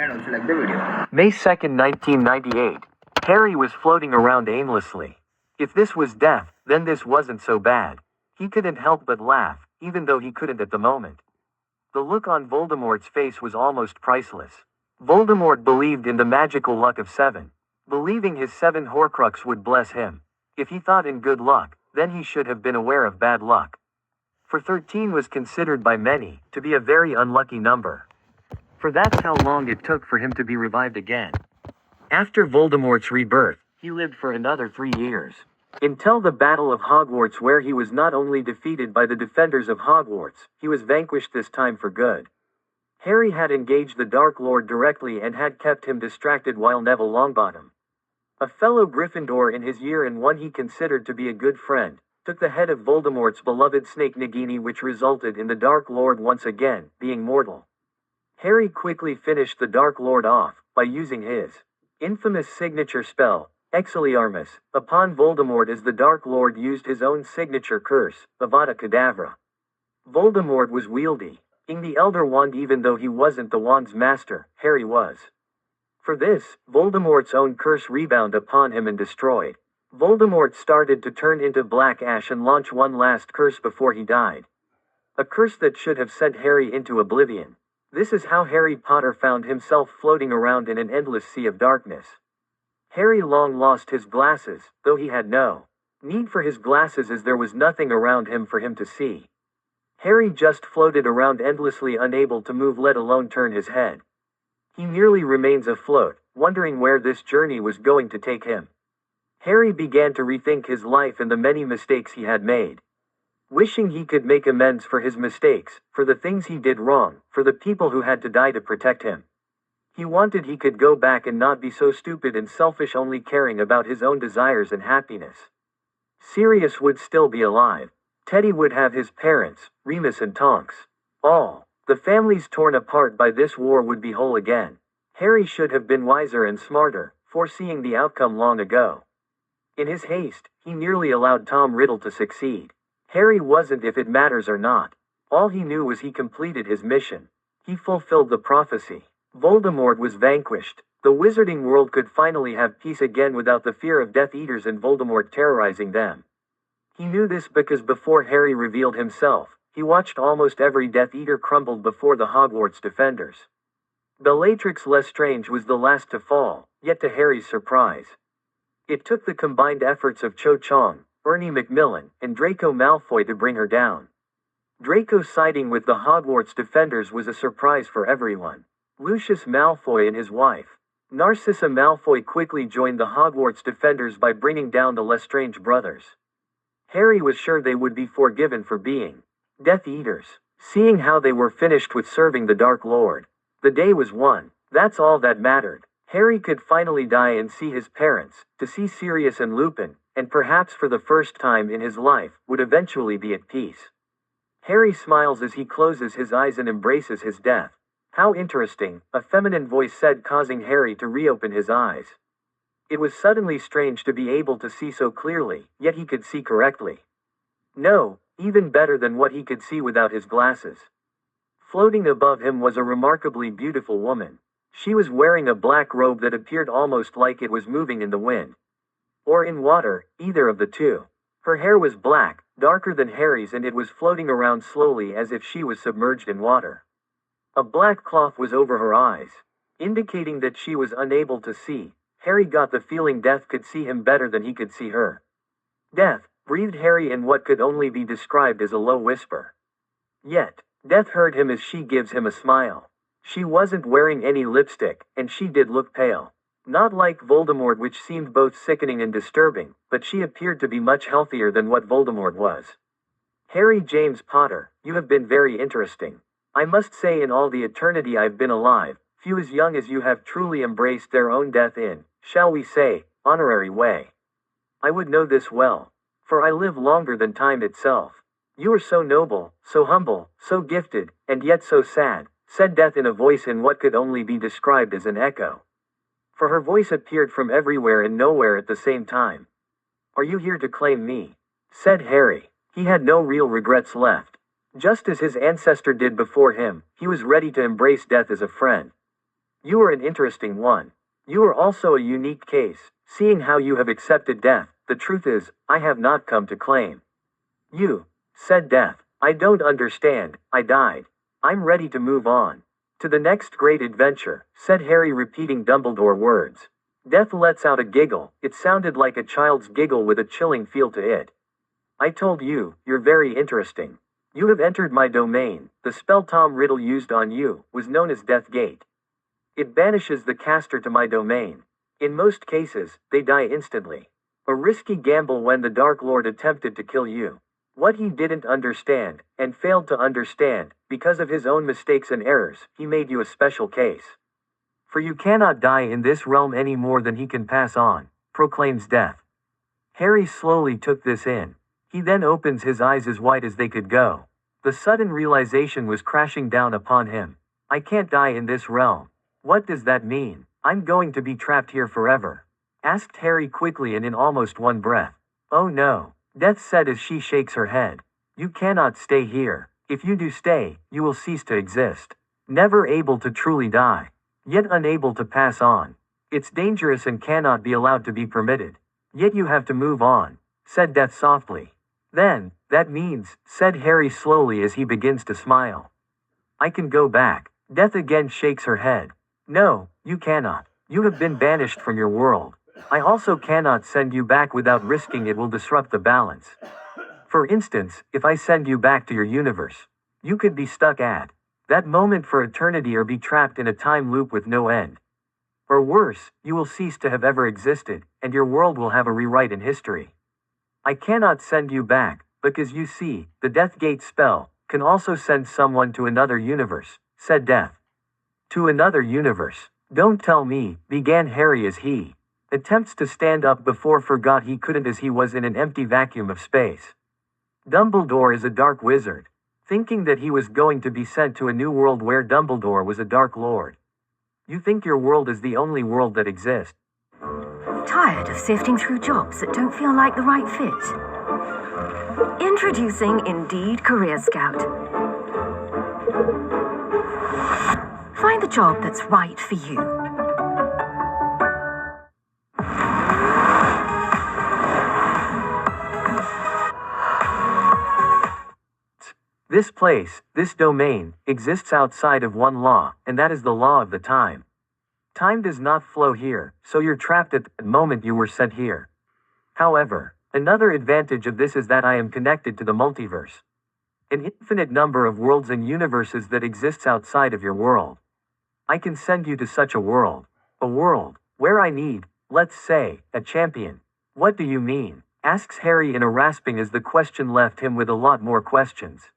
and also like the video. May 2nd, 1998. Harry was floating around aimlessly. If this was death, then this wasn't so bad. He couldn't help but laugh, even though he couldn't at the moment. The look on Voldemort's face was almost priceless. Voldemort believed in the magical luck of 7. Believing his 7 Horcrux would bless him. If he thought in good luck, then he should have been aware of bad luck. For 13 was considered by many to be a very unlucky number. For that's how long it took for him to be revived again. After Voldemort's rebirth, he lived for another 3 years. Until the Battle of Hogwarts, where he was not only defeated by the defenders of Hogwarts, he was vanquished this time for good. Harry had engaged the Dark Lord directly and had kept him distracted while Neville Longbottom, a fellow Gryffindor in his year and one he considered to be a good friend, took the head of Voldemort's beloved snake Nagini, which resulted in the Dark Lord once again being mortal. Harry quickly finished the Dark Lord off by using his infamous signature spell, Expelliarmus, upon Voldemort, as the Dark Lord used his own signature curse, Avada Kedavra. Voldemort was wielding the Elder Wand even though he wasn't the wand's master, Harry was. For this, Voldemort's own curse rebounded upon him and destroyed. Voldemort started to turn into black ash and launch one last curse before he died. A curse that should have sent Harry into oblivion. This is how Harry Potter found himself floating around in an endless sea of darkness. Harry long lost his glasses, though he had no need for his glasses as there was nothing around him for him to see. Harry just floated around endlessly, unable to move, let alone turn his head. He merely remains afloat, wondering where this journey was going to take him. Harry began to rethink his life and the many mistakes he had made. Wishing he could make amends for his mistakes, for the things he did wrong, for the people who had to die to protect him. He wanted he could go back and not be so stupid and selfish, only caring about his own desires and happiness. Sirius would still be alive. Teddy would have his parents, Remus and Tonks. All the families torn apart by this war would be whole again. Harry should have been wiser and smarter, foreseeing the outcome long ago. In his haste, he nearly allowed Tom Riddle to succeed. Harry wasn't if it matters or not. All he knew was he completed his mission. He fulfilled the prophecy. Voldemort was vanquished. The wizarding world could finally have peace again without the fear of Death Eaters and Voldemort terrorizing them. He knew this because before Harry revealed himself, he watched almost every Death Eater crumbled before the Hogwarts defenders. Bellatrix Lestrange was the last to fall, yet to Harry's surprise, it took the combined efforts of Cho Chang, Ernie Macmillan, and Draco Malfoy to bring her down. Draco siding with the Hogwarts defenders was a surprise for everyone. Lucius Malfoy and his wife, Narcissa Malfoy, quickly joined the Hogwarts defenders by bringing down the Lestrange brothers. Harry was sure they would be forgiven for being Death Eaters, seeing how they were finished with serving the Dark Lord. The day was won. That's all that mattered. Harry could finally die and see his parents, to see Sirius and Lupin, and perhaps for the first time in his life, would eventually be at peace. Harry smiles as he closes his eyes and embraces his death. How interesting, a feminine voice said, causing Harry to reopen his eyes. It was suddenly strange to be able to see so clearly, yet he could see correctly. No, even better than what he could see without his glasses. Floating above him was a remarkably beautiful woman. She was wearing a black robe that appeared almost like it was moving in the wind. Or in water, either of the two. Her hair was black, darker than Harry's, and it was floating around slowly as if she was submerged in water. A black cloth was over her eyes, indicating that she was unable to see. Harry got the feeling Death could see him better than he could see her. Death, breathed Harry in what could only be described as a low whisper. Yet, Death heard him as she gives him a smile. She wasn't wearing any lipstick, and she did look pale. Not like Voldemort, which seemed both sickening and disturbing, but she appeared to be much healthier than what Voldemort was. Harry James Potter, you have been very interesting. I must say, in all the eternity I've been alive, few as young as you have truly embraced their own death in, shall we say, honorary way. I would know this well, for I live longer than time itself. You are so noble, so humble, so gifted, and yet so sad, said Death in a voice in what could only be described as an echo. For her voice appeared from everywhere and nowhere at the same time. Are you here to claim me? Said Harry. He had no real regrets left. Just as his ancestor did before him, he was ready to embrace death as a friend. You are an interesting one. You are also a unique case, seeing how you have accepted death. The truth is, I have not come to claim you, said Death. I don't understand, I died. I'm ready to move on. To the next great adventure, said Harry, repeating Dumbledore words. Death lets out a giggle. It sounded like a child's giggle with a chilling feel to it. I told you, you're very interesting. You have entered my domain. The spell Tom Riddle used on you was known as Death Gate. It banishes the caster to my domain. In most cases, they die instantly. A risky gamble when the Dark Lord attempted to kill you. What he didn't understand, and failed to understand, because of his own mistakes and errors, he made you a special case. For you cannot die in this realm any more than he can pass on, proclaims Death. Harry slowly took this in. He then opens his eyes as wide as they could go. The sudden realization was crashing down upon him. I can't die in this realm. What does that mean? I'm going to be trapped here forever? Asked Harry quickly and in almost one breath. Oh no, Death said as she shakes her head. You cannot stay here. If you do stay, you will cease to exist. Never able to truly die. Yet unable to pass on. It's dangerous and cannot be allowed to be permitted. Yet you have to move on, said Death softly. Then, that means, said Harry slowly as he begins to smile. I can go back. Death again shakes her head. No, you cannot. You have been banished from your world. I also cannot send you back without risking it will disrupt the balance. For instance, if I send you back to your universe, you could be stuck at that moment for eternity or be trapped in a time loop with no end. Or worse, you will cease to have ever existed, and your world will have a rewrite in history. I cannot send you back, because you see, the Death Gate spell can also send someone to another universe, said Death. To another universe? Don't tell me, began Harry as he attempts to stand up before forgot he couldn't as he was in an empty vacuum of space. Dumbledore is a dark wizard, thinking that he was going to be sent to a new world where Dumbledore was a Dark Lord. You think your world is the only world that exists. Tired of sifting through jobs that don't feel like the right fit? Introducing Indeed Career Scout. Find the job that's right for you. This place, this domain, exists outside of one law, and that is the law of the time. Time does not flow here, so you're trapped at the moment you were sent here. However, another advantage of this is that I am connected to the multiverse. An infinite number of worlds and universes that exists outside of your world. I can send you to such a world. A world where I need, let's say, a champion. What do you mean? Asks Harry in a rasping as the question left him with a lot more questions.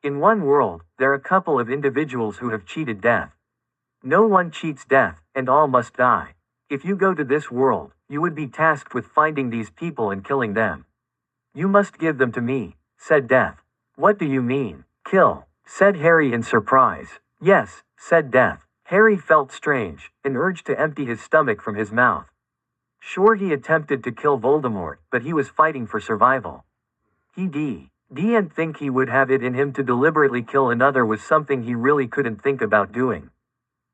In one world, there are a couple of individuals who have cheated death. No one cheats death, and all must die. If you go to this world, you would be tasked with finding these people and killing them. You must give them to me, said Death. What do you mean, kill? Said Harry in surprise. Yes, said Death. Harry felt strange, an urge to empty his stomach from his mouth. Sure, he attempted to kill Voldemort, but he was fighting for survival. He didn't think he would have it in him to deliberately kill another was something he really couldn't think about doing.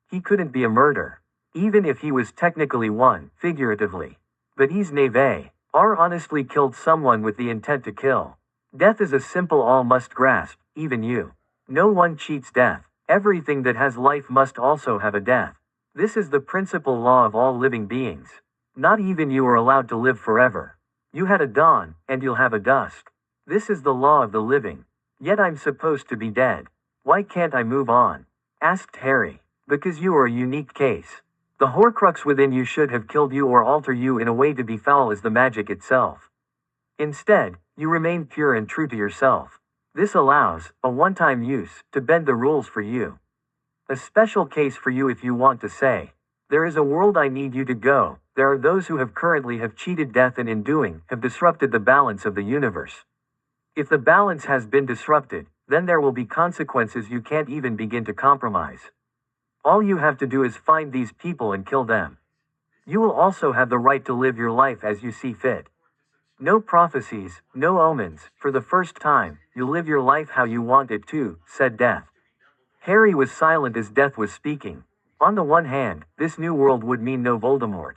He couldn't be a murderer, even if he was technically one, figuratively. But he's Neve, or honestly killed someone with the intent to kill. Death is a simple all must grasp, even you. No one cheats death. Everything that has life must also have a death. This is the principal law of all living beings. Not even you are allowed to live forever. You had a dawn, and you'll have a dusk. This is the law of the living. Yet I'm supposed to be dead. Why can't I move on? Asked Harry. Because you are a unique case. The Horcrux within you should have killed you or alter you in a way to be foul as the magic itself. Instead, you remain pure and true to yourself. This allows, a one-time use, to bend the rules for you. A special case for you if you want to say, there is a world I need you to go. There are those who have currently cheated death and in doing, have disrupted the balance of the universe. If the balance has been disrupted, then there will be consequences you can't even begin to compromise. All you have to do is find these people and kill them. You will also have the right to live your life as you see fit. No prophecies, no omens. For the first time, you live your life how you want it to, said Death. Harry was silent as Death was speaking. On the one hand, this new world would mean no Voldemort,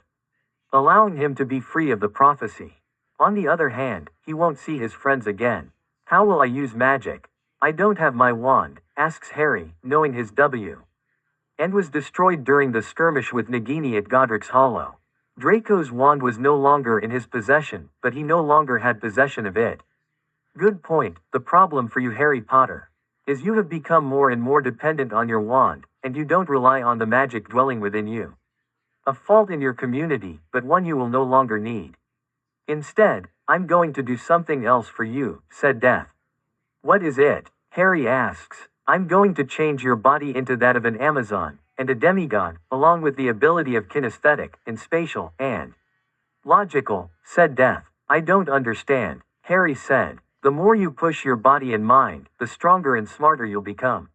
allowing him to be free of the prophecy. On the other hand, he won't see his friends again. How will I use magic? I don't have my wand, asks Harry, knowing his W. And was destroyed during the skirmish with Nagini at Godric's Hollow. Draco's wand was no longer in his possession, but he no longer had possession of it. Good point. The problem for you, Harry Potter, is you have become more and more dependent on your wand, and you don't rely on the magic dwelling within you. A fault in your community, but one you will no longer need. Instead, I'm going to do something else for you, said Death. What is it? Harry asks. I'm going to change your body into that of an Amazon, and a demigod, along with the ability of kinesthetic, and spatial, and logical, said Death. I don't understand, Harry said. The more you push your body and mind, the stronger and smarter you'll become.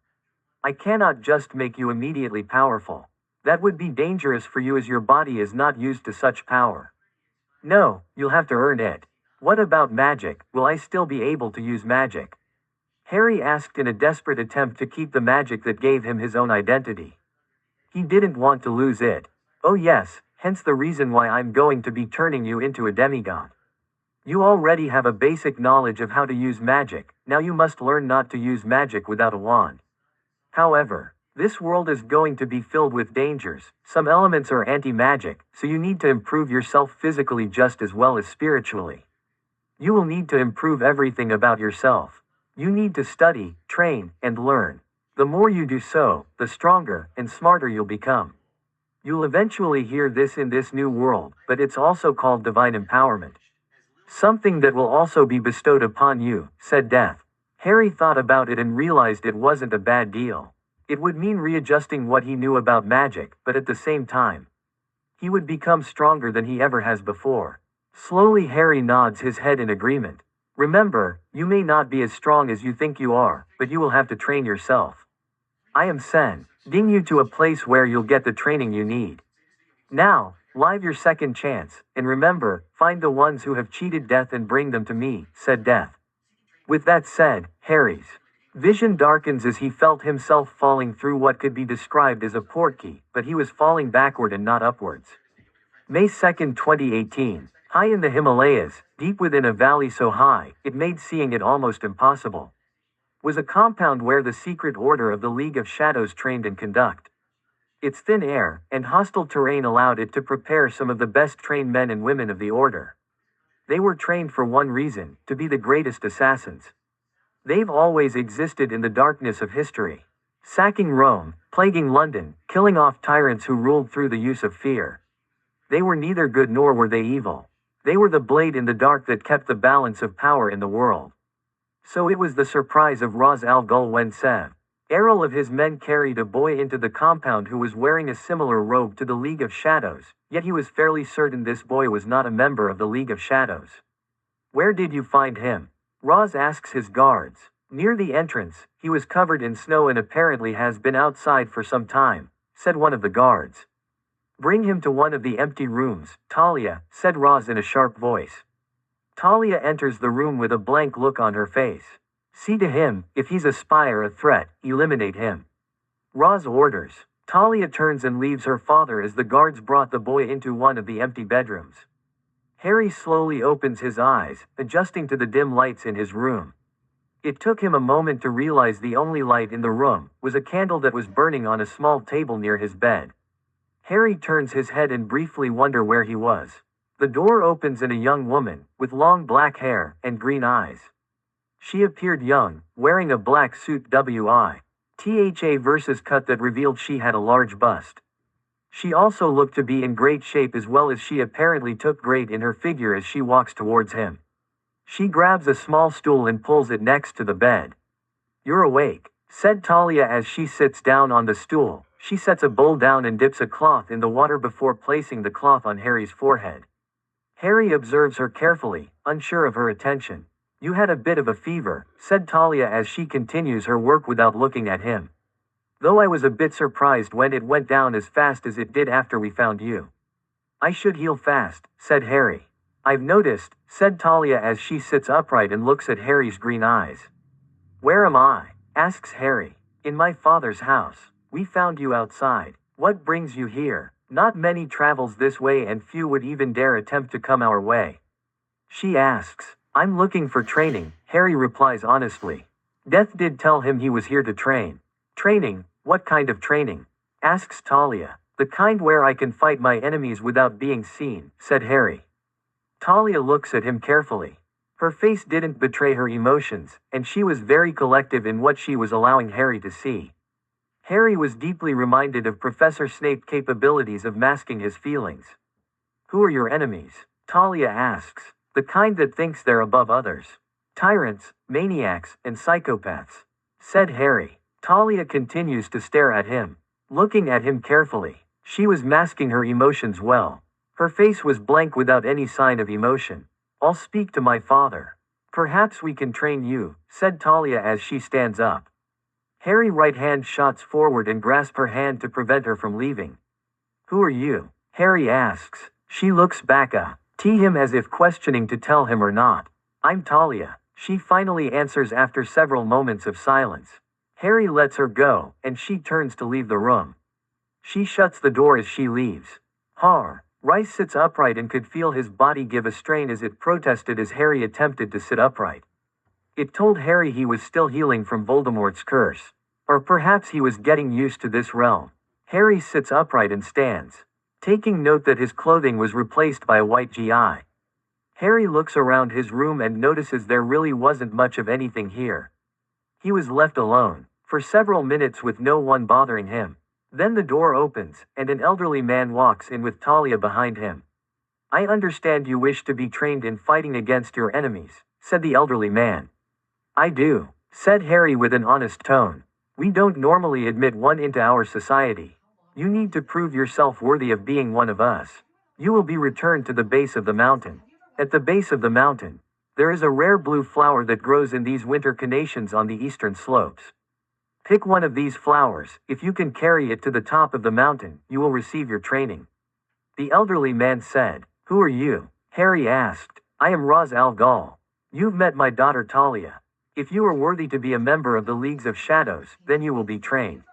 I cannot just make you immediately powerful. That would be dangerous for you as your body is not used to such power. No, you'll have to earn it. What about magic? Will I still be able to use magic? Harry asked in a desperate attempt to keep the magic that gave him his own identity. He didn't want to lose it. Oh yes, hence the reason why I'm going to be turning you into a demigod. You already have a basic knowledge of how to use magic, now you must learn not to use magic without a wand. However, this world is going to be filled with dangers, some elements are anti-magic, so you need to improve yourself physically just as well as spiritually. You will need to improve everything about yourself. You need to study, train, and learn. The more you do so, the stronger and smarter you'll become. You'll eventually hear this in this new world, but it's also called divine empowerment. Something that will also be bestowed upon you, said Death. Harry thought about it and realized it wasn't a bad deal. It would mean readjusting what he knew about magic, but at the same time, he would become stronger than he ever has before. Slowly Harry nods his head in agreement. Remember, you may not be as strong as you think you are, but you will have to train yourself. I am sending you to a place where you'll get the training you need. Now, live your second chance, and remember, find the ones who have cheated Death and bring them to me, said Death. With that said, Harry's vision darkens as he felt himself falling through what could be described as a portkey, but he was falling backward and not upwards. May 2nd, 2018. High in the Himalayas, deep within a valley so high, it made seeing it almost impossible, was a compound where the secret order of the League of Shadows trained and conduct. Its thin air and hostile terrain allowed it to prepare some of the best trained men and women of the order. They were trained for one reason, to be the greatest assassins. They've always existed in the darkness of history, sacking Rome, plaguing London, killing off tyrants who ruled through the use of fear. They were neither good nor were they evil. They were the blade in the dark that kept the balance of power in the world. So it was the surprise of Ra's al Ghul when several of his men carried a boy into the compound who was wearing a similar robe to the League of Shadows, yet he was fairly certain this boy was not a member of the League of Shadows. Where did you find him? Raz asks his guards. Near the entrance, he was covered in snow and apparently has been outside for some time, said one of the guards. Bring him to one of the empty rooms, Talia, said Raz in a sharp voice. Talia enters the room with a blank look on her face. See to him, if he's a spy or a threat, eliminate him. Raz orders. Talia turns and leaves her father as the guards brought the boy into one of the empty bedrooms. Harry slowly opens his eyes, adjusting to the dim lights in his room. It took him a moment to realize the only light in the room was a candle that was burning on a small table near his bed. Harry turns his head and briefly wonders where he was. The door opens and a young woman, with long black hair and green eyes. She appeared young, wearing a black suit with versus cut that revealed she had a large bust. She also looked to be in great shape as well as she apparently took great in her figure as she walks towards him. She grabs a small stool and pulls it next to the bed. You're awake, said Talia as she sits down on the stool. She sets a bowl down and dips a cloth in the water before placing the cloth on Harry's forehead. Harry observes her carefully, unsure of her attention. You had a bit of a fever, said Talia as she continues her work without looking at him. Though I was a bit surprised when it went down as fast as it did after we found you. I should heal fast, said Harry. I've noticed, said Talia as she sits upright and looks at Harry's green eyes. Where am I? Asks Harry. In my father's house. We found you outside. What brings you here? Not many travels this way and few would even dare attempt to come our way. She asks. I'm looking for training, Harry replies honestly. Death did tell him he was here to train. Training? What kind of training? Asks Talia. The kind where I can fight my enemies without being seen, said Harry. Talia looks at him carefully. Her face didn't betray her emotions, and she was very collective in what she was allowing Harry to see. Harry was deeply reminded of Professor Snape's capabilities of masking his feelings. Who are your enemies? Talia asks. The kind that thinks they're above others. Tyrants, maniacs, and psychopaths, said Harry. Talia continues to stare at him, looking at him carefully. She was masking her emotions well. Her face was blank without any sign of emotion. I'll speak to my father. Perhaps we can train you, said Talia as she stands up. Harry's right hand shots forward and grasps her hand to prevent her from leaving. Who are you? Harry asks. She looks back at him as if questioning to tell him or not. I'm Talia, she finally answers after several moments of silence. Harry lets her go, and she turns to leave the room. She shuts the door as she leaves. Rice sits upright and could feel his body give a strain as it protested as Harry attempted to sit upright. It told Harry he was still healing from Voldemort's curse. Or perhaps he was getting used to this realm. Harry sits upright and stands, taking note that his clothing was replaced by a white GI. Harry looks around his room and notices there really wasn't much of anything here. He was left alone, for several minutes with no one bothering him. Then the door opens, and an elderly man walks in with Talia behind him. I understand you wish to be trained in fighting against your enemies, said the elderly man. I do, said Harry with an honest tone. We don't normally admit one into our society. You need to prove yourself worthy of being one of us. You will be returned to the base of the mountain. At the base of the mountain, there is a rare blue flower that grows in these winter carnations on the eastern slopes. Pick one of these flowers. If you can carry it to the top of the mountain, you will receive your training. The elderly man said. Who are you? Harry asked. I am Ra's al Ghul. You've met my daughter Talia. If you are worthy to be a member of the Leagues of Shadows, then you will be trained.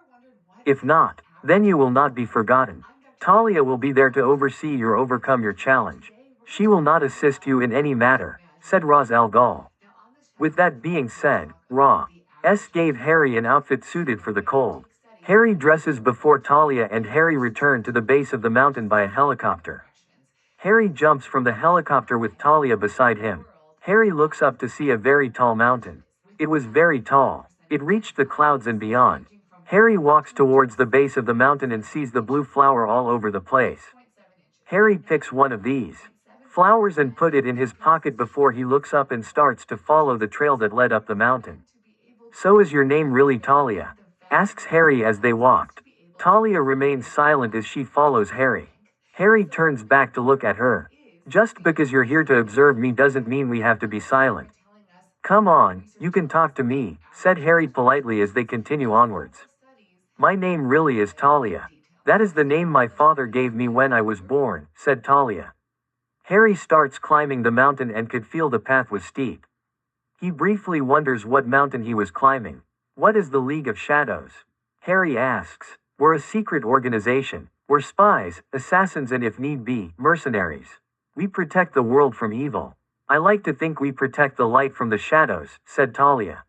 If not, then you will not be forgotten. Talia will be there to oversee or overcome your challenge. She will not assist you in any matter, said Ra's al Ghul. With that being said, Ra's gave Harry an outfit suited for the cold. Harry dresses before Talia and Harry returned to the base of the mountain by a helicopter. Harry jumps from the helicopter with Talia beside him. Harry looks up to see a very tall mountain. It was very tall. It reached the clouds and beyond. Harry walks towards the base of the mountain and sees the blue flower all over the place. Harry picks one of these flowers and put it in his pocket before he looks up and starts to follow the trail that led up the mountain. So is your name really Talia? Asks Harry as they walked. Talia remains silent as she follows Harry. Harry turns back to look at her. Just because you're here to observe me doesn't mean we have to be silent. Come on, you can talk to me, said Harry politely as they continue onwards. My name really is Talia. That is the name my father gave me when I was born, said Talia. Harry starts climbing the mountain and could feel the path was steep. He briefly wonders what mountain he was climbing. What is the League of Shadows? Harry asks. We're a secret organization. We're spies, assassins and if need be, mercenaries. We protect the world from evil. I like to think we protect the light from the shadows, said Talia.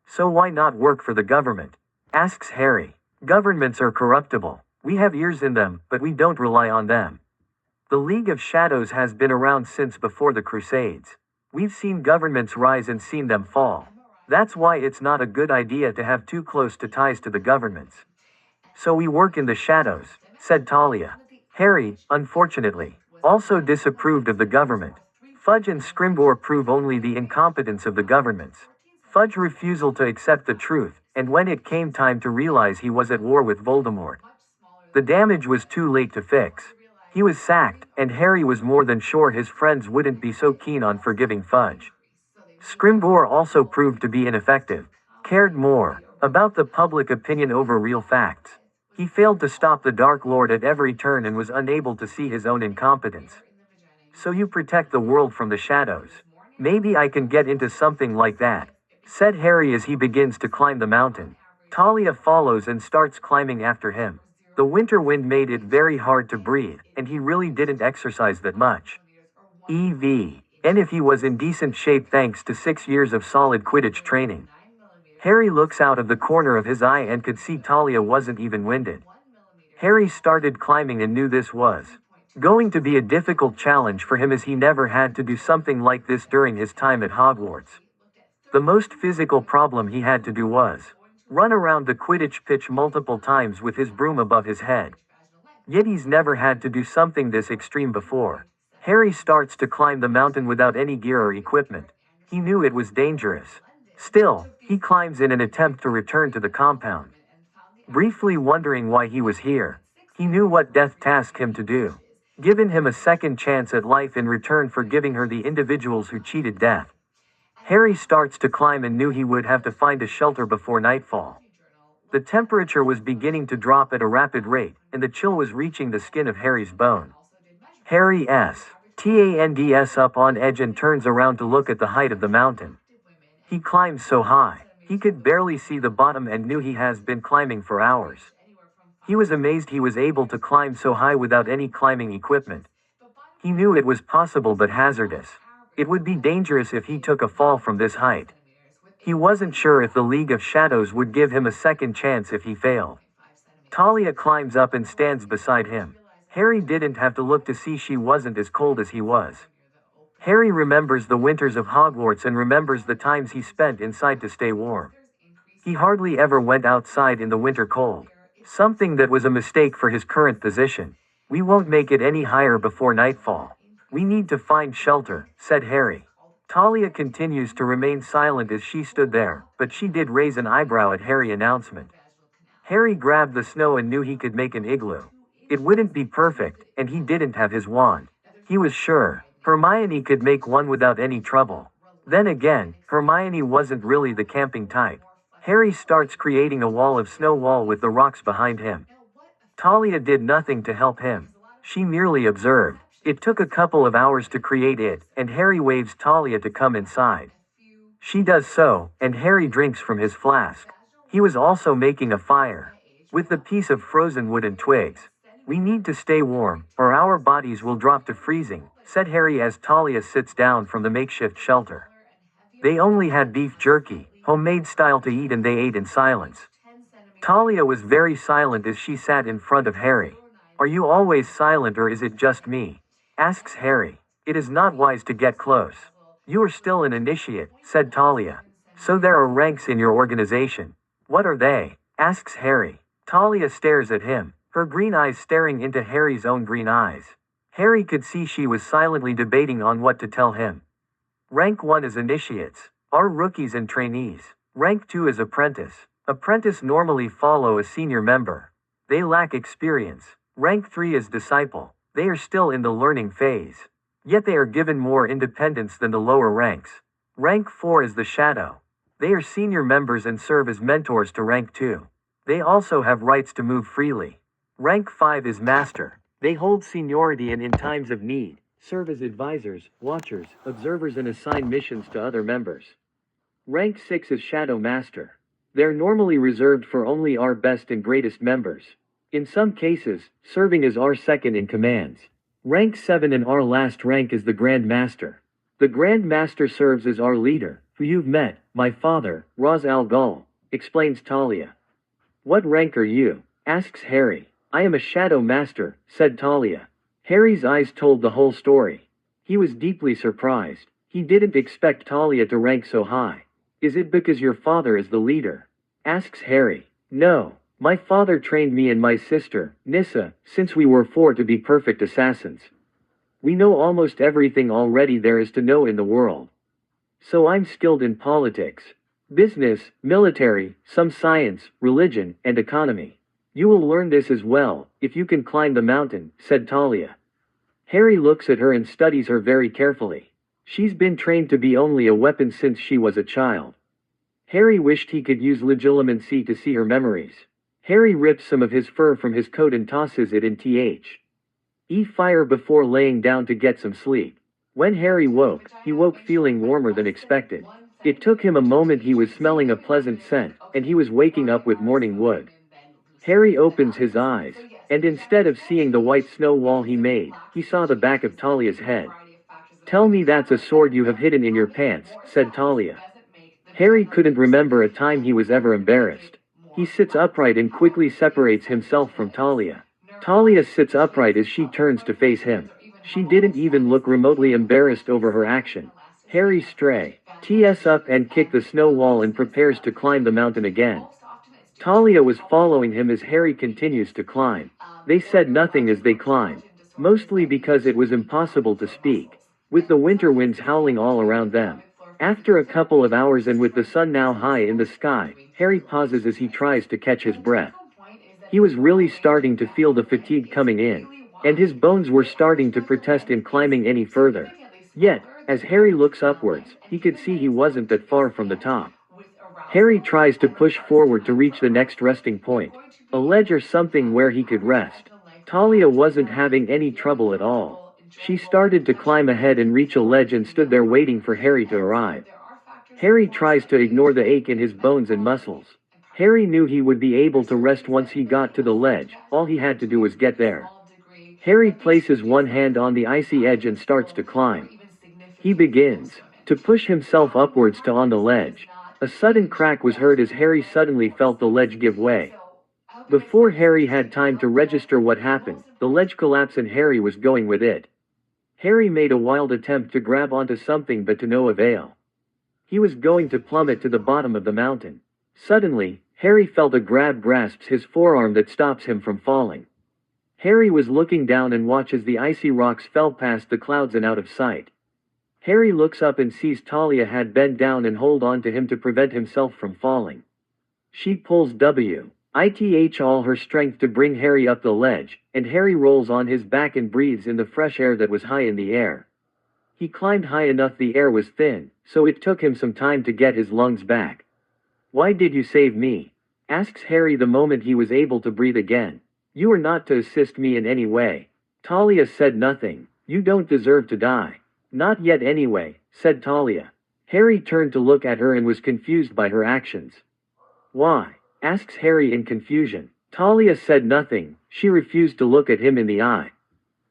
So why not work for the government? Asks Harry. Governments are corruptible. We have ears in them, but we don't rely on them. The League of Shadows has been around since before the Crusades. We've seen governments rise and seen them fall. That's why it's not a good idea to have too close to ties to the governments. So we work in the shadows, said Talia. Harry, unfortunately, also disapproved of the government. Fudge and Scrimgeour prove only the incompetence of the governments. Fudge's refusal to accept the truth, and when it came time to realize he was at war with Voldemort. The damage was too late to fix. He was sacked, and Harry was more than sure his friends wouldn't be so keen on forgiving Fudge. Scrimgeour also proved to be ineffective, cared more about the public opinion over real facts. He failed to stop the Dark Lord at every turn and was unable to see his own incompetence. So you protect the world from the shadows. Maybe I can get into something like that, said Harry as he begins to climb the mountain. Talia follows and starts climbing after him. The winter wind made it very hard to breathe, and he really didn't exercise that much. And if he was in decent shape thanks to 6 years of solid Quidditch training. Harry looks out of the corner of his eye and could see Talia wasn't even winded. Harry started climbing and knew this was going to be a difficult challenge for him as he never had to do something like this during his time at Hogwarts. The most physical problem he had to do was run around the Quidditch pitch multiple times with his broom above his head. Yet he's never had to do something this extreme before. Harry starts to climb the mountain without any gear or equipment. He knew it was dangerous. Still, he climbs in an attempt to return to the compound. Briefly wondering why he was here, he knew what Death tasked him to do. Given him a second chance at life in return for giving her the individuals who cheated Death. Harry starts to climb and knew he would have to find a shelter before nightfall. The temperature was beginning to drop at a rapid rate, and the chill was reaching the skin of Harry's bone. Harry stands up on edge and turns around to look at the height of the mountain. He climbs so high, he could barely see the bottom and knew he has been climbing for hours. He was amazed he was able to climb so high without any climbing equipment. He knew it was possible but hazardous. It would be dangerous if he took a fall from this height. He wasn't sure if the League of Shadows would give him a second chance if he failed. Talia climbs up and stands beside him. Harry didn't have to look to see she wasn't as cold as he was. Harry remembers the winters of Hogwarts and remembers the times he spent inside to stay warm. He hardly ever went outside in the winter cold. Something that was a mistake for his current position. We won't make it any higher before nightfall. We need to find shelter, said Harry. Talia continues to remain silent as she stood there, but she did raise an eyebrow at Harry's announcement. Harry grabbed the snow and knew he could make an igloo. It wouldn't be perfect, and he didn't have his wand. He was sure Hermione could make one without any trouble. Then again, Hermione wasn't really the camping type. Harry starts creating a wall of snow wall with the rocks behind him. Talia did nothing to help him. She merely observed. It took a couple of hours to create it, and Harry waves Talia to come inside. She does so, and Harry drinks from his flask. He was also making a fire with the piece of frozen wood and twigs. We need to stay warm, or our bodies will drop to freezing, said Harry as Talia sits down from the makeshift shelter. They only had beef jerky, homemade style to eat, and they ate in silence. Talia was very silent as she sat in front of Harry. Are you always silent or is it just me? Asks Harry. It is not wise to get close. You are still an initiate, said Talia. So there are ranks in your organization. What are they? Asks Harry. Talia stares at him, her green eyes staring into Harry's own green eyes. Harry could see she was silently debating on what to tell him. Rank 1 is initiates, are rookies and trainees. Rank 2 is apprentice. Apprentice normally follow a senior member. They lack experience. Rank 3 is disciple. They are still in the learning phase. Yet they are given more independence than the lower ranks. Rank 4 is the shadow. They are senior members and serve as mentors to rank 2. They also have rights to move freely. Rank 5 is master. They hold seniority and in times of need, serve as advisors, watchers, observers and assign missions to other members. Rank 6 is shadow master. They're normally reserved for only our best and greatest members. In some cases, serving as our second in commands. Rank 7 and our last rank is the Grand Master. The Grand Master serves as our leader, who you've met, my father, Ra's al Ghul, explains Talia. What rank are you? Asks Harry. I am a Shadow Master, said Talia. Harry's eyes told the whole story. He was deeply surprised. He didn't expect Talia to rank so high. Is it because your father is the leader? Asks Harry. No. My father trained me and my sister, Nyssa, since we were 4 to be perfect assassins. We know almost everything already there is to know in the world. So I'm skilled in politics, business, military, some science, religion, and economy. You will learn this as well, if you can climb the mountain, said Talia. Harry looks at her and studies her very carefully. She's been trained to be only a weapon since she was a child. Harry wished he could use legilimency to see her memories. Harry rips some of his fur from his coat and tosses it in fire before laying down to get some sleep. When Harry woke, he woke feeling warmer than expected. It took him a moment. He was smelling a pleasant scent, and he was waking up with morning wood. Harry opens his eyes, and instead of seeing the white snow wall he made, he saw the back of Talia's head. "Tell me that's a sword you have hidden in your pants," said Talia. Harry couldn't remember a time he was ever embarrassed. He sits upright and quickly separates himself from Talia. Talia sits upright as she turns to face him. She didn't even look remotely embarrassed over her action. Harry tees up and kicks the snow wall and prepares to climb the mountain again. Talia was following him as Harry continues to climb. They said nothing as they climbed, mostly because it was impossible to speak, with the winter winds howling all around them. After a couple of hours and with the sun now high in the sky, Harry pauses as he tries to catch his breath. He was really starting to feel the fatigue coming in, and his bones were starting to protest in climbing any further. Yet, as Harry looks upwards, he could see he wasn't that far from the top. Harry tries to push forward to reach the next resting point, a ledge or something where he could rest. Talia wasn't having any trouble at all. She started to climb ahead and reach a ledge and stood there waiting for Harry to arrive. Harry tries to ignore the ache in his bones and muscles. Harry knew he would be able to rest once he got to the ledge, all he had to do was get there. Harry places one hand on the icy edge and starts to climb. He begins to push himself upwards to on the ledge. A sudden crack was heard as Harry suddenly felt the ledge give way. Before Harry had time to register what happened, the ledge collapsed and Harry was going with it. Harry made a wild attempt to grab onto something but to no avail. He was going to plummet to the bottom of the mountain. Suddenly, Harry felt a grab grasps his forearm that stops him from falling. Harry was looking down and watched as the icy rocks fell past the clouds and out of sight. Harry looks up and sees Talia had bent down and hold on to him to prevent himself from falling. She pulls all her strength to bring Harry up the ledge, and Harry rolls on his back and breathes in the fresh air that was high in the air. He climbed high enough the air was thin, so it took him some time to get his lungs back. "Why did you save me?" asks Harry the moment he was able to breathe again. "You are not to assist me in any way." Talia said nothing. "You don't deserve to die." "Not yet anyway," said Talia. Harry turned to look at her and was confused by her actions. "Why?" asks Harry in confusion. Talia said nothing. She refused to look at him in the eye.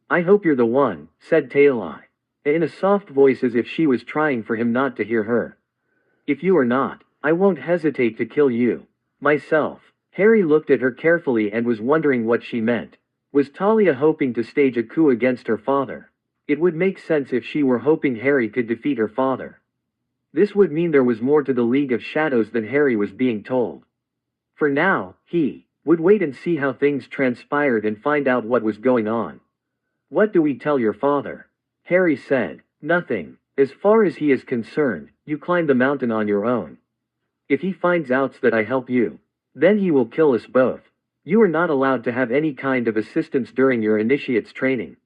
"I hope you're the one," said Talia, in a soft voice as if she was trying for him not to hear her. "If you are not, I won't hesitate to kill you. Myself." Harry looked at her carefully and was wondering what she meant. Was Talia hoping to stage a coup against her father? It would make sense if she were hoping Harry could defeat her father. This would mean there was more to the League of Shadows than Harry was being told. For now, he would wait and see how things transpired and find out what was going on. "What do we tell your father?" Harry said. "Nothing. As far as he is concerned, you climbed the mountain on your own. If he finds out that I help you, then he will kill us both. You are not allowed to have any kind of assistance during your initiate's training.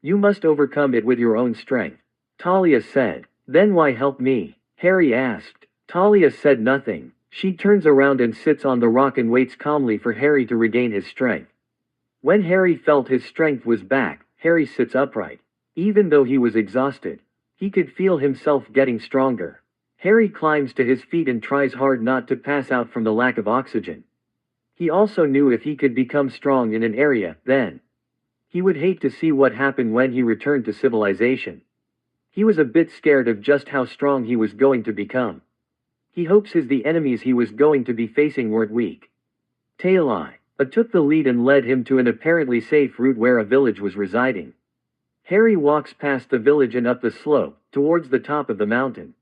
You must overcome it with your own strength." Talia said. "Then why help me?" Harry asked. Talia said nothing. She turns around and sits on the rock and waits calmly for Harry to regain his strength. When Harry felt his strength was back, Harry sits upright. Even though he was exhausted, he could feel himself getting stronger. Harry climbs to his feet and tries hard not to pass out from the lack of oxygen. He also knew if he could become strong in an area, then he would hate to see what happened when he returned to civilization. He was a bit scared of just how strong he was going to become. He hopes the enemies he was going to be facing weren't weak. Talia took the lead and led him to an apparently safe route where a village was residing. Harry walks past the village and up the slope, towards the top of the mountain.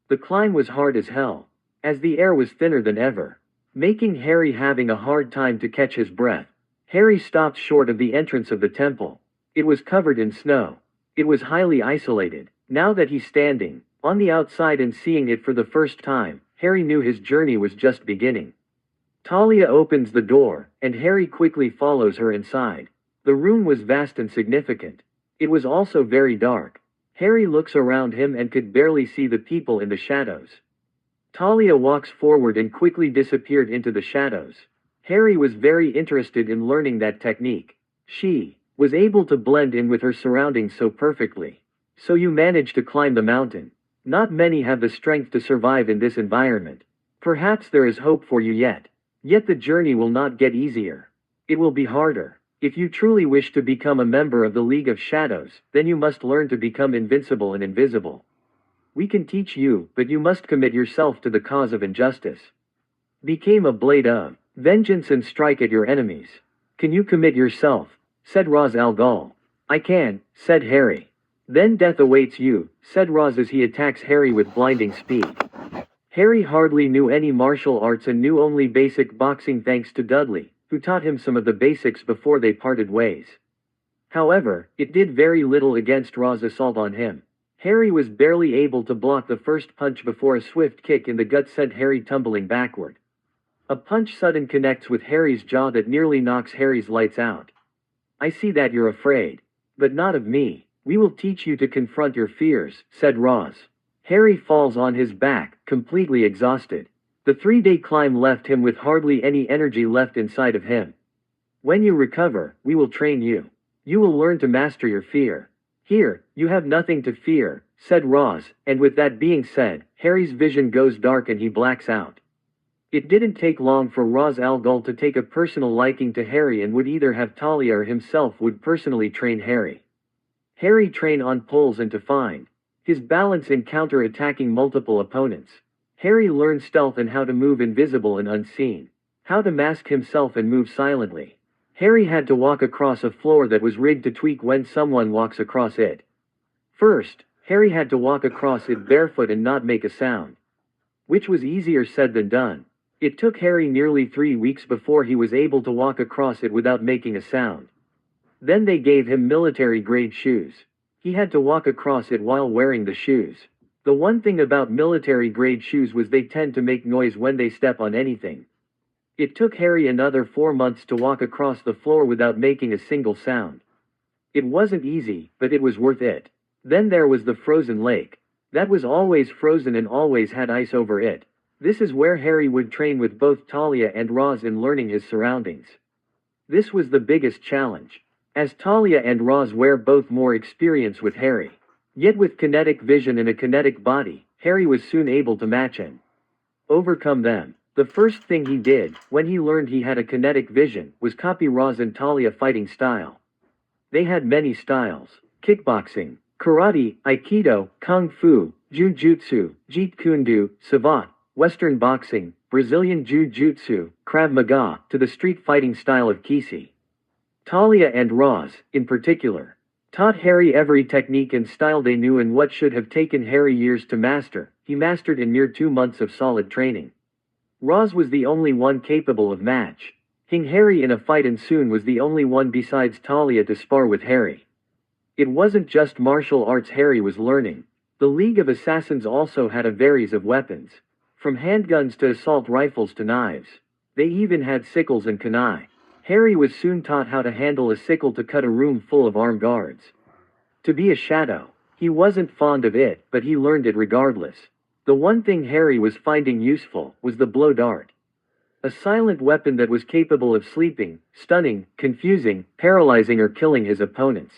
The climb was hard as hell, as the air was thinner than ever, making Harry having a hard time to catch his breath. Harry stopped short of the entrance of the temple. It was covered in snow. It was highly isolated. Now that he's standing on the outside and seeing it for the first time, Harry knew his journey was just beginning. Talia opens the door, and Harry quickly follows her inside. The room was vast and significant. It was also very dark. Harry looks around him and could barely see the people in the shadows. Talia walks forward and quickly disappeared into the shadows. Harry was very interested in learning that technique. She was able to blend in with her surroundings so perfectly. "So you managed to climb the mountain. Not many have the strength to survive in this environment. Perhaps there is hope for you yet. Yet the journey will not get easier. It will be harder. If you truly wish to become a member of the League of Shadows, then you must learn to become invincible and invisible. We can teach you, but you must commit yourself to the cause of injustice. Become a blade of vengeance and strike at your enemies. Can you commit yourself? Said Ra's al Ghul. I can, said Harry. Then death awaits you, said Ra's as he attacks Harry with blinding speed. Harry hardly knew any martial arts and knew only basic boxing thanks to Dudley, who taught him some of the basics before they parted ways. However, it did very little against Ra's assault on him. Harry was barely able to block the first punch before a swift kick in the gut sent Harry tumbling backward. A punch sudden connects with Harry's jaw that nearly knocks Harry's lights out. I see that you're afraid. But not of me. We will teach you to confront your fears, said Ra's. Harry falls on his back, completely exhausted. The 3-day climb left him with hardly any energy left inside of him. When you recover, we will train you. You will learn to master your fear. Here, you have nothing to fear, said Ra's, and with that being said, Harry's vision goes dark and he blacks out. It didn't take long for Ra's al Ghul to take a personal liking to Harry and would either have Talia or himself would personally train Harry. Harry trained on poles and to find his balance in counter-attacking multiple opponents. Harry learned stealth and how to move invisible and unseen. How to mask himself and move silently. Harry had to walk across a floor that was rigged to tweak when someone walks across it. First, Harry had to walk across it barefoot and not make a sound. Which was easier said than done. It took Harry nearly 3 weeks before he was able to walk across it without making a sound. Then they gave him military-grade shoes. He had to walk across it while wearing the shoes. The one thing about military-grade shoes was they tend to make noise when they step on anything. It took Harry another 4 months to walk across the floor without making a single sound. It wasn't easy, but it was worth it. Then there was the frozen lake. That was always frozen and always had ice over it. This is where Harry would train with both Talia and Ra's in learning his surroundings. This was the biggest challenge, as Talia and Ra's were both more experienced with Harry. Yet with kinetic vision and a kinetic body, Harry was soon able to match and overcome them. The first thing he did, when he learned he had a kinetic vision, was copy Ra's and Talia fighting style. They had many styles: kickboxing, karate, aikido, kung fu, jujutsu, jeet kune do, savate, Western boxing, Brazilian jiu-jitsu, Krav Maga, to the street fighting style of Kisi. Talia and Ra's, in particular, taught Harry every technique and style they knew, and what should have taken Harry years to master, he mastered in mere 2 months of solid training. Ra's was the only one capable of matching Harry in a fight and soon was the only one besides Talia to spar with Harry. It wasn't just martial arts Harry was learning. The League of Assassins also had a variety of weapons. From handguns to assault rifles to knives. They even had sickles and kunai. Harry was soon taught how to handle a sickle to cut a room full of armed guards. To be a shadow. He wasn't fond of it, but he learned it regardless. The one thing Harry was finding useful was the blow dart. A silent weapon that was capable of sleeping, stunning, confusing, paralyzing or killing his opponents.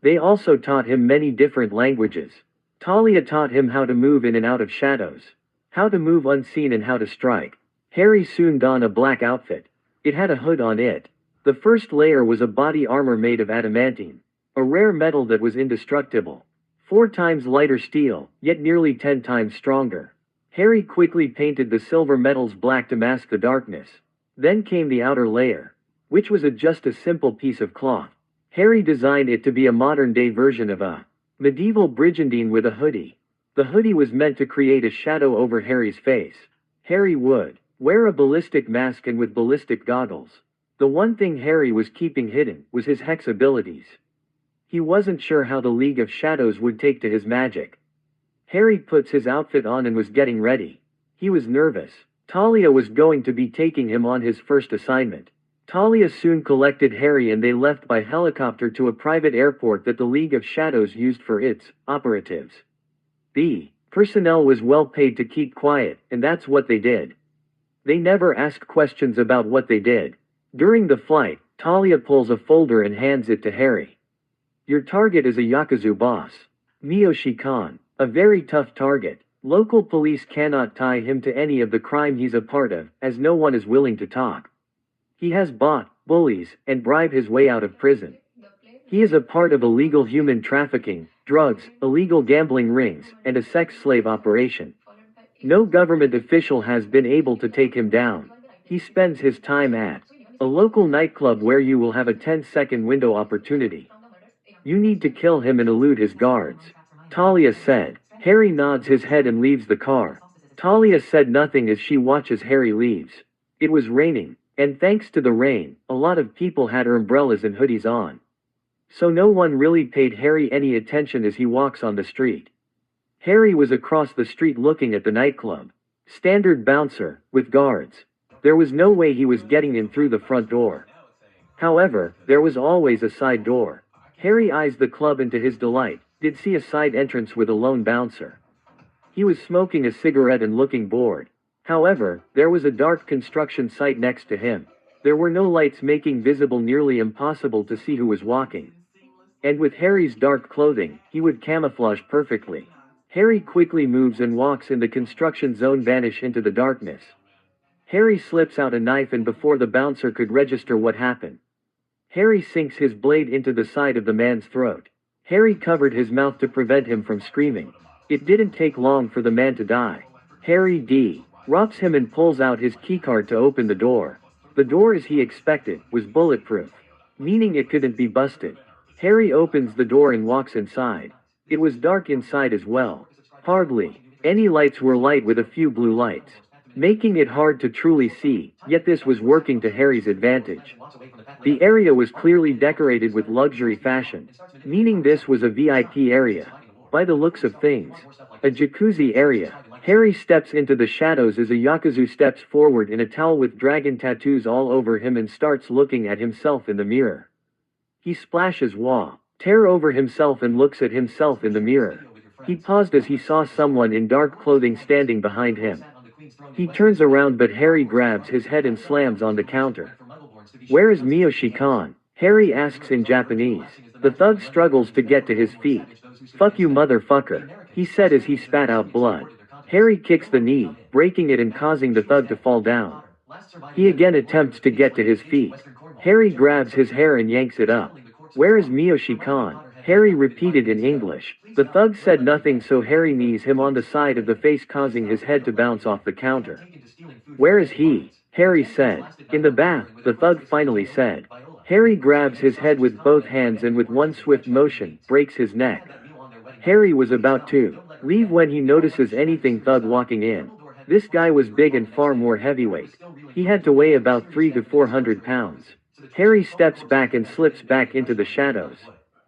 They also taught him many different languages. Talia taught him how to move in and out of shadows. How to move unseen and how to strike. Harry soon donned a black outfit. It had a hood on it. The first layer was a body armor made of adamantine, a rare metal that was indestructible. 4 times lighter steel, yet nearly 10 times stronger. Harry quickly painted the silver metals black to mask the darkness. Then came the outer layer, which was just a simple piece of cloth. Harry designed it to be a modern-day version of a medieval brigandine with a hoodie. The hoodie was meant to create a shadow over Harry's face. Harry would wear a ballistic mask and with ballistic goggles. The one thing Harry was keeping hidden was his hex abilities. He wasn't sure how the League of Shadows would take to his magic. Harry puts his outfit on and was getting ready. He was nervous. Talia was going to be taking him on his first assignment. Talia soon collected Harry and they left by helicopter to a private airport that the League of Shadows used for its operatives. The personnel was well paid to keep quiet, and that's what they did. They never asked questions about what they did. During the flight, Talia pulls a folder and hands it to Harry. Your target is a Yakuza boss, Miyoshi Khan, a very tough target. Local police cannot tie him to any of the crime he's a part of, as no one is willing to talk. He has bought, bullies, and bribed his way out of prison. He is a part of illegal human trafficking, drugs, illegal gambling rings, and a sex slave operation. No government official has been able to take him down. He spends his time at a local nightclub where you will have a 10-second window opportunity. You need to kill him and elude his guards. Talia said. Harry nods his head and leaves the car. Talia said nothing as she watches Harry leaves. It was raining, and thanks to the rain, a lot of people had umbrellas and hoodies on. So no one really paid Harry any attention as he walks on the street. Harry was across the street looking at the nightclub. Standard bouncer, with guards. There was no way he was getting in through the front door. However, there was always a side door. Harry eyes the club and to his delight, did see a side entrance with a lone bouncer. He was smoking a cigarette and looking bored. However, there was a dark construction site next to him. There were no lights making visible nearly impossible to see who was walking. And with Harry's dark clothing, he would camouflage perfectly. Harry quickly moves and walks in the construction zone vanish into the darkness. Harry slips out a knife and before the bouncer could register what happened, Harry sinks his blade into the side of the man's throat. Harry covered his mouth to prevent him from screaming. It didn't take long for the man to die. Harry drops him and pulls out his keycard to open the door. The door, as he expected, was bulletproof, meaning it couldn't be busted. Harry opens the door and walks inside. It was dark inside as well. Hardly any lights were lit with a few blue lights, making it hard to truly see, yet this was working to Harry's advantage. The area was clearly decorated with luxury fashion, meaning this was a VIP area. By the looks of things, a jacuzzi area. Harry steps into the shadows as a Yakuza steps forward in a towel with dragon tattoos all over him and starts looking at himself in the mirror. He splashes water over himself and looks at himself in the mirror. He paused as he saw someone in dark clothing standing behind him. He turns around but Harry grabs his head and slams on the counter. "Where is Miyoshi-kan?" Harry asks in Japanese. The thug struggles to get to his feet. "Fuck you motherfucker," he said as he spat out blood. Harry kicks the knee, breaking it and causing the thug to fall down. He again attempts to get to his feet. Harry grabs his hair and yanks it up. "Where is Miyoshi-kan?" Harry repeated in English. The thug said nothing so Harry knees him on the side of the face causing his head to bounce off the counter. "Where is he?" Harry said. "In the bath," the thug finally said. Harry grabs his head with both hands and with one swift motion, breaks his neck. Harry was about to leave when he notices anything thug walking in. This guy was big and far more heavyweight. He had to weigh about 300 to 400 pounds. Harry steps back and slips back into the shadows.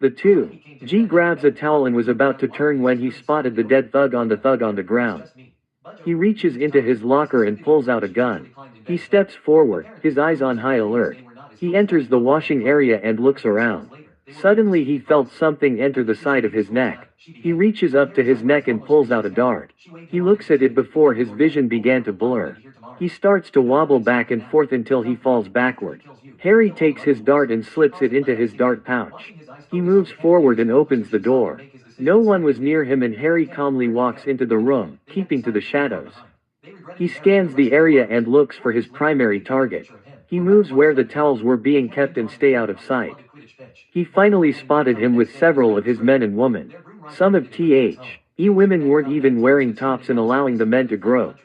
The 2G grabs a towel and was about to turn when he spotted the dead thug on the ground. He reaches into his locker and pulls out a gun. He steps forward, his eyes on high alert. He enters the washing area and looks around. Suddenly he felt something enter the side of his neck. He reaches up to his neck and pulls out a dart. He looks at it before his vision began to blur. He starts to wobble back and forth until he falls backward. Harry takes his dart and slips it into his dart pouch. He moves forward and opens the door. No one was near him and Harry calmly walks into the room, keeping to the shadows. He scans the area and looks for his primary target. He moves where the towels were being kept and stay out of sight. He finally spotted him with several of his men and women. Some of the women weren't even wearing tops and allowing the men to grope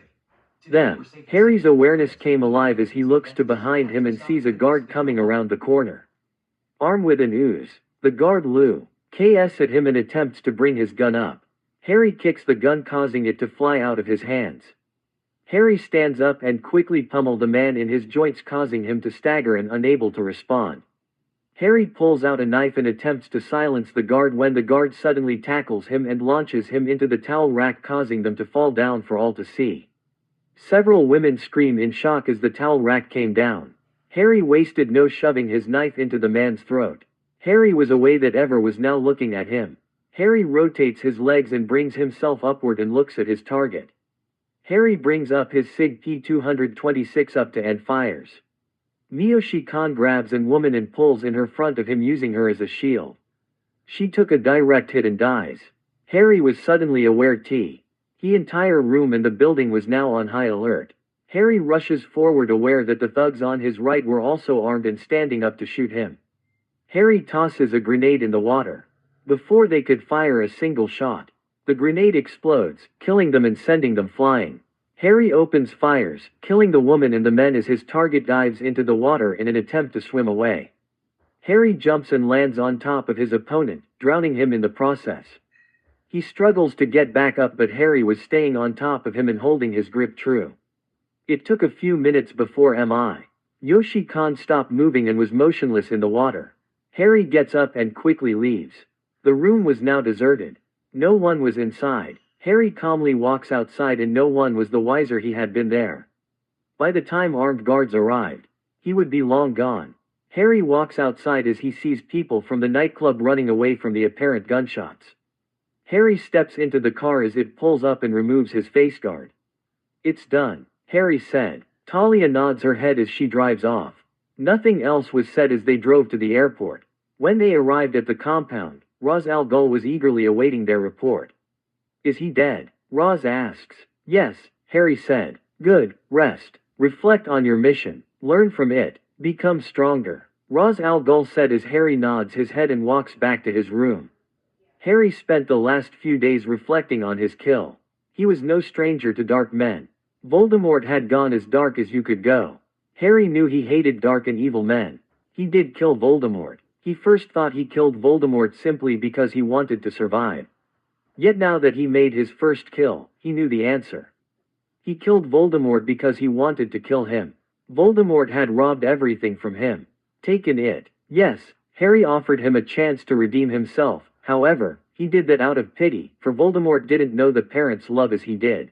them. Harry's awareness came alive as he looks to behind him and sees a guard coming around the corner. Armed with an ooze, the guard looks at him and attempts to bring his gun up. Harry kicks the gun causing it to fly out of his hands. Harry stands up and quickly pummels the man in his joints causing him to stagger and unable to respond. Harry pulls out a knife and attempts to silence the guard when the guard suddenly tackles him and launches him into the towel rack causing them to fall down for all to see. Several women scream in shock as the towel rack came down. Harry wasted no shoving his knife into the man's throat. Harry was away that ever was now looking at him. Harry rotates his legs and brings himself upward and looks at his target. Harry brings up his SIG P226 up to and fires. Miyoshi-kan grabs a woman and pulls in her front of him using her as a shield. She took a direct hit and dies. Harry was suddenly aware The entire room and the building was now on high alert. Harry rushes forward, aware that the thugs on his right were also armed and standing up to shoot him. Harry tosses a grenade in the water. Before they could fire a single shot, the grenade explodes, killing them and sending them flying. Harry opens fires, killing the woman and the men as his target dives into the water in an attempt to swim away. Harry jumps and lands on top of his opponent, drowning him in the process. He struggles to get back up, but Harry was staying on top of him and holding his grip true. It took a few minutes before Yoshi-Khan stopped moving and was motionless in the water. Harry gets up and quickly leaves. The room was now deserted. No one was inside. Harry calmly walks outside and no one was the wiser he had been there. By the time armed guards arrived, he would be long gone. Harry walks outside as he sees people from the nightclub running away from the apparent gunshots. Harry steps into the car as it pulls up and removes his face guard. "It's done," Harry said. Talia nods her head as she drives off. Nothing else was said as they drove to the airport. When they arrived at the compound, Ra's al Ghul was eagerly awaiting their report. "Is he dead?" Ra's asks. "Yes," Harry said. "Good, rest. Reflect on your mission. Learn from it. Become stronger." Ra's al Ghul said as Harry nods his head and walks back to his room. Harry spent the last few days reflecting on his kill. He was no stranger to dark men. Voldemort had gone as dark as you could go. Harry knew he hated dark and evil men. He did kill Voldemort. He first thought he killed Voldemort simply because he wanted to survive. Yet now that he made his first kill, he knew the answer. He killed Voldemort because he wanted to kill him. Voldemort had robbed everything from him. Taken it. Yes, Harry offered him a chance to redeem himself. However, he did that out of pity, for Voldemort didn't know the parents' love as he did.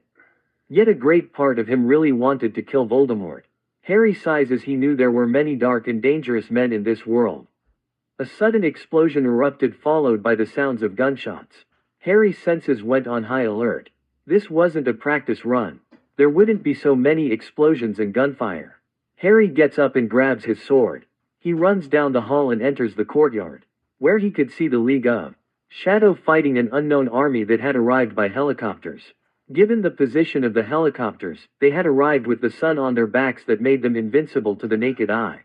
Yet a great part of him really wanted to kill Voldemort. Harry sighs as he knew there were many dark and dangerous men in this world. A sudden explosion erupted, followed by the sounds of gunshots. Harry's senses went on high alert. This wasn't a practice run. There wouldn't be so many explosions and gunfire. Harry gets up and grabs his sword. He runs down the hall and enters the courtyard, where he could see the League of Shadow fighting an unknown army that had arrived by helicopters. Given the position of the helicopters, they had arrived with the sun on their backs that made them invincible to the naked eye.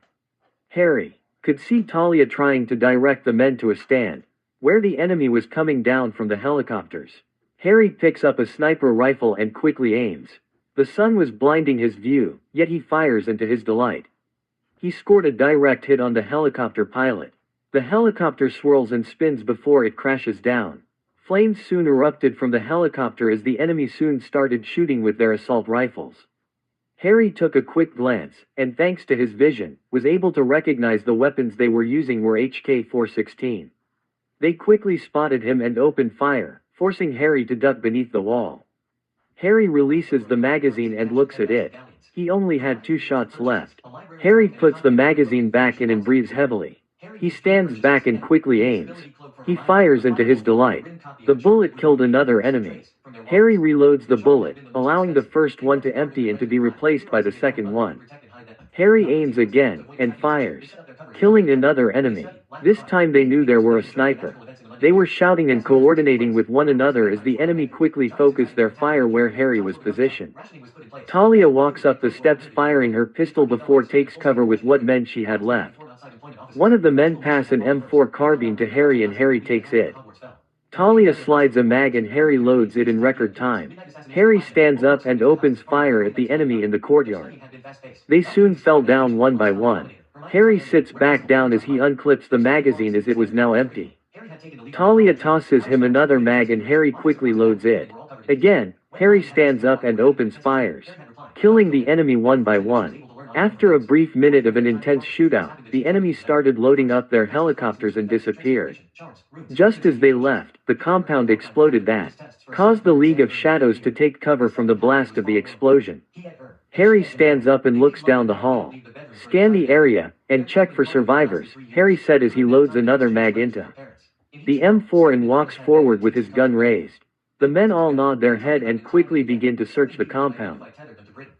Harry could see Talia trying to direct the men to a stand, where the enemy was coming down from the helicopters. Harry picks up a sniper rifle and quickly aims. The sun was blinding his view, yet he fires, and to his delight, he scored a direct hit on the helicopter pilot. The helicopter swirls and spins before it crashes down. Flames soon erupted from the helicopter as the enemy soon started shooting with their assault rifles. Harry took a quick glance, and thanks to his vision, was able to recognize the weapons they were using were HK-416. They quickly spotted him and opened fire, forcing Harry to duck beneath the wall. Harry releases the magazine and looks at it. He only had 2 shots left. Harry puts the magazine back in and breathes heavily. He stands back and quickly aims. He fires, and to his delight, the bullet killed another enemy. Harry reloads the bullet, allowing the first one to empty and to be replaced by the second one. Harry aims again, and fires, killing another enemy. This time they knew there were a sniper. They were shouting and coordinating with one another as the enemy quickly focused their fire where Harry was positioned. Talia walks up the steps firing her pistol before takes cover with what men she had left. One of the men pass an M4 carbine to Harry and Harry takes it. Talia slides a mag and Harry loads it in record time. Harry stands up and opens fire at the enemy in the courtyard. They soon fell down one by one. Harry sits back down as he unclips the magazine as it was now empty. Talia tosses him another mag and Harry quickly loads it. Again, Harry stands up and opens fires, killing the enemy one by one. After a brief minute of an intense shootout, the enemy started loading up their helicopters and disappeared. Just as they left, the compound exploded that caused the League of Shadows to take cover from the blast of the explosion. Harry stands up and looks down the hall. Scan the area, and check for survivors, Harry said as he loads another mag into the M4 and walks forward with his gun raised. The men all nod their head and quickly begin to search the compound.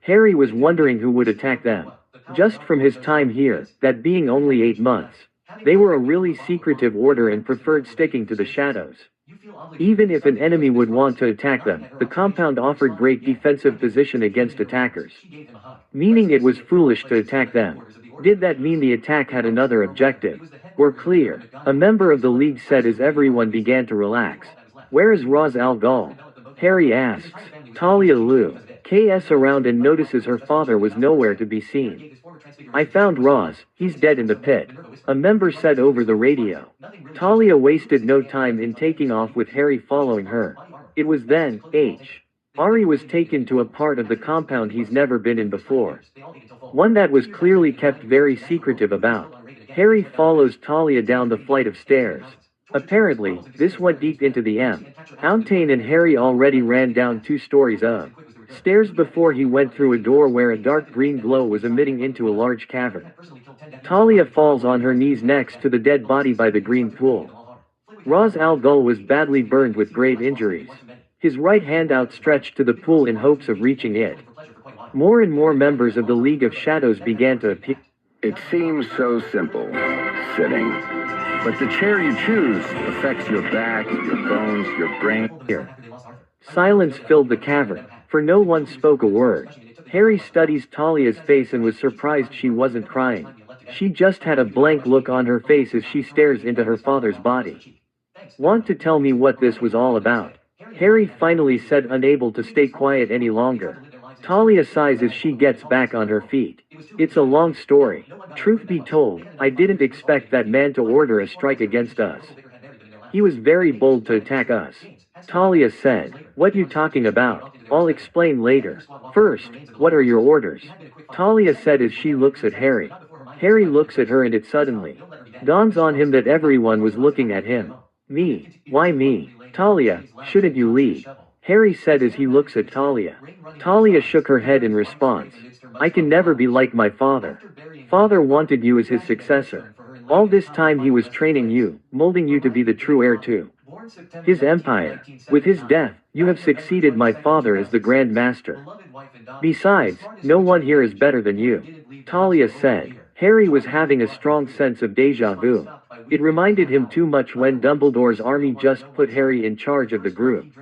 Harry was wondering who would attack them. Just from his time here, that being only 8 months, they were a really secretive order and preferred sticking to the shadows. Even if an enemy would want to attack them, the compound offered great defensive position against attackers. Meaning it was foolish to attack them. Did that mean the attack had another objective? We're clear. A member of the League said as everyone began to relax. Where is Ra's al Ghul? Harry asks. Talia Lu KS around and notices her father was nowhere to be seen. I found Roz, he's dead in the pit. A member said over the radio. Talia wasted no time in taking off with Harry following her. It was then, Ari was taken to a part of the compound he's never been in before. One that was clearly kept very secretive about. Harry follows Talia down the flight of stairs. Apparently, this went deep into the Mountain and Harry already ran down 2 stories of stairs before he went through a door where a dark green glow was emitting into a large cavern. Talia falls on her knees next to the dead body by the green pool. Ra's al Ghul was badly burned with grave injuries. His right hand outstretched to the pool in hopes of reaching it. More and more members of the League of Shadows began to appear. It seems so simple, sitting. But the chair you choose affects your back, your bones, your brain. Silence filled the cavern, for no one spoke a word. Harry studies Talia's face and was surprised she wasn't crying. She just had a blank look on her face as she stares into her father's body. Want to tell me what this was all about? Harry finally said, unable to stay quiet any longer. Talia sighs as she gets back on her feet. It's a long story. Truth be told, I didn't expect that man to order a strike against us. He was very bold to attack us. Talia said, what you talking about? I'll explain later. First, what are your orders? Talia said as she looks at Harry. Harry looks at her and it suddenly dawns on him that everyone was looking at him. Me? Why me? Talia, shouldn't you lead? Harry said as he looks at Talia. Talia shook her head in response. I can never be like my father. Father wanted you as his successor. All this time he was training you, molding you to be the true heir to his empire. With his death, you have succeeded my father as the Grand Master. Besides, no one here is better than you. Talia said. Harry was having a strong sense of déjà vu. It reminded him too much when Dumbledore's army just put Harry in charge of the group.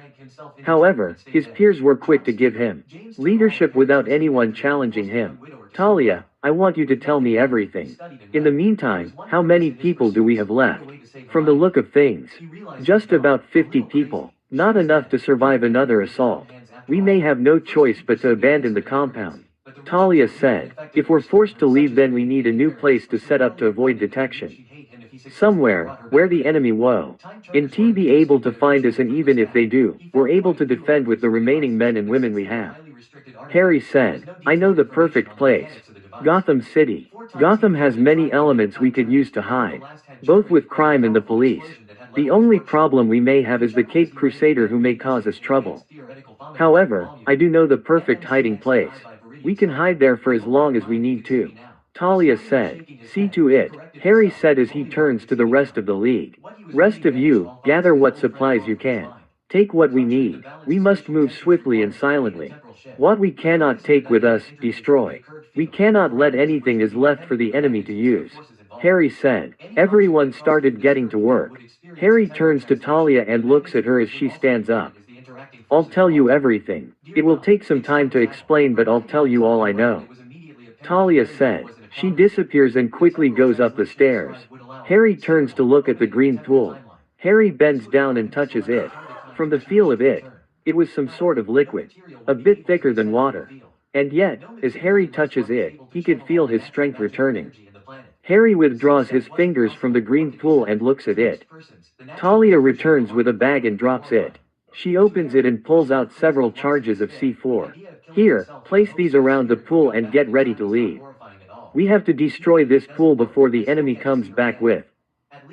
However, his peers were quick to give him leadership without anyone challenging him. Talia, I want you to tell me everything. In the meantime, how many people do we have left? From the look of things, just about 50 people. Not enough to survive another assault. We may have no choice but to abandon the compound. Talia said, if we're forced to leave then we need a new place to set up to avoid detection. Somewhere, where the enemy won't be able to find us, and even if they do, we're able to defend with the remaining men and women we have. Harry said, I know the perfect place. Gotham City. Gotham has many elements we could use to hide, both with crime and the police. The only problem we may have is the Caped Crusader who may cause us trouble. However, I do know the perfect hiding place. We can hide there for as long as we need to. Talia said, see to it, Harry said as he turns to the rest of the League. Rest of you, gather what supplies you can. Take what we need. We must move swiftly and silently. What we cannot take with us, destroy. We cannot let anything is left for the enemy to use. Harry said. Everyone started getting to work. Harry turns to Talia and looks at her as she stands up. I'll tell you everything. It will take some time to explain, but I'll tell you all I know. Talia said. She disappears and quickly goes up the stairs. Harry turns to look at the green pool. Harry bends down and touches it. From the feel of it, it was some sort of liquid, a bit thicker than water. And yet, as Harry touches it, he could feel his strength returning. Harry withdraws his fingers from the green pool and looks at it. Talia returns with a bag and drops it. She opens it and pulls out several charges of C4. Here, place these around the pool and get ready to leave. We have to destroy this pool before the enemy comes back with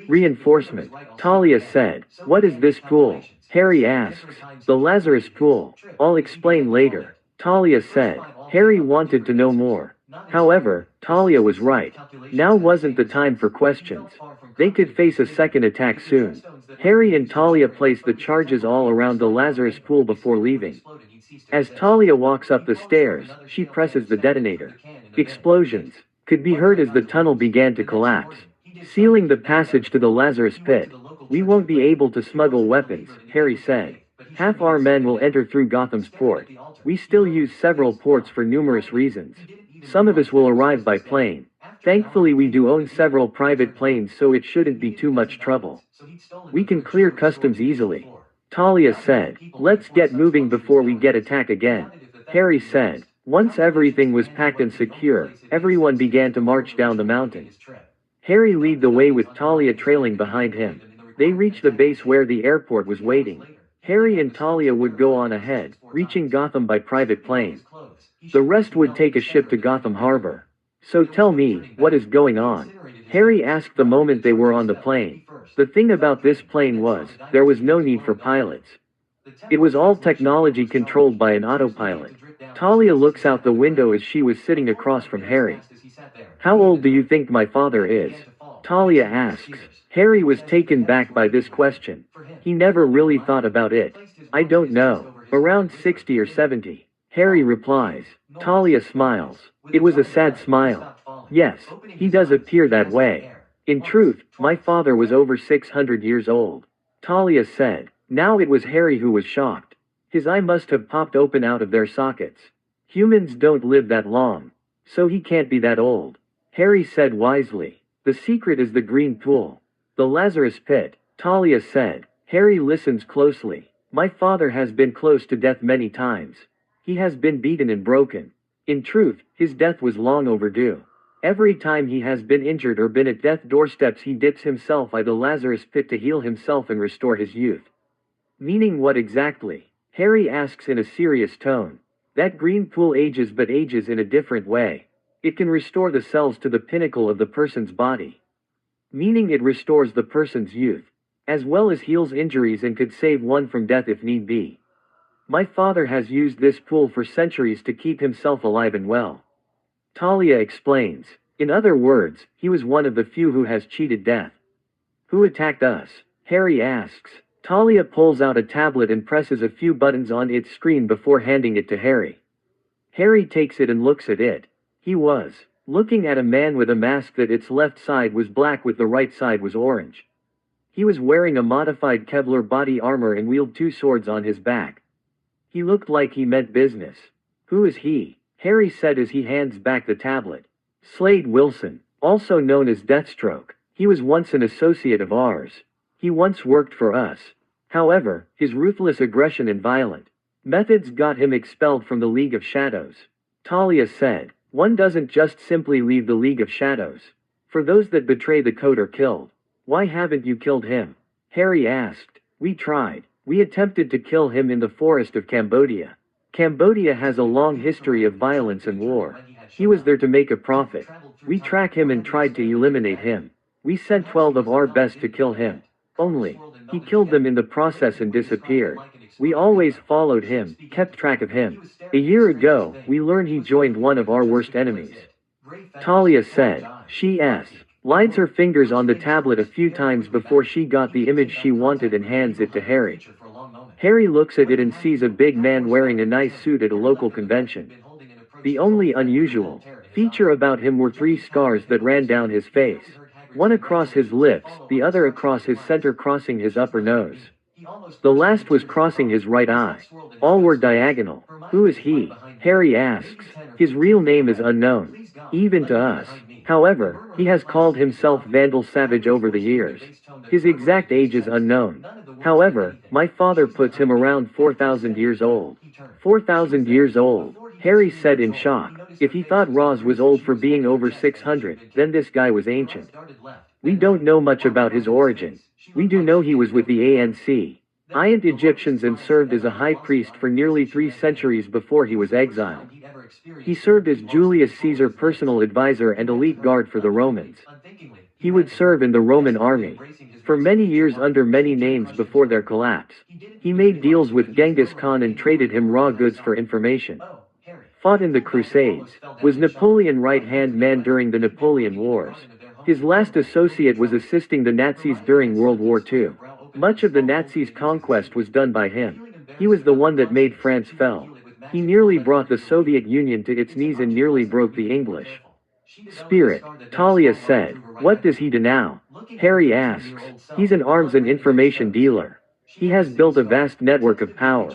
reinforcement. Talia said. What is this pool? Harry asks. The Lazarus Pool. I'll explain later. Talia said. Harry wanted to know more. However, Talia was right. Now wasn't the time for questions. They could face a second attack soon. Harry and Talia place the charges all around the Lazarus Pool before leaving. As Talia walks up the stairs, she presses the detonator. Explosions could be heard as the tunnel began to collapse. Sealing the passage to the Lazarus pit. We won't be able to smuggle weapons, Harry said. Half our men will enter through Gotham's port. We still use several ports for numerous reasons. Some of us will arrive by plane. Thankfully we do own several private planes, so it shouldn't be too much trouble. We can clear customs easily. Talia said. Let's get moving before we get attacked again. Harry said. Once everything was packed and secure, everyone began to march down the mountain. Harry led the way with Talia trailing behind him. They reached the base where the airport was waiting. Harry and Talia would go on ahead, reaching Gotham by private plane. The rest would take a ship to Gotham Harbor. So tell me, what is going on? Harry asked the moment they were on the plane. The thing about this plane was, there was no need for pilots. It was all technology controlled by an autopilot. Talia looks out the window as she was sitting across from Harry. How old do you think my father is? Talia asks. Harry was taken back by this question. He never really thought about it. I don't know. Around 60 or 70. Harry replies. Talia smiles. It was a sad smile. Yes, he does appear that way. In truth, my father was over 600 years old. Talia said. Now it was Harry who was shocked. His eye must have popped open out of their sockets. Humans don't live that long. So he can't be that old. Harry said wisely. The secret is the green pool. The Lazarus pit, Talia said. Harry listens closely. My father has been close to death many times. He has been beaten and broken. In truth, his death was long overdue. Every time he has been injured or been at death doorsteps, he dips himself in the Lazarus pit to heal himself and restore his youth. Meaning what exactly? Harry asks in a serious tone. That green pool ages, but ages in a different way. It can restore the cells to the pinnacle of the person's body. Meaning it restores the person's youth, as well as heals injuries and could save one from death if need be. My father has used this pool for centuries to keep himself alive and well. Talia explains. In other words, he was one of the few who has cheated death. Who attacked us? Harry asks. Talia pulls out a tablet and presses a few buttons on its screen before handing it to Harry. Harry takes it and looks at it. He was looking at a man with a mask that its left side was black with the right side was orange. He was wearing a modified Kevlar body armor and wielded two swords on his back. He looked like he meant business. Who is he? Harry said as he hands back the tablet. Slade Wilson, also known as Deathstroke. He was once an associate of ours. He once worked for us. However, his ruthless aggression and violent methods got him expelled from the League of Shadows. Talia said, one doesn't just simply leave the League of Shadows. For those that betray the code are killed. Why haven't you killed him? Harry asked. We tried. We attempted to kill him in the forest of Cambodia. Cambodia has a long history of violence and war. He was there to make a profit. We tracked him and tried to eliminate him. We sent 12 of our best to kill him. Only, he killed them in the process and disappeared. We always followed him, kept track of him. A year ago, we learned he joined one of our worst enemies. Talia said. She slides her fingers on the tablet a few times before she got the image she wanted and hands it to Harry. Harry looks at it and sees a big man wearing a nice suit at a local convention. The only unusual feature about him were 3 scars that ran down his face. One across his lips, the other across his center crossing his upper nose. The last was crossing his right eye. All were diagonal. Who is he? Harry asks. His real name is unknown, even to us. However, he has called himself Vandal Savage over the years. His exact age is unknown. However, my father puts him around 4,000 years old. 4,000 years old, Harry said in shock. If he thought Roz was old for being over 600, then this guy was ancient. We don't know much about his origin. We do know he was with the ANC. Ancient Egyptians and served as a high priest for nearly 3 centuries before he was exiled. He served as Julius Caesar's personal advisor and elite guard for the Romans. He would serve in the Roman army for many years under many names before their collapse. He made deals with Genghis Khan and traded him raw goods for information. Fought in the Crusades, was Napoleon's right-hand man during the Napoleon Wars. His last associate was assisting the Nazis during World War II. Much of the Nazis' conquest was done by him. He was the one that made France fall. He nearly brought the Soviet Union to its knees and nearly broke the English. Spirit, Talia said. What does he do now? Harry asks. He's an arms and information dealer. He has built a vast network of power.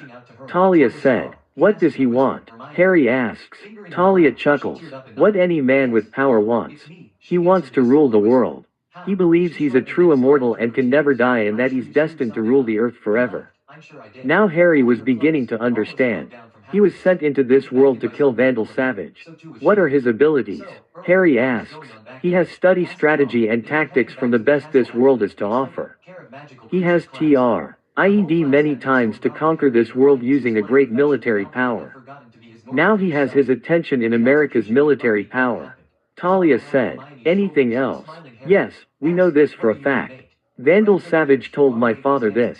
Talia said. What does he want? Harry asks. Talia chuckles. What any man with power wants. He wants to rule the world. He believes he's a true immortal and can never die and that he's destined to rule the earth forever. Now Harry was beginning to understand. He was sent into this world to kill Vandal Savage. What are his abilities? Harry asks. He has studied strategy and tactics from the best this world has to offer. He has IED many times to conquer this world using a great military power. Now he has his attention in America's military power. Talia said. Anything else? Yes, we know this for a fact. Vandal Savage told my father this.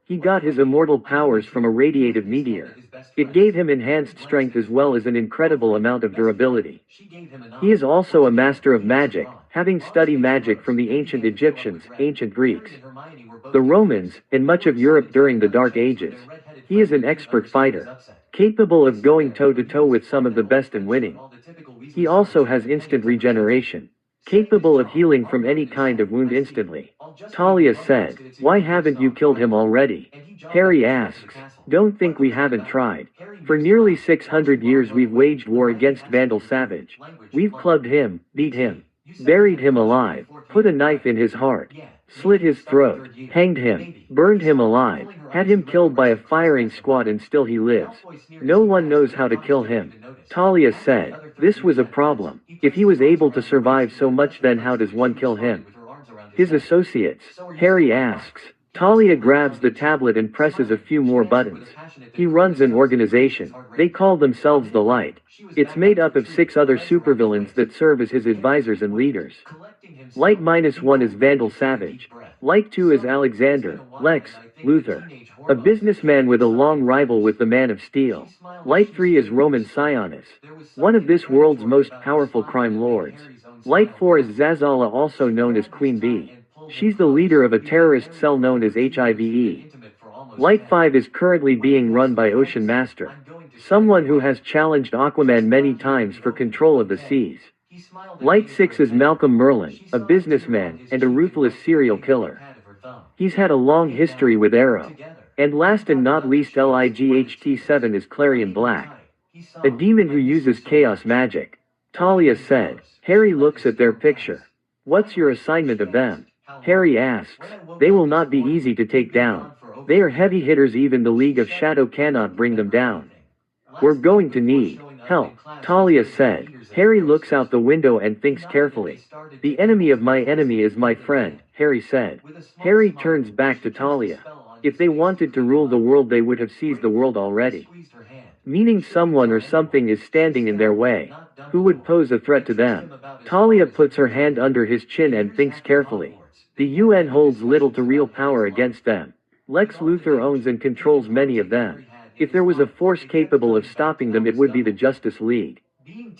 He got his immortal powers from a radiative meteor. It gave him enhanced strength as well as an incredible amount of durability. He is also a master of magic, having studied magic from the ancient Egyptians, ancient Greeks, the Romans, and much of Europe during the Dark Ages. He is an expert fighter, capable of going toe-to-toe with some of the best and winning. He also has instant regeneration, capable of healing from any kind of wound instantly. Talia said, why haven't you killed him already? Harry asks, don't think we haven't tried. For nearly 600 years we've waged war against Vandal Savage. We've clubbed him, beat him, buried him alive, put a knife in his heart, slit his throat, hanged him, burned him alive, had him killed by a firing squad and still he lives. No one knows how to kill him. Talia said, this was a problem. If he was able to survive so much then how does one kill him? His associates, Harry asks. Talia grabs the tablet and presses a few more buttons. He runs an organization. They call themselves the Light. It's made up of 6 other supervillains that serve as his advisors and leaders. Light -1 is Vandal Savage. Light 2 is Alexander, Lex, Luthor, a businessman with a long rival with the Man of Steel. Light 3 is Roman Sionis, one of this world's most powerful crime lords. Light 4 is Zazala, also known as Queen Bee. She's the leader of a terrorist cell known as HIVE. Light 5 is currently being run by Ocean Master, someone who has challenged Aquaman many times for control of the seas. Light 6 is Malcolm Merlin, a businessman and a ruthless serial killer. He's had a long history with Arrow. And last and not least LIGHT7 is Clarion Black, a demon who uses chaos magic. Talia said. Harry looks at their picture. What's your assignment of them? Harry asks. They will not be easy to take down. They are heavy hitters, even the League of Shadow cannot bring them down. We're going to need help, Talia said. Harry looks out the window and thinks carefully. The enemy of my enemy is my friend, Harry said. Harry turns back to Talia. If they wanted to rule the world they would have seized the world already. Meaning someone or something is standing in their way. Who would pose a threat to them? Talia puts her hand under his chin and thinks carefully. The UN holds little to real power against them. Lex Luthor owns and controls many of them. If there was a force capable of stopping them it would be the Justice League.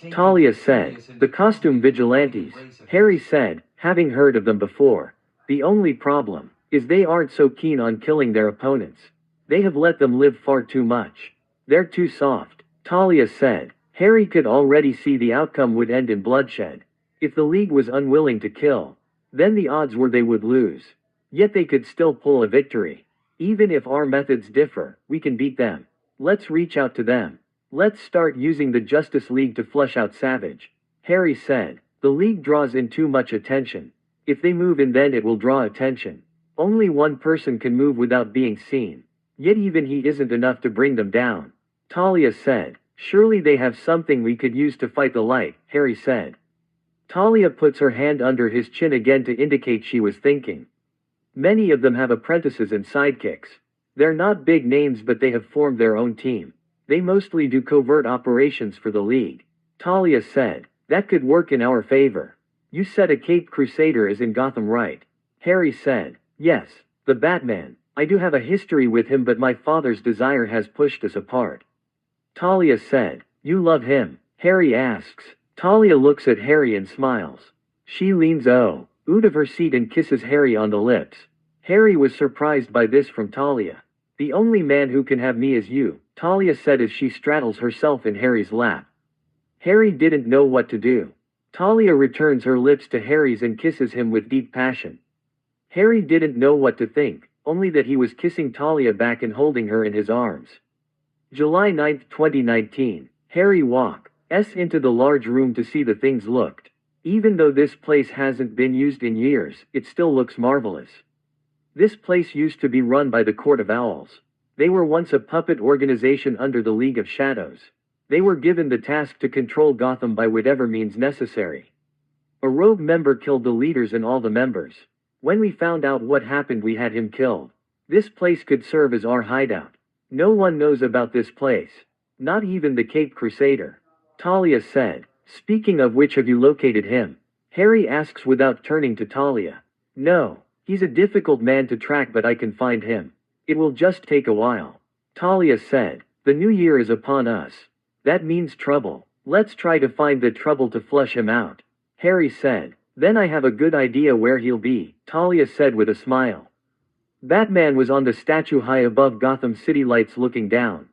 Talia said. The costume vigilantes, Harry said, having heard of them before. The only problem is they aren't so keen on killing their opponents. They have let them live far too much. They're too soft, Talia said. Harry could already see the outcome would end in bloodshed. If the League was unwilling to kill, then the odds were they would lose. Yet they could still pull a victory. Even if our methods differ, we can beat them. Let's reach out to them. Let's start using the Justice League to flush out Savage. Harry said. The League draws in too much attention. If they move in then it will draw attention. Only one person can move without being seen. Yet even he isn't enough to bring them down. Talia said. Surely they have something we could use to fight the Light, Harry said. Talia puts her hand under his chin again to indicate she was thinking. Many of them have apprentices and sidekicks. They're not big names but they have formed their own team. They mostly do covert operations for the League. Talia said. That could work in our favor. You said a Caped Crusader is in Gotham, right? Harry said. Yes, the Batman. I do have a history with him but my father's desire has pushed us apart. Talia said. You love him? Harry asks. Talia looks at Harry and smiles. She leans out of her seat and kisses Harry on the lips. Harry was surprised by this from Talia. The only man who can have me is you, Talia said as she straddles herself in Harry's lap. Harry didn't know what to do. Talia returns her lips to Harry's and kisses him with deep passion. Harry didn't know what to think, only that he was kissing Talia back and holding her in his arms. July 9, 2019. Harry walks into the large room to see the things looked. Even though this place hasn't been used in years, it still looks marvelous. This place used to be run by the Court of Owls. They were once a puppet organization under the League of Shadows. They were given the task to control Gotham by whatever means necessary. A rogue member killed the leaders and all the members. When we found out what happened, we had him killed. This place could serve as our hideout. No one knows about this place. Not even the Cape Crusader. Talia said. Speaking of which, have you located him? Harry asks without turning to Talia. No. He's a difficult man to track, but I can find him. It will just take a while. Talia said. The new year is upon us. That means trouble. Let's try to find the trouble to flush him out. Harry said. Then I have a good idea where he'll be, Talia said with a smile. Batman was on the statue high above Gotham City lights looking down.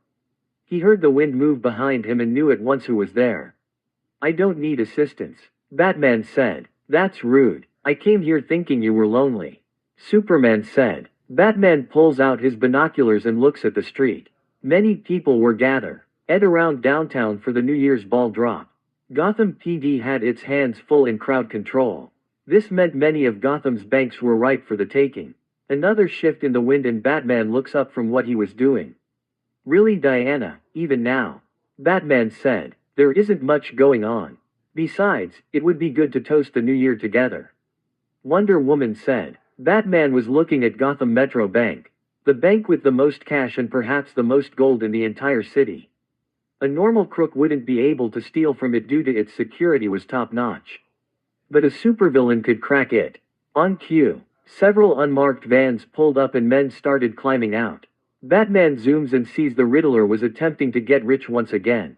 He heard the wind move behind him and knew at once who was there. I don't need assistance, Batman said. That's rude. I came here thinking you were lonely. Superman said. Batman pulls out his binoculars and looks at the street. Many people were gathered around downtown for the New Year's ball drop. Gotham PD had its hands full in crowd control. This meant many of Gotham's banks were ripe for the taking. Another shift in the wind and Batman looks up from what he was doing. Really, Diana, even now? Batman said. There isn't much going on. Besides, it would be good to toast the new year together. Wonder Woman said. Batman was looking at Gotham Metro Bank. The bank with the most cash and perhaps the most gold in the entire city. A normal crook wouldn't be able to steal from it due to its security was top-notch. But a supervillain could crack it. On cue, several unmarked vans pulled up and men started climbing out. Batman zooms and sees the Riddler was attempting to get rich once again.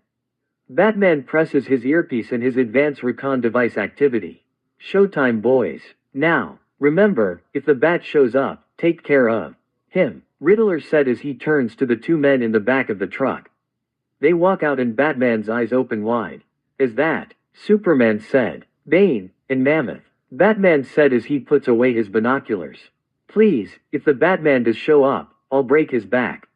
Batman presses his earpiece and his advanced recon device activity. Showtime, boys. Now, remember, if the Bat shows up, take care of him, Riddler said as he turns to the two men in the back of the truck. They walk out and Batman's eyes open wide. Is that? Superman said. Bane and Mammoth. Batman said as he puts away his binoculars. Please, if the Batman does show up, I'll break his back.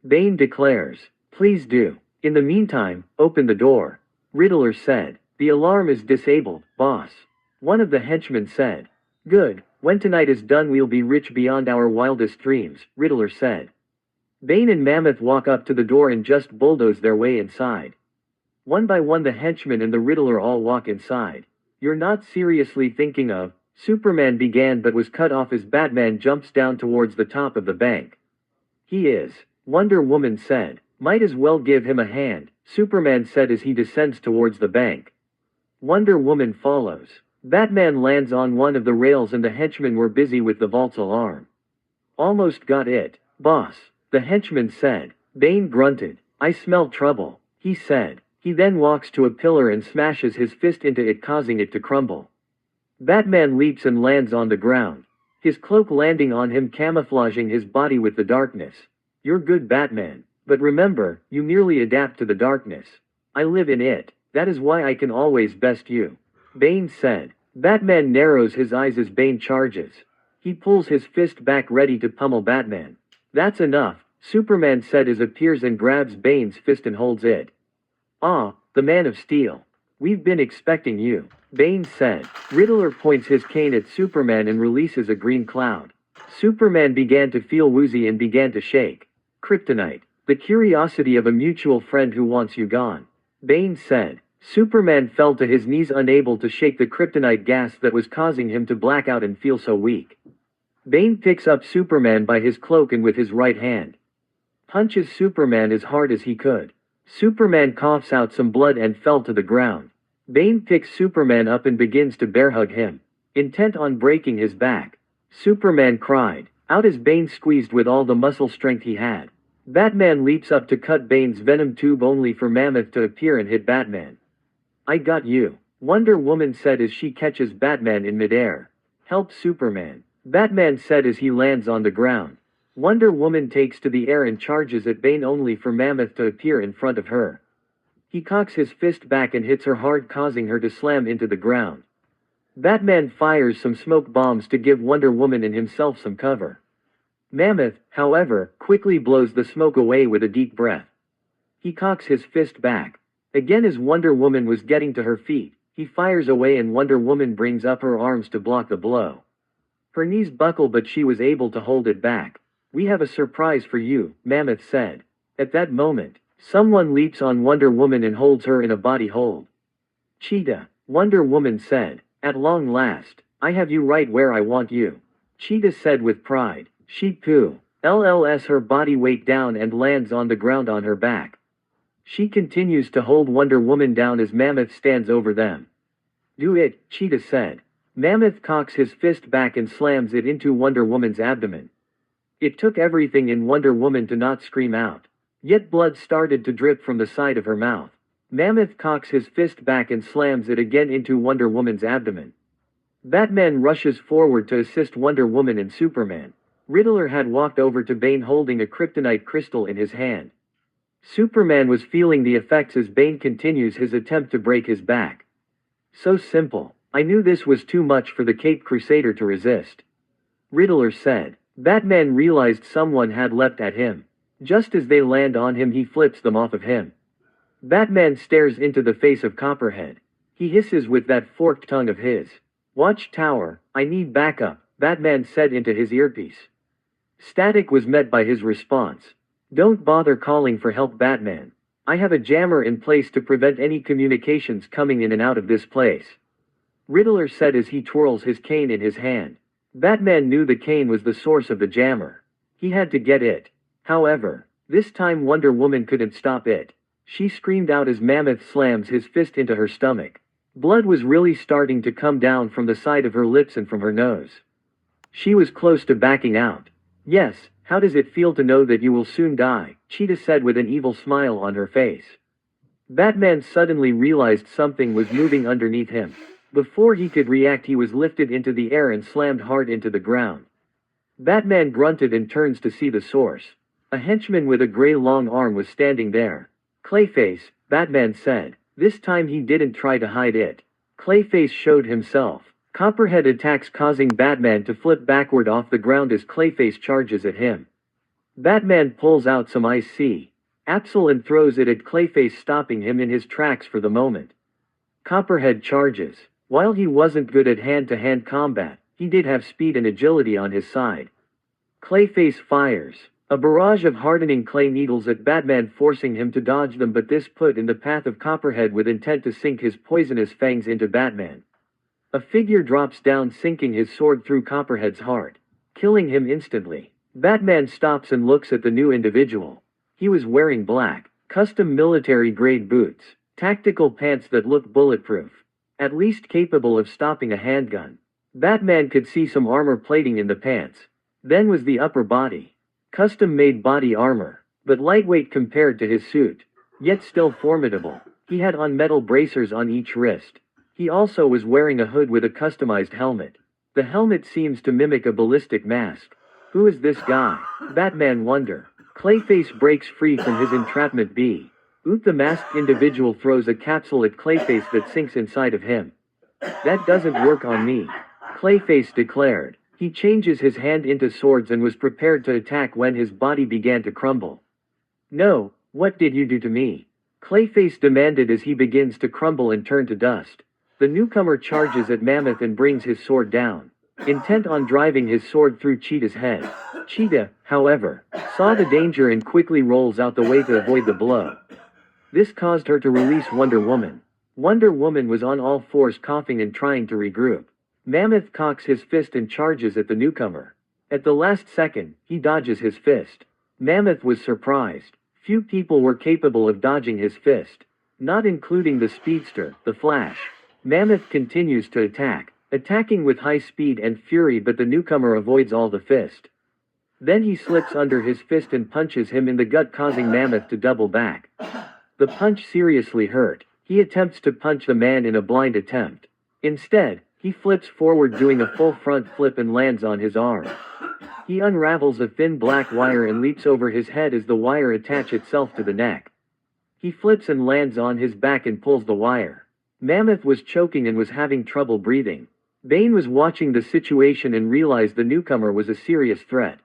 Bane declares. Please do. In the meantime, open the door. Riddler said. The alarm is disabled, boss. One of the henchmen said. Good. When tonight is done we'll be rich beyond our wildest dreams, Riddler said. Bane and Mammoth walk up to the door and just bulldoze their way inside. One by one the henchmen and the Riddler all walk inside. You're not seriously thinking of, Superman began but was cut off as Batman jumps down towards the top of the bank. He is, Wonder Woman said. Might as well give him a hand, Superman said as he descends towards the bank. Wonder Woman follows. Batman lands on one of the rails and the henchmen were busy with the vault's alarm. Almost got it, boss, the henchman said. Bane grunted. I smell trouble, he said. He then walks to a pillar and smashes his fist into it, causing it to crumble. Batman leaps and lands on the ground, his cloak landing on him, camouflaging his body with the darkness. You're good, Batman, but remember, you merely adapt to the darkness. I live in it, that is why I can always best you, Bane said. Batman narrows his eyes as Bane charges. He pulls his fist back ready to pummel Batman. That's enough, Superman said as appears and grabs Bane's fist and holds it. Ah, the Man of Steel. We've been expecting you, Bane said. Riddler points his cane at Superman and releases a green cloud. Superman began to feel woozy and began to shake. Kryptonite, the curiosity of a mutual friend who wants you gone, Bane said. Superman fell to his knees, unable to shake the kryptonite gas that was causing him to black out and feel so weak. Bane picks up Superman by his cloak and with his right hand punches Superman as hard as he could. Superman coughs out some blood and fell to the ground. Bane picks Superman up and begins to bear hug him, intent on breaking his back. Superman cried out as Bane squeezed with all the muscle strength he had. Batman leaps up to cut Bane's venom tube, only for Mammoth to appear and hit Batman. I got you, Wonder Woman said as she catches Batman in midair. Help Superman, Batman said as he lands on the ground. Wonder Woman takes to the air and charges at Bane, only for Mammoth to appear in front of her. He cocks his fist back and hits her hard, causing her to slam into the ground. Batman fires some smoke bombs to give Wonder Woman and himself some cover. Mammoth, however, quickly blows the smoke away with a deep breath. He cocks his fist back. Again, as Wonder Woman was getting to her feet, he fires away and Wonder Woman brings up her arms to block the blow. Her knees buckle, but she was able to hold it back. "We have a surprise for you," Mammoth said. At that moment, someone leaps on Wonder Woman and holds her in a body hold. "Cheetah," Wonder Woman said. "At long last, I have you right where I want you," Cheetah said with pride. She pulls her body weight down and lands on the ground on her back. She continues to hold Wonder Woman down as Mammoth stands over them. "Do it," Cheetah said. Mammoth cocks his fist back and slams it into Wonder Woman's abdomen. It took everything in Wonder Woman to not scream out. Yet blood started to drip from the side of her mouth. Mammoth cocks his fist back and slams it again into Wonder Woman's abdomen. Batman rushes forward to assist Wonder Woman and Superman. Riddler had walked over to Bane holding a kryptonite crystal in his hand. Superman was feeling the effects as Bane continues his attempt to break his back. "So simple. I knew this was too much for the Caped Crusader to resist," Riddler said. Batman realized someone had leapt at him. Just as they land on him, he flips them off of him. Batman stares into the face of Copperhead. He hisses with that forked tongue of his. "Watchtower, I need backup," Batman said into his earpiece. Static was met by his response. "Don't bother calling for help, Batman. I have a jammer in place to prevent any communications coming in and out of this place," Riddler said as he twirls his cane in his hand. Batman knew the cane was the source of the jammer. He had to get it. However, this time Wonder Woman couldn't stop it. She screamed out as Mammoth slams his fist into her stomach. Blood was really starting to come down from the side of her lips and from her nose. She was close to backing out. "Yes, how does it feel to know that you will soon die?" Cheetah said with an evil smile on her face. Batman suddenly realized something was moving underneath him. Before he could react, he was lifted into the air and slammed hard into the ground. Batman grunted and turns to see the source. A henchman with a gray long arm was standing there. "Clayface," Batman said. This time he didn't try to hide it. Clayface showed himself. Copperhead attacks, causing Batman to flip backward off the ground as Clayface charges at him. Batman pulls out some Ice Absol and throws it at Clayface, stopping him in his tracks for the moment. Copperhead charges. While he wasn't good at hand-to-hand combat, he did have speed and agility on his side. Clayface fires a barrage of hardening clay needles at Batman, forcing him to dodge them, but this put in the path of Copperhead with intent to sink his poisonous fangs into Batman. A figure drops down, sinking his sword through Copperhead's heart, killing him instantly. Batman stops and looks at the new individual. He was wearing black, custom military-grade boots, tactical pants that looked bulletproof, at least capable of stopping a handgun. Batman could see some armor plating in the pants. Then was the upper body. Custom-made body armor, but lightweight compared to his suit, yet still formidable. He had on metal bracers on each wrist. He also was wearing a hood with a customized helmet. The helmet seems to mimic a ballistic mask. Who is this guy? Batman wondered. Clayface breaks free from his entrapment. The masked individual throws a capsule at Clayface that sinks inside of him. "That doesn't work on me," Clayface declared. He changes his hand into swords and was prepared to attack when his body began to crumble. "No, what did you do to me?" Clayface demanded as he begins to crumble and turn to dust. The newcomer charges at Mammoth and brings his sword down, intent on driving his sword through Cheetah's head. Cheetah, however, saw the danger and quickly rolls out the way to avoid the blow. This caused her to release Wonder Woman. Wonder Woman was on all fours, coughing and trying to regroup. Mammoth cocks his fist and charges at the newcomer. At the last second, he dodges his fist. Mammoth was surprised. Few people were capable of dodging his fist, not including the speedster, the Flash. Mammoth continues to attack, attacking with high speed and fury, but the newcomer avoids all the fist. Then he slips under his fist and punches him in the gut, causing Mammoth to double back. The punch seriously hurt. He attempts to punch the man in a blind attempt. Instead, he flips forward doing a full front flip and lands on his arm. He unravels a thin black wire and leaps over his head as the wire attaches itself to the neck. He flips and lands on his back and pulls the wire. Mammoth was choking and was having trouble breathing. Bane was watching the situation and realized the newcomer was a serious threat.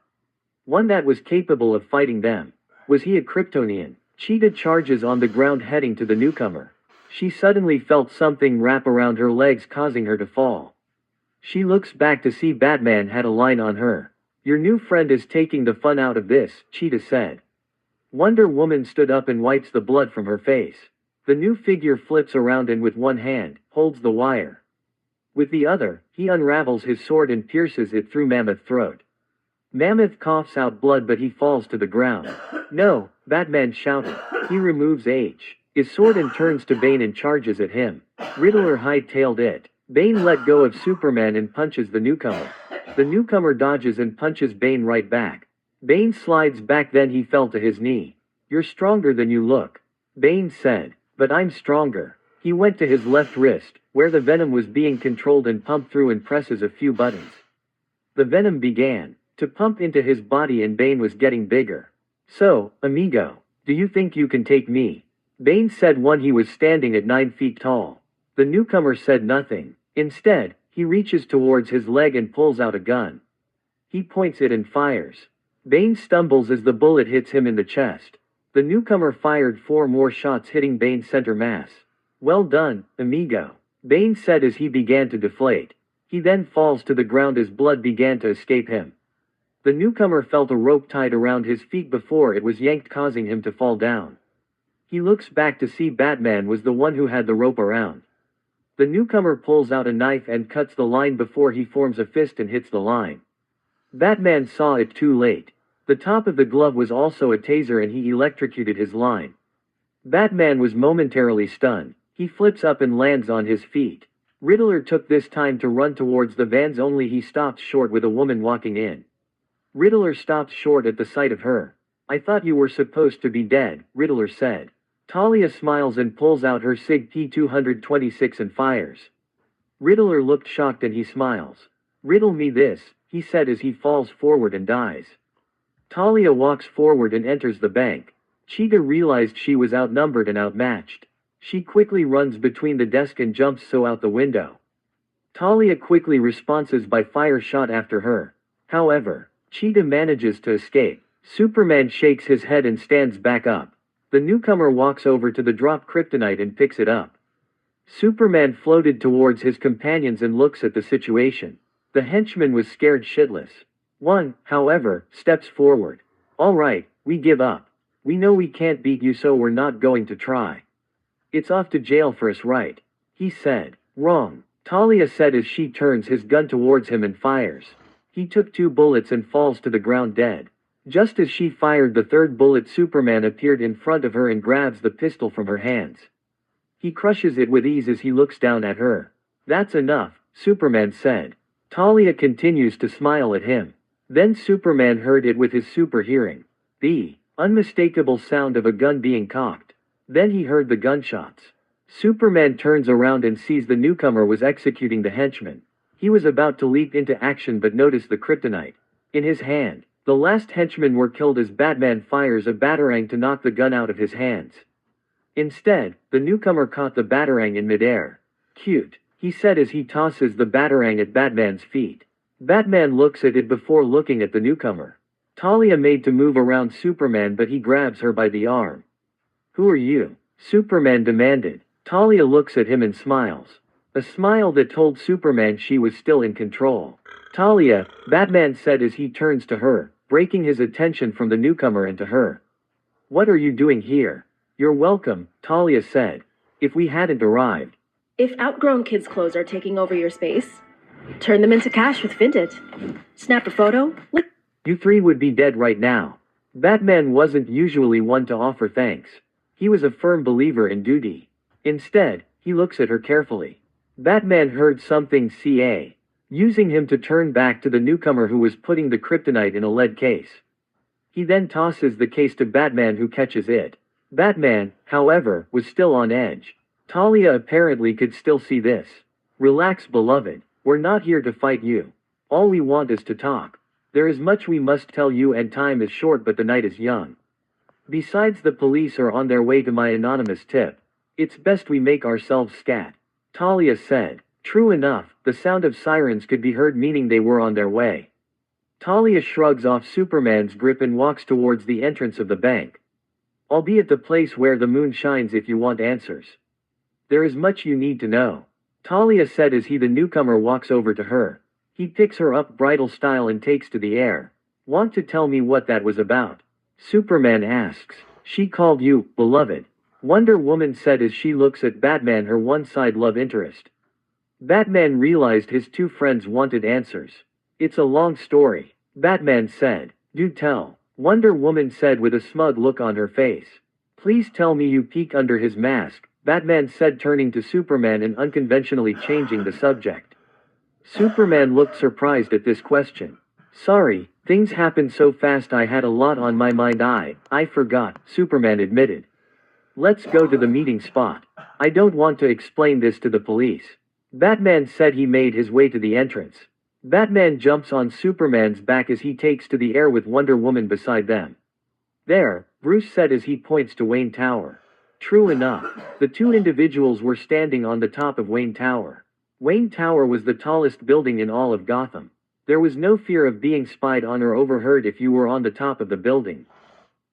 One that was capable of fighting them. Was he a Kryptonian? Cheetah charges on the ground heading to the newcomer. She suddenly felt something wrap around her legs causing her to fall. She looks back to see Batman had a line on her. Your new friend is taking the fun out of this, Cheetah said. Wonder Woman stood up and wipes the blood from her face. The new figure flips around and with one hand, holds the wire. With the other, he unravels his sword and pierces it through Mammoth's throat. Mammoth coughs out blood but he falls to the ground. No, Batman shouted. He removes his sword and turns to Bane and charges at him. Riddler hightailed it. Bane let go of Superman and punches the newcomer. The newcomer dodges and punches Bane right back. Bane slides back, then he fell to his knee. You're stronger than you look, Bane said. But I'm stronger. He went to his left wrist, where the venom was being controlled and pumped through, and presses a few buttons. The venom began to pump into his body and Bane was getting bigger. So, amigo, do you think you can take me? Bane said when he was standing at 9 feet tall. The newcomer said nothing. Instead, he reaches towards his leg and pulls out a gun. He points it and fires. Bane stumbles as the bullet hits him in the chest. The newcomer fired 4 more shots hitting Bane's center mass. Well done, amigo, Bane said as he began to deflate. He then falls to the ground as blood began to escape him. The newcomer felt a rope tied around his feet before it was yanked, causing him to fall down. He looks back to see Batman was the one who had the rope around. The newcomer pulls out a knife and cuts the line before he forms a fist and hits the line. Batman saw it too late. The top of the glove was also a taser and he electrocuted his line. Batman was momentarily stunned. He flips up and lands on his feet. Riddler took this time to run towards the vans, only he stopped short with a woman walking in. Riddler stopped short at the sight of her. I thought you were supposed to be dead, Riddler said. Talia smiles and pulls out her SIG P226 and fires. Riddler looked shocked and he smiles. Riddle me this, he said as he falls forward and dies. Talia walks forward and enters the bank. Cheetah realized she was outnumbered and outmatched. She quickly runs between the desk and jumps out the window. Talia quickly responds by fire shot after her. However, Cheetah manages to escape. Superman shakes his head and stands back up. The newcomer walks over to the dropped kryptonite and picks it up. Superman floated towards his companions and looks at the situation. The henchman was scared shitless. One, however, steps forward. All right, we give up. We know we can't beat you, so we're not going to try. It's off to jail for us, right? He said. Wrong, Talia said as she turns his gun towards him and fires. He took 2 bullets and falls to the ground dead. Just as she fired the 3rd bullet, Superman appeared in front of her and grabs the pistol from her hands. He crushes it with ease as he looks down at her. That's enough, Superman said. Talia continues to smile at him. Then Superman heard it with his super hearing. The unmistakable sound of a gun being cocked. Then he heard the gunshots. Superman turns around and sees the newcomer was executing the henchman. He was about to leap into action but noticed the kryptonite in his hand. The last henchmen were killed as Batman fires a batarang to knock the gun out of his hands. Instead, the newcomer caught the batarang in midair. Cute, he said as he tosses the batarang at Batman's feet. Batman looks at it before looking at the newcomer. Talia made to move around Superman but he grabs her by the arm. Who are you? Superman demanded. Talia looks at him and smiles. A smile that told Superman she was still in control. Talia, Batman said as he turns to her, breaking his attention from the newcomer and to her. What are you doing here? You're welcome, Talia said. If we hadn't arrived. If outgrown kids' clothes are taking over your space, turn them into cash with Vinted. Snap a photo, lick. You 3 would be dead right now. Batman wasn't usually one to offer thanks. He was a firm believer in duty. Instead, he looks at her carefully. Batman heard something using him to turn back to the newcomer who was putting the kryptonite in a lead case. He then tosses the case to Batman, who catches it. Batman, however, was still on edge. Talia apparently could still see this. Relax, beloved. We're not here to fight you. All we want is to talk. There is much we must tell you and time is short but the night is young. Besides, the police are on their way to my anonymous tip. It's best we make ourselves scat. Talia said. True enough, the sound of sirens could be heard, meaning they were on their way. Talia shrugs off Superman's grip and walks towards the entrance of the bank. I'll be at the place where the moon shines if you want answers. There is much you need to know, Talia said as the newcomer walks over to her. He picks her up bridal style and takes to the air. Want to tell me what that was about? Superman asks. She called you, beloved, Wonder Woman said as she looks at Batman, her one-side love interest. Batman realized his two friends wanted answers. It's a long story, Batman said. Do tell, Wonder Woman said with a smug look on her face. Please tell me. You peek under his mask, Batman said, turning to Superman and unconventionally changing the subject. Superman looked surprised at this question. Sorry, things happened so fast, I had a lot on my mind. I forgot, Superman admitted. Let's go to the meeting spot. I don't want to explain this to the police, Batman said. He made his way to the entrance. Batman jumps on Superman's back as he takes to the air with Wonder Woman beside them. There, Bruce said as he points to Wayne Tower. True enough, the two individuals were standing on the top of Wayne Tower. Wayne Tower was the tallest building in all of Gotham. There was no fear of being spied on or overheard if you were on the top of the building.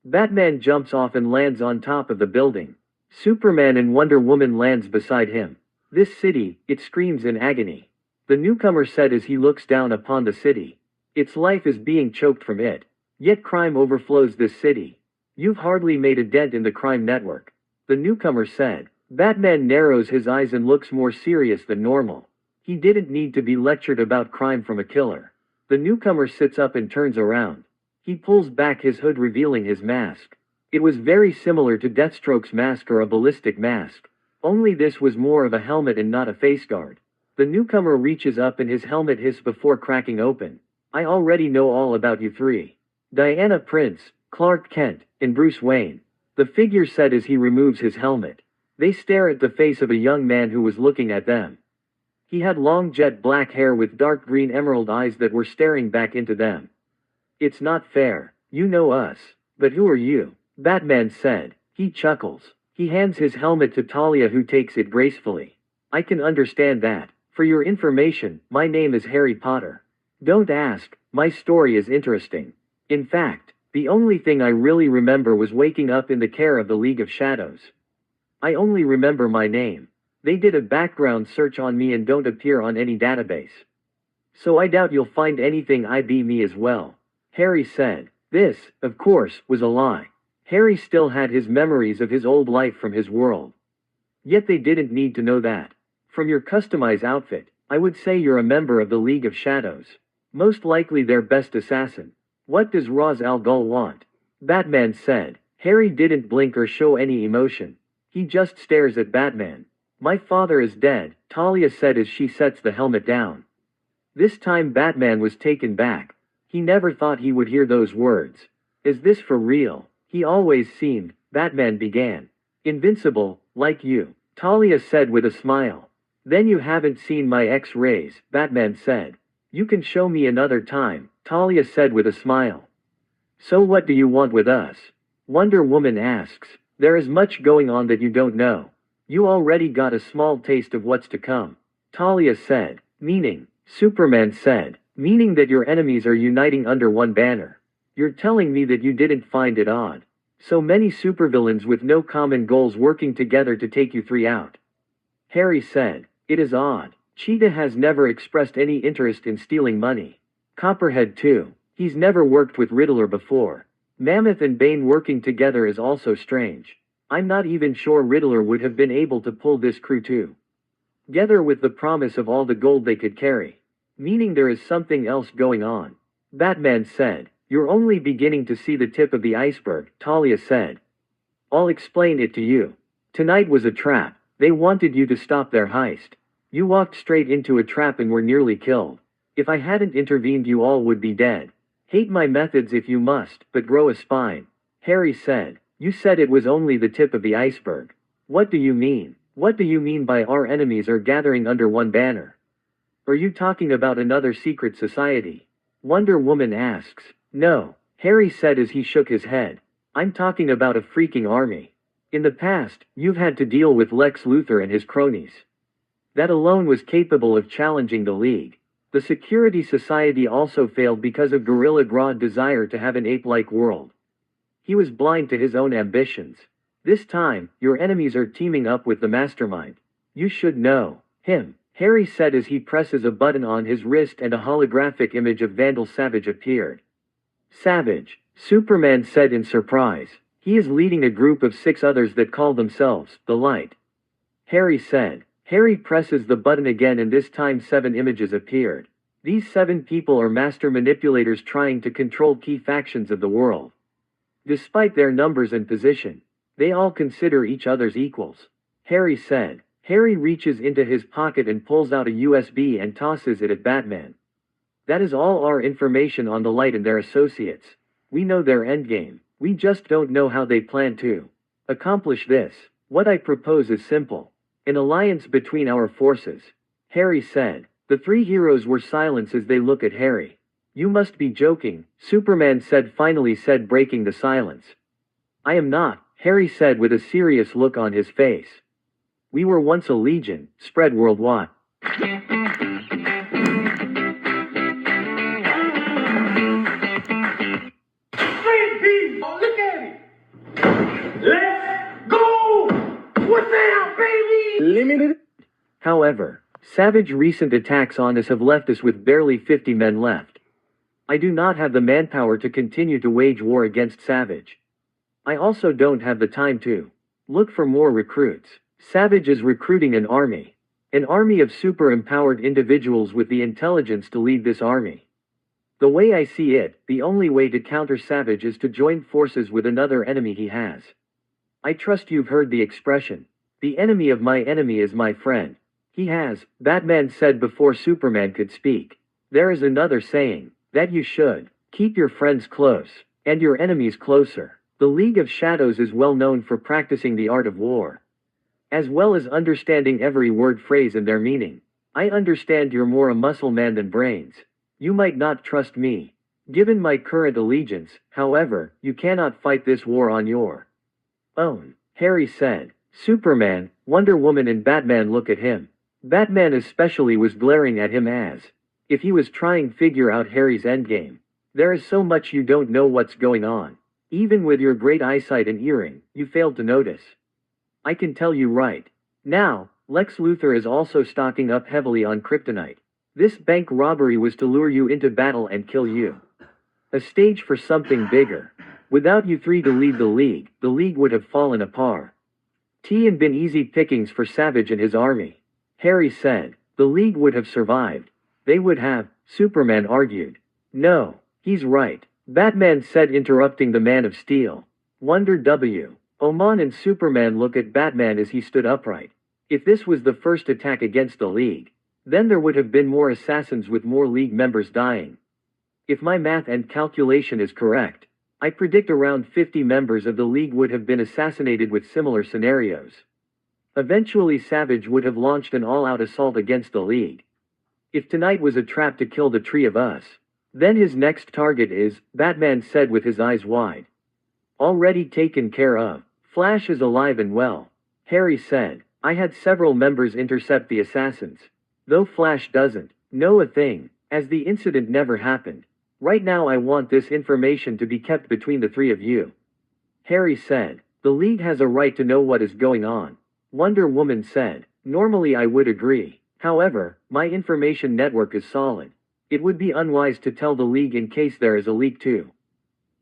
Batman jumps off and lands on top of the building. Superman and Wonder Woman lands beside him. This city, it screams in agony, the newcomer said as he looks down upon the city. Its life is being choked from it. Yet crime overflows this city. You've hardly made a dent in the crime network, the newcomer said. Batman narrows his eyes and looks more serious than normal. He didn't need to be lectured about crime from a killer. The newcomer sits up and turns around. He pulls back his hood, revealing his mask. It was very similar to Deathstroke's mask or a ballistic mask. Only this was more of a helmet and not a face guard. The newcomer reaches up and his helmet hisses before cracking open. I already know all about you three. Diana Prince, Clark Kent, and Bruce Wayne, the figure said as he removes his helmet. They stare at the face of a young man who was looking at them. He had long jet black hair with dark green emerald eyes that were staring back into them. It's not fair, you know us, but who are you? Batman said. He chuckles. He hands his helmet to Talia, who takes it gracefully. I can understand that. For your information, my name is Harry Potter. Don't ask, my story is interesting. In fact, the only thing I really remember was waking up in the care of the League of Shadows. I only remember my name. They did a background search on me and don't appear on any database. So I doubt you'll find anything IB me as well, Harry said. This, of course, was a lie. Harry still had his memories of his old life from his world. Yet they didn't need to know that. From your customized outfit, I would say you're a member of the League of Shadows. Most likely their best assassin. What does Ra's al Ghul want? Batman said. Harry didn't blink or show any emotion. He just stares at Batman. My father is dead, Talia said as she sets the helmet down. This time Batman was taken back. He never thought he would hear those words. Is this for real? He always seemed, Batman began. Invincible, like you, Talia said with a smile. Then you haven't seen my X-rays, Batman said. You can show me another time, Talia said with a smile. So what do you want with us? Wonder Woman asks. There is much going on that you don't know. You already got a small taste of what's to come, Talia said. Meaning? Superman said. Meaning that your enemies are uniting under one banner. You're telling me that you didn't find it odd? So many supervillains with no common goals working together to take you three out. Harry said. It is odd. Cheetah has never expressed any interest in stealing money. Copperhead too. He's never worked with Riddler before. Mammoth and Bane working together is also strange. I'm not even sure Riddler would have been able to pull this crew together with the promise of all the gold they could carry. Meaning there is something else going on. Batman said. You're only beginning to see the tip of the iceberg, Talia said. I'll explain it to you. Tonight was a trap. They wanted you to stop their heist. You walked straight into a trap and were nearly killed. If I hadn't intervened, you all would be dead. Hate my methods if you must, but grow a spine, Harry said. You said it was only the tip of the iceberg. What do you mean? What do you mean by our enemies are gathering under one banner? Are you talking about another secret society? Wonder Woman asks. No, Harry said as he shook his head. I'm talking about a freaking army. In the past, you've had to deal with Lex Luthor and his cronies. That alone was capable of challenging the League. The Security Society also failed because of Gorilla Grodd's desire to have an ape-like world. He was blind to his own ambitions. This time, your enemies are teaming up with the Mastermind. You should know him, Harry said as he presses a button on his wrist and a holographic image of Vandal Savage appeared. Savage, Superman said in surprise. He is leading a group of 6 others that call themselves the Light. Harry said. Harry presses the button again and this time 7 images appeared. These 7 people are master manipulators trying to control key factions of the world. Despite their numbers and position, they all consider each other's equals. Harry said. Harry reaches into his pocket and pulls out a USB and tosses it at Batman. That is all our information on the Light and their associates. We know their endgame. We just don't know how they plan to accomplish this. What I propose is simple. An alliance between our forces. Harry said. The 3 heroes were silent as they look at Harry. You must be joking, Superman finally said, breaking the silence. I am not, Harry said with a serious look on his face. We were once a legion, spread worldwide. Look at it. Let's go. What's down, baby? Limited. However, Savage's recent attacks on us have left us with barely 50 men left. I do not have the manpower to continue to wage war against Savage. I also don't have the time to look for more recruits. Savage is recruiting an army. An army of super-empowered individuals with the intelligence to lead this army. The way I see it, the only way to counter Savage is to join forces with another enemy he has. I trust you've heard the expression, the enemy of my enemy is my friend. He has, Batman said before Superman could speak. There is another saying, that you should keep your friends close, and your enemies closer. The League of Shadows is well known for practicing the art of war, as well as understanding every word phrase and their meaning. I understand you're more a muscle man than brains. You might not trust me. Given my current allegiance, however, you cannot fight this war on your own, Harry said. Superman, Wonder Woman and Batman look at him. Batman especially was glaring at him as if he was trying to figure out Harry's endgame. There is so much you don't know what's going on. Even with your great eyesight and hearing, you failed to notice. I can tell you right now, Lex Luthor is also stocking up heavily on kryptonite. This bank robbery was to lure you into battle and kill you. A stage for something bigger. Without you 3 to lead the League would have fallen apart. And been easy pickings for Savage and his army. Harry said. The League would have survived. They would have, Superman argued. No, he's right, Batman said, interrupting the Man of Steel. Wonder W. Oman and Superman look at Batman as he stood upright. If this was the first attack against the League, then there would have been more assassins with more League members dying. If my math and calculation is correct, I predict around 50 members of the League would have been assassinated with similar scenarios. Eventually Savage would have launched an all-out assault against the League. If tonight was a trap to kill the 3 of us, then his next target is, Batman said with his eyes wide. Already taken care of. Flash is alive and well. Harry said. I had several members intercept the assassins. Though Flash doesn't know a thing, as the incident never happened. Right now I want this information to be kept between the 3 of you. Harry said. The League has a right to know what is going on. Wonder Woman said. Normally I would agree. However, my information network is solid. It would be unwise to tell the League in case there is a leak too.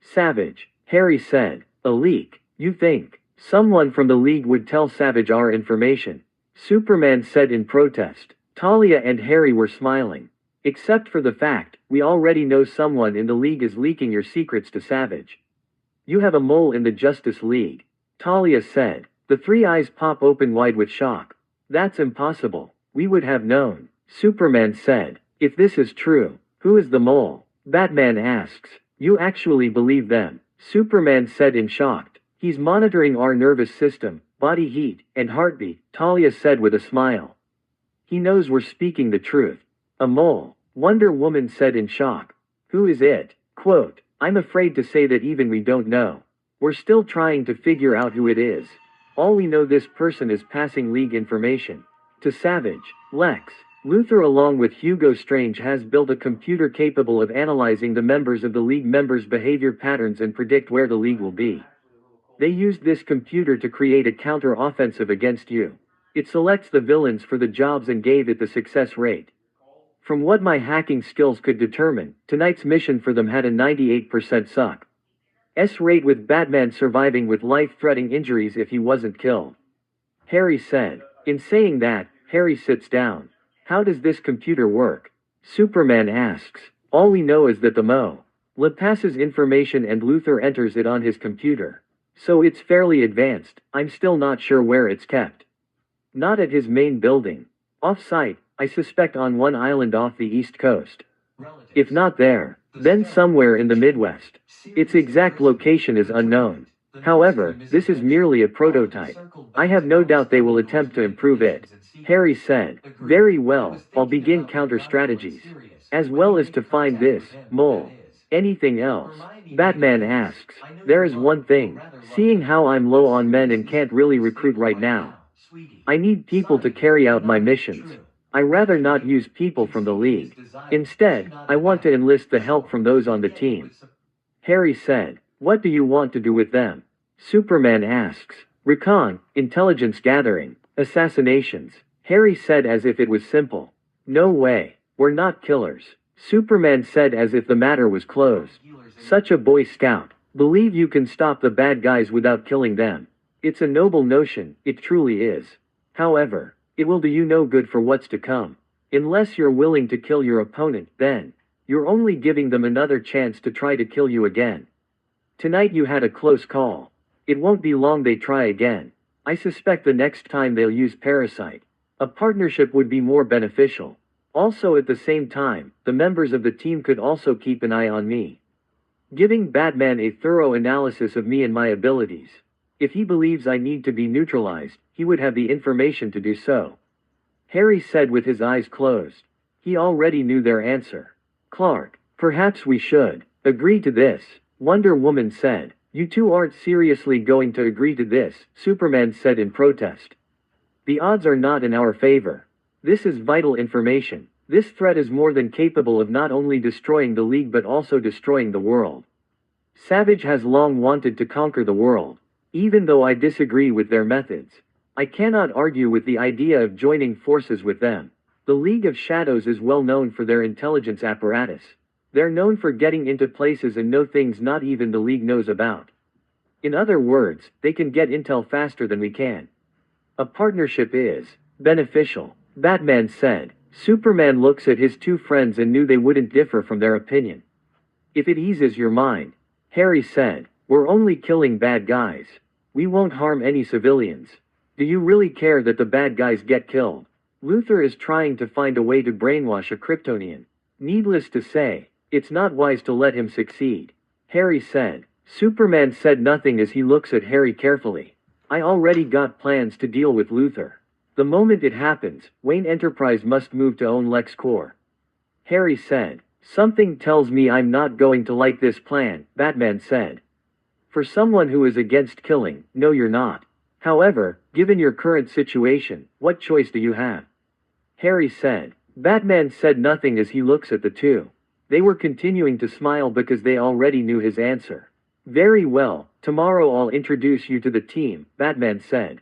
Savage. Harry said. A leak? You think someone from the League would tell Savage our information? Superman said in protest. Talia and Harry were smiling. Except for the fact, we already know someone in the League is leaking your secrets to Savage. You have a mole in the Justice League. Talia said. The 3 eyes pop open wide with shock. That's impossible. We would have known. Superman said. If this is true, who is the mole? Batman asks. You actually believe them? Superman said in shock. He's monitoring our nervous system, body heat, and heartbeat, Talia said with a smile. He knows we're speaking the truth. A mole, Wonder Woman said in shock. Who is it? Quote, I'm afraid to say that even we don't know. We're still trying to figure out who it is. All we know, this person is passing League information to Savage. Lex Luthor, along with Hugo Strange, has built a computer capable of analyzing the members of the League members' behavior patterns and predict where the League will be. They used this computer to create a counter-offensive against you. It selects the villains for the jobs and gave it the success rate. From what my hacking skills could determine, tonight's mission for them had a 98% success rate, with Batman surviving with life-threatening injuries if he wasn't killed. Harry said. In saying that, Harry sits down. How does this computer work? Superman asks. All we know is that the Mo passes information and Luthor enters it on his computer. So it's fairly advanced. I'm still not sure where it's kept. Not at his main building. Off-site, I suspect on one island off the East Coast. If not there, then somewhere in the Midwest. Its exact location is unknown. However, this is merely a prototype. I have no doubt they will attempt to improve it. Harry said. Very well, I'll begin counter-strategies. As well as to find this mole. Anything else? Batman asks. There is one thing. Seeing how I'm low on men and can't really recruit right now. I need people to carry out my missions. I rather not use people from the League. Instead, I want to enlist the help from those on the team. Harry said. What do you want to do with them? Superman asks. Recon, intelligence gathering, assassinations. Harry said as if it was simple. No way. We're not killers. Superman said as if the matter was closed. Such a Boy Scout. Believe you can stop the bad guys without killing them. It's a noble notion, it truly is. However, it will do you no good for what's to come. Unless you're willing to kill your opponent, then you're only giving them another chance to try to kill you again. Tonight you had a close call. It won't be long they try again. I suspect the next time they'll use Parasite. A partnership would be more beneficial. Also, at the same time, the members of the team could also keep an eye on me. Giving Batman a thorough analysis of me and my abilities. If he believes I need to be neutralized, he would have the information to do so. Harry said with his eyes closed. He already knew their answer. Clark, perhaps we should agree to this. Wonder Woman said. You two aren't seriously going to agree to this, Superman said in protest. The odds are not in our favor. This is vital information. This threat is more than capable of not only destroying the League but also destroying the world. Savage has long wanted to conquer the world. Even though I disagree with their methods, I cannot argue with the idea of joining forces with them. The League of Shadows is well known for their intelligence apparatus. They're known for getting into places and know things not even the League knows about. In other words, they can get intel faster than we can. A partnership is beneficial, Batman said. Superman looks at his two friends and knew they wouldn't differ from their opinion. If it eases your mind, Harry said, we're only killing bad guys. We won't harm any civilians. Do you really care that the bad guys get killed? Luthor is trying to find a way to brainwash a Kryptonian. Needless to say, it's not wise to let him succeed. Harry said. Superman said nothing as he looks at Harry carefully. I already got plans to deal with Luthor. The moment it happens, Wayne Enterprise must move to own LexCorp. Harry said. Something tells me I'm not going to like this plan, Batman said. For someone who is against killing, no you're not. However, given your current situation, what choice do you have? Harry said. Batman said nothing as he looks at the two. They were continuing to smile because they already knew his answer. Very well, tomorrow I'll introduce you to the team, Batman said.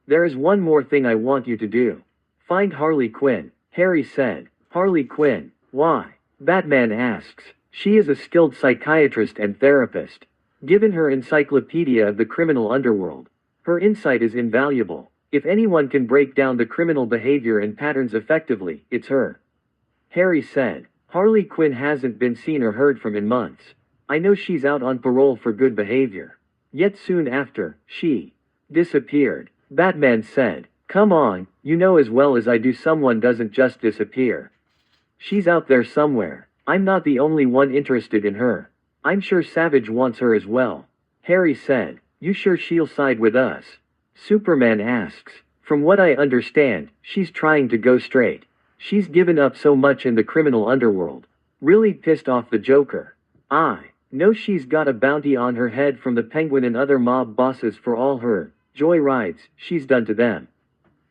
There is one more thing I want you to do. Find Harley Quinn, Harry said. Harley Quinn, why? Batman asks. She is a skilled psychiatrist and therapist. Given her encyclopedia of the criminal underworld, her insight is invaluable. If anyone can break down the criminal behavior and patterns effectively, it's her. Harry said. Harley Quinn hasn't been seen or heard from in months. I know she's out on parole for good behavior. Yet soon after, she disappeared. Batman said. Come on, you know as well as I do someone doesn't just disappear. She's out there somewhere. I'm not the only one interested in her. I'm sure Savage wants her as well. Harry said. You sure she'll side with us? Superman asks. From what I understand, she's trying to go straight. She's given up so much in the criminal underworld. Really pissed off the Joker. No, she's got a bounty on her head from the Penguin and other mob bosses for all her joy rides she's done to them.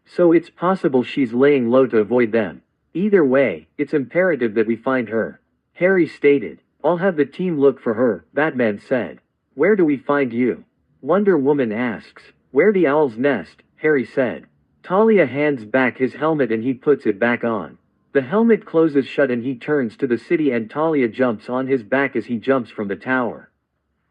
So it's possible she's laying low to avoid them. Either way, it's imperative that we find her. Harry stated. I'll have the team look for her, Batman said. Where do we find you? Wonder Woman asks. Where the owl's nest, Harry said. Talia hands back his helmet and he puts it back on. The helmet closes shut and he turns to the city and Talia jumps on his back as he jumps from the tower.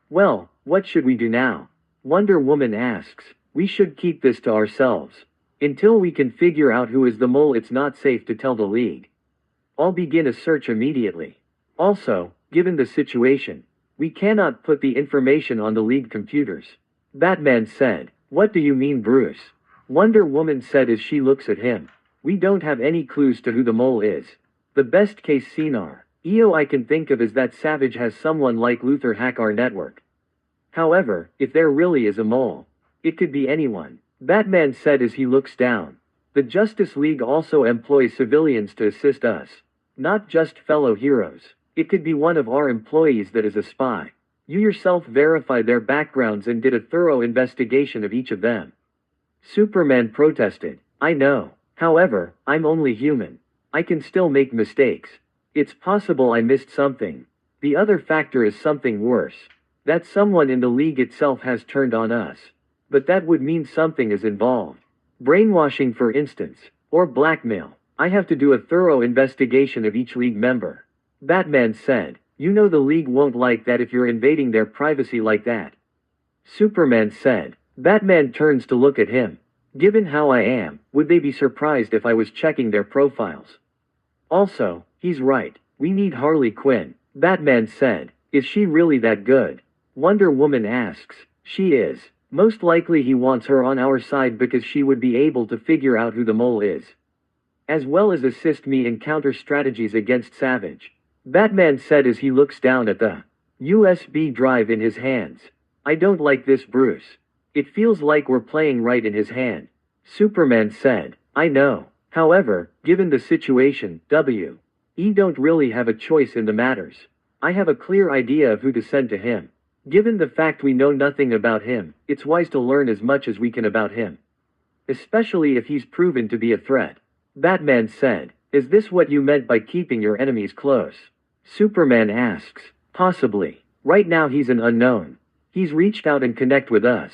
Well, what should we do now? Wonder Woman asks. We should keep this to ourselves. Until we can figure out who is the mole, it's not safe to tell the League. I'll begin a search immediately. Also, given the situation, we cannot put the information on the League computers. Batman said. What do you mean, Bruce? Wonder Woman said as she looks at him. We don't have any clues to who the mole is. The best case scenario I can think of is that Savage has someone like Luthor hack our network. However, if there really is a mole, it could be anyone. Batman said as he looks down. The Justice League also employs civilians to assist us. Not just fellow heroes. It could be one of our employees that is a spy. You yourself verified their backgrounds and did a thorough investigation of each of them. Superman protested. I know. However, I'm only human. I can still make mistakes. It's possible I missed something. The other factor is something worse. That someone in the League itself has turned on us. But that would mean something is involved. Brainwashing, for instance, or blackmail. I have to do a thorough investigation of each League member. Batman said. You know the League won't like that if you're invading their privacy like that. Superman said. Batman turns to look at him. Given how I am, would they be surprised if I was checking their profiles? Also, he's right. We need Harley Quinn. Batman said. Is she really that good? Wonder Woman asks. She is. Most likely he wants her on our side because she would be able to figure out who the mole is. As well as assist me in counter strategies against Savage. Batman said as he looks down at the USB drive in his hands. I don't like this, Bruce. It feels like we're playing right in his hand. Superman said. I know. However, given the situation, we don't really have a choice in the matters. I have a clear idea of who to send to him. Given the fact we know nothing about him, it's wise to learn as much as we can about him. Especially if he's proven to be a threat. Batman said. Is this what you meant by keeping your enemies close? Superman asks. Possibly. Right now he's an unknown. He's reached out and connect with us.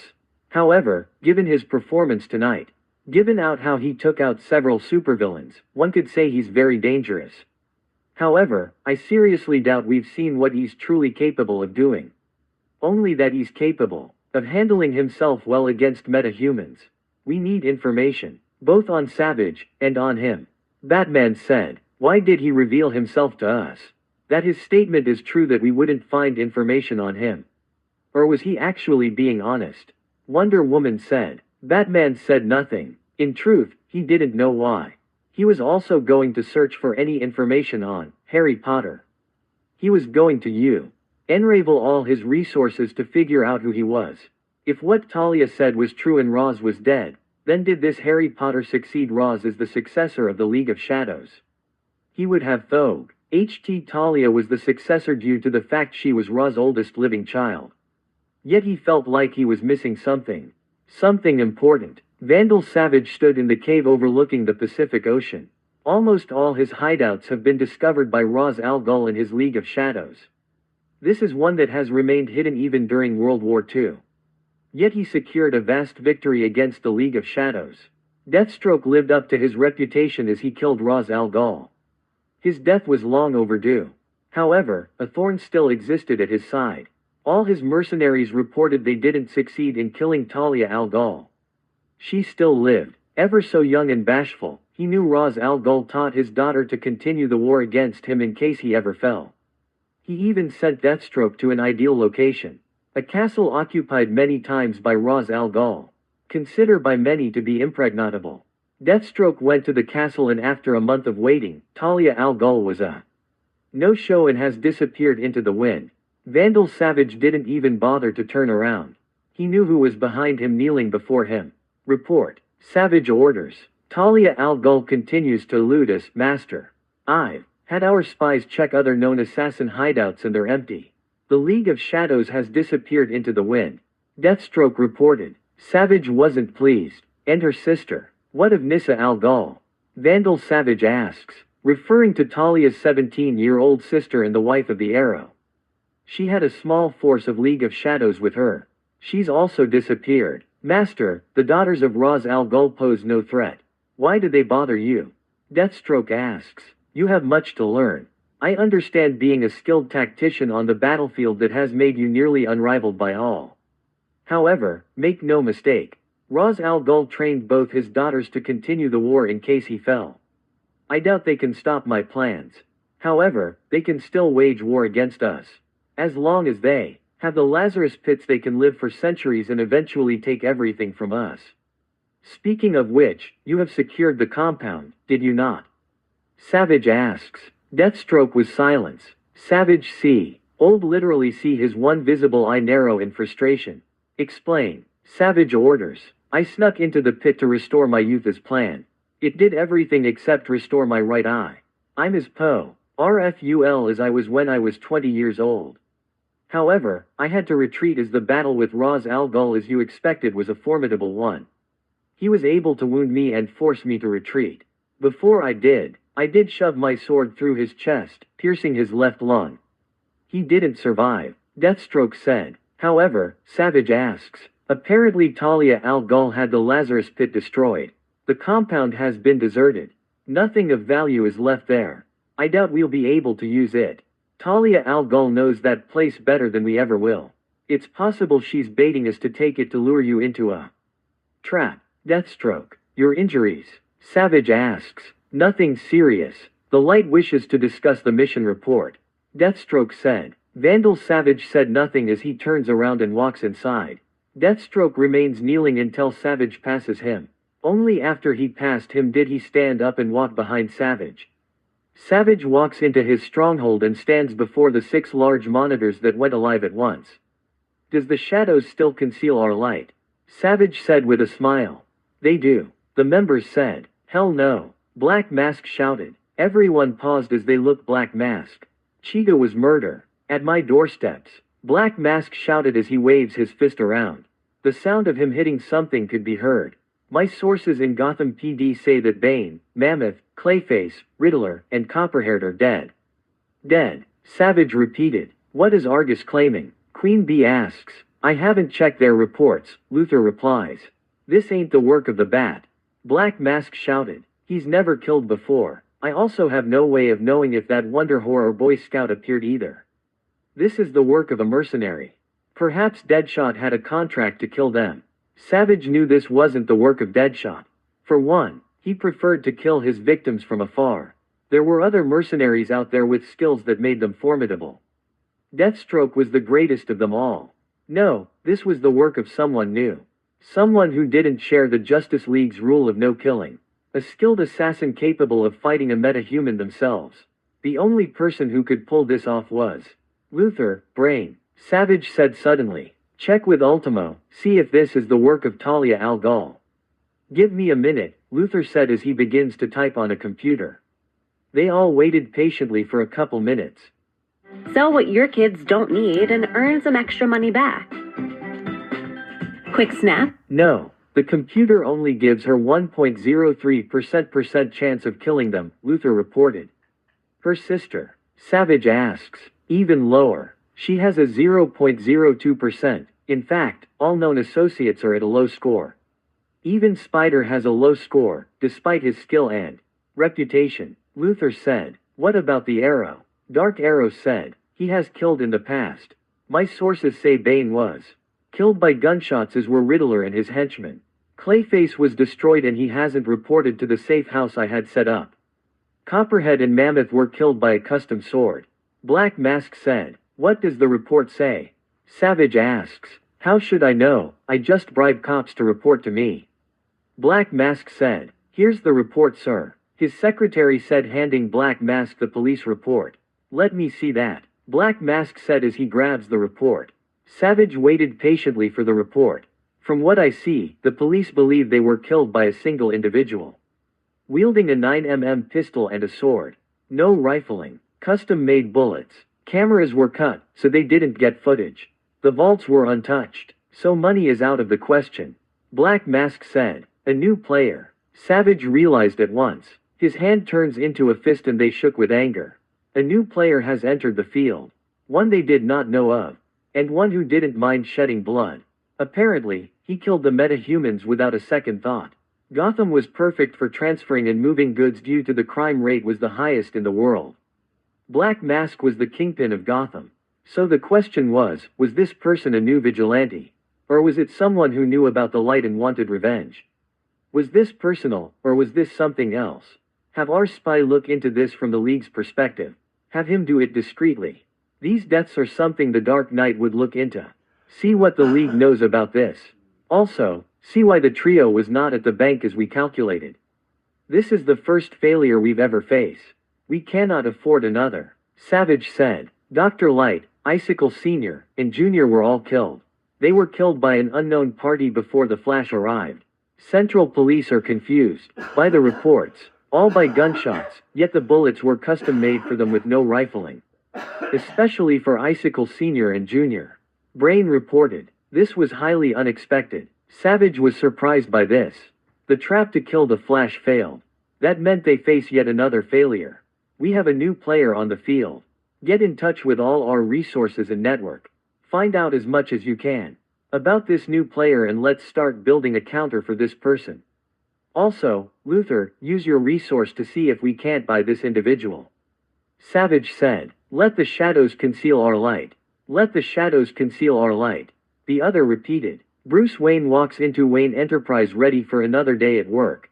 However, given his performance tonight, given out how he took out several supervillains, one could say he's very dangerous. However, I seriously doubt we've seen what he's truly capable of doing. Only that he's capable of handling himself well against metahumans. We need information, both on Savage and on him. Batman said. Why did he reveal himself to us? That his statement is true that we wouldn't find information on him. Or was he actually being honest? Wonder Woman said. Batman said nothing. In truth, he didn't know why. He was also going to search for any information on Harry Potter. He was going to unravel all his resources to figure out who he was. If what Talia said was true and Roz was dead, then did this Harry Potter succeed Roz as the successor of the League of Shadows? He would have thought. Talia was the successor due to the fact she was Roz's oldest living child. Yet he felt like he was missing something. Something important. Vandal Savage stood in the cave overlooking the Pacific Ocean. Almost all his hideouts have been discovered by Ra's al Ghul and his League of Shadows. This is one that has remained hidden even during World War II. Yet he secured a vast victory against the League of Shadows. Deathstroke lived up to his reputation as he killed Ra's al Ghul. His death was long overdue. However, a thorn still existed at his side. All his mercenaries reported they didn't succeed in killing Talia al Ghul. She still lived, ever so young and bashful. He knew Ra's al Ghul taught his daughter to continue the war against him in case he ever fell. He even sent Deathstroke to an ideal location. A castle occupied many times by Ra's al Ghul. Considered by many to be impregnable. Deathstroke went to the castle and after a month of waiting, Talia al Ghul was a no-show and has disappeared into the wind. Vandal Savage didn't even bother to turn around. He knew who was behind him kneeling before him. Report. Savage orders. Talia al Ghul continues to elude us, Master. I've had our spies check other known assassin hideouts and they're empty. The League of Shadows has disappeared into the wind. Deathstroke reported. Savage wasn't pleased. And her sister. What of Nissa Al Ghul? Vandal Savage asks, referring to Talia's 17-year-old sister and the wife of the Arrow. She had a small force of League of Shadows with her. She's also disappeared. Master, the daughters of Ra's al Ghul pose no threat. Why do they bother you? Deathstroke asks. You have much to learn. I understand being a skilled tactician on the battlefield that has made you nearly unrivaled by all. However, make no mistake. Ra's al Ghul trained both his daughters to continue the war in case he fell. I doubt they can stop my plans. However, they can still wage war against us. As long as they have the Lazarus pits, they can live for centuries and eventually take everything from us. Speaking of which, you have secured the compound, did you not? Savage asks. Deathstroke was silence. Savage see. Old literally see his one visible eye narrow in frustration. Explain. Savage orders. I snuck into the pit to restore my youth as planned. It did everything except restore my right eye. I'm as RFUL as I was when I was 20 years old. However, I had to retreat as the battle with Ra's al Ghul, as you expected, was a formidable one. He was able to wound me and force me to retreat. Before I did shove my sword through his chest, piercing his left lung. He didn't survive, Deathstroke said. However, Savage asks, apparently Talia al Ghul had the Lazarus pit destroyed. The compound has been deserted. Nothing of value is left there. I doubt we'll be able to use it. Talia al Ghul knows that place better than we ever will. It's possible she's baiting us to take it to lure you into a trap. Deathstroke, your injuries? Savage asks. Nothing serious. The Light wishes to discuss the mission report. Deathstroke said. Vandal Savage said nothing as he turns around and walks inside. Deathstroke remains kneeling until Savage passes him. Only after he passed him did he stand up and walk behind Savage. Savage walks into his stronghold and stands before the 6 large monitors that went alive at once. Does the shadows still conceal our light? Savage said with a smile. They do. The members said. Hell no. Black Mask shouted. Everyone paused as they looked. Black Mask. Cheetah was murder. At my doorsteps. Black Mask shouted as he waves his fist around. The sound of him hitting something could be heard. My sources in Gotham PD say that Bane, Mammoth, Clayface, Riddler, and Copperhead are dead. Dead. Savage repeated. What is Argus claiming? Queen Bee asks. I haven't checked their reports, Luthor replies. This ain't the work of the Bat. Black Mask shouted. He's never killed before. I also have no way of knowing if that Wonder Whore or Boy Scout appeared either. This is the work of a mercenary. Perhaps Deadshot had a contract to kill them. Savage knew this wasn't the work of Deadshot. For one, he preferred to kill his victims from afar. There were other mercenaries out there with skills that made them formidable. Deathstroke was the greatest of them all. No, this was the work of someone new. Someone who didn't share the Justice League's rule of no killing. A skilled assassin capable of fighting a metahuman themselves. The only person who could pull this off was Luthor, Brain. Savage said suddenly. Check with Ultimo, see if this is the work of Talia al Ghul. Give me a minute, Luthor said as he begins to type on a computer. They all waited patiently for a couple minutes. Sell what your kids don't need and earn some extra money back. Quick snap? No, the computer only gives her 1.03% chance of killing them, Luthor reported. Her sister. Savage asks. Even lower. She has a 0.02%. In fact, all known associates are at a low score. Even Spider has a low score, despite his skill and reputation. Luthor said. What about the Arrow? Dark Arrow said. He has killed in the past. My sources say Bane was killed by gunshots, as were Riddler and his henchmen. Clayface was destroyed and he hasn't reported to the safe house I had set up. Copperhead and Mammoth were killed by a custom sword. Black Mask said. What does the report say? Savage asks. How should I know? I just bribed cops to report to me. Black Mask said. Here's the report, sir. His secretary said, handing Black Mask the police report. Let me see that. Black Mask said as he grabs the report. Savage waited patiently for the report. From what I see, the police believe they were killed by a single individual. Wielding a 9mm pistol and a sword. No rifling. Custom-made bullets. Cameras were cut, so they didn't get footage. The vaults were untouched, so money is out of the question. Black Mask said. A new player. Savage realized at once. His hand turns into a fist and they shook with anger. A new player has entered the field. One they did not know of. And one who didn't mind shedding blood. Apparently, he killed the metahumans without a second thought. Gotham was perfect for transferring and moving goods due to the crime rate was the highest in the world. Black Mask was the kingpin of Gotham. So the question was this person a new vigilante? Or was it someone who knew about the light and wanted revenge? Was this personal, or was this something else? Have our spy look into this from the League's perspective. Have him do it discreetly. These deaths are something the Dark Knight would look into. See what the League knows about this. Also, see why the trio was not at the bank as we calculated. This is the first failure we've ever faced. We cannot afford another. Savage said. Dr. Light, Icicle Sr., and Jr. were all killed. They were killed by an unknown party before the Flash arrived. Central Police are confused by the reports, all by gunshots, yet the bullets were custom-made for them with no rifling. Especially for Icicle Sr. and Jr. Brain reported. This was highly unexpected. Savage was surprised by this. The trap to kill the Flash failed. That meant they face yet another failure. We have a new player on the field. Get in touch with all our resources and network. Find out as much as you can about this new player and let's start building a counter for this person. Also, Luthor, use your resource to see if we can't buy this individual. Savage said. Let the shadows conceal our light. Let the shadows conceal our light. The other repeated. Bruce Wayne walks into Wayne Enterprise ready for another day at work.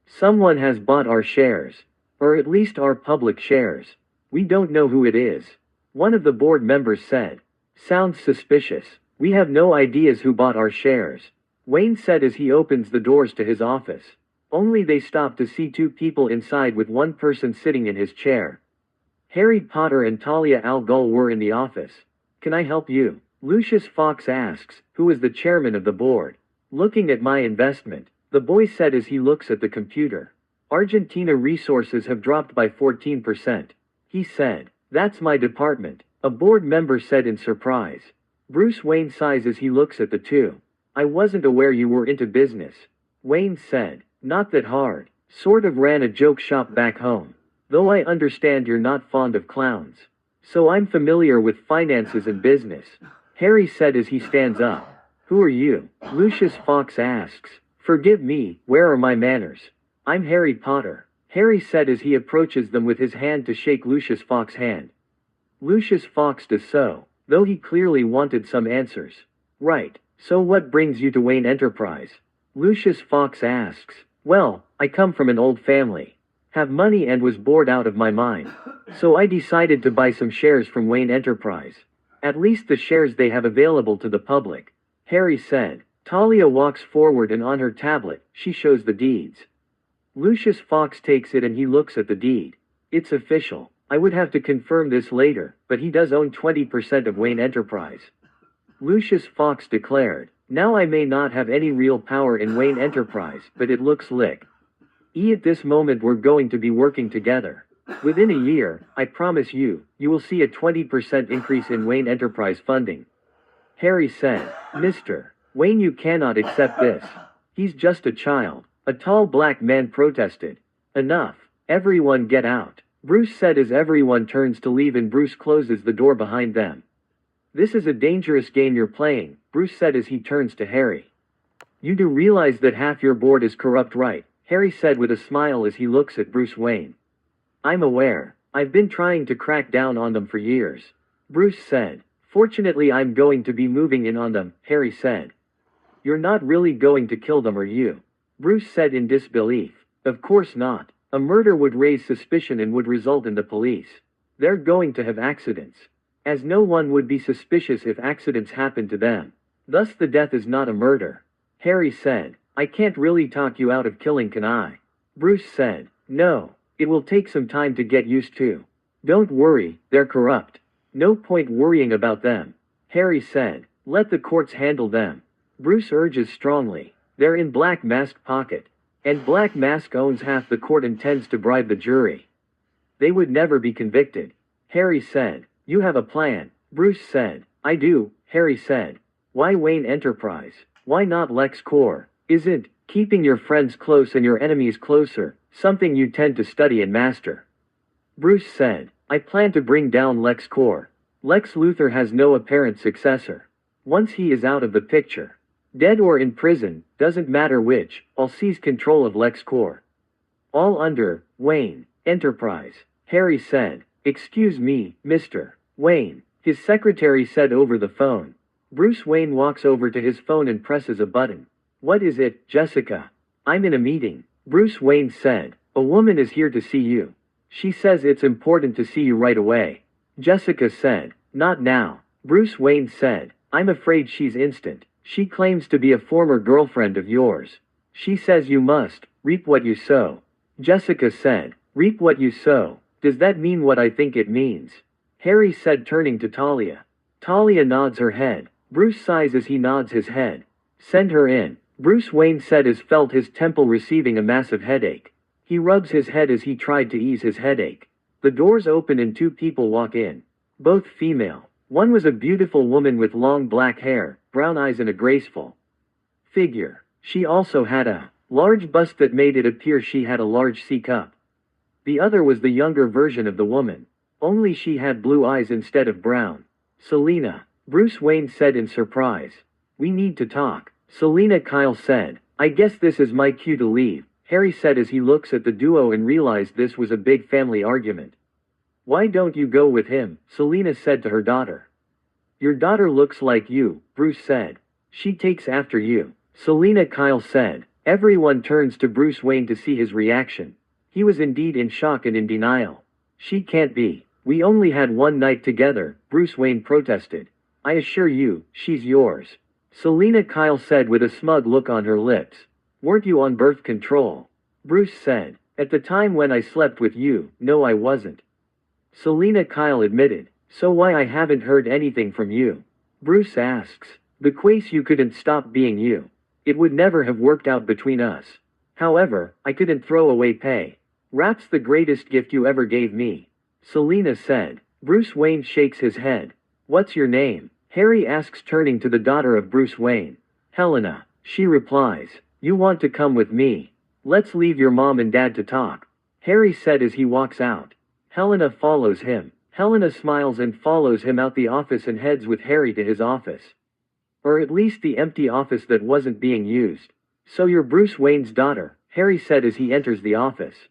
Someone has bought our shares. Or at least our public shares. We don't know who it is. One of the board members said. Sounds suspicious. We have no ideas who bought our shares. Wayne said as he opens the doors to his office. Only they stop to see two people inside with one person sitting in his chair. Harry Potter and Talia al Ghul were in the office. Can I help you? Lucius Fox asks, who is the chairman of the board. Looking at my investment, the boy said as he looks at the computer. Argentina resources have dropped by 14%. He said, that's my department, a board member said in surprise. Bruce Wayne sighs as he looks at the two. I wasn't aware you were into business. Wayne said, not that hard. Sort of ran a joke shop back home. Though I understand you're not fond of clowns. So I'm familiar with finances and business. Harry said as he stands up. Who are you? Lucius Fox asks. Forgive me, where are my manners? I'm Harry Potter. Harry said as he approaches them with his hand to shake Lucius Fox's hand. Lucius Fox does so, though he clearly wanted some answers. Right, so what brings you to Wayne Enterprise? Lucius Fox asks. Well, I come from an old family. Have money and was bored out of my mind. So I decided to buy some shares from Wayne Enterprise. At least the shares they have available to the public. Harry said. Talia walks forward and on her tablet, she shows the deeds. Lucius Fox takes it and he looks at the deed. It's official. I would have to confirm this later, but he does own 20% of Wayne Enterprise. Lucius Fox declared. Now I may not have any real power in Wayne Enterprise, but it looks lick. At this moment we're going to be working together. Within a year, I promise you, you will see a 20% increase in Wayne Enterprise funding. Harry said, Mr. Wayne, you cannot accept this. He's just a child. A tall black man protested. Enough. Everyone get out. Bruce said as everyone turns to leave and Bruce closes the door behind them. This is a dangerous game you're playing, Bruce said as he turns to Harry. You do realize that half your board is corrupt, right? Harry said with a smile as he looks at Bruce Wayne. I'm aware. I've been trying to crack down on them for years. Bruce said. Fortunately I'm going to be moving in on them, Harry said. You're not really going to kill them, are you? Bruce said in disbelief. Of course not. A murder would raise suspicion and would result in the police. They're going to have accidents. As no one would be suspicious if accidents happen to them. Thus the death is not a murder. Harry said. I can't really talk you out of killing, can I? Bruce said. No. It will take some time to get used to. Don't worry, they're corrupt. No point worrying about them. Harry said. Let the courts handle them. Bruce urges strongly. They're in Black Mask pocket. And Black Mask owns half the court and tends to bribe the jury. They would never be convicted. Harry said. You have a plan, Bruce said. I do, Harry said. Why Wayne Enterprise? Why not LexCorp? Isn't keeping your friends close and your enemies closer something you tend to study and master? Bruce said. I plan to bring down LexCorp. Lex Luthor has no apparent successor. Once he is out of the picture, dead or in prison, doesn't matter which, I'll seize control of LexCorp. All under Wayne Enterprise, Harry said. Excuse me, Mr. Wayne, his secretary said over the phone. Bruce Wayne walks over to his phone and presses a button. What is it, Jessica? I'm in a meeting, Bruce Wayne said. A woman is here to see you. She says it's important to see you right away. Jessica said. Not now, Bruce Wayne said. I'm afraid she's instant. She claims to be a former girlfriend of yours. She says you must reap what you sow. Jessica said. Reap what you sow. Does that mean what I think it means? Harry said, turning to Talia. Talia nods her head. Bruce sighs as he nods his head. Send her in, Bruce Wayne said as felt his temple receiving a massive headache. He rubs his head as he tried to ease his headache. The doors open and two people walk in. Both female. One was a beautiful woman with long black hair, brown eyes and a graceful figure. She also had a large bust that made it appear she had a large C cup. The other was the younger version of the woman. Only she had blue eyes instead of brown. Selina, Bruce Wayne said in surprise. We need to talk. Selina Kyle said. I guess this is my cue to leave, Harry said as he looks at the duo and realized this was a big family argument. Why don't you go with him? Selina said to her daughter. Your daughter looks like you, Bruce said. She takes after you, Selina Kyle said. Everyone turns to Bruce Wayne to see his reaction. He was indeed in shock and in denial. She can't be. We only had one night together, Bruce Wayne protested. I assure you, she's yours. Selina Kyle said with a smug look on her lips. Weren't you on birth control? Bruce said. At the time when I slept with you, no I wasn't. Selina Kyle admitted. So why I haven't heard anything from you? Bruce asks. Because you couldn't stop being you. It would never have worked out between us. However, I couldn't throw away pay. Rap's the greatest gift you ever gave me. Selina said. Bruce Wayne shakes his head. What's your name? Harry asks turning to the daughter of Bruce Wayne. Helena, she replies. You want to come with me? Let's leave your mom and dad to talk, Harry said as he walks out. Helena follows him. Helena smiles and follows him out the office and heads with Harry to his office. Or at least the empty office that wasn't being used. So you're Bruce Wayne's daughter, Harry said as he enters the office.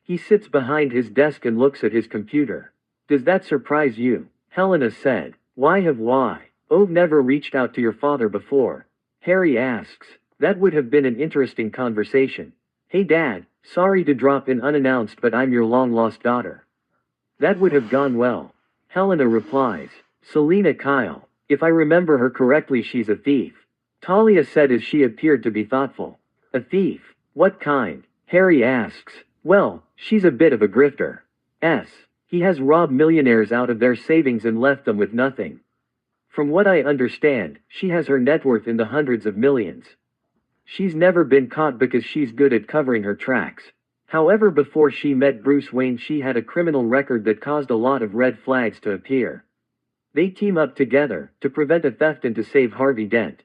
He sits behind his desk and looks at his computer. Does that surprise you? Helena said. Why? I've never reached out to your father before. Harry asks. That would have been an interesting conversation. Hey Dad, sorry to drop in unannounced but I'm your long-lost daughter. That would have gone well. Helena replies. Selina Kyle. If I remember her correctly she's a thief. Talia said as she appeared to be thoughtful. A thief? What kind? Harry asks. Well, she's a bit of a grifter. He has robbed millionaires out of their savings and left them with nothing. From what I understand, she has her net worth in the hundreds of millions. She's never been caught because she's good at covering her tracks. However, before she met Bruce Wayne she had a criminal record that caused a lot of red flags to appear. They team up together to prevent a theft and to save Harvey Dent.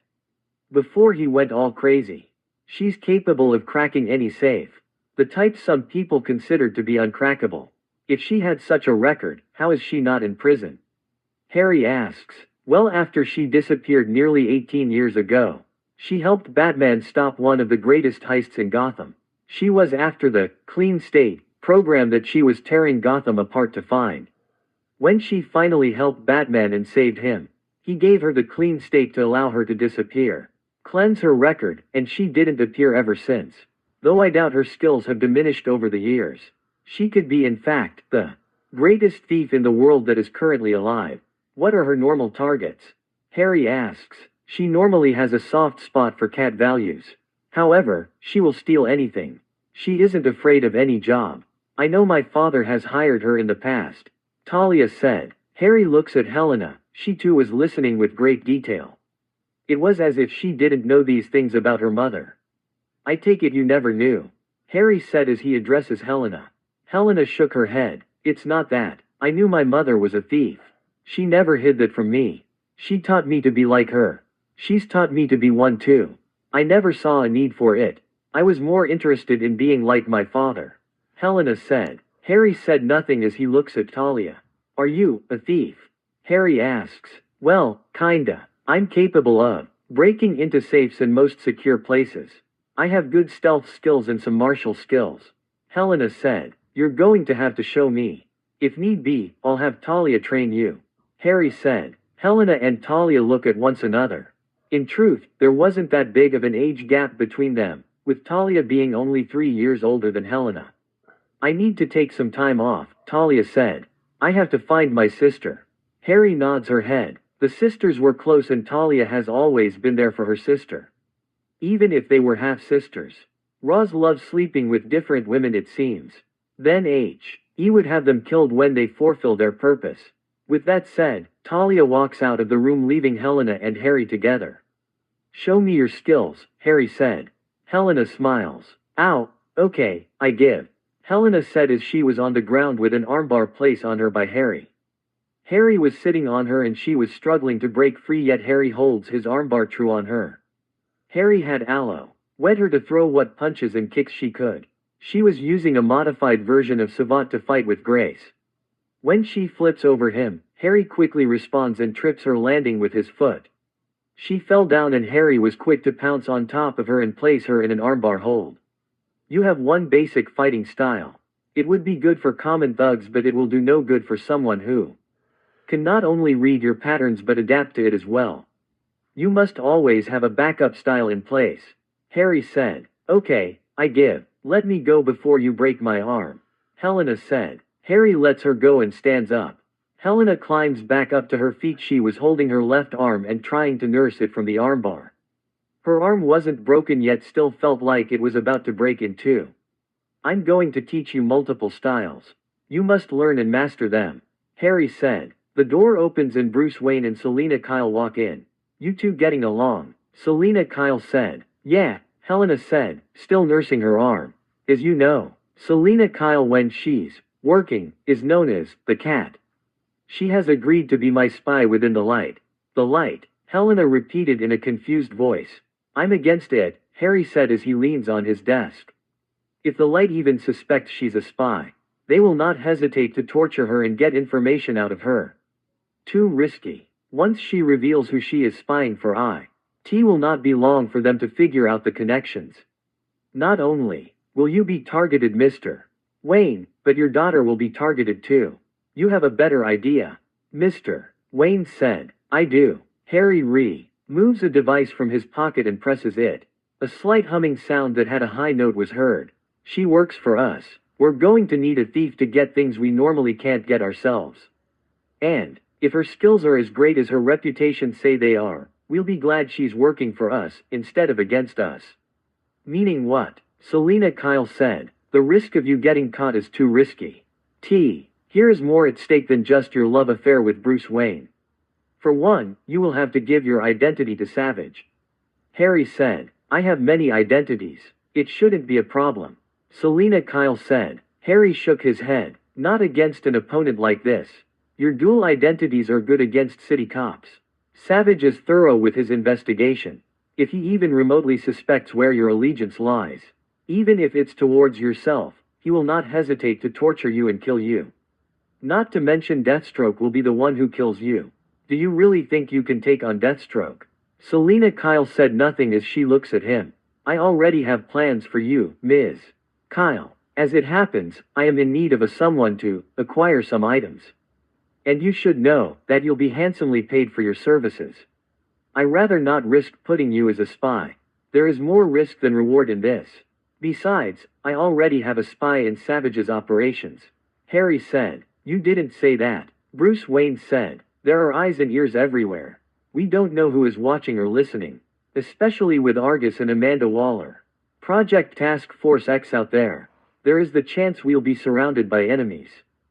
Before he went all crazy. She's capable of cracking any safe. The type some people consider to be uncrackable. If she had such a record, how is she not in prison? Harry asks. Well, after she disappeared nearly 18 years ago, she helped Batman stop one of the greatest heists in Gotham. She was after the Clean State program that she was tearing Gotham apart to find. When she finally helped Batman and saved him, he gave her the Clean State to allow her to disappear, cleanse her record, and she didn't appear ever since. Though I doubt her skills have diminished over the years. She could be in fact the greatest thief in the world that is currently alive. What are her normal targets? Harry asks. She normally has a soft spot for cat values. However, she will steal anything. She isn't afraid of any job. I know my father has hired her in the past. Talia said. Harry looks at Helena. She too was listening with great detail. It was as if she didn't know these things about her mother. I take it you never knew, Harry said as he addresses Helena. Helena shook her head. It's not that. I knew my mother was a thief. She never hid that from me. She taught me to be like her. She's taught me to be one too. I never saw a need for it. I was more interested in being like my father. Helena said. Harry said nothing as he looks at Talia. Are you a thief? Harry asks. Well, kinda. I'm capable of breaking into safes in most secure places. I have good stealth skills and some martial skills. Helena said. You're going to have to show me. If need be, I'll have Talia train you. Harry said. Helena and Talia look at one another. In truth, there wasn't that big of an age gap between them, with Talia being only 3 years older than Helena. I need to take some time off, Talia said. I have to find my sister. Harry nods her head. The sisters were close and Talia has always been there for her sister. Even if they were half-sisters. Roz loves sleeping with different women it seems. Then he would have them killed when they fulfill their purpose. With that said, Talia walks out of the room leaving Helena and Harry together. Show me your skills, Harry said. Helena smiles. Ow, okay, I give. Helena said as she was on the ground with an armbar placed on her by Harry. Harry was sitting on her and she was struggling to break free, yet Harry holds his armbar true on her. Harry had aloe. Wet her to throw what punches and kicks she could. She was using a modified version of Savant to fight with grace. When she flips over him, Harry quickly responds and trips her, landing with his foot. She fell down and Harry was quick to pounce on top of her and place her in an armbar hold. You have one basic fighting style. It would be good for common thugs, but it will do no good for someone who can not only read your patterns but adapt to it as well. You must always have a backup style in place. Harry said. Okay, I give. Let me go before you break my arm. Helena said. Harry lets her go and stands up. Helena climbs back up to her feet. She was holding her left arm and trying to nurse it from the armbar. Her arm wasn't broken yet, still felt like it was about to break in two. I'm going to teach you multiple styles. You must learn and master them. Harry said. The door opens and Bruce Wayne and Selina Kyle walk in. You two getting along? Selina Kyle said. Yeah, Helena said, still nursing her arm. As you know, Selina Kyle, when she's working, is known as the Cat. She has agreed to be my spy within the light. The light, Helena repeated in a confused voice. I'm against it, Harry said as he leans on his desk. If the light even suspects she's a spy, they will not hesitate to torture her and get information out of her. Too risky. Once she reveals who she is spying for, it will not be long for them to figure out the connections. Not only will you be targeted, Mr. Wayne, but your daughter will be targeted too. You have a better idea? Mr. Wayne said. I do. Harry removes a device from his pocket and presses it. A slight humming sound that had a high note was heard. She works for us. We're going to need a thief to get things we normally can't get ourselves. And if her skills are as great as her reputation say they are, we'll be glad she's working for us instead of against us. Meaning what? Selina Kyle said. The risk of you getting caught is too risky. Here is more at stake than just your love affair with Bruce Wayne. For one, you will have to give your identity to Savage. Harry said. I have many identities. It shouldn't be a problem. Selina Kyle said. Harry shook his head. Not against an opponent like this. Your dual identities are good against city cops. Savage is thorough with his investigation. If he even remotely suspects where your allegiance lies, even if it's towards yourself, he will not hesitate to torture you and kill you. Not to mention Deathstroke will be the one who kills you. Do you really think you can take on Deathstroke? Selina Kyle said nothing as she looks at him. I already have plans for you, Ms. Kyle. As it happens, I am in need of someone to acquire some items. And you should know that you'll be handsomely paid for your services. I rather not risk putting you as a spy. There is more risk than reward in this. Besides, I already have a spy in Savage's operations. Harry said. You didn't say that. Bruce Wayne said. There are eyes and ears everywhere. We don't know who is watching or listening. Especially with Argus and Amanda Waller. Project Task Force X out there. There is the chance we'll be surrounded by enemies.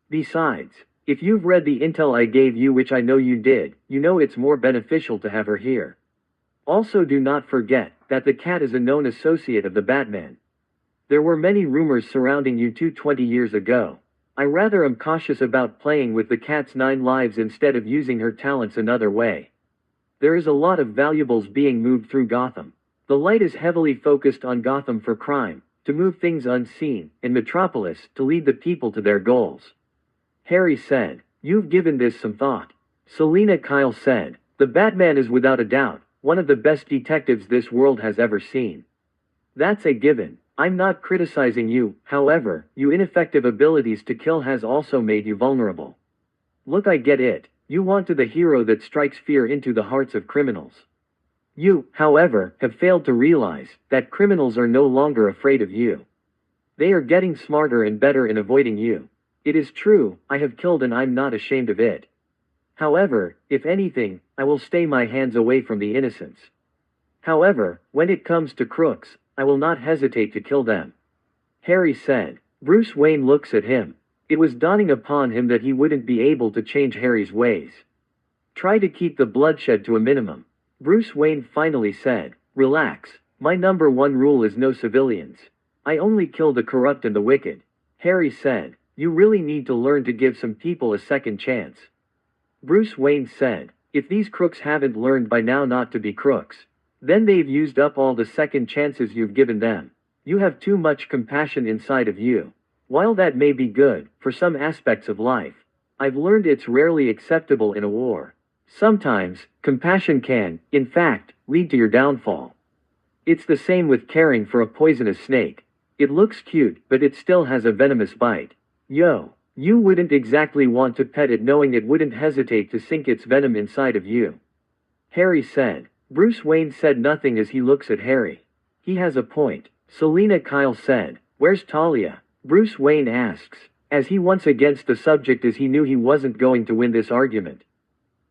Besides, if you've read the intel I gave you, which I know you did, you know it's more beneficial to have her here. Also, do not forget that the Cat is a known associate of the Batman. There were many rumors surrounding you 20 years ago. I rather am cautious about playing with the cat's 9 lives instead of using her talents another way. There is a lot of valuables being moved through Gotham. The light is heavily focused on Gotham for crime, to move things unseen, and Metropolis to lead the people to their goals. Harry said, "You've given this some thought." Selina Kyle said, "The Batman is without a doubt one of the best detectives this world has ever seen. That's a given. I'm not criticizing you, however, your ineffective abilities to kill has also made you vulnerable. Look, I get it. You want to the hero that strikes fear into the hearts of criminals. You, however, have failed to realize that criminals are no longer afraid of you. They are getting smarter and better in avoiding you. It is true, I have killed and I'm not ashamed of it. However, if anything, I will stay my hands away from the innocents. However, when it comes to crooks, I will not hesitate to kill them." Harry said. Bruce Wayne looks at him. It was dawning upon him that he wouldn't be able to change Harry's ways. Try to keep the bloodshed to a minimum. Bruce Wayne finally said, "Relax. My number 1 rule is no civilians. I only kill the corrupt and the wicked." Harry said, "You really need to learn to give some people a second chance." Bruce Wayne said, "If these crooks haven't learned by now not to be crooks, then they've used up all the second chances you've given them. You have too much compassion inside of you. While that may be good for some aspects of life, I've learned it's rarely acceptable in a war. Sometimes, compassion can, in fact, lead to your downfall. It's the same with caring for a poisonous snake. It looks cute, but it still has a venomous bite. You wouldn't exactly want to pet it knowing it wouldn't hesitate to sink its venom inside of you." Harry said. Bruce Wayne said nothing as he looks at Harry. He has a point. Selina Kyle said, "Where's Talia?" Bruce Wayne asks, as he once against the subject as he knew he wasn't going to win this argument.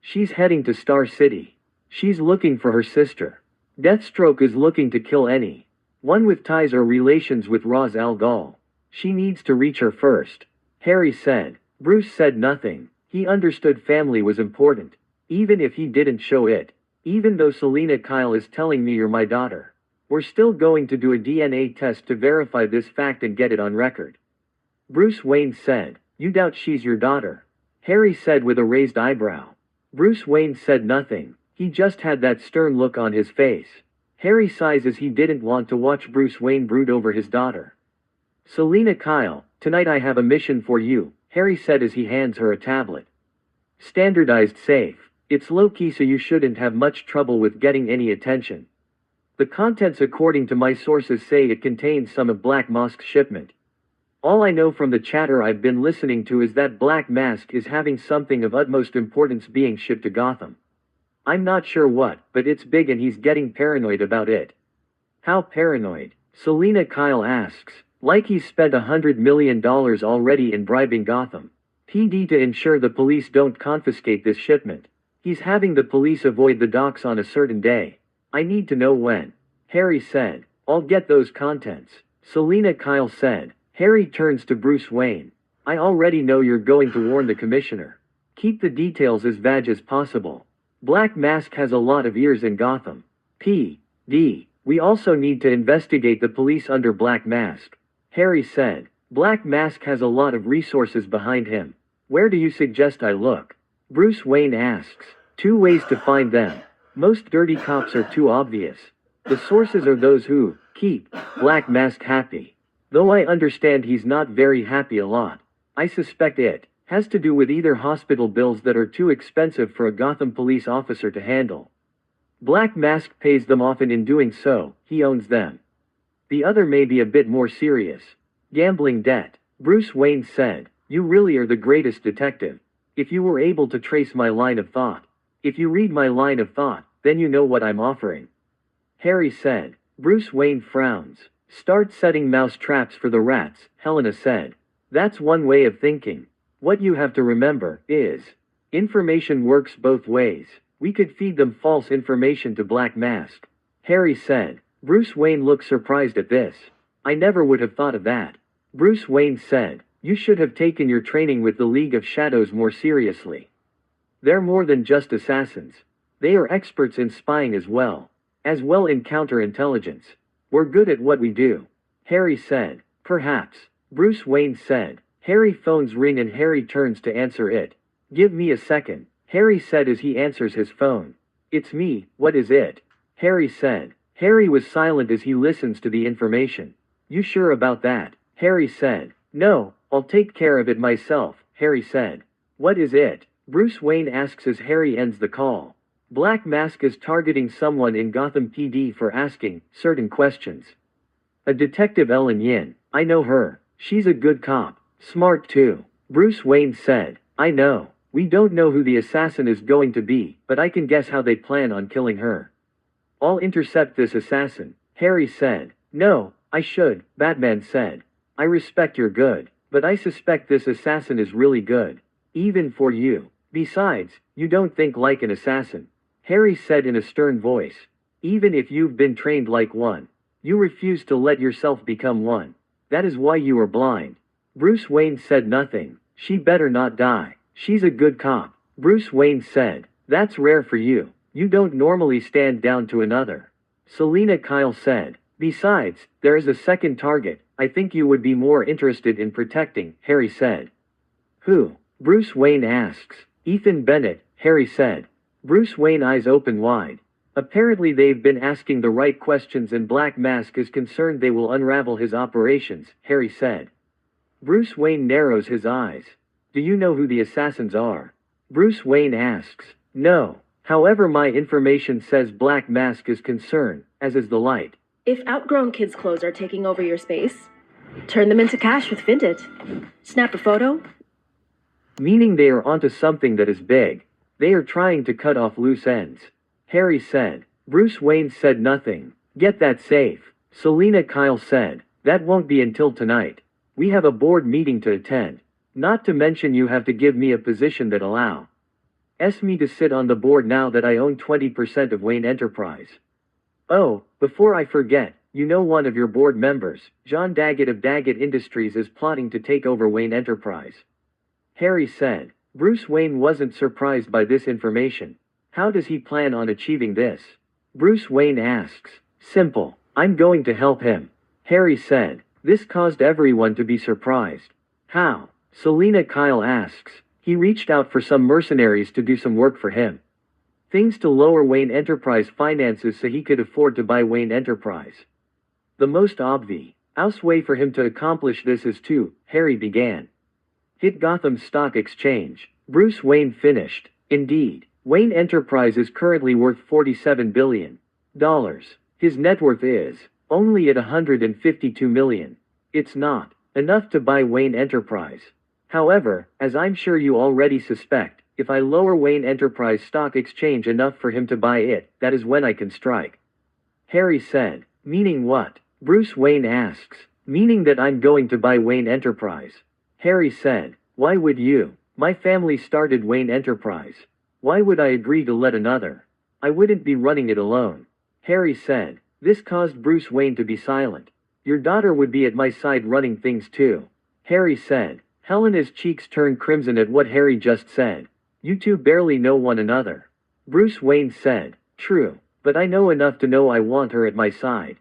"She's heading to Star City. She's looking for her sister. Deathstroke is looking to kill anyone with ties or relations with Ra's al Ghul. She needs to reach her first." Harry said. Bruce said nothing. He understood family was important, even if he didn't show it. "Even though Selina Kyle is telling me you're my daughter, we're still going to do a DNA test to verify this fact and get it on record." Bruce Wayne said. "You doubt she's your daughter?" Harry said with a raised eyebrow. Bruce Wayne said nothing. He just had that stern look on his face. Harry sighs as he didn't want to watch Bruce Wayne brood over his daughter. "Selina Kyle, tonight I have a mission for you," Harry said as he hands her a tablet. "Standardized safe. It's low-key so you shouldn't have much trouble with getting any attention. The contents according to my sources say it contains some of Black Mask's shipment. All I know from the chatter I've been listening to is that Black Mask is having something of utmost importance being shipped to Gotham. I'm not sure what, but it's big and he's getting paranoid about it." "How paranoid?" Selina Kyle asks. "Like he's spent $100 million already in bribing Gotham PD to ensure the police don't confiscate this shipment. He's having the police avoid the docks on a certain day. I need to know when." Harry said. "I'll get those contents," Selina Kyle said. Harry turns to Bruce Wayne. "I already know you're going to warn the commissioner. Keep the details as vague as possible. Black Mask has a lot of ears in Gotham. PD. We also need to investigate the police under Black Mask." Harry said. "Black Mask has a lot of resources behind him. Where do you suggest I look?" Bruce Wayne asks. "2 ways to find them. Most dirty cops are too obvious. The sources are those who keep Black Mask happy. Though I understand he's not very happy a lot. I suspect it has to do with either hospital bills that are too expensive for a Gotham police officer to handle. Black Mask pays them off and in doing so, he owns them. The other may be a bit more serious. Gambling debt." Bruce Wayne said. "You really are the greatest detective. If you were able to trace my line of thought. If you read my line of thought, then you know what I'm offering." Harry said. Bruce Wayne frowns. "Start setting mouse traps for the rats," Helena said. "That's one way of thinking. What you have to remember is, information works both ways. We could feed them false information to Black Mask." Harry said. Bruce Wayne looked surprised at this. "I never would have thought of that." Bruce Wayne said. "You should have taken your training with the League of Shadows more seriously. They're more than just assassins. They are experts in spying as well in counterintelligence. We're good at what we do." Harry said. "Perhaps." Bruce Wayne said. Harry phone's ring and Harry turns to answer it. Give me a second, Harry said as he answers his phone. It's me, what is it? Harry said. Harry was silent as he listens to the information. You sure about that? Harry said. No, I'll take care of it myself, Harry said. What is it? Bruce Wayne asks as Harry ends the call. Black Mask is targeting someone in Gotham PD for asking certain questions. A detective, Ellen Yin. I know her. She's a good cop. Smart too. Bruce Wayne said. I know. We don't know who the assassin is going to be, but I can guess how they plan on killing her. I'll intercept this assassin, Harry said. No, I should, Batman said. I respect you're good, but I suspect this assassin is really good. Even for you. Besides, you don't think like an assassin. Harry said in a stern voice. Even if you've been trained like one, you refuse to let yourself become one. That is why you are blind. Bruce Wayne said nothing. She better not die. She's a good cop. Bruce Wayne said. That's rare for you. You don't normally stand down to another. Selina Kyle said. Besides, there is a second target. I think you would be more interested in protecting, Harry said. Who? Bruce Wayne asks. Ethan Bennett, Harry said. Bruce Wayne eyes open wide. Apparently they've been asking the right questions and Black Mask is concerned they will unravel his operations, Harry said. Bruce Wayne narrows his eyes. Do you know who the assassins are? Bruce Wayne asks. No. However, my information says Black Mask is concerned, as is the light. If outgrown kids' clothes are taking over your space, turn them into cash with Vinted. Snap a photo. Meaning they are onto something that is big. They are trying to cut off loose ends. Harry said. Bruce Wayne said nothing. Get that safe. Selina Kyle said. That won't be until tonight. We have a board meeting to attend. Not to mention you have to give me a position that allows me to sit on the board now that I own 20% of Wayne Enterprise. Oh, before I forget, you know one of your board members, John Daggett of Daggett Industries, is plotting to take over Wayne Enterprise. Harry said. Bruce Wayne wasn't surprised by this information. How does he plan on achieving this? Bruce Wayne asks. Simple. I'm going to help him. Harry said. This caused everyone to be surprised. How? Selina Kyle asks. He reached out for some mercenaries to do some work for him. Things to lower Wayne Enterprise finances so he could afford to buy Wayne Enterprise. The most obvious way for him to accomplish this is to, Harry began. Hit Gotham Stock Exchange. Bruce Wayne finished. Indeed, Wayne Enterprise is currently worth $47 billion. His net worth is only at $152 million. It's not enough to buy Wayne Enterprise. However, as I'm sure you already suspect, if I lower Wayne Enterprise Stock Exchange enough for him to buy it, that is when I can strike. Harry said. Meaning what? Bruce Wayne asks. Meaning that I'm going to buy Wayne Enterprise. Harry said. Why would you? My family started Wayne Enterprise. Why would I agree to let another? I wouldn't be running it alone. Harry said. This caused Bruce Wayne to be silent. Your daughter would be at my side running things too. Harry said. Helena's cheeks turned crimson at what Harry just said. You two barely know one another. Bruce Wayne said. True, but I know enough to know I want her at my side.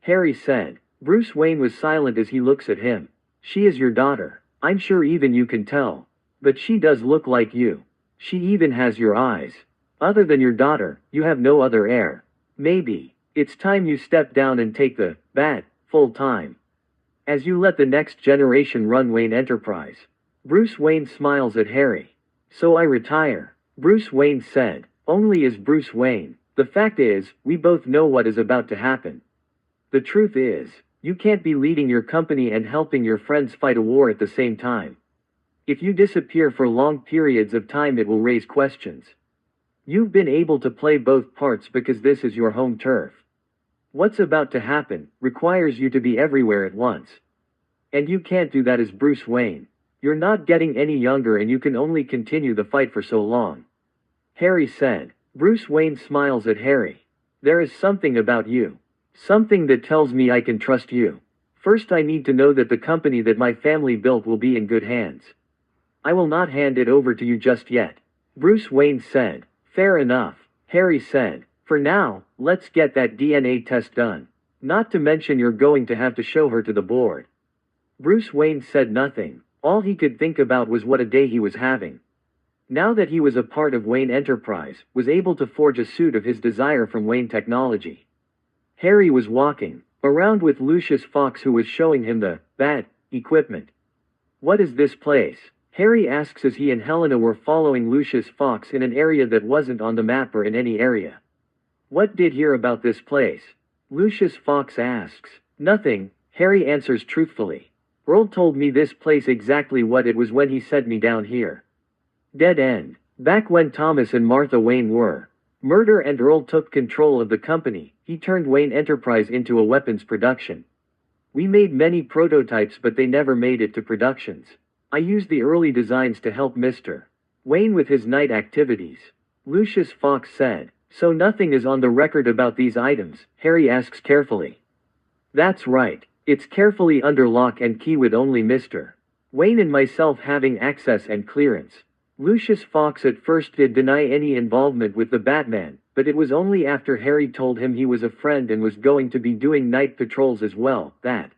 Harry said. Bruce Wayne was silent as he looks at him. She is your daughter. I'm sure even you can tell. But she does look like you. She even has your eyes. Other than your daughter, you have no other heir. Maybe it's time you step down and take the bat full time. As you let the next generation run Wayne Enterprise. Bruce Wayne smiles at Harry. So I retire. Bruce Wayne said. Only as Bruce Wayne. The fact is, we both know what is about to happen. The truth is, you can't be leading your company and helping your friends fight a war at the same time. If you disappear for long periods of time, it will raise questions. You've been able to play both parts because this is your home turf. What's about to happen requires you to be everywhere at once. And you can't do that as Bruce Wayne. You're not getting any younger and you can only continue the fight for so long. Harry said. Bruce Wayne smiles at Harry. There is something about you. Something that tells me I can trust you. First, I need to know that the company that my family built will be in good hands. I will not hand it over to you just yet. Bruce Wayne said. Fair enough. Harry said. For now, let's get that DNA test done. Not to mention you're going to have to show her to the board. Bruce Wayne said nothing. All he could think about was what a day he was having. Now that he was a part of Wayne Enterprise, was able to forge a suit of his desire from Wayne Technology. Harry was walking around with Lucius Fox, who was showing him the bad equipment. "What is this place?" Harry asks as he and Helena were following Lucius Fox in an area that wasn't on the map or in any area. "What did hear about this place?" Lucius Fox asks. "Nothing," Harry answers truthfully. "Earl told me this place exactly what it was when he sent me down here." Dead end. Back when Thomas and Martha Wayne were murdered and Earl took control of the company, he turned Wayne Enterprise into a weapons production. We made many prototypes, but they never made it to productions. I used the early designs to help Mr. Wayne with his night activities. Lucius Fox said. "So nothing is on the record about these items?" Harry asks carefully. "That's right. It's carefully under lock and key with only Mr. Wayne and myself having access and clearance." Lucius Fox at first did deny any involvement with the Batman, but it was only after Harry told him he was a friend and was going to be doing night patrols as well, that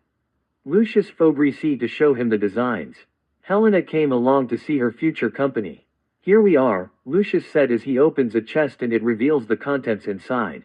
Lucius Fabrici to show him the designs. Helena came along to see her future company. "Here we are," Lucius said as he opens a chest and it reveals the contents inside.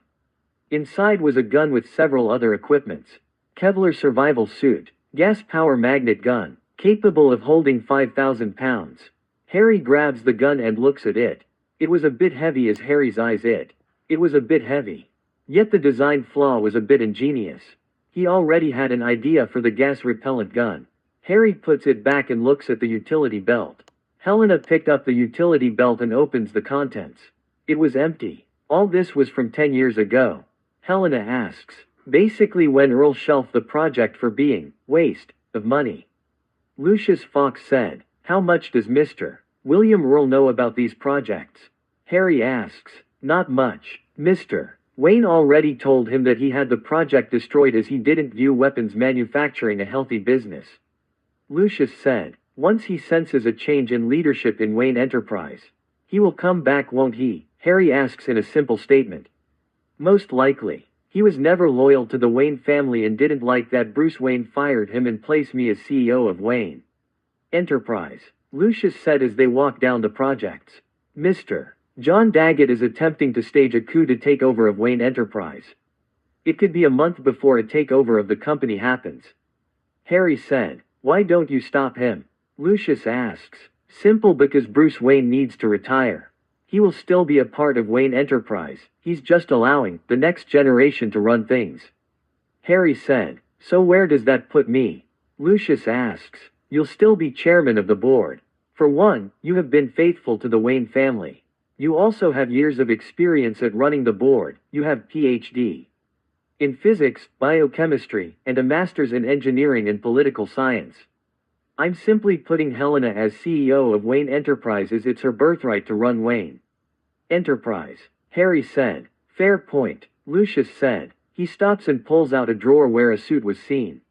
Inside was a gun with several other equipments. Kevlar survival suit, gas power magnet gun, capable of holding 5,000 pounds. Harry grabs the gun and looks at it. It was a bit heavy as Harry's eyes It was a bit heavy. Yet the design flaw was a bit ingenious. He already had an idea for the gas-repellent gun. Harry puts it back and looks at the utility belt. Helena picked up the utility belt and opens the contents. It was empty. All this was from 10 years ago. Helena asks. Basically when Earl shelved the project for being waste of money. Lucius Fox said. "How much does Mr. William Earl know about these projects?" Harry asks. "Not much. Mr. Wayne already told him that he had the project destroyed as he didn't view weapons manufacturing a healthy business." Lucius said. "Once he senses a change in leadership in Wayne Enterprise, he will come back, won't he?" Harry asks in a simple statement. "Most likely. He was never loyal to the Wayne family and didn't like that Bruce Wayne fired him and placed me as CEO of Wayne Enterprise," Lucius said as they walked down the projects. "Mr. John Daggett is attempting to stage a coup to take over of Wayne Enterprise. It could be a month before a takeover of the company happens." Harry said. "Why don't you stop him?" Lucius asks. "Simple, because Bruce Wayne needs to retire. He will still be a part of Wayne Enterprise, he's just allowing the next generation to run things." Harry said. "So where does that put me?" Lucius asks. "You'll still be chairman of the board. For one, you have been faithful to the Wayne family. You also have years of experience at running the board, you have Ph.D. in physics, biochemistry, and a master's in engineering and political science. I'm simply putting Helena as CEO of Wayne Enterprise as it's her birthright to run Wayne Enterprise," Harry said. "Fair point," Lucius said. He stops and pulls out a drawer where a suit was seen.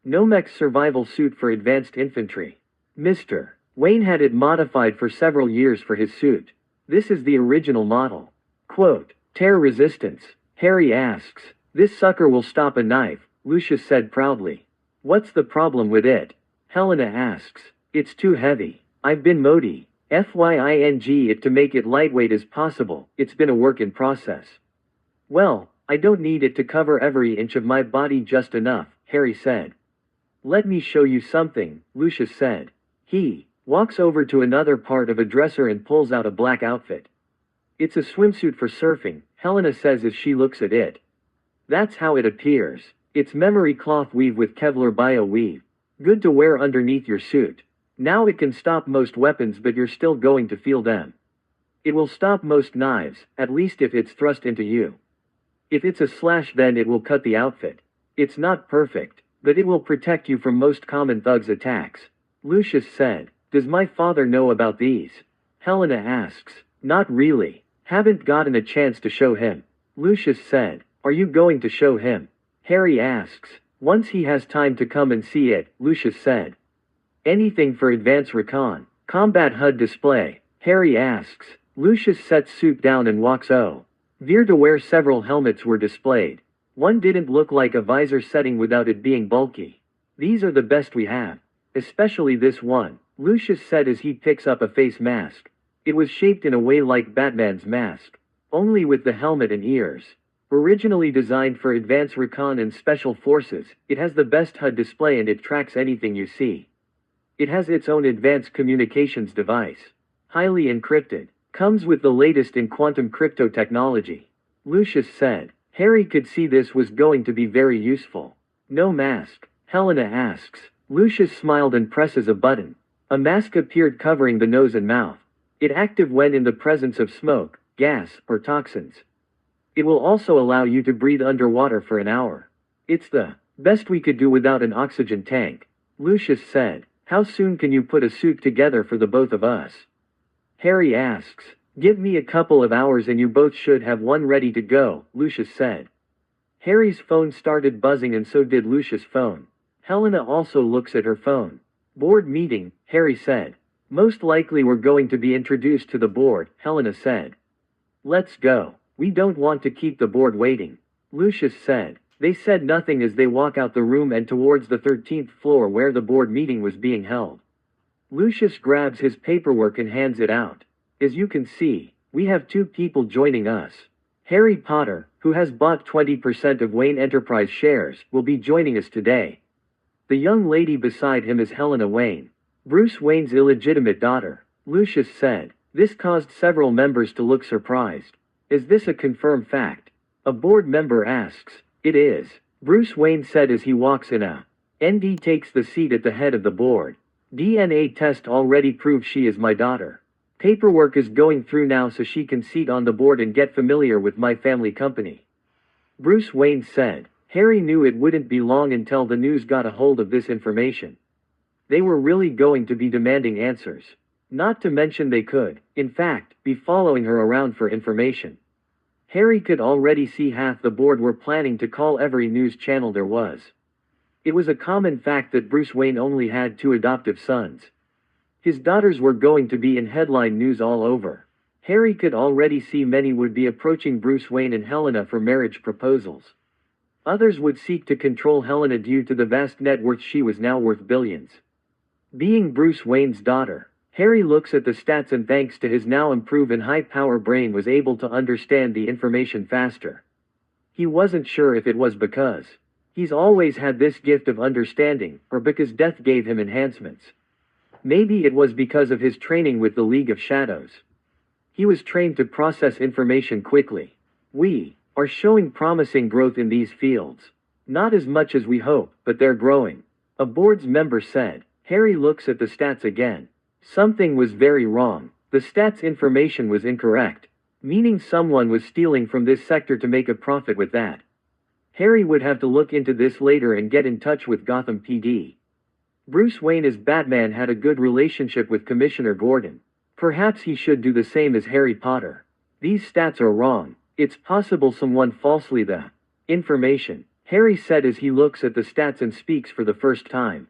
Nomex survival suit for advanced infantry. Mr. Wayne had it modified for several years for his suit. This is the original model. Quote, "Tear resistance." Harry asks. "This sucker will stop a knife," Lucius said proudly. "What's the problem with it?" Helena asks. "It's too heavy. I've been FYING it to make it lightweight as possible. It's been a work in process." "Well, I don't need it to cover every inch of my body, just enough," Harry said. "Let me show you something," Lucius said. He walks over to another part of a dresser and pulls out a black outfit. "It's a swimsuit for surfing," Helena says as she looks at it. "That's how it appears. It's memory cloth weave with Kevlar bio weave. Good to wear underneath your suit. Now it can stop most weapons, but you're still going to feel them. It will stop most knives, at least if it's thrust into you. If it's a slash, then it will cut the outfit. It's not perfect, but it will protect you from most common thugs' attacks." Lucius said. "Does my father know about these?" Helena asks. "Not really. Haven't gotten a chance to show him." Lucius said. "Are you going to show him?" Harry asks. "Once he has time to come and see it," Lucius said. "Anything for advanced recon. Combat HUD display." Harry asks. Lucius sets suit down and walks over to where several helmets were displayed. One didn't look like a visor setting without it being bulky. "These are the best we have. Especially this one, Lucius said as he picks up a face mask. It was shaped in a way like Batman's mask, only with the helmet and ears. Originally designed for advanced recon and special forces, it has the best HUD display and it tracks anything you see. It has its own advanced communications device. Highly encrypted. Comes with the latest in quantum crypto technology. Lucius said. Harry could see this was going to be very useful. No mask? Helena asks. Lucius smiled and presses a button. A mask appeared covering the nose and mouth. It active when in the presence of smoke, gas, or toxins. It will also allow you to breathe underwater for an hour. It's the best we could do without an oxygen tank. Lucius said. How soon can you put a suit together for the both of us? Harry asks. Give me a couple of hours and you both should have one ready to go, Lucius said. Harry's phone started buzzing and so did Lucius' phone. Helena also looks at her phone. Board meeting, Harry said. Most likely we're going to be introduced to the board, Helena said. Let's go. We don't want to keep the board waiting. Lucius said. They said nothing as they walk out the room and towards the 13th floor where the board meeting was being held. Lucius grabs his paperwork and hands it out. As you can see, we have two people joining us. Harry Potter, who has bought 20% of Wayne Enterprise shares, will be joining us today. The young lady beside him is Helena Wayne, Bruce Wayne's illegitimate daughter. Lucius said. This caused several members to look surprised. Is this a confirmed fact? A board member asks. It is. Bruce Wayne said as he walks in. ND takes the seat at the head of the board. DNA test already proves she is my daughter. Paperwork is going through now so she can sit on the board and get familiar with my family company. Bruce Wayne said. Harry knew it wouldn't be long until the news got a hold of this information. They were really going to be demanding answers. Not to mention they could, in fact, be following her around for information. Harry could already see half the board were planning to call every news channel there was. It was a common fact that Bruce Wayne only had two adoptive sons. His daughters were going to be in headline news all over. Harry could already see many would be approaching Bruce Wayne and Helena for marriage proposals. Others would seek to control Helena due to the vast net worth she was now worth billions. Being Bruce Wayne's daughter, Harry looks at the stats and thanks to his now improved and high-power brain was able to understand the information faster. He wasn't sure if it was because he's always had this gift of understanding, or because death gave him enhancements. Maybe it was because of his training with the League of Shadows. He was trained to process information quickly. We are showing promising growth in these fields. Not as much as we hope, but they're growing. A board's member said. Harry looks at the stats again. Something was very wrong. The stats information was incorrect, meaning someone was stealing from this sector to make a profit with that. Harry would have to look into this later and get in touch with Gotham PD. Bruce Wayne as Batman had a good relationship with Commissioner Gordon. Perhaps he should do the same as Harry Potter. These stats are wrong. It's possible someone falsely the information, Harry said as he looks at the stats and speaks for the first time.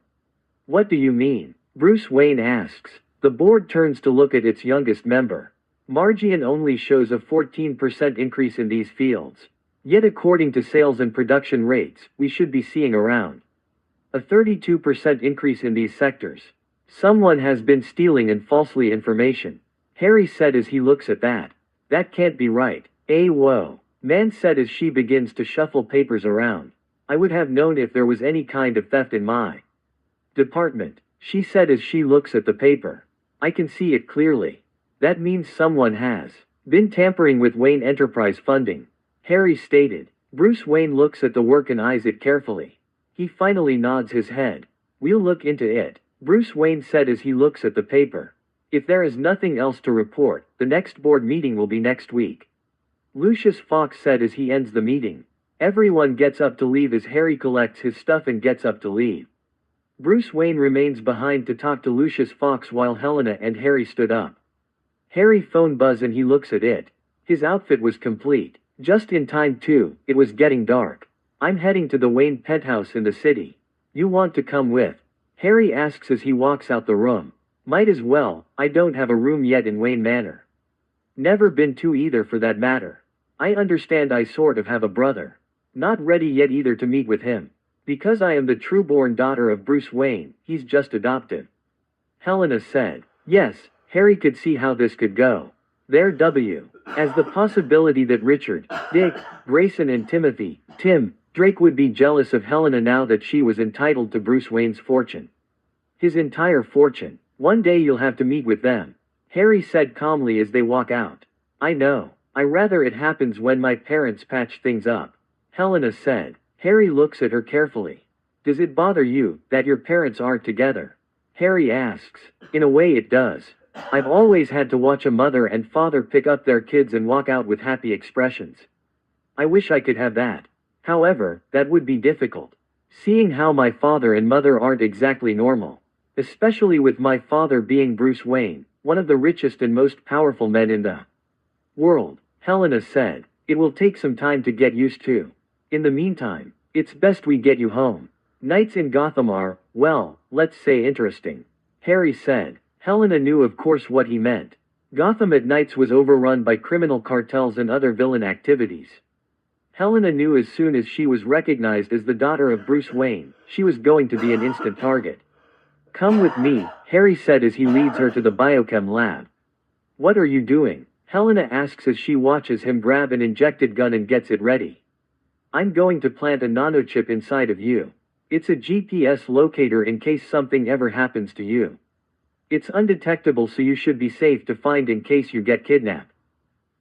What do you mean? Bruce Wayne asks. The board turns to look at its youngest member. Margian only shows a 14% increase in these fields. Yet according to sales and production rates, we should be seeing around a 32% increase in these sectors. Someone has been stealing and falsely information, Harry said as he looks at that. That can't be right. Whoa, Man said as she begins to shuffle papers around. I would have known if there was any kind of theft in my department, she said as she looks at the paper. I can see it clearly. That means someone has been tampering with Wayne Enterprise funding, Harry stated. Bruce Wayne looks at the work and eyes it carefully. He finally nods his head. We'll look into it, Bruce Wayne said as he looks at the paper. If there is nothing else to report, the next board meeting will be next week, Lucius Fox said as he ends the meeting. Everyone gets up to leave as Harry collects his stuff and gets up to leave. Bruce Wayne remains behind to talk to Lucius Fox while Helena and Harry stood up. Harry phone buzz and he looks at it. His outfit was complete. Just in time too, it was getting dark. I'm heading to the Wayne penthouse in the city. You want to come with? Harry asks as he walks out the room. Might as well, I don't have a room yet in Wayne Manor. Never been to either for that matter. I understand I sort of have a brother. Not ready yet either to meet with him. Because I am the true-born daughter of Bruce Wayne, he's just adoptive. Helena said. Yes, Harry could see how this could go. There as the possibility that Richard, Dick, Grayson and Tim, Drake would be jealous of Helena now that she was entitled to Bruce Wayne's fortune. His entire fortune. One day you'll have to meet with them. Harry said calmly as they walk out. I know. I rather it happens when my parents patch things up. Helena said. Harry looks at her carefully. Does it bother you that your parents aren't together? Harry asks. In a way it does. I've always had to watch a mother and father pick up their kids and walk out with happy expressions. I wish I could have that. However, that would be difficult. Seeing how my father and mother aren't exactly normal. Especially with my father being Bruce Wayne, one of the richest and most powerful men in the world. Helena said. It will take some time to get used to. In the meantime, it's best we get you home. Nights in Gotham are, well, let's say interesting. Harry said. Helena knew of course what he meant. Gotham at nights was overrun by criminal cartels and other villain activities. Helena knew as soon as she was recognized as the daughter of Bruce Wayne, she was going to be an instant target. Come with me, Harry said as he leads her to the biochem lab. What are you doing? Helena asks as she watches him grab an injected gun and gets it ready. I'm going to plant a nanochip inside of you. It's a GPS locator in case something ever happens to you. It's undetectable so you should be safe to find in case you get kidnapped.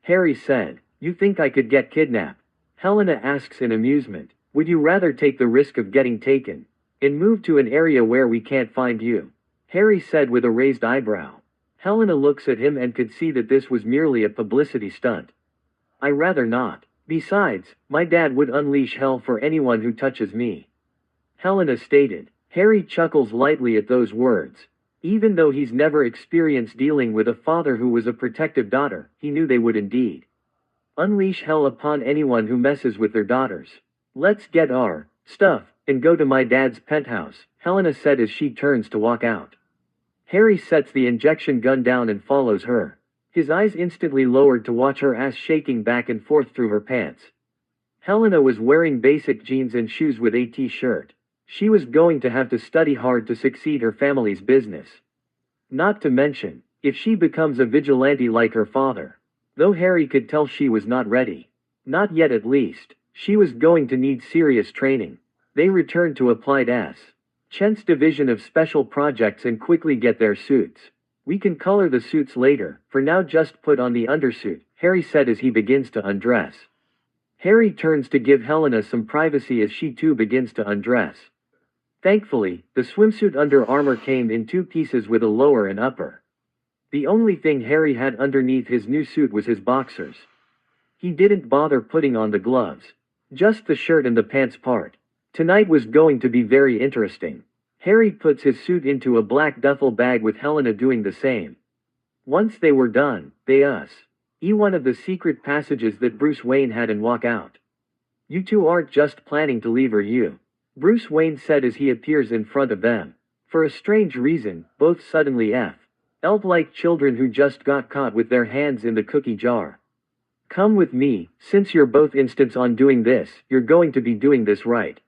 Harry said. You think I could get kidnapped? Helena asks in amusement. Would you rather take the risk of getting taken and move to an area where we can't find you? Harry said with a raised eyebrow. Helena looks at him and could see that this was merely a publicity stunt. I rather not. Besides, my dad would unleash hell for anyone who touches me. Helena stated. Harry chuckles lightly at those words. Even though he's never experienced dealing with a father who was a protective daughter, he knew they would indeed unleash hell upon anyone who messes with their daughters. Let's get our stuff and go to my dad's penthouse, Helena said as she turns to walk out. Harry sets the injection gun down and follows her. His eyes instantly lowered to watch her ass shaking back and forth through her pants. Helena was wearing basic jeans and shoes with a t-shirt. She was going to have to study hard to succeed her family's business. Not to mention, if she becomes a vigilante like her father. Though Harry could tell she was not ready. Not yet at least. She was going to need serious training. They returned to Applied Chent's division of special projects and quickly get their suits. We can color the suits later, for now just put on the undersuit, Harry said as he begins to undress. Harry turns to give Helena some privacy as she too begins to undress. Thankfully, the swimsuit under armor came in two pieces with a lower and upper. The only thing Harry had underneath his new suit was his boxers. He didn't bother putting on the gloves. Just the shirt and the pants part. Tonight was going to be very interesting. Harry puts his suit into a black duffel bag with Helena doing the same. Once they were done, they one of the secret passages that Bruce Wayne had and walk out. You two aren't just planning to leave, are you? Bruce Wayne said as he appears in front of them. For a strange reason, both suddenly elf like children who just got caught with their hands in the cookie jar. Come with me, since you're both instants on doing this, you're going to be doing this right.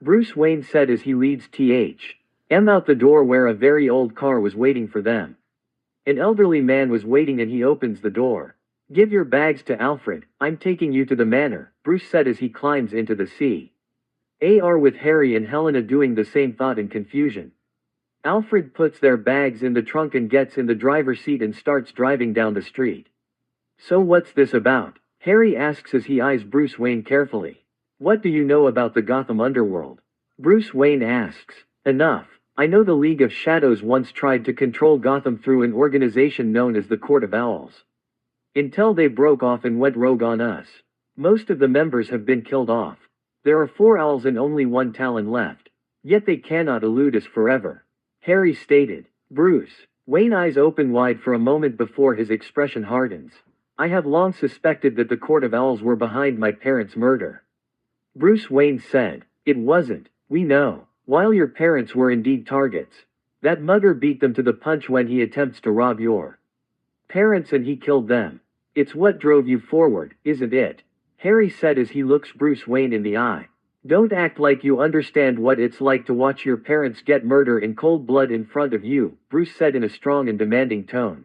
Bruce Wayne said as he leads T.H.M. out the door where a very old car was waiting for them. An elderly man was waiting and he opens the door. Give your bags to Alfred, I'm taking you to the manor, Bruce said as he climbs into the C.A.R. with Harry and Helena doing the same thought in confusion. Alfred puts their bags in the trunk and gets in the driver's seat and starts driving down the street. So what's this about? Harry asks as he eyes Bruce Wayne carefully. What do you know about the Gotham underworld? Bruce Wayne asks. Enough. I know the League of Shadows once tried to control Gotham through an organization known as the Court of Owls. Until they broke off and went rogue on us. Most of the members have been killed off. There are 4 owls and only 1 Talon left. Yet they cannot elude us forever. Harry stated. Bruce Wayne eyes open wide for a moment before his expression hardens. I have long suspected that the Court of Owls were behind my parents' murder. Bruce Wayne said. It wasn't. We know. While your parents were indeed targets. That mugger beat them to the punch when he attempts to rob your parents and he killed them. It's what drove you forward, isn't it? Harry said as he looks Bruce Wayne in the eye. Don't act like you understand what it's like to watch your parents get murdered in cold blood in front of you, Bruce said in a strong and demanding tone.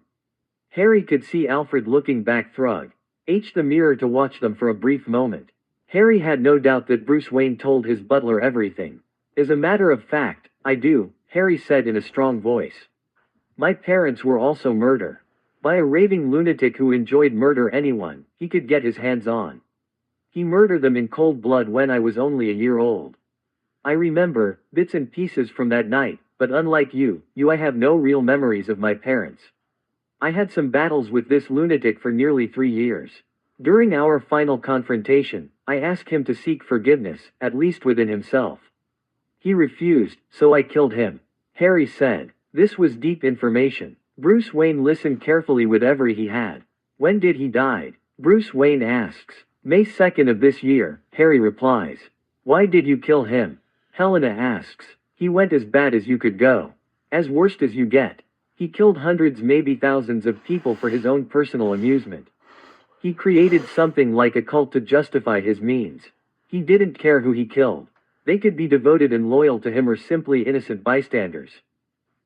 Harry could see Alfred looking back through the mirror to watch them for a brief moment. Harry had no doubt that Bruce Wayne told his butler everything. As a matter of fact, I do, Harry said in a strong voice. My parents were also murdered by a raving lunatic who enjoyed murder anyone he could get his hands on. He murdered them in cold blood when I was only a year old. I remember bits and pieces from that night, but unlike you, I have no real memories of my parents. I had some battles with this lunatic for nearly 3 years. During our final confrontation, I asked him to seek forgiveness, at least within himself. He refused, so I killed him, Harry said. This was deep information. Bruce Wayne listened carefully with every he had. When did he die? Bruce Wayne asks. May 2nd of this year, Harry replies. Why did you kill him? Helena asks. He went as bad as you could go. As worst as you get. He killed hundreds, maybe thousands of people for his own personal amusement. He created something like a cult to justify his means. He didn't care who he killed. They could be devoted and loyal to him or simply innocent bystanders.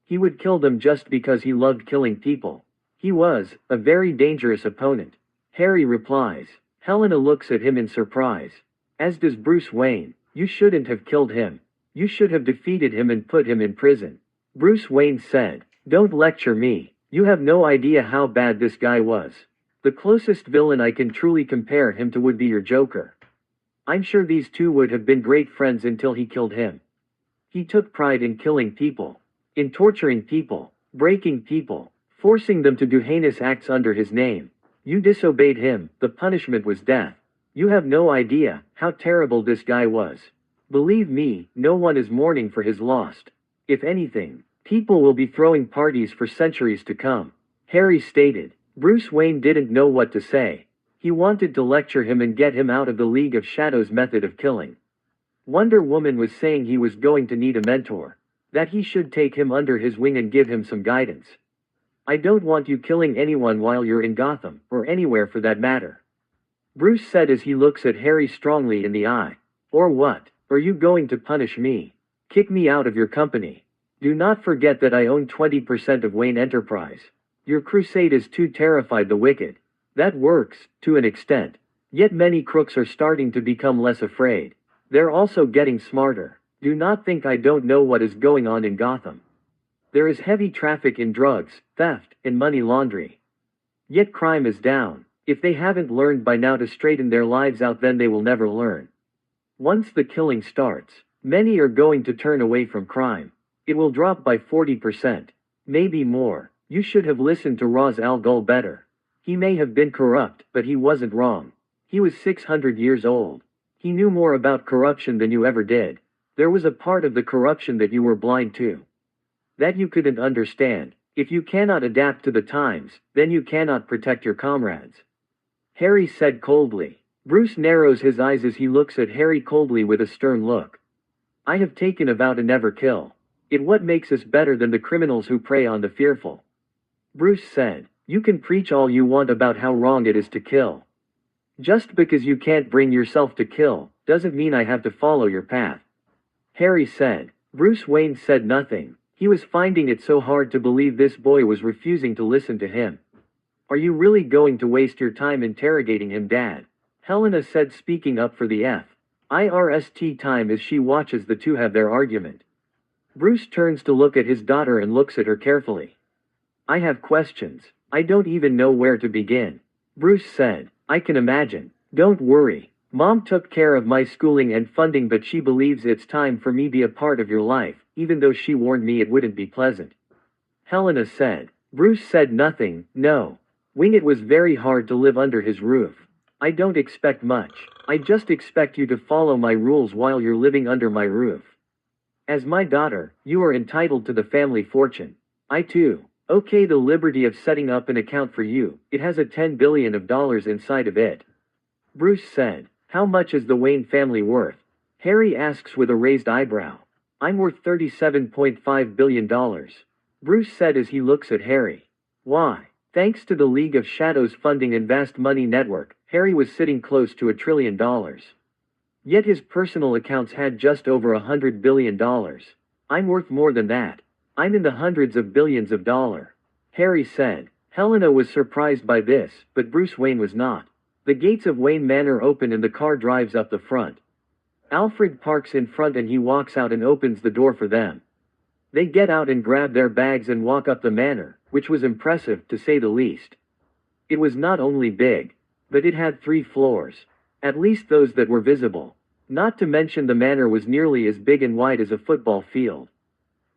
He would kill them just because he loved killing people. He was a very dangerous opponent. Harry replies. Helena looks at him in surprise. As does Bruce Wayne. You shouldn't have killed him. You should have defeated him and put him in prison. Bruce Wayne said. Don't lecture me. You have no idea how bad this guy was. The closest villain I can truly compare him to would be your Joker. I'm sure these two would have been great friends until he killed him. He took pride in killing people, in torturing people, breaking people, forcing them to do heinous acts under his name. You disobeyed him, the punishment was death. You have no idea how terrible this guy was. Believe me, no one is mourning for his loss. If anything, people will be throwing parties for centuries to come. Harry stated. Bruce Wayne didn't know what to say. He wanted to lecture him and get him out of the League of Shadows' method of killing. Wonder Woman was saying he was going to need a mentor. That he should take him under his wing and give him some guidance. I don't want you killing anyone while you're in Gotham, or anywhere for that matter. Bruce said as he looks at Harry strongly in the eye. Or what? Are you going to punish me? Kick me out of your company? Do not forget that I own 20% of Wayne Enterprise. Your crusade is to terrify the wicked. That works, to an extent. Yet many crooks are starting to become less afraid. They're also getting smarter. Do not think I don't know what is going on in Gotham. There is heavy traffic in drugs, theft, and money laundering. Yet crime is down. If they haven't learned by now to straighten their lives out, then they will never learn. Once the killing starts, many are going to turn away from crime. It will drop by 40%. Maybe more. You should have listened to Ra's al Ghul better. He may have been corrupt, but he wasn't wrong. He was 600 years old. He knew more about corruption than you ever did. There was a part of the corruption that you were blind to. That you couldn't understand. If you cannot adapt to the times, then you cannot protect your comrades. Harry said coldly. Bruce narrows his eyes as he looks at Harry coldly with a stern look. I have taken a vow to never kill. It what makes us better than the criminals who prey on the fearful. Bruce said, you can preach all you want about how wrong it is to kill. Just because you can't bring yourself to kill, doesn't mean I have to follow your path. Harry said. Bruce Wayne said nothing. He was finding it so hard to believe this boy was refusing to listen to him. Are you really going to waste your time interrogating him, Dad? Helena said, speaking up for the FIRST time as she watches the two have their argument. Bruce turns to look at his daughter and looks at her carefully. I have questions. I don't even know where to begin. Bruce said, I can imagine. Don't worry. Mom took care of my schooling and funding, but she believes it's time for me to be a part of your life, even though she warned me it wouldn't be pleasant. Helena said. Bruce said nothing. No. Wing, it was very hard to live under his roof. I don't expect much. I just expect you to follow my rules while you're living under my roof. As my daughter, you are entitled to the family fortune. I too. Okay, the liberty of setting up an account for you. It has a $10 billion inside of it. Bruce said. How much is the Wayne family worth? Harry asks with a raised eyebrow. I'm worth $37.5 billion. Bruce said as he looks at Harry. Why? Thanks to the League of Shadows funding and vast money network, Harry was sitting close to $1 trillion. Yet his personal accounts had just over $100 billion. I'm worth more than that. I'm in the hundreds of billions of dollars. Harry said. Helena was surprised by this, but Bruce Wayne was not. The gates of Wayne Manor open and the car drives up the front. Alfred parks in front and he walks out and opens the door for them. They get out and grab their bags and walk up the manor, which was impressive, to say the least. It was not only big, but it had 3 floors. At least those that were visible. Not to mention the manor was nearly as big and wide as a football field.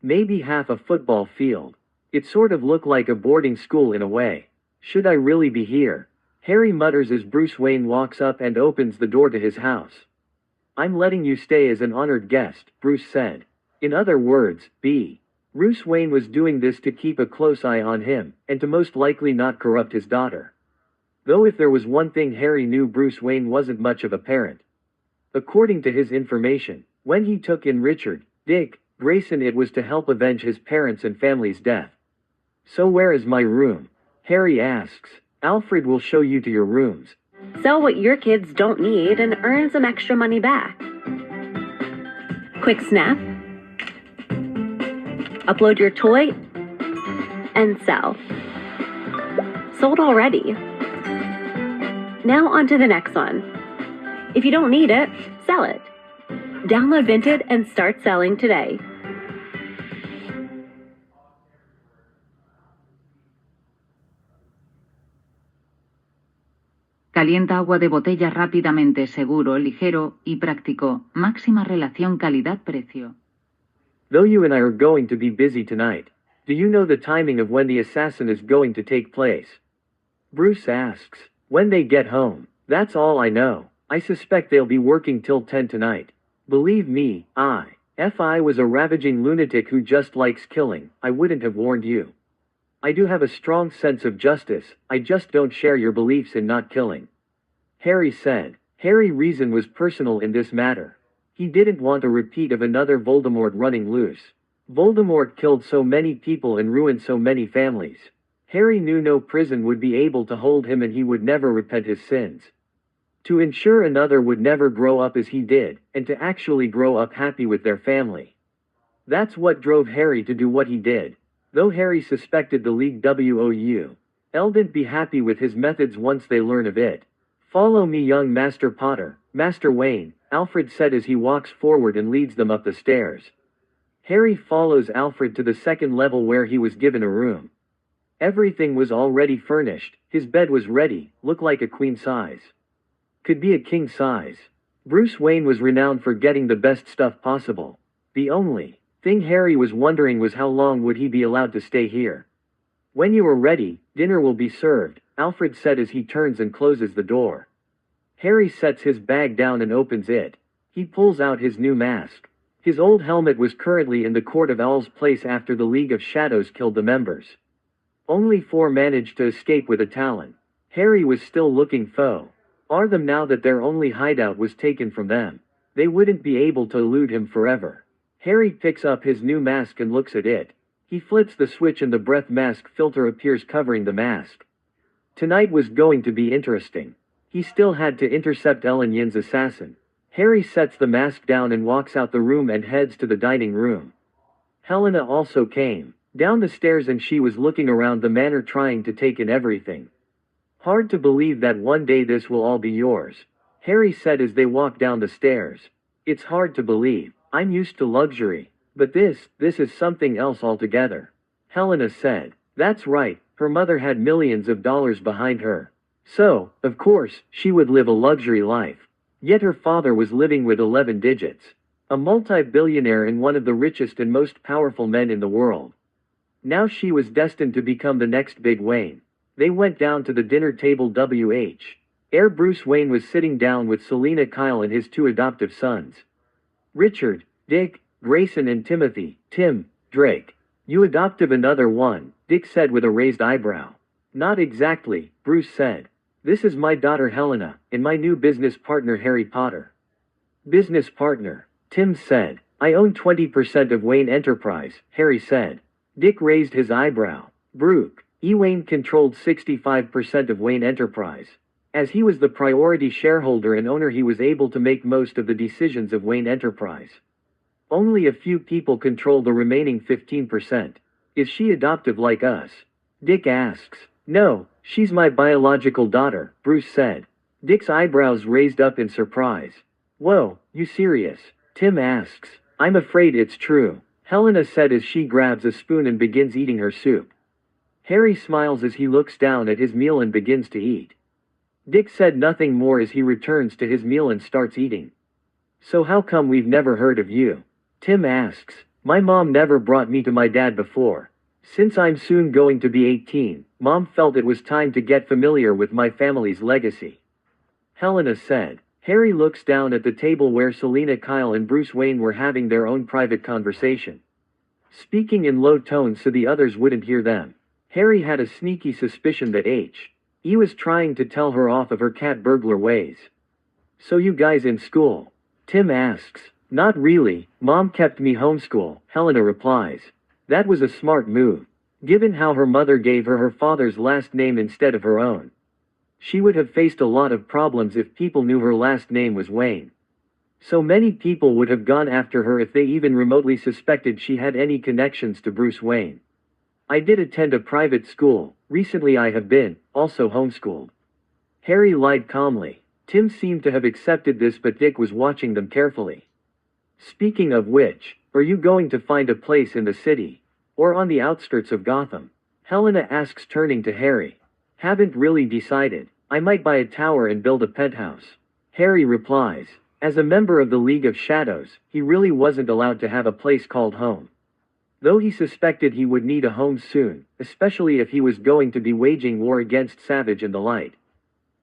Maybe half a football field. It sort of looked like a boarding school in a way. Should I really be here? Harry mutters as Bruce Wayne walks up and opens the door to his house. I'm letting you stay as an honored guest, Bruce said. In other words, Bruce Wayne was doing this to keep a close eye on him, and to most likely not corrupt his daughter. Though if there was one thing Harry knew, Bruce Wayne wasn't much of a parent. According to his information, when he took in Richard, Dick Grayson, it was to help avenge his parents' and family's death. So where is my room? Harry asks. Alfred will show you to your rooms. Sell what your kids don't need and earn some extra money back. Quick snap. Upload your toy and sell. Sold already. Now on to the next one. If you don't need it, sell it. Download Vinted and start selling today. Calienta agua de botella rápidamente, seguro, ligero y práctico. Máxima relación calidad-precio. Though you and I are going to be busy tonight, do you know the timing of when the assassin is going to take place? Bruce asks. When they get home. That's all I know. I suspect they'll be working till 10 tonight. Believe me, if I was a ravaging lunatic who just likes killing, I wouldn't have warned you. I do have a strong sense of justice, I just don't share your beliefs in not killing. Harry said. Harry's reason was personal in this matter. He didn't want a repeat of another Voldemort running loose. Voldemort killed so many people and ruined so many families. Harry knew no prison would be able to hold him and he would never repent his sins. To ensure another would never grow up as he did, and to actually grow up happy with their family. That's what drove Harry to do what he did. Though Harry suspected the League wouldn't be happy with his methods once they learn of it. Follow me, young Master Potter, Master Wayne, Alfred said as he walks forward and leads them up the stairs. Harry follows Alfred to the second level where he was given a room. Everything was already furnished, his bed was ready, looked like a queen size. Could be a king size. Bruce Wayne was renowned for getting the best stuff possible. The only thing Harry was wondering was how long would he be allowed to stay here. When you are ready, dinner will be served, Alfred said as he turns and closes the door. Harry sets his bag down and opens it. He pulls out his new mask. His old helmet was currently in the Court of Owl's place after the League of Shadows killed the members. Only 4 managed to escape with a talon. Harry was still looking for them now that their only hideout was taken from them. They wouldn't be able to elude him forever. Harry picks up his new mask and looks at it. He flips the switch and the breath mask filter appears covering the mask. Tonight was going to be interesting. He still had to intercept Ellen Yin's assassin. Harry sets the mask down and walks out the room and heads to the dining room. Helena also came down the stairs and she was looking around the manor trying to take in everything. Hard to believe that one day this will all be yours, Harry said as they walked down the stairs. It's hard to believe. I'm used to luxury. But this is something else altogether. Helena said. That's right, her mother had millions of dollars behind her. So, of course, she would live a luxury life. Yet her father was living with 11 digits. A multi-billionaire and one of the richest and most powerful men in the world. Now she was destined to become the next big Wayne. They went down to the dinner table. Bruce Wayne was sitting down with Selina Kyle and his 2 adoptive sons. Richard, Dick Grayson and Timothy, Tim Drake. You adopted another one, Dick said with a raised eyebrow. Not exactly, Bruce said. This is my daughter Helena, and my new business partner Harry Potter. Business partner, Tim said. I own 20% of Wayne Enterprise, Harry said. Dick raised his eyebrow. Brooke, Wayne controlled 65% of Wayne Enterprise. As he was the priority shareholder and owner, he was able to make most of the decisions of Wayne Enterprise. Only a few people control the remaining 15%. Is she adoptive like us? Dick asks. No, she's my biological daughter, Bruce said. Dick's eyebrows raised up in surprise. Whoa, you serious? Tim asks. I'm afraid it's true, Helena said as she grabs a spoon and begins eating her soup. Harry smiles as he looks down at his meal and begins to eat. Dick said nothing more as he returns to his meal and starts eating. So how come we've never heard of you? Tim asks. My mom never brought me to my dad before. Since I'm soon going to be 18, Mom felt it was time to get familiar with my family's legacy. Helena said. Harry looks down at the table where Selina Kyle and Bruce Wayne were having their own private conversation. Speaking in low tones so the others wouldn't hear them. Harry had a sneaky suspicion that He was trying to tell her off of her cat burglar ways. So you guys in school? Tim asks. Not really, Mom kept me homeschool, Helena replies. That was a smart move, given how her mother gave her her father's last name instead of her own. She would have faced a lot of problems if people knew her last name was Wayne. So many people would have gone after her if they even remotely suspected she had any connections to Bruce Wayne. I did attend a private school, recently I have been, also homeschooled. Harry lied calmly. Tim seemed to have accepted this, but Dick was watching them carefully. Speaking of which, are you going to find a place in the city? Or on the outskirts of Gotham? Helena asks, turning to Harry. Haven't really decided. I might buy a tower and build a penthouse. Harry replies. As a member of the League of Shadows, he really wasn't allowed to have a place called home. Though he suspected he would need a home soon, especially if he was going to be waging war against Savage and the Light.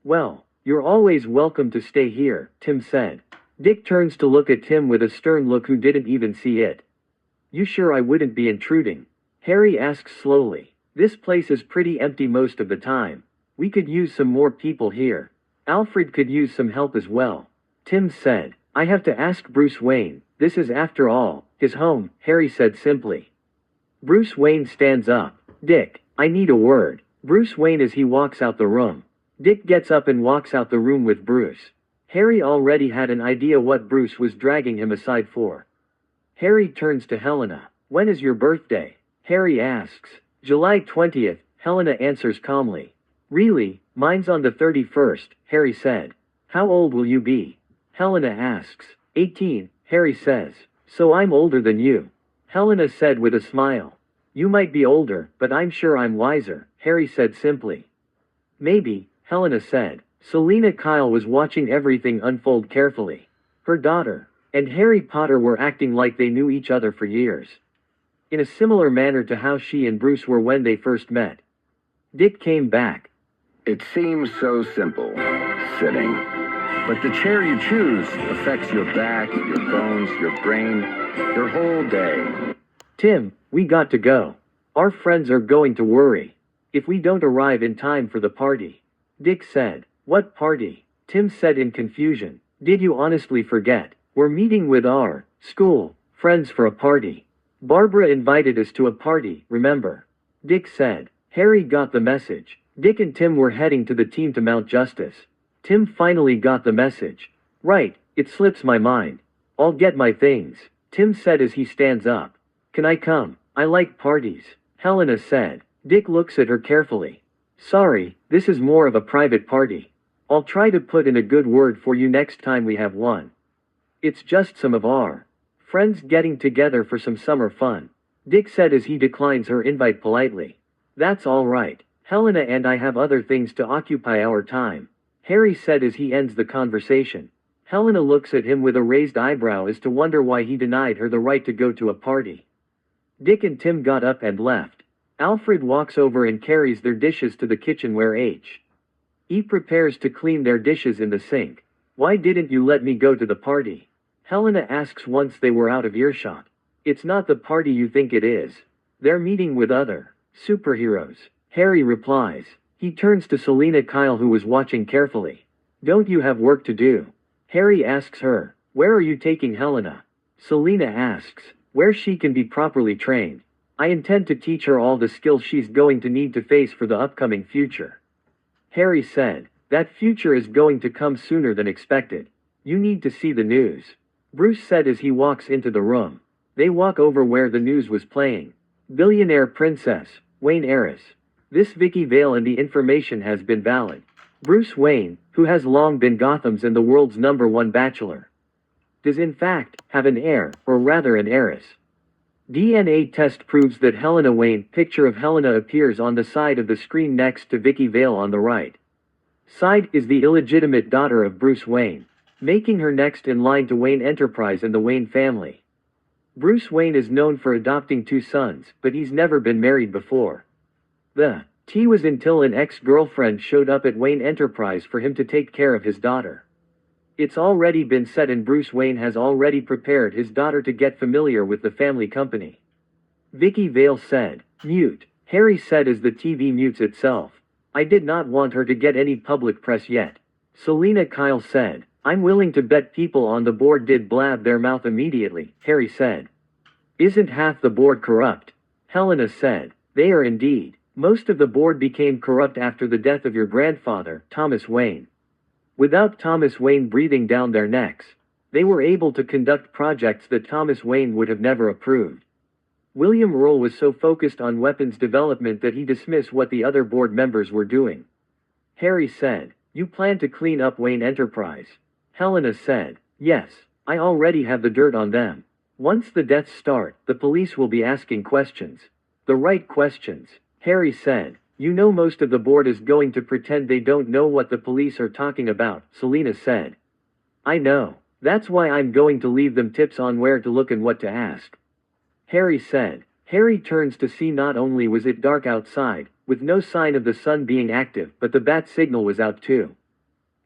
Well, you're always welcome to stay here, Tim said. Dick turns to look at Tim with a stern look, who didn't even see it. You sure I wouldn't be intruding? Harry asks slowly. This place is pretty empty most of the time. We could use some more people here. Alfred could use some help as well. Tim said. I have to ask Bruce Wayne. This is, after all, his home, Harry said simply. Bruce Wayne stands up. Dick, I need a word. Bruce Wayne as he walks out the room. Dick gets up and walks out the room with Bruce. Harry already had an idea what Bruce was dragging him aside for. Harry turns to Helena. When is your birthday? Harry asks. July 20th, Helena answers calmly. Really, mine's on the 31st, Harry said. How old will you be? Helena asks. 18, Harry says. So I'm older than you. Helena said with a smile. You might be older, but I'm sure I'm wiser, Harry said simply. Maybe, Helena said. Selina Kyle was watching everything unfold carefully. Her daughter and Harry Potter were acting like they knew each other for years. In a similar manner to how she and Bruce were when they first met. Dick came back. It seems so simple, sitting. But the chair you choose affects your back, your bones, your brain, your whole day. Tim, we got to go. Our friends are going to worry if we don't arrive in time for the party. Dick said. What party? Tim said in confusion. Did you honestly forget? We're meeting with our school friends for a party. Barbara invited us to a party, remember? Dick said. Harry got the message. Dick and Tim were heading to the team to Mount Justice. Tim finally got the message. Right, it slips my mind. I'll get my things, Tim said as he stands up. Can I come? I like parties, Helena said. Dick looks at her carefully. Sorry, this is more of a private party. I'll try to put in a good word for you next time we have one. It's just some of our friends getting together for some summer fun, Dick said as he declines her invite politely. That's all right. Helena and I have other things to occupy our time, Harry said as he ends the conversation. Helena looks at him with a raised eyebrow as to wonder why he denied her the right to go to a party. Dick and Tim got up and left. Alfred walks over and carries their dishes to the kitchen where He prepares to clean their dishes in the sink. Why didn't you let me go to the party? Helena asks once they were out of earshot. It's not the party you think it is. They're meeting with other superheroes, Harry replies. He turns to Selina Kyle, who was watching carefully. Don't you have work to do? Harry asks her. Where are you taking Helena? Selina asks. Where she can be properly trained. I intend to teach her all the skills she's going to need to face for the upcoming future. Harry said. That future is going to come sooner than expected. You need to see the news. Bruce said as he walks into the room. They walk over where the news was playing. Billionaire Princess, Wayne heiress. This Vicky Vale and the information has been valid. Bruce Wayne, who has long been Gotham's and the world's #1 bachelor, does in fact have an heir, or rather an heiress. DNA test proves that Helena Wayne, picture of Helena appears on the side of the screen next to Vicky Vale on the right side, is the illegitimate daughter of Bruce Wayne, making her next in line to Wayne Enterprise and the Wayne family. Bruce Wayne is known for adopting 2 sons, but he's never been married before. The T was until an ex-girlfriend showed up at Wayne Enterprise for him to take care of his daughter. It's already been said and Bruce Wayne has already prepared his daughter to get familiar with the family company. Vicky Vale said, "Mute," Harry said as the TV mutes itself. "I did not want her to get any public press yet." Selina Kyle said, "I'm willing to bet people on the board did blab their mouth immediately," Harry said. "Isn't half the board corrupt?" Helena said, "They are indeed. Most of the board became corrupt after the death of your grandfather, Thomas Wayne. Without Thomas Wayne breathing down their necks, they were able to conduct projects that Thomas Wayne would have never approved." William Roll was so focused on weapons development that he dismissed what the other board members were doing. Harry said, "You plan to clean up Wayne Enterprise?" Helena said, "Yes, I already have the dirt on them. Once the deaths start, the police will be asking questions. The right questions." Harry said, "You know most of the board is going to pretend they don't know what the police are talking about," Selina said. "I know. That's why I'm going to leave them tips on where to look and what to ask." Harry said. Harry turns to see not only was it dark outside, with no sign of the sun being active, but the bat signal was out too.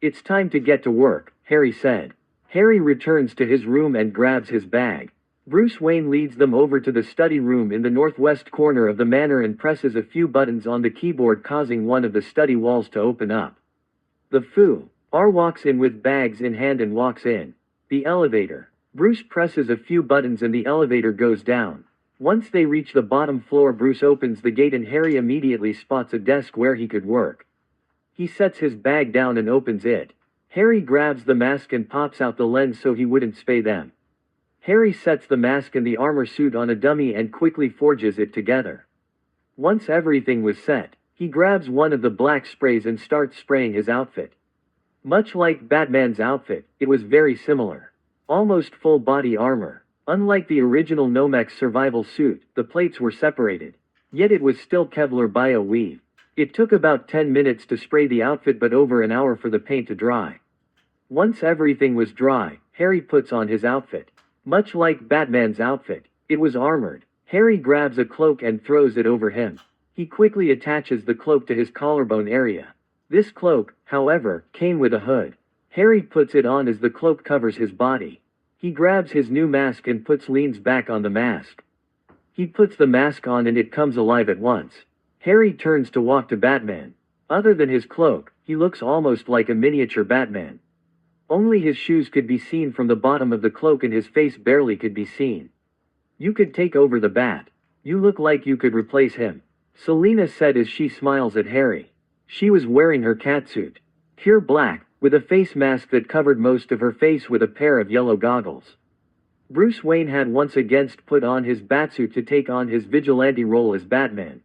"It's time to get to work," Harry said. Harry returns to his room and grabs his bag. Bruce Wayne leads them over to the study room in the northwest corner of the manor and presses a few buttons on the keyboard, causing one of the study walls to open up. The Fu-R walks in with bags in hand and walks in. The elevator. Bruce presses a few buttons and the elevator goes down. Once they reach the bottom floor, Bruce opens the gate and Harry immediately spots a desk where he could work. He sets his bag down and opens it. Harry grabs the mask and pops out the lens so he wouldn't spay them. Harry sets the mask and the armor suit on a dummy and quickly forges it together. Once everything was set, he grabs one of the black sprays and starts spraying his outfit. Much like Batman's outfit, it was very similar. Almost full body armor. Unlike the original Nomex survival suit, the plates were separated. Yet it was still Kevlar bio weave. It took about 10 minutes to spray the outfit but over an hour for the paint to dry. Once everything was dry, Harry puts on his outfit. Much like Batman's outfit, it was armored. Harry grabs a cloak and throws it over him. He quickly attaches the cloak to his collarbone area. This cloak, however, came with a hood. Harry puts it on as the cloak covers his body. He grabs his new mask and leans back on the mask. He puts the mask on and it comes alive at once. Harry turns to walk to Batman. Other than his cloak, he looks almost like a miniature Batman. Only his shoes could be seen from the bottom of the cloak and his face barely could be seen. "You could take over the Bat. You look like you could replace him," Selina said as she smiles at Harry. She was wearing her catsuit. Pure black, with a face mask that covered most of her face with a pair of yellow goggles. Bruce Wayne had once again put on his batsuit to take on his vigilante role as Batman.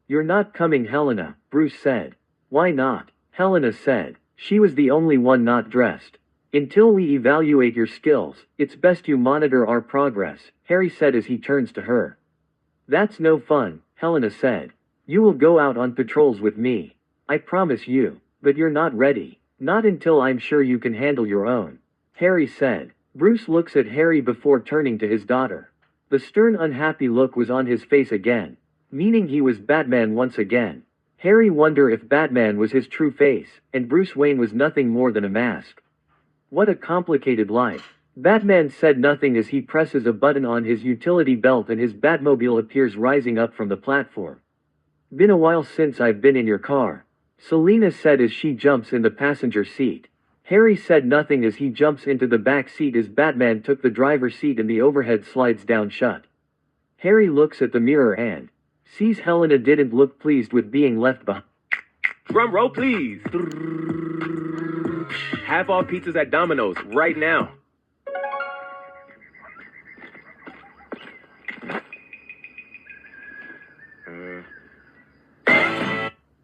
"You're not coming, Helena," Bruce said. "Why not?" Helena said. She was the only one not dressed. "Until we evaluate your skills, it's best you monitor our progress," Harry said as he turns to her. "That's no fun," Helena said. "You will go out on patrols with me. I promise you. But you're not ready. Not until I'm sure you can handle your own," Harry said. Bruce looks at Harry before turning to his daughter. The stern, unhappy look was on his face again, meaning he was Batman once again. Harry wondered if Batman was his true face, and Bruce Wayne was nothing more than a mask. What a complicated life. Batman said nothing as he presses a button on his utility belt and his Batmobile appears rising up from the platform. "Been a while since I've been in your car," Selina said as she jumps in the passenger seat. Harry said nothing as he jumps into the back seat as Batman took the driver's seat and the overhead slides down shut. Harry looks at the mirror and sees Helena didn't look pleased with being left behind. Drum roll, please. Half off pizzas at Domino's right now.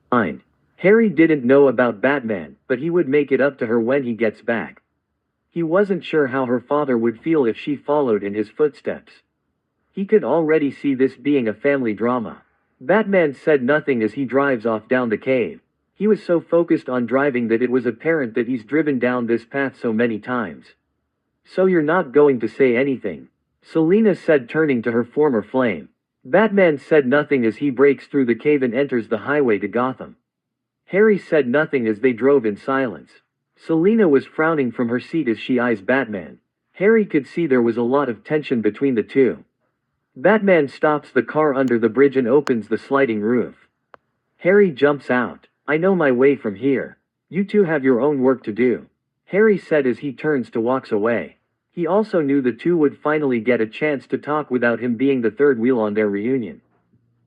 Fine. Harry didn't know about Batman, but he would make it up to her when he gets back. He wasn't sure how her father would feel if she followed in his footsteps. He could already see this being a family drama. Batman said nothing as he drives off down the cave. He was so focused on driving that it was apparent that he's driven down this path so many times. So you're not going to say anything? Selina said, turning to her former flame. Batman said nothing as he breaks through the cave and enters the highway to Gotham. Harry said nothing as they drove in silence. Selina was frowning from her seat as she eyes Batman. Harry could see there was a lot of tension between the two. Batman stops the car under the bridge and opens the sliding roof. Harry jumps out. I know my way from here. You two have your own work to do, Harry said as he turns to walk away. He also knew the two would finally get a chance to talk without him being the third wheel on their reunion.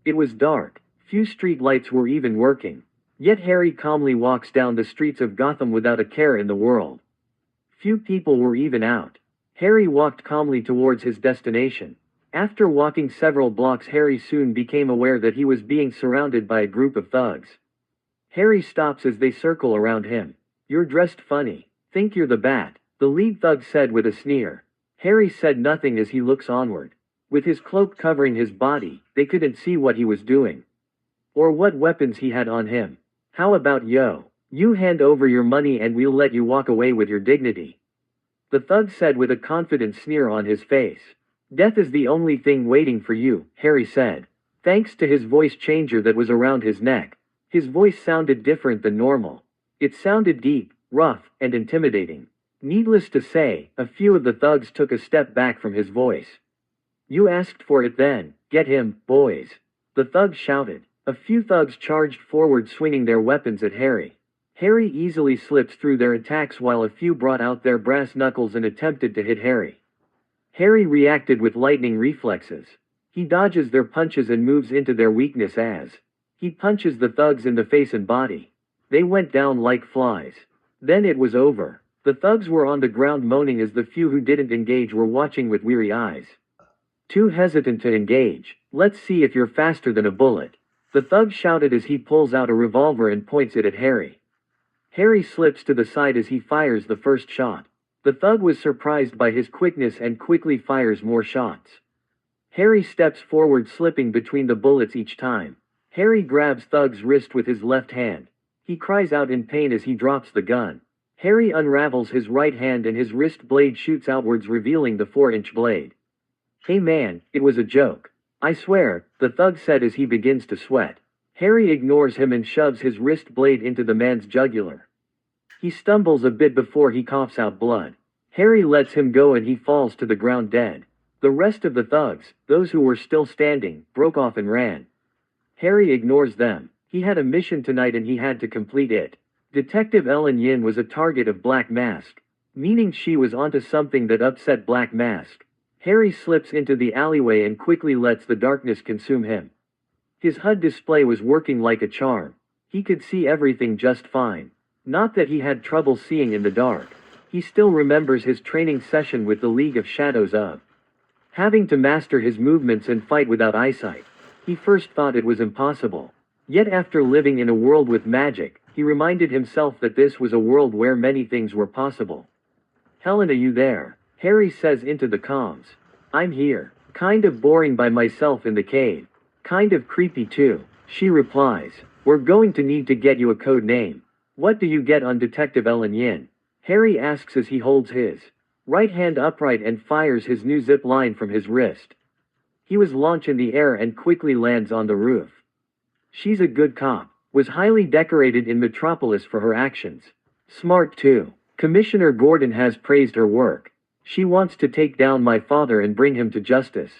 It was dark. Few street lights were even working. Yet Harry calmly walks down the streets of Gotham without a care in the world. Few people were even out. Harry walked calmly towards his destination. After walking several blocks, Harry soon became aware that he was being surrounded by a group of thugs. Harry stops as they circle around him. You're dressed funny. Think you're the Bat, the lead thug said with a sneer. Harry said nothing as he looks onward. With his cloak covering his body, they couldn't see what he was doing. Or what weapons he had on him. How about you hand over your money and we'll let you walk away with your dignity. The thug said with a confident sneer on his face. Death is the only thing waiting for you, Harry said. Thanks to his voice changer that was around his neck. His voice sounded different than normal. It sounded deep, rough, and intimidating. Needless to say, a few of the thugs took a step back from his voice. You asked for it then, get him, boys. The thug shouted. A few thugs charged forward swinging their weapons at Harry. Harry easily slipped through their attacks while a few brought out their brass knuckles and attempted to hit Harry. Harry reacted with lightning reflexes. He dodges their punches and moves into their weakness as he punches the thugs in the face and body. They went down like flies. Then it was over. The thugs were on the ground moaning as the few who didn't engage were watching with weary eyes. Too hesitant to engage. Let's see if you're faster than a bullet. The thug shouted as he pulls out a revolver and points it at Harry. Harry slips to the side as he fires the first shot. The thug was surprised by his quickness and quickly fires more shots. Harry steps forward, slipping between the bullets each time. Harry grabs Thug's wrist with his left hand. He cries out in pain as he drops the gun. Harry unravels his right hand and his wrist blade shoots outwards, revealing the 4-inch blade. Hey man, it was a joke. I swear, the thug said as he begins to sweat. Harry ignores him and shoves his wrist blade into the man's jugular. He stumbles a bit before he coughs out blood. Harry lets him go and he falls to the ground dead. The rest of the thugs, those who were still standing, broke off and ran. Harry ignores them. He had a mission tonight and he had to complete it. Detective Ellen Yin was a target of Black Mask, meaning she was onto something that upset Black Mask. Harry slips into the alleyway and quickly lets the darkness consume him. His HUD display was working like a charm. He could see everything just fine. Not that he had trouble seeing in the dark. He still remembers his training session with the League of Shadows of having to master his movements and fight without eyesight. He first thought it was impossible. Yet after living in a world with magic, he reminded himself that this was a world where many things were possible. Helena, you there? Harry says into the comms. I'm here. Kind of boring by myself in the cave. Kind of creepy too, she replies. We're going to need to get you a code name. What do you get on Detective Ellen Yin? Harry asks as he holds his right hand upright and fires his new zip line from his wrist. He was launched in the air and quickly lands on the roof. She's a good cop. Was highly decorated in Metropolis for her actions. Smart too. Commissioner Gordon has praised her work. She wants to take down my father and bring him to justice.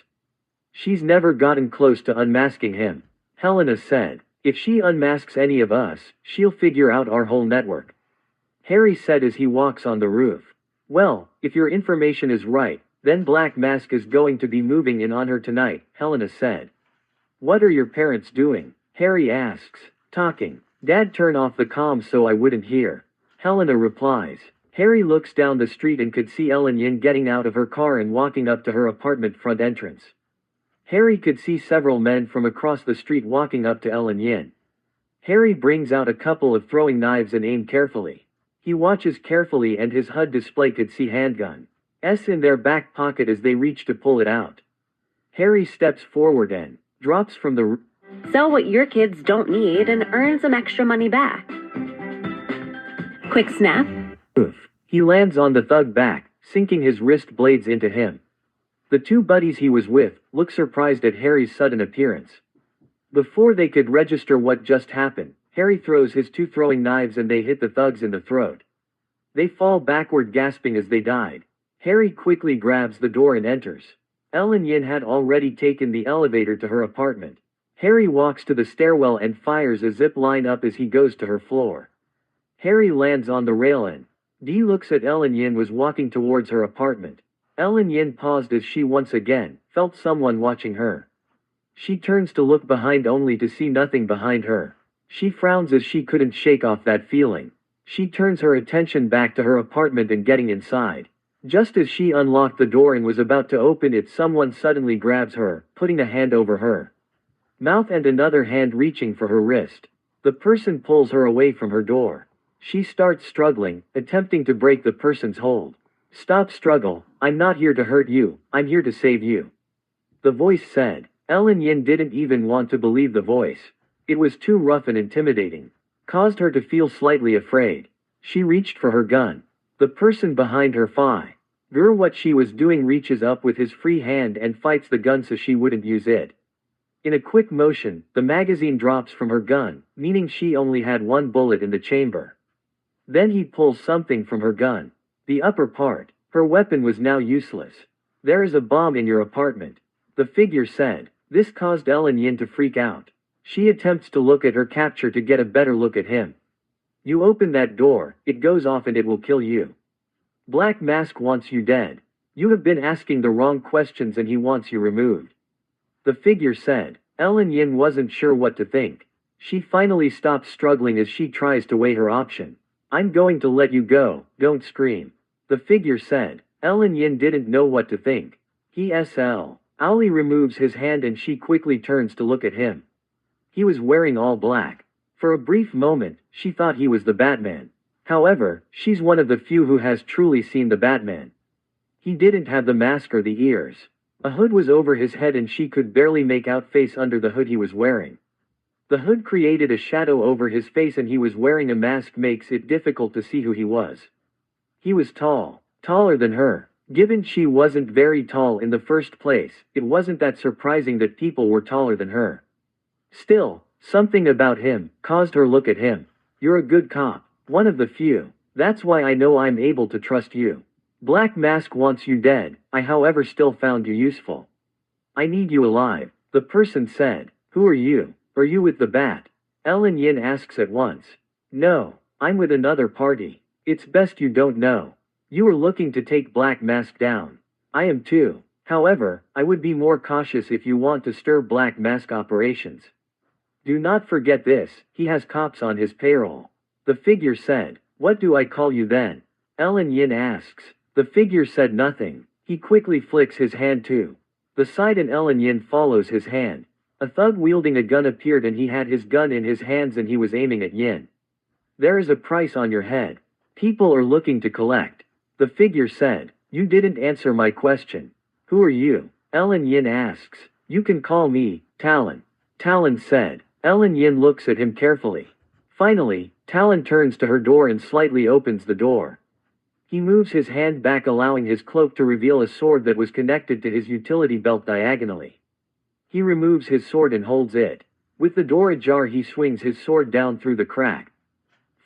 She's never gotten close to unmasking him, Helena said. If she unmasks any of us, she'll figure out our whole network. Harry said as he walks on the roof. Well, if your information is right, then Black Mask is going to be moving in on her tonight, Helena said. What are your parents doing? Harry asks. Talking. Dad, turn off the comms so I wouldn't hear. Helena replies. Harry looks down the street and could see Ellen Yin getting out of her car and walking up to her apartment front entrance. Harry could see several men from across the street walking up to Ellen Yin. Harry brings out a couple of throwing knives and aim carefully. He watches carefully and his HUD display could see handgun S in their back pocket as they reach to pull it out. Harry steps forward and drops from the Sell what your kids don't need and earn some extra money back. Quick snap. roof. He lands on the thug back, sinking his wrist blades into him. The two buddies he was with look surprised at Harry's sudden appearance. Before they could register what just happened, Harry throws his two throwing knives and they hit the thugs in the throat. They fall backward gasping as they died. Harry quickly grabs the door and enters. Ellen Yin had already taken the elevator to her apartment. Harry walks to the stairwell and fires a zip line up as he goes to her floor. Harry lands on the rail and Dee looks at Ellen Yin was walking towards her apartment. Ellen Yin paused as she once again felt someone watching her. She turns to look behind only to see nothing behind her. She frowns as she couldn't shake off that feeling. She turns her attention back to her apartment and getting inside. Just as she unlocked the door and was about to open it, someone suddenly grabs her, putting a hand over her mouth and another hand reaching for her wrist. The person pulls her away from her door. She starts struggling, attempting to break the person's hold. Stop struggle, I'm not here to hurt you, I'm here to save you. The voice said. Ellen Yin didn't even want to believe the voice. It was too rough and intimidating. Caused her to feel slightly afraid. She reached for her gun. The person behind her what she was doing reaches up with his free hand and fights the gun so she wouldn't use it. In a quick motion, the magazine drops from her gun, meaning she only had one bullet in the chamber. Then he pulls something from her gun. The upper part. Her weapon was now useless. There is a bomb in your apartment. The figure said. This caused Ellen Yin to freak out. She attempts to look at her capture to get a better look at him. You open that door, it goes off and it will kill you. Black Mask wants you dead. You have been asking the wrong questions and he wants you removed. The figure said. Ellen Yin wasn't sure what to think. She finally stops struggling as she tries to weigh her option. I'm going to let you go, don't scream. The figure said. Ellen Yin didn't know what to think. Owly removes his hand and she quickly turns to look at him. He was wearing all black. For a brief moment, she thought he was the Batman. However, she's one of the few who has truly seen the Batman. He didn't have the mask or the ears. A hood was over his head and she could barely make out face under the hood he was wearing. The hood created a shadow over his face and he was wearing a mask makes it difficult to see who he was. He was tall, taller than her. Given she wasn't very tall in the first place, it wasn't that surprising that people were taller than her. Still, something about him caused her look at him. You're a good cop, one of the few. That's why I know I'm able to trust you. Black Mask wants you dead, I however still found you useful. I need you alive, the person said. Who are you? Are you with the Bat? Ellen Yin asks at once. No, I'm with another party. It's best you don't know. You are looking to take Black Mask down. I am too. However, I would be more cautious if you want to stir Black Mask operations. Do not forget this, he has cops on his payroll. The figure said. What do I call you then? Ellen Yin asks. The figure said nothing. He quickly flicks his hand too. The side and Ellen Yin follows his hand. A thug wielding a gun appeared and he had his gun in his hands and he was aiming at Yin. There is a price on your head. People are looking to collect. The figure said. You didn't answer my question. Who are you? Ellen Yin asks. You can call me Talon. Talon said. Ellen Yin looks at him carefully. Finally, Talon turns to her door and slightly opens the door. He moves his hand back allowing his cloak to reveal a sword that was connected to his utility belt diagonally. He removes his sword and holds it. With the door ajar he swings his sword down through the crack.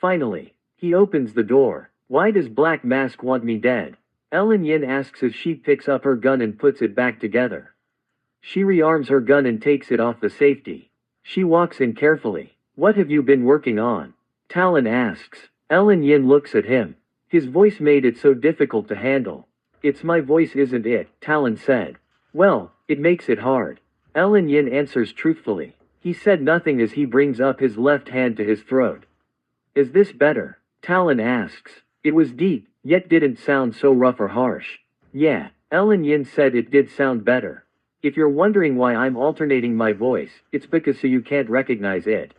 Finally, he opens the door. Why does Black Mask want me dead? Ellen Yin asks as she picks up her gun and puts it back together. She rearms her gun and takes it off the safety. She walks in carefully. What have you been working on? Talon asks. Ellen Yin looks at him. His voice made it so difficult to handle. It's my voice, isn't it? Talon said. Well, it makes it hard. Ellen Yin answers truthfully. He said nothing as he brings up his left hand to his throat. Is this better? Talon asks. It was deep, yet didn't sound so rough or harsh. Yeah, Ellen Yin said it did sound better. If you're wondering why I'm alternating my voice, it's because so you can't recognize it.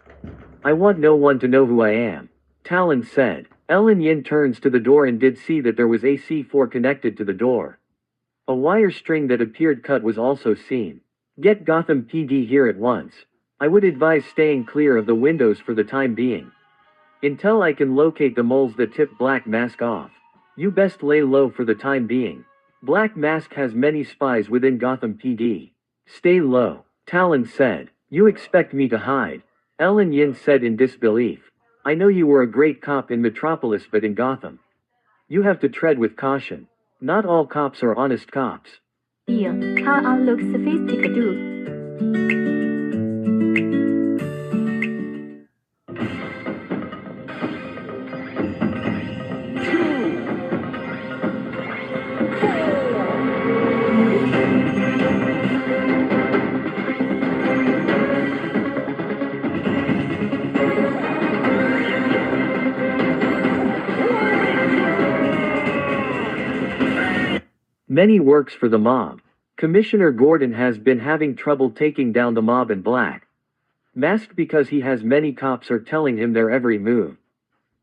I want no one to know who I am. Talon said. Ellen Yin turns to the door and did see that there was a C4 connected to the door. A wire string that appeared cut was also seen. Get Gotham PD here at once. I would advise staying clear of the windows for the time being. Until I can locate the moles that tip Black Mask off. You best lay low for the time being. Black Mask has many spies within Gotham PD. Stay low, Talon said. You expect me to hide? Ellen Yin said in disbelief. I know you were a great cop in Metropolis, but in Gotham, you have to tread with caution. Not all cops are honest cops. How looks sophisticated. Many works for the mob. Commissioner Gordon has been having trouble taking down the mob in Black Mask because he has many cops are telling him their every move.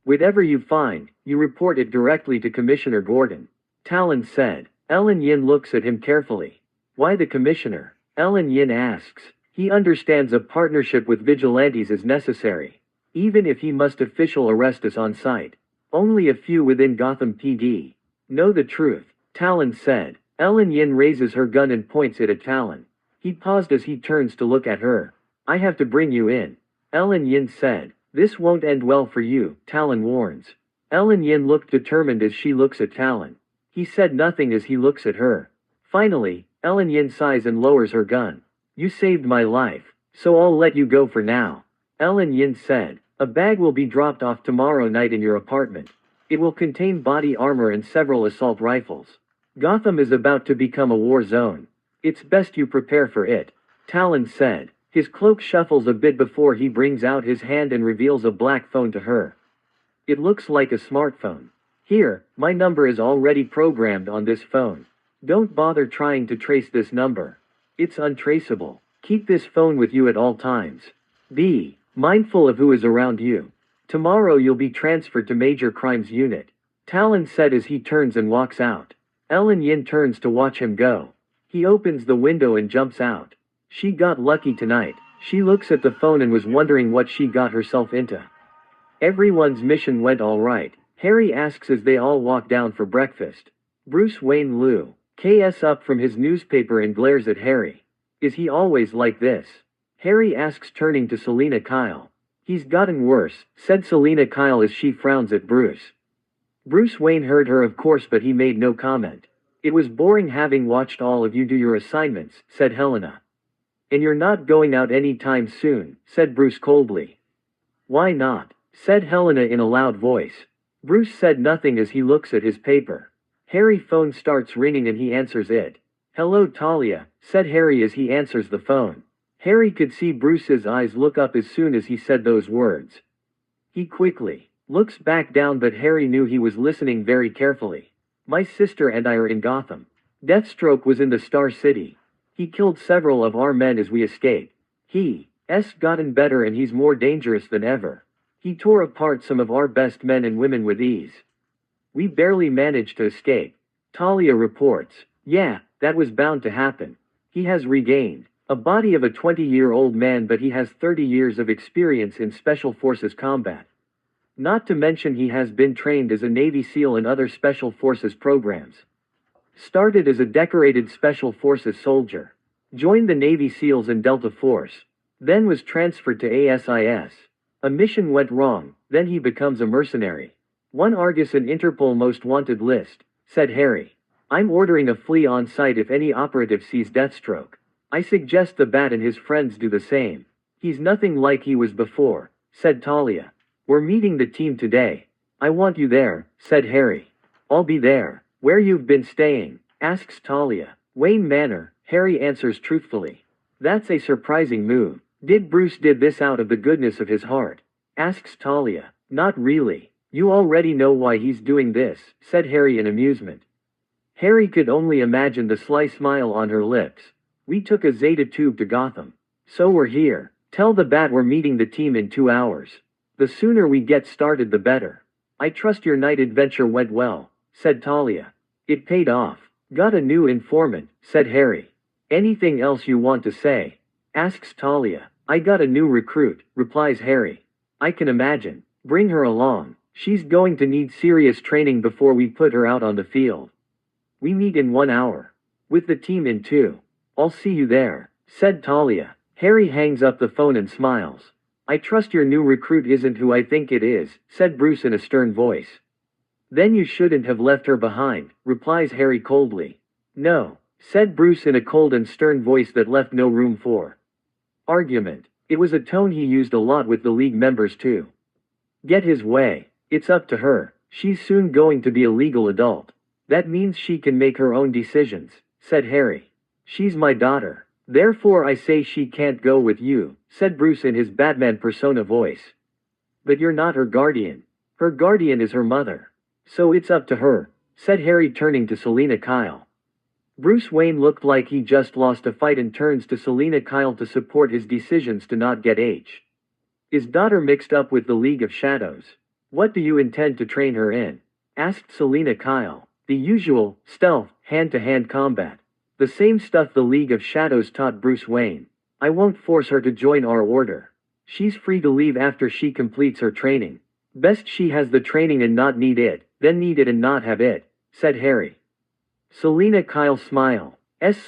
Whatever you find, you report it directly to Commissioner Gordon. Talon said. Ellen Yin looks at him carefully. Why the commissioner? Ellen Yin asks. He understands a partnership with vigilantes is necessary. Even if he must official arrest us on site. Only a few within Gotham PD know the truth. Talon said. Ellen Yin raises her gun and points it at Talon. He paused as he turns to look at her. I have to bring you in. Ellen Yin said. This won't end well for you, Talon warns. Ellen Yin looked determined as she looks at Talon. He said nothing as he looks at her. Finally, Ellen Yin sighs and lowers her gun. You saved my life, so I'll let you go for now. Ellen Yin said. A bag will be dropped off tomorrow night in your apartment. It will contain body armor and several assault rifles. Gotham is about to become a war zone. It's best you prepare for it. Talon said. His cloak shuffles a bit before he brings out his hand and reveals a black phone to her. It looks like a smartphone. Here, my number is already programmed on this phone. Don't bother trying to trace this number. It's untraceable. Keep this phone with you at all times. Be mindful of who is around you. Tomorrow you'll be transferred to Major Crimes Unit. Talon said as he turns and walks out. Ellen Yin turns to watch him go. He opens the window and jumps out. She got lucky tonight. She looks at the phone and was wondering what she got herself into. Everyone's mission went all right. Harry asks as they all walk down for breakfast. Bruce Wayne Liu KS up from his newspaper and glares at Harry. Is he always like this? Harry asks turning to Selina Kyle. He's gotten worse, said Selina Kyle as she frowns at Bruce. Bruce Wayne heard her of course, but he made no comment. It was boring having watched all of you do your assignments, said Helena. And you're not going out any time soon, said Bruce coldly. Why not? Said Helena in a loud voice. Bruce said nothing as he looks at his paper. Harry's phone starts ringing and he answers it. Hello Talia, said Harry as he answers the phone. Harry could see Bruce's eyes look up as soon as he said those words. He quickly looks back down, but Harry knew he was listening very carefully. My sister and I are in Gotham. Deathstroke was in the Star City. He killed several of our men as we escaped. He's gotten better and he's more dangerous than ever. He tore apart some of our best men and women with ease. We barely managed to escape. Talia reports. Yeah, that was bound to happen. He has regained a body of a 20-year-old man, but he has 30 years of experience in Special Forces combat. Not to mention he has been trained as a Navy SEAL and other Special Forces programs. Started as a decorated Special Forces soldier. Joined the Navy SEALs and Delta Force. Then was transferred to ASIS. A mission went wrong, then he becomes a mercenary. One Argus and Interpol most wanted list, said Harry. I'm ordering a flea on site if any operative sees Deathstroke. I suggest the Bat and his friends do the same. He's nothing like he was before, said Talia. We're meeting the team today. I want you there, said Harry. I'll be there. Where you've been staying? Asks Talia. Wayne Manor, Harry answers truthfully. That's a surprising move. Did Bruce did this out of the goodness of his heart? Asks Talia. Not really. You already know why he's doing this, said Harry in amusement. Harry could only imagine the sly smile on her lips. We took a Zeta tube to Gotham. So we're here. Tell the Bat we're meeting the team in 2 hours. The sooner we get started the better. I trust your night adventure went well, said Talia. It paid off. Got a new informant, said Harry. Anything else you want to say? Asks Talia. I got a new recruit, replies Harry. I can imagine. Bring her along. She's going to need serious training before we put her out on the field. We meet in 1 hour. With the team in 2. I'll see you there, said Talia. Harry hangs up the phone and smiles. I trust your new recruit isn't who I think it is, said Bruce in a stern voice. Then you shouldn't have left her behind, replies Harry coldly. No, said Bruce in a cold and stern voice that left no room for argument. It was a tone he used a lot with the League members too. Get his way. It's up to her. She's soon going to be a legal adult. That means she can make her own decisions, said Harry. She's my daughter. Therefore I say she can't go with you, said Bruce in his Batman persona voice. But you're not her guardian. Her guardian is her mother. So it's up to her, said Harry turning to Selina Kyle. Bruce Wayne looked like he just lost a fight and turns to Selina Kyle to support his decisions to not get his daughter mixed up with the League of Shadows. What do you intend to train her in? Asked Selina Kyle. The usual, stealth, hand-to-hand combat. The same stuff the League of Shadows taught Bruce Wayne. I won't force her to join our order. She's free to leave after she completes her training. Best she has the training and not need it, than need it and not have it, said Harry. Selina Kyle smiles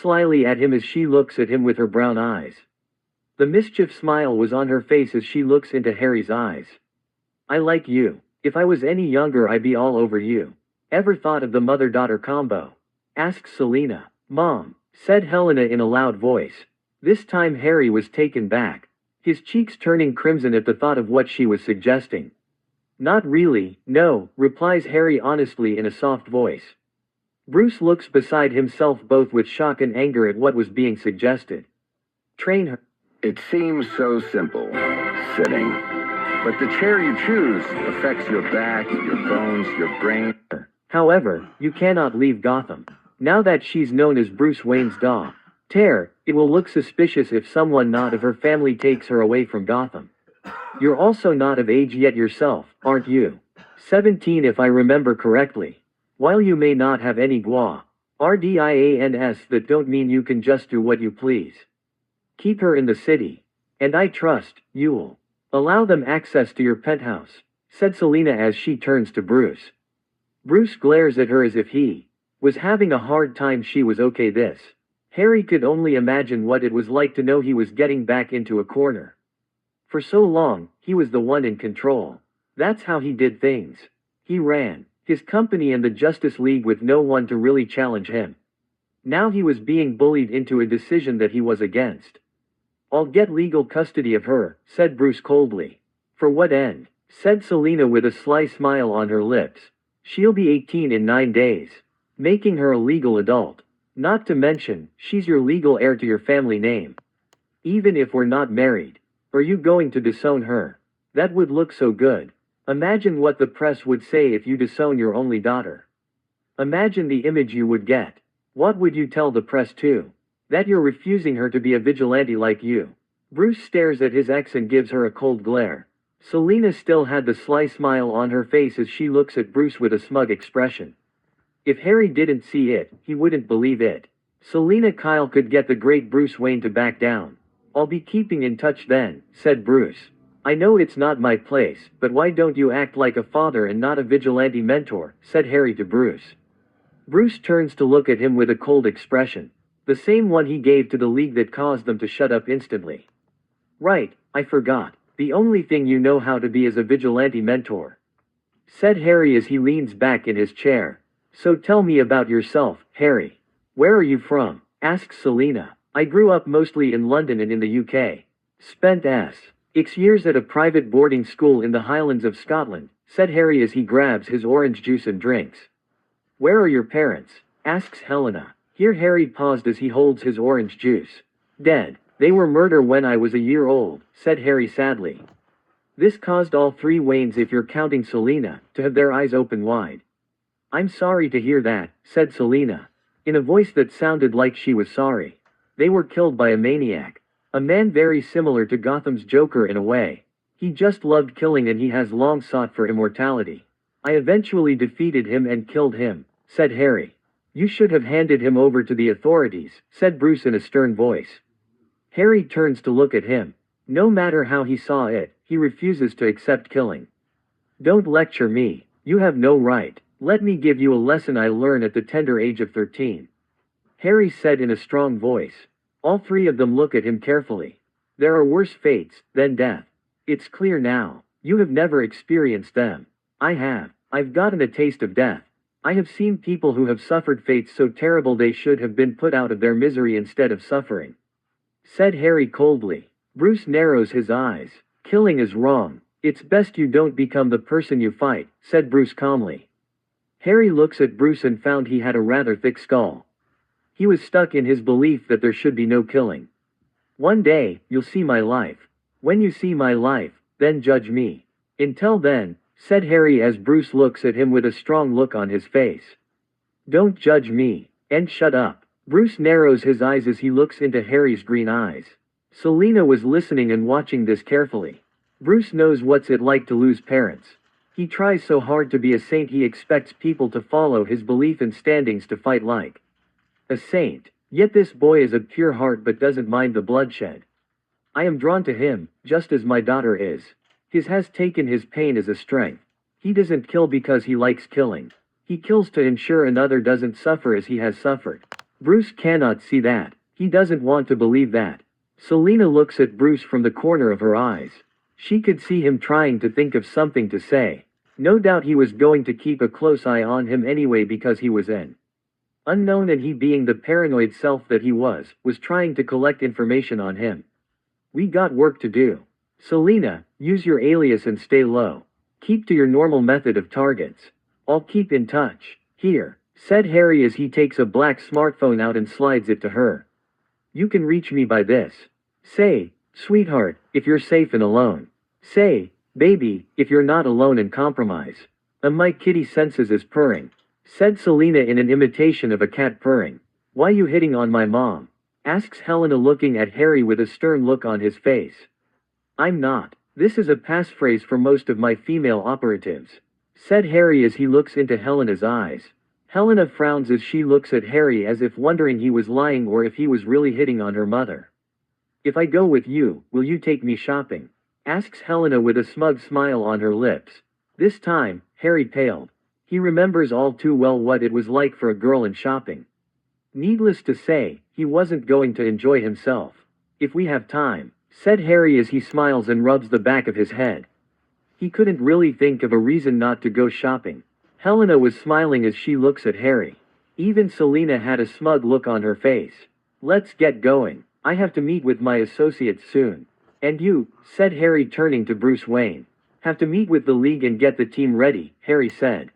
slyly at him as she looks at him with her brown eyes. The mischief smile was on her face as she looks into Harry's eyes. I like you. If I was any younger I'd be all over you. Ever thought of the mother-daughter combo? Asked Selina. Mom, said Helena in a loud voice. This time Harry was taken back, his cheeks turning crimson at the thought of what she was suggesting. Not really, no, replies Harry honestly in a soft voice. Bruce looks beside himself both with shock and anger at what was being suggested. Train her. It seems so simple, sitting. But the chair you choose affects your back, your bones, your brain. However, you cannot leave Gotham. Now that she's known as Bruce Wayne's daughter, it will look suspicious if someone not of her family takes her away from Gotham. You're also not of age yet yourself, aren't you? 17 if I remember correctly. While you may not have any RDIANS that don't mean you can just do what you please. Keep her in the city. And I trust, you'll allow them access to your penthouse, said Selina as she turns to Bruce. Bruce glares at her as if he was having a hard time she was okay this. Harry could only imagine what it was like to know he was getting back into a corner. For so long, he was the one in control. That's how he did things. He ran his company and the Justice League with no one to really challenge him. Now he was being bullied into a decision that he was against. I'll get legal custody of her, said Bruce coldly. For what end? Said Selina with a sly smile on her lips. She'll be 18 in 9 days. Making her a legal adult. Not to mention, she's your legal heir to your family name. Even if we're not married. Are you going to disown her? That would look so good. Imagine what the press would say if you disown your only daughter. Imagine the image you would get. What would you tell the press too? That you're refusing her to be a vigilante like you. Bruce stares at his ex and gives her a cold glare. Selina still had the sly smile on her face as she looks at Bruce with a smug expression. If Harry didn't see it, he wouldn't believe it. Selina Kyle could get the great Bruce Wayne to back down. I'll be keeping in touch then, said Bruce. I know it's not my place, but why don't you act like a father and not a vigilante mentor, said Harry to Bruce. Bruce turns to look at him with a cold expression. The same one he gave to the League that caused them to shut up instantly. Right, I forgot. The only thing you know how to be is a vigilante mentor, said Harry as he leans back in his chair. So tell me about yourself, Harry. Where are you from? Asks Selina. I grew up mostly in London and in the UK. Spent X years at a private boarding school in the Highlands of Scotland, said Harry as he grabs his orange juice and drinks. Where are your parents? Asks Helena. Here Harry paused as he holds his orange juice. Dead. They were murdered when I was a year old, said Harry sadly. This caused all three Waynes, if you're counting Selena, to have their eyes open wide. I'm sorry to hear that, said Selena, in a voice that sounded like she was sorry. They were killed by a maniac. A man very similar to Gotham's Joker in a way. He just loved killing and he has long sought for immortality. I eventually defeated him and killed him, said Harry. You should have handed him over to the authorities, said Bruce in a stern voice. Harry turns to look at him. No matter how he saw it, he refuses to accept killing. Don't lecture me. You have no right. Let me give you a lesson I learned at the tender age of 13. Harry said in a strong voice. All three of them look at him carefully. There are worse fates than death. It's clear now. You have never experienced them. I have. I've gotten a taste of death. I have seen people who have suffered fates so terrible they should have been put out of their misery instead of suffering. Said Harry coldly. Bruce narrows his eyes. Killing is wrong. It's best you don't become the person you fight, said Bruce calmly. Harry looks at Bruce and found he had a rather thick skull. He was stuck in his belief that there should be no killing. One day, you'll see my life. When you see my life, then judge me. Until then, said Harry as Bruce looks at him with a strong look on his face. Don't judge me, and shut up. Bruce narrows his eyes as he looks into Harry's green eyes. Selena was listening and watching this carefully. Bruce knows what's it like to lose parents. He tries so hard to be a saint he expects people to follow his belief and standings to fight like a saint. Yet this boy is of pure heart but doesn't mind the bloodshed. I am drawn to him, just as my daughter is. His has taken his pain as a strength. He doesn't kill because he likes killing. He kills to ensure another doesn't suffer as he has suffered. Bruce cannot see that. He doesn't want to believe that. Selena looks at Bruce from the corner of her eyes. She could see him trying to think of something to say. No doubt he was going to keep a close eye on him anyway because he was an unknown and he, being the paranoid self that he was trying to collect information on him. We got work to do. Selena, use your alias and stay low. Keep to your normal method of targets. I'll keep in touch. Here, said Harry as he takes a black smartphone out and slides it to her. You can reach me by this. Say, sweetheart, if you're safe and alone. Say, baby, if you're not alone and compromised. My kitty senses is purring, said Selena in an imitation of a cat purring. Why you hitting on my mom? Asks Helena looking at Harry with a stern look on his face. I'm not. This is a passphrase for most of my female operatives, said Harry as he looks into Helena's eyes. Helena frowns as she looks at Harry as if wondering he was lying or if he was really hitting on her mother. If I go with you, will you take me shopping? Asks Helena with a smug smile on her lips. This time, Harry paled. He remembers all too well what it was like for a girl in shopping. Needless to say, he wasn't going to enjoy himself. If we have time, said Harry as he smiles and rubs the back of his head. He couldn't really think of a reason not to go shopping. Helena was smiling as she looks at Harry. Even Selena had a smug look on her face. Let's get going. I have to meet with my associates soon. And you, said Harry turning to Bruce Wayne. Have to meet with the League and get the team ready, Harry said.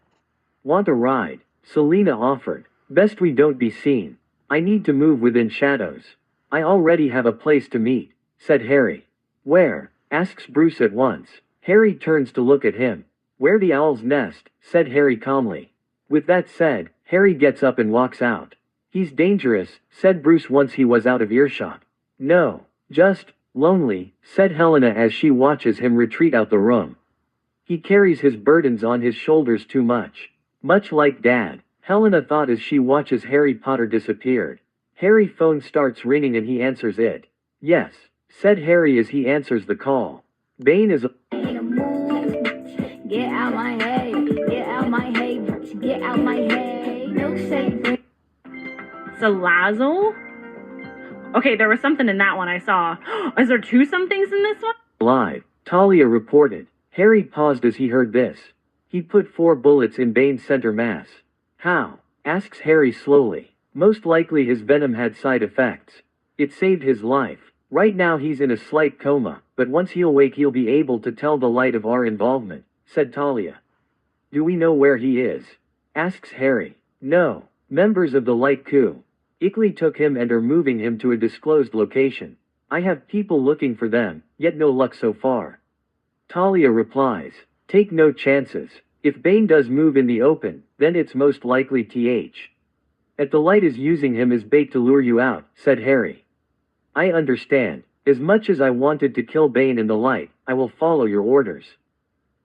Want a ride? Selena offered. Best we don't be seen. I need to move within shadows. I already have a place to meet, said Harry. Where? Asks Bruce at once. Harry turns to look at him. Where the owl's nest, said Harry calmly. With that said, Harry gets up and walks out. He's dangerous, said Bruce once he was out of earshot. No, just lonely, said Helena as she watches him retreat out the room. He carries his burdens on his shoulders too much. Much like Dad, Helena thought as she watches Harry Potter disappeared. Harry's phone starts ringing and he answers it. Yes, said Harry as he answers the call. Bane is Get out my head, get out my head, get out my head. Milkshake. Salazzle? Okay, there was something in that one I saw. Is there two somethings in this one? live, Talia reported. Harry paused as he heard this. He put 4 bullets in Bane's center mass. How? Asks Harry slowly. Most likely his venom had side effects. It saved his life. Right now he's in a slight coma, but once he'll wake he'll be able to tell the light of our involvement, said Talia. Do we know where he is? Asks Harry. No. Members of the Light Coup. Ickley took him and are moving him to a disclosed location. I have people looking for them, yet no luck so far. Talia replies, take no chances. If Bane does move in the open, then it's most likely the light is using him as bait to lure you out, said Harry. I understand. As much as I wanted to kill Bane in the light, I will follow your orders.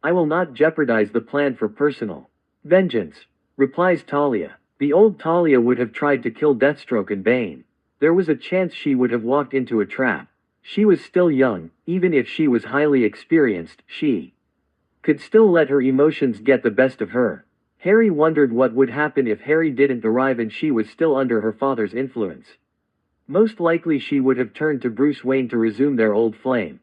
I will not jeopardize the plan for personal vengeance, replies Talia. The old Talia would have tried to kill Deathstroke and Bane. There was a chance she would have walked into a trap. She was still young, even if she was highly experienced, she could still let her emotions get the best of her. Harry wondered what would happen if Harry didn't arrive and she was still under her father's influence. Most likely she would have turned to Bruce Wayne to resume their old flame.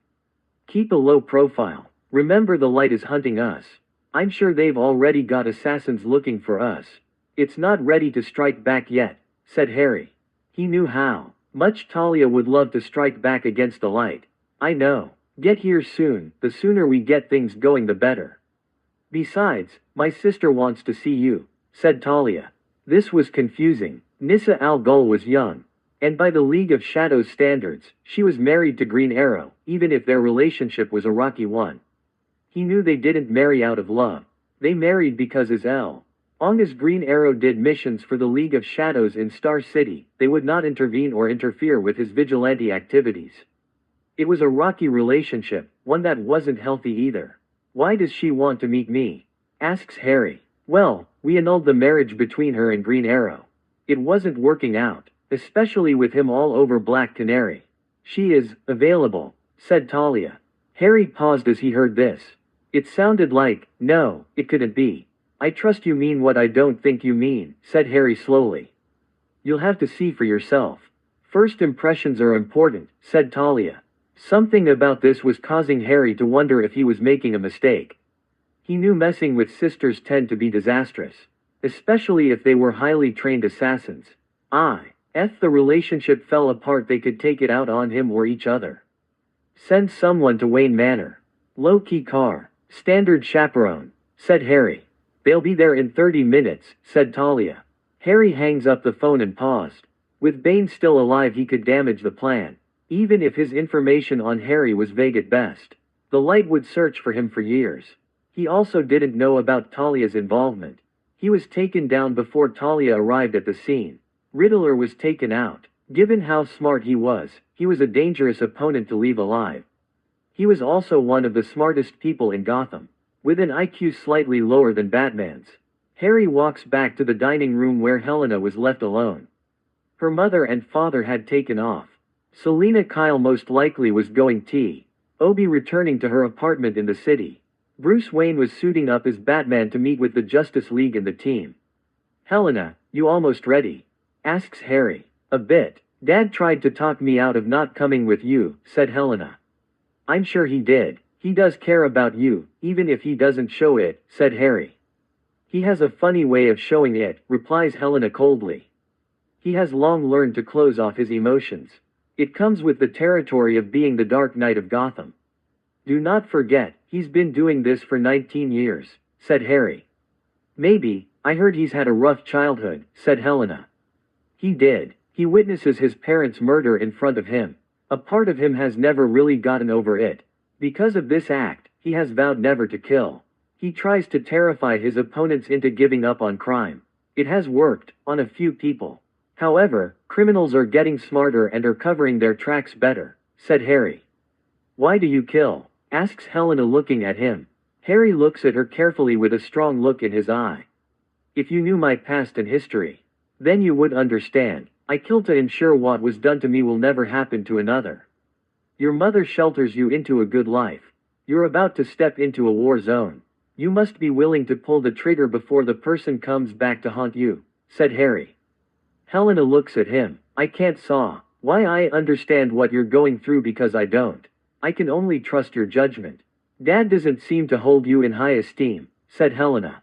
Keep a low profile. Remember the light is hunting us. I'm sure they've already got assassins looking for us. It's not ready to strike back yet, said Harry. He knew how much Talia would love to strike back against the light. I know. Get here soon. The sooner we get things going the better. Besides, my sister wants to see you, said Talia. This was confusing. Nissa Al Ghul was young. And by the League of Shadows standards, she was married to Green Arrow, even if their relationship was a rocky one. He knew they didn't marry out of love. They married because as long as Green Arrow did missions for the League of Shadows in Star City, they would not intervene or interfere with his vigilante activities. It was a rocky relationship, one that wasn't healthy either. Why does she want to meet me? Asks Harry. Well, we annulled the marriage between her and Green Arrow. It wasn't working out, especially with him all over Black Canary. She is available, said Talia. Harry paused as he heard this. It sounded like, no, it couldn't be. I trust you mean what I don't think you mean, said Harry slowly. You'll have to see for yourself. First impressions are important, said Talia. Something about this was causing Harry to wonder if he was making a mistake. He knew messing with sisters tend to be disastrous, especially if they were highly trained assassins. If the relationship fell apart, they could take it out on him or each other. Send someone to Wayne Manor. Low-key car. Standard chaperone, said Harry. They'll be there in 30 minutes, said Talia. Harry hangs up the phone and paused. With Bane still alive, he could damage the plan. Even if his information on Harry was vague at best, the light would search for him for years. He also didn't know about Talia's involvement. He was taken down before Talia arrived at the scene. Riddler was taken out. Given how smart he was a dangerous opponent to leave alive. He was also one of the smartest people in Gotham, with an IQ slightly lower than Batman's. Harry walks back to the dining room where Helena was left alone. Her mother and father had taken off. Selina Kyle most likely was going to returning to her apartment in the city. Bruce Wayne was suiting up as Batman to meet with the Justice League and the team. Helena, you almost ready? Asks Harry. A bit. Dad tried to talk me out of not coming with you, said Helena. I'm sure he did. He does care about you, even if he doesn't show it, said Harry. He has a funny way of showing it, replies Helena coldly. He has long learned to close off his emotions. It comes with the territory of being the Dark Knight of Gotham. Do not forget, he's been doing this for 19 years, said Harry. Maybe, I heard he's had a rough childhood, said Helena. He did. He witnesses his parents' murder in front of him. A part of him has never really gotten over it. Because of this act, he has vowed never to kill. He tries to terrify his opponents into giving up on crime. It has worked, on a few people. However, criminals are getting smarter and are covering their tracks better, said Harry. Why do you kill? Asks Helena looking at him. Harry looks at her carefully with a strong look in his eye. If you knew my past and history, then you would understand. I kill to ensure what was done to me will never happen to another. Your mother shelters you into a good life. You're about to step into a war zone. You must be willing to pull the trigger before the person comes back to haunt you, said Harry. Helena looks at him. I can't saw why I understand what you're going through because I don't. I can only trust your judgment. Dad doesn't seem to hold you in high esteem, said Helena.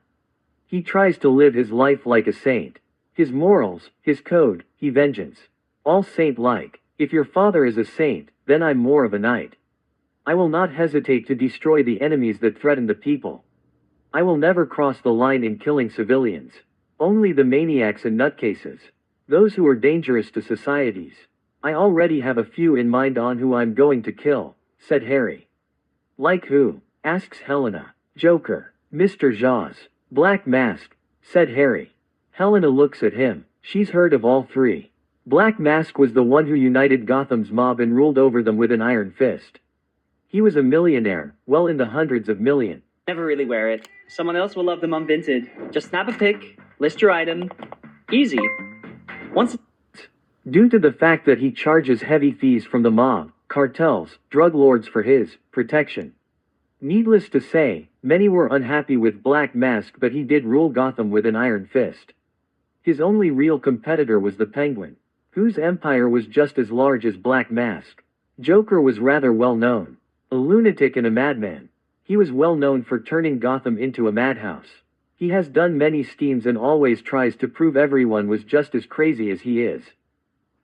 He tries to live his life like a saint. His morals, his code, vengeance. All saint-like. If your father is a saint, then I'm more of a knight. I will not hesitate to destroy the enemies that threaten the people. I will never cross the line in killing civilians. Only the maniacs and nutcases. Those who are dangerous to societies. I already have a few in mind on who I'm going to kill, said Harry. Like who? Asks Helena. Joker. Mr. Jaws. Black Mask, said Harry. Helena looks at him. She's heard of all three. Black Mask was the one who united Gotham's mob and ruled over them with an iron fist. He was a millionaire, well in the hundreds of millions. Never really wear it. Someone else will love them unvinted. Just snap a pic, list your item. Easy. Once. Due to the fact that he charges heavy fees from the mob, cartels, drug lords for his protection. Needless to say, many were unhappy with Black Mask, but he did rule Gotham with an iron fist. His only real competitor was the Penguin, whose empire was just as large as Black Mask. Joker was rather well known. A lunatic and a madman. He was well known for turning Gotham into a madhouse. He has done many schemes and always tries to prove everyone was just as crazy as he is.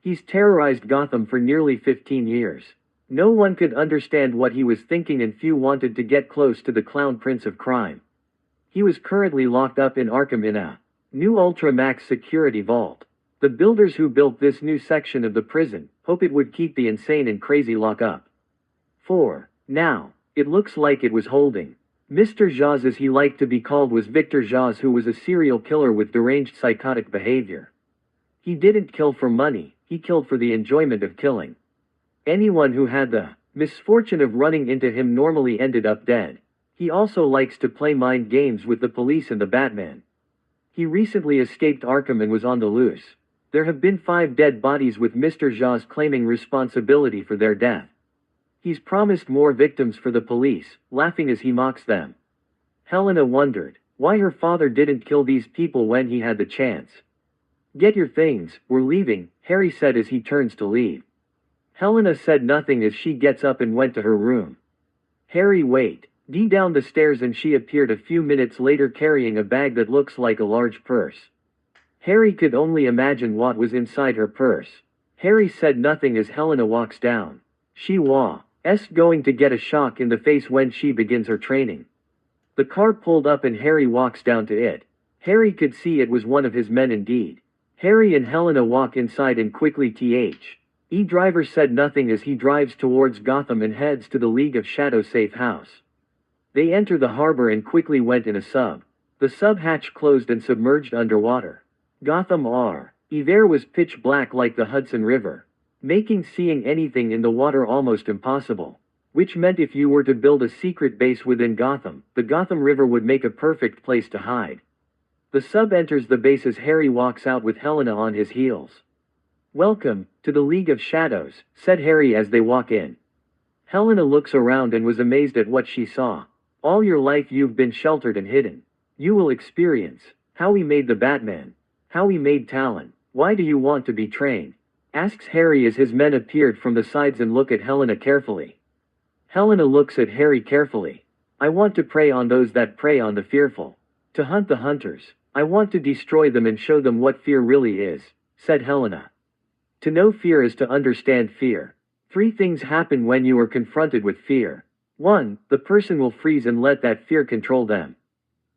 He's terrorized Gotham for nearly 15 years. No one could understand what he was thinking and few wanted to get close to the clown prince of crime. He was currently locked up in Arkham in a new Ultra Max security vault. The builders who built this new section of the prison hope it would keep the insane and crazy locked up. For now, it looks like it was holding. Mr. Jaws, as he liked to be called, was Victor Jaws, who was a serial killer with deranged psychotic behavior. He didn't kill for money, he killed for the enjoyment of killing. Anyone who had the misfortune of running into him normally ended up dead. He also likes to play mind games with the police and the Batman. He recently escaped Arkham and was on the loose. There have been 5 dead bodies, with Mr. Jaws claiming responsibility for their death. He's promised more victims for the police, laughing as he mocks them. Helena wondered why her father didn't kill these people when he had the chance. Get your things, we're leaving, Harry said as he turns to leave. Helena said nothing as she gets up and went to her room. Harry wait. Down the stairs, and she appeared a few minutes later carrying a bag that looks like a large purse. Harry could only imagine what was inside her purse. Harry said nothing as Helena walks down. She was going to get a shock in the face when she begins her training. The car pulled up and Harry walks down to it. Harry could see it was one of his men indeed. Harry and Helena walk inside and quickly driver said nothing as he drives towards Gotham and heads to the League of Shadows safe house. They enter the harbor and quickly went in a sub. The sub hatch closed and submerged underwater. Gotham there was pitch black like the Hudson River, making seeing anything in the water almost impossible. Which meant if you were to build a secret base within Gotham, the Gotham River would make a perfect place to hide. The sub enters the base as Harry walks out with Helena on his heels. Welcome to the League of Shadows, said Harry as they walk in. Helena looks around and was amazed at what she saw. All your life you've been sheltered and hidden. You will experience how we made the Batman, how we made Talon. Why do you want to be trained? Asks Harry as his men appeared from the sides and look at Helena carefully. Helena looks at Harry carefully. I want to prey on those that prey on the fearful. To hunt the hunters. I want to destroy them and show them what fear really is, said Helena. To know fear is to understand fear. 3 things happen when you are confronted with fear. 1. The person will freeze and let that fear control them.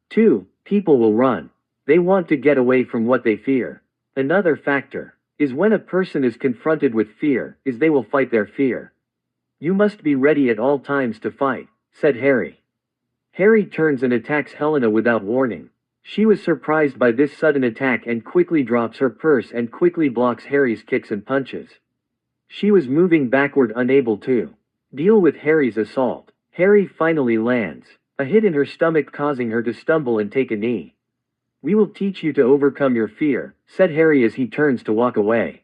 2. People will run. They want to get away from what they fear. Another factor is when a person is confronted with fear, is they will fight their fear. You must be ready at all times to fight, said Harry. Harry turns and attacks Helena without warning. She was surprised by this sudden attack and quickly drops her purse and quickly blocks Harry's kicks and punches. She was moving backward, unable to deal with Harry's assault. Harry finally lands a hit in her stomach, causing her to stumble and take a knee. We will teach you to overcome your fear, said Harry as he turns to walk away.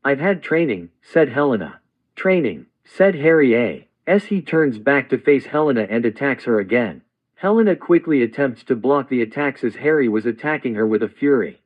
I've had training, said Helena. Training, said Harry as he turns back to face Helena and attacks her again. Helena quickly attempts to block the attacks as Harry was attacking her with a fury.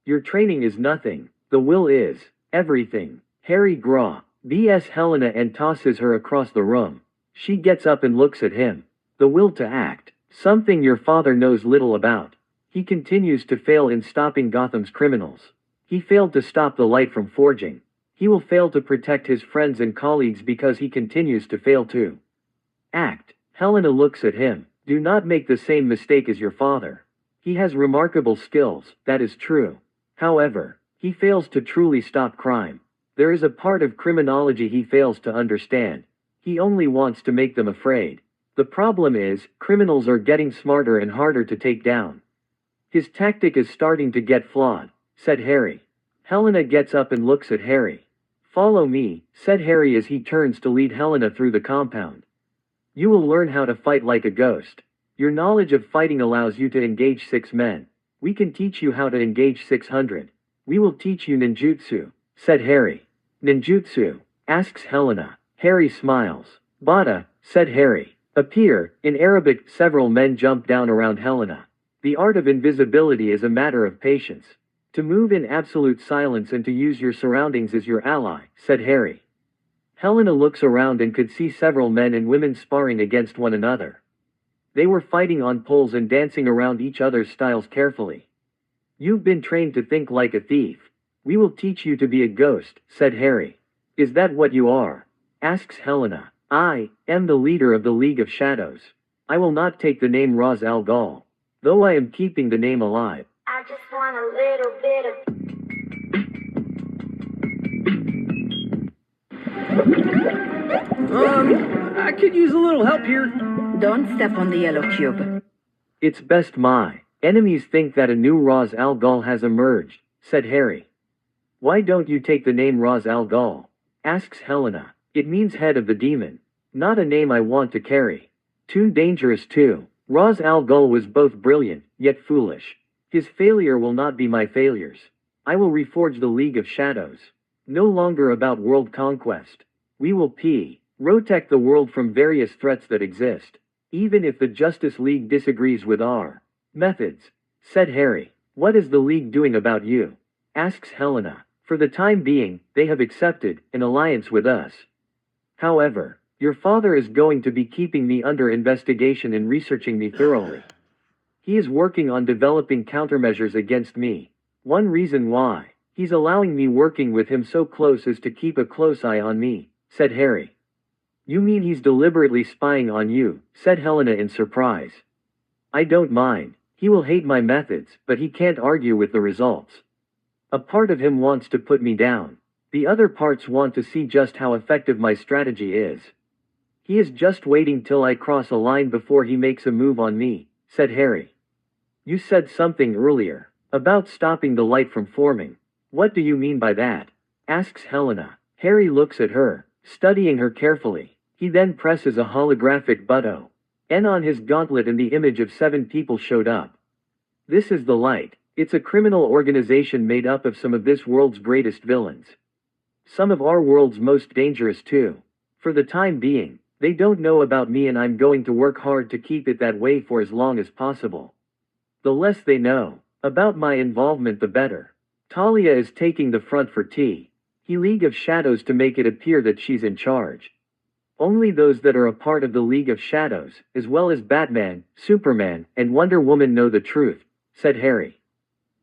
Your training is nothing, the will is everything. Harry BS Helena and tosses her across the room. She gets up and looks at him. The will to act, something your father knows little about. He continues to fail in stopping Gotham's criminals. He failed to stop the light from forging. He will fail to protect his friends and colleagues because he continues to fail to act. Helena looks at him. Do not make the same mistake as your father. He has remarkable skills, that is true. However, he fails to truly stop crime. There is a part of criminology he fails to understand. He only wants to make them afraid. The problem is, criminals are getting smarter and harder to take down. His tactic is starting to get flawed, said Harry. Helena gets up and looks at Harry. Follow me, said Harry as he turns to lead Helena through the compound. You will learn how to fight like a ghost. Your knowledge of fighting allows you to engage 6 men. We can teach you how to engage 600. We will teach you ninjutsu, said Harry. Ninjutsu? Asks Helena. Harry smiles. Bada, said Harry. Appear. In Arabic, several men jump down around Helena. The art of invisibility is a matter of patience. To move in absolute silence and to use your surroundings as your ally, said Harry. Helena looks around and could see several men and women sparring against one another. They were fighting on poles and dancing around each other's styles carefully. You've been trained to think like a thief. We will teach you to be a ghost, said Harry. Is that what you are? Asks Helena. I am the leader of the League of Shadows. I will not take the name Ra's al Ghul, though I am keeping the name alive. I just want a little bit of. I could use a little help here. Don't step on the yellow cube. It's best my enemies think that a new Ra's al Ghul has emerged, said Harry. Why don't you take the name Ra's al Ghul? Asks Helena. It means head of the demon. Not a name I want to carry. Too dangerous too. Ra's al Ghul was both brilliant, yet foolish. His failure will not be my failures. I will reforge the League of Shadows. No longer about world conquest. We will protect the world from various threats that exist. Even if the Justice League disagrees with our methods, said Harry. What is the League doing about you? Asks Helena. For the time being, they have accepted an alliance with us. However, your father is going to be keeping me under investigation and researching me thoroughly. He is working on developing countermeasures against me. One reason why he's allowing me working with him so close is to keep a close eye on me, said Harry. You mean he's deliberately spying on you, said Helena in surprise. I don't mind. He will hate my methods, but he can't argue with the results. A part of him wants to put me down. The other parts want to see just how effective my strategy is. He is just waiting till I cross a line before he makes a move on me, said Harry. You said something earlier about stopping the light from forming. What do you mean by that? Asks Helena. Harry looks at her, studying her carefully. He then presses a holographic button. And on his gauntlet and the image of 7 people showed up. This is the light. It's a criminal organization made up of some of this world's greatest villains. Some of our world's most dangerous too. For the time being, they don't know about me and I'm going to work hard to keep it that way for as long as possible. The less they know about my involvement the better. Talia is taking the front for League of Shadows to make it appear that she's in charge. Only those that are a part of the League of Shadows, as well as Batman, Superman, and Wonder Woman know the truth, said Harry.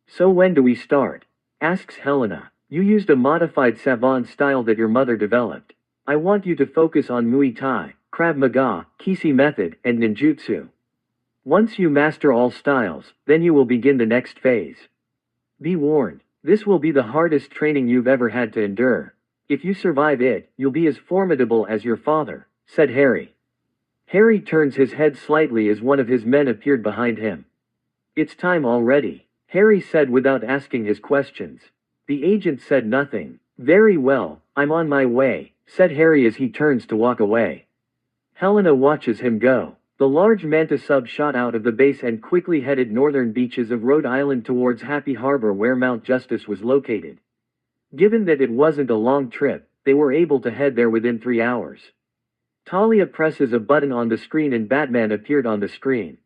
So when do we start? Asks Helena. You used a modified Savant style that your mother developed. I want you to focus on Muay Thai, Krav Maga, Kisi method, and Ninjutsu. Once you master all styles, then you will begin the next phase. Be warned, this will be the hardest training you've ever had to endure. If you survive it, you'll be as formidable as your father, said Harry. Harry turns his head slightly as one of his men appeared behind him. It's time already, Harry said without asking his questions. The agent said nothing. Very well, I'm on my way, said Harry as he turns to walk away. Helena watches him go. The large Manta sub shot out of the base and quickly headed northern beaches of Rhode Island towards Happy Harbor where Mount Justice was located. Given that it wasn't a long trip, they were able to head there within 3 hours. Talia presses a button on the screen and Batman appeared on the screen.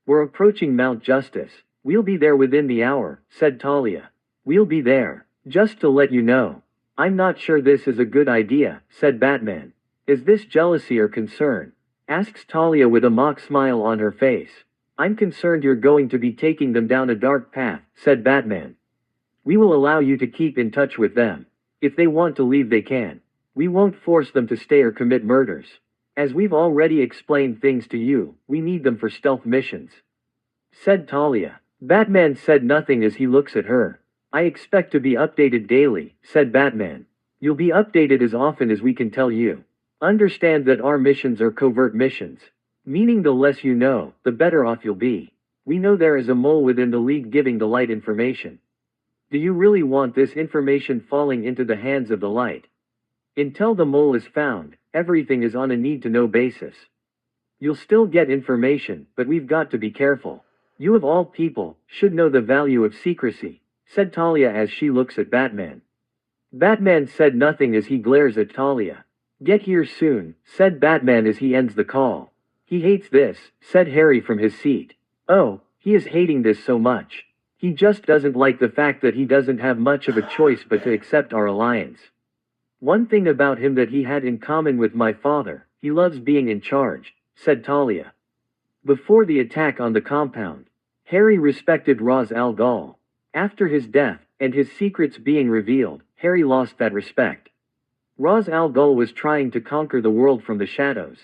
We're approaching Mount Justice. We'll be there within the hour, said Talia. We'll be there. Just to let you know. I'm not sure this is a good idea, said Batman. Is this jealousy or concern? Asks Talia with a mock smile on her face. I'm concerned you're going to be taking them down a dark path, said Batman. We will allow you to keep in touch with them. If they want to leave they can. We won't force them to stay or commit murders. As we've already explained things to you, we need them for stealth missions, said Talia. Batman said nothing as he looks at her. I expect to be updated daily, said Batman. You'll be updated as often as we can tell you. Understand that our missions are covert missions. Meaning the less you know, the better off you'll be. We know there is a mole within the League giving the Light information. Do you really want this information falling into the hands of the Light? Until the mole is found, everything is on a need-to-know basis. You'll still get information, but we've got to be careful. You of all people, should know the value of secrecy, said Talia as she looks at Batman. Batman said nothing as he glares at Talia. Get here soon, said Batman as he ends the call. He hates this, said Harry from his seat. Oh, he is hating this so much. He just doesn't like the fact that he doesn't have much of a choice but to accept our alliance. One thing about him that he had in common with my father, he loves being in charge, said Talia. Before the attack on the compound, Harry respected Ra's al Ghul. After his death, and his secrets being revealed, Harry lost that respect. Ra's al Ghul was trying to conquer the world from the shadows.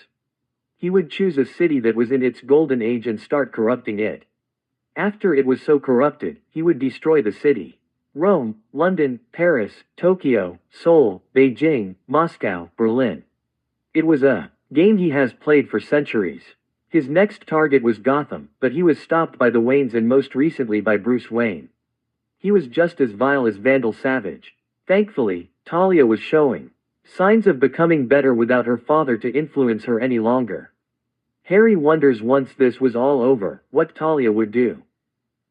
He would choose a city that was in its golden age and start corrupting it. After it was so corrupted, he would destroy the city. Rome, London, Paris, Tokyo, Seoul, Beijing, Moscow, Berlin. It was a game he has played for centuries. His next target was Gotham, but he was stopped by the Waynes and most recently by Bruce Wayne. He was just as vile as Vandal Savage. Thankfully, Talia was showing signs of becoming better without her father to influence her any longer. Harry wonders once this was all over, what Talia would do.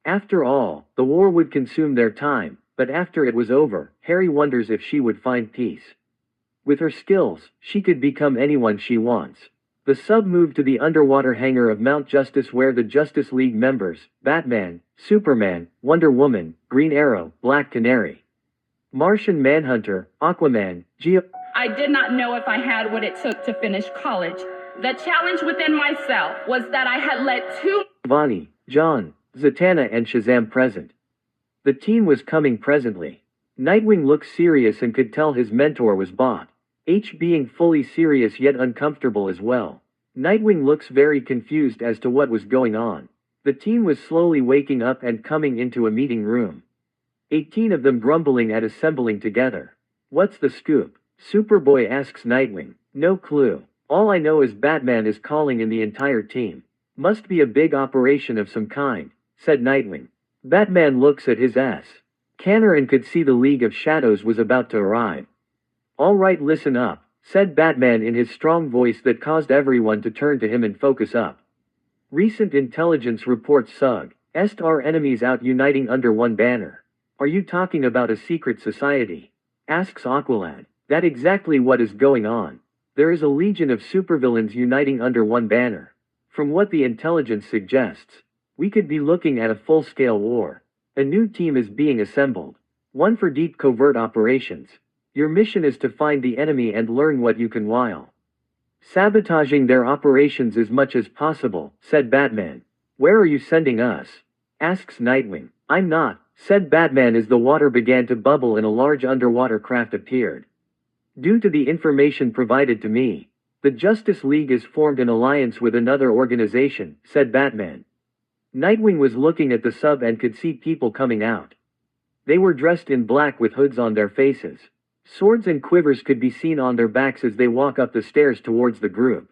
After all, the war would consume their time, but after it was over, Harry wonders if she would find peace. With her skills, she could become anyone she wants. The sub moved to the underwater hangar of Mount Justice where the Justice League members, Batman, Superman, Wonder Woman, Green Arrow, Black Canary, Martian Manhunter, Aquaman, I did not know if I had what it took to finish college. The challenge within myself was that I had let two Vani, John, Zatanna and Shazam present. The team was coming presently. Nightwing looked serious and could tell his mentor was bought. Being fully serious yet uncomfortable as well. Nightwing looks very confused as to what was going on. The team was slowly waking up and coming into a meeting room. 18 of them grumbling at assembling together. What's the scoop? Superboy asks Nightwing. No clue. All I know is Batman is calling in the entire team. Must be a big operation of some kind, said Nightwing. Batman looks at his scanner and could see the League of Shadows was about to arrive. All right, listen up, said Batman in his strong voice that caused everyone to turn to him and focus up. Recent intelligence reports est our enemies out uniting under one banner. Are you talking about a secret society? Asks Aqualad. That's exactly what is going on. There is a legion of supervillains uniting under one banner. From what the intelligence suggests, we could be looking at a full-scale war. A new team is being assembled. One for deep covert operations. Your mission is to find the enemy and learn what you can while sabotaging their operations as much as possible, said Batman. Where are you sending us? Asks Nightwing. I'm not, said Batman as the water began to bubble and a large underwater craft appeared. Due to the information provided to me, the Justice League is formed an alliance with another organization, said Batman. Nightwing was looking at the sub and could see people coming out. They were dressed in black with hoods on their faces. Swords and quivers could be seen on their backs as they walk up the stairs towards the group.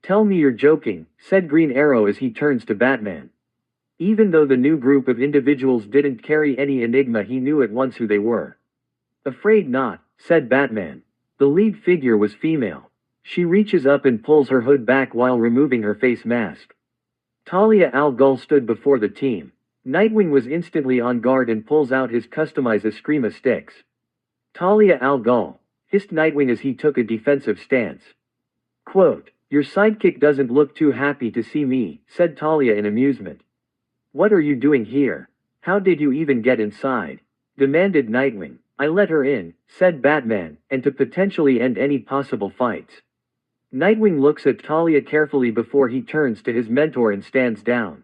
Tell me you're joking, said Green Arrow as he turns to Batman. Even though the new group of individuals didn't carry any enigma, he knew at once who they were. Afraid not, said Batman. The lead figure was female. She reaches up and pulls her hood back while removing her face mask. Talia al Ghul stood before the team. Nightwing was instantly on guard and pulls out his customized Eskrima sticks. Talia al Ghul, hissed Nightwing as he took a defensive stance. Quote, your sidekick doesn't look too happy to see me, said Talia in amusement. What are you doing here? How did you even get inside? Demanded Nightwing. I let her in, said Batman, and to potentially end any possible fights. Nightwing looks at Talia carefully before he turns to his mentor and stands down.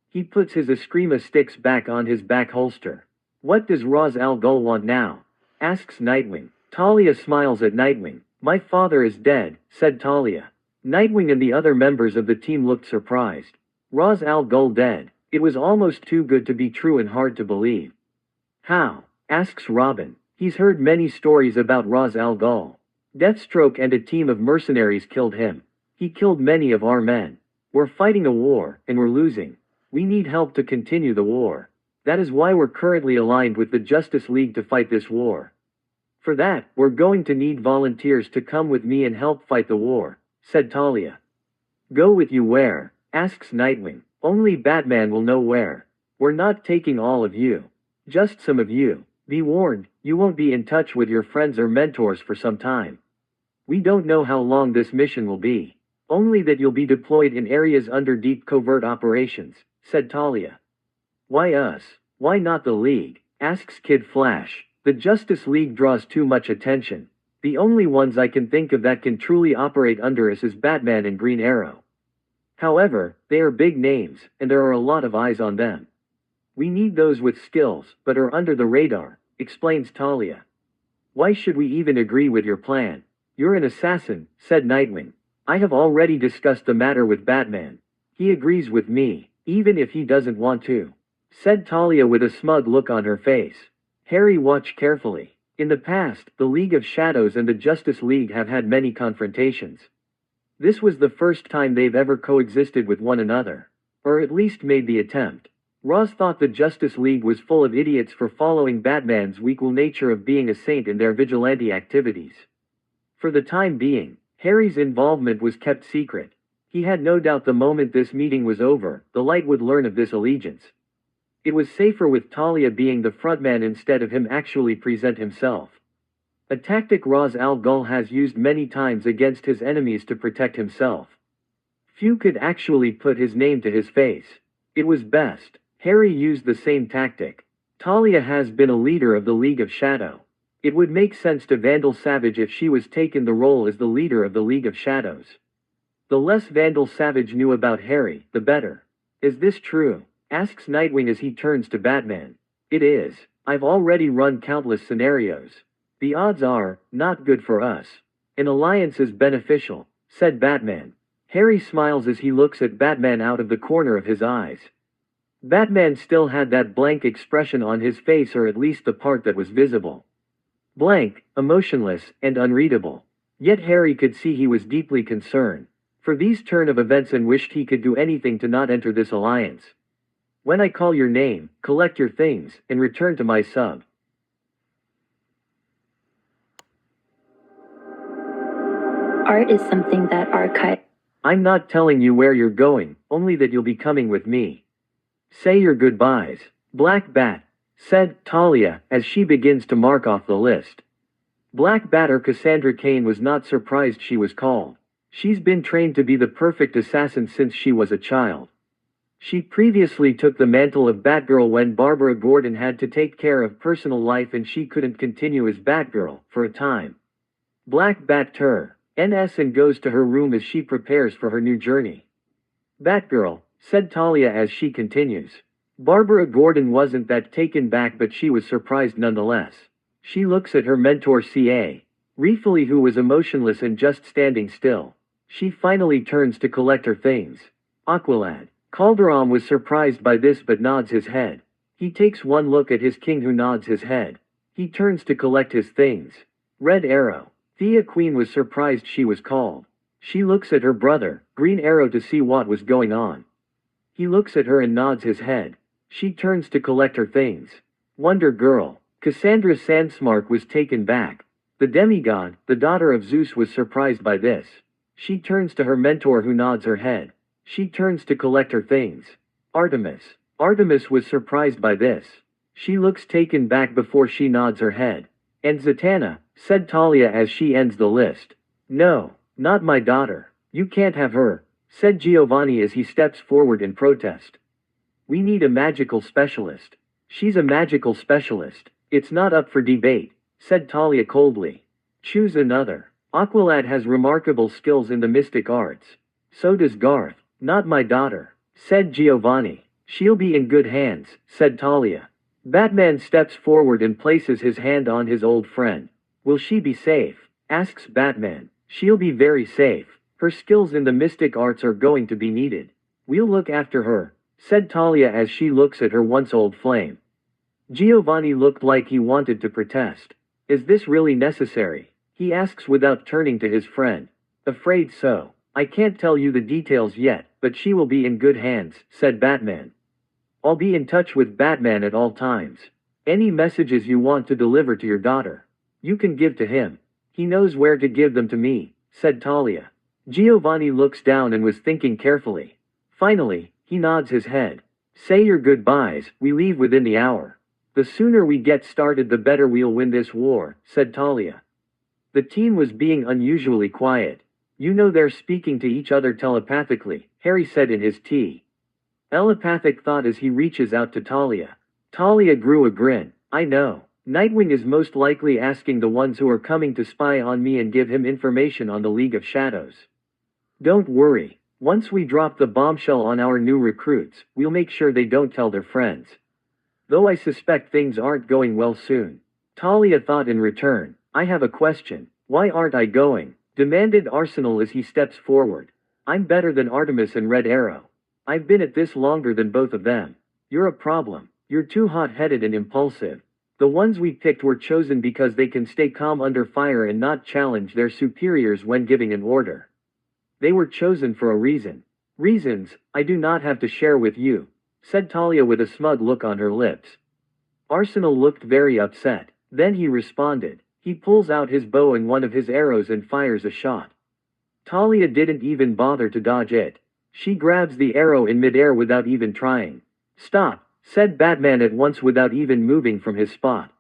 He puts his Eskrima sticks back on his back holster. What does Ra's al Ghul want now? Asks Nightwing. Talia smiles at Nightwing. My father is dead, said Talia. Nightwing and the other members of the team looked surprised. Ra's al Ghul dead. It was almost too good to be true and hard to believe. How? Asks Robin. He's heard many stories about Ra's al Ghul. Deathstroke and a team of mercenaries killed him. He killed many of our men. We're fighting a war, and we're losing. We need help to continue the war. That is why we're currently aligned with the Justice League to fight this war. For that, we're going to need volunteers to come with me and help fight the war, said Talia. Go with you where? Asks Nightwing. Only Batman will know where. We're not taking all of you. Just some of you. Be warned, you won't be in touch with your friends or mentors for some time. We don't know how long this mission will be. Only that you'll be deployed in areas under deep covert operations, said Talia. Why us? Why not the League? Asks Kid Flash. The Justice League draws too much attention. The only ones I can think of that can truly operate under us is Batman and Green Arrow. However, they are big names, and there are a lot of eyes on them. We need those with skills, but are under the radar, explains Talia. Why should we even agree with your plan? You're an assassin, said Nightwing. I have already discussed the matter with Batman. He agrees with me, even if he doesn't want to, said Talia with a smug look on her face. Harry watched carefully. In the past, the League of Shadows and the Justice League have had many confrontations. This was the first time they've ever coexisted with one another. Or at least made the attempt. Roz thought the Justice League was full of idiots for following Batman's weak nature of being a saint in their vigilante activities. For the time being, Harry's involvement was kept secret. He had no doubt the moment this meeting was over, the Light would learn of this allegiance. It was safer with Talia being the frontman instead of him actually present himself. A tactic Ra's al Ghul has used many times against his enemies to protect himself. Few could actually put his name to his face. It was best. Harry used the same tactic. Talia has been a leader of the League of Shadow. It would make sense to Vandal Savage if she was taken the role as the leader of the League of Shadows. The less Vandal Savage knew about Harry, the better. Is this true? Asks Nightwing as he turns to Batman. It is. I've already run countless scenarios. The odds are, not good for us. An alliance is beneficial, said Batman. Harry smiles as he looks at Batman out of the corner of his eyes. Batman still had that blank expression on his face, or at least the part that was visible. Blank, emotionless, and unreadable. Yet Harry could see he was deeply concerned for these turn of events and wished he could do anything to not enter this alliance. When I call your name, collect your things, and return to my sub. Art is something that archive. I'm not telling you where you're going, only that you'll be coming with me. Say your goodbyes, Black Bat, said Talia as she begins to mark off the list. Black Bat, or Cassandra Cain, was not surprised she was called. She's been trained to be the perfect assassin since she was a child. She previously took the mantle of Batgirl when Barbara Gordon had to take care of personal life and she couldn't continue as Batgirl for a time. Black Bat NS and goes to her room as she prepares for her new journey. Batgirl, said Talia as she continues. Barbara Gordon wasn't that taken back, but she was surprised nonetheless. She looks at her mentor C.A. Reefley, who was emotionless and just standing still. She finally turns to collect her things. Aqualad. Calderon was surprised by this but nods his head. He takes one look at his king, who nods his head. He turns to collect his things. Red Arrow. Thea Queen was surprised she was called. She looks at her brother, Green Arrow, to see what was going on. He looks at her and nods his head. She turns to collect her things. Wonder Girl. Cassandra Sandsmark was taken back. The demigod, the daughter of Zeus, was surprised by this. She turns to her mentor, who nods her head. She turns to collect her things. Artemis. Artemis was surprised by this. She looks taken back before she nods her head. And Zatanna, said Talia as she ends the list. No, not my daughter. You can't have her, said Giovanni as he steps forward in protest. We need a magical specialist. She's a magical specialist. It's not up for debate, said Talia coldly. Choose another. Aqualad has remarkable skills in the mystic arts. So does Garth. Not my daughter, said Giovanni. She'll be in good hands, said Talia. Batman steps forward and places his hand on his old friend. Will she be safe? Asks Batman. She'll be very safe. Her skills in the mystic arts are going to be needed. We'll look after her, said Talia as she looks at her once old flame. Giovanni looked like he wanted to protest. Is this really necessary? He asks without turning to his friend. Afraid so. I can't tell you the details yet, but she will be in good hands, said Batman. I'll be in touch with Batman at all times. Any messages you want to deliver to your daughter, you can give to him. He knows where to give them to me, said Talia. Giovanni looks down and was thinking carefully. Finally, he nods his head. Say your goodbyes, we leave within the hour. The sooner we get started the better we'll win this war, said Talia. The team was being unusually quiet. You know they're speaking to each other telepathically, Harry said in his telepathic thought as he reaches out to Talia. Talia grew a grin. I know. Nightwing is most likely asking the ones who are coming to spy on me and give him information on the League of Shadows. Don't worry. Once we drop the bombshell on our new recruits, we'll make sure they don't tell their friends. Though I suspect things aren't going well soon. Talia thought in return. I have a question. Why aren't I going? Demanded Arsenal as he steps forward. I'm better than Artemis and Red Arrow. I've been at this longer than both of them. You're a problem. You're too hot-headed and impulsive. The ones we picked were chosen because they can stay calm under fire and not challenge their superiors when giving an order. They were chosen for a reason. Reasons I do not have to share with you, said Talia with a smug look on her lips. Arsenal looked very upset. Then he responded. He pulls out his bow and one of his arrows and fires a shot. Talia didn't even bother to dodge it. She grabs the arrow in midair without even trying. Stop, said Batman at once without even moving from his spot.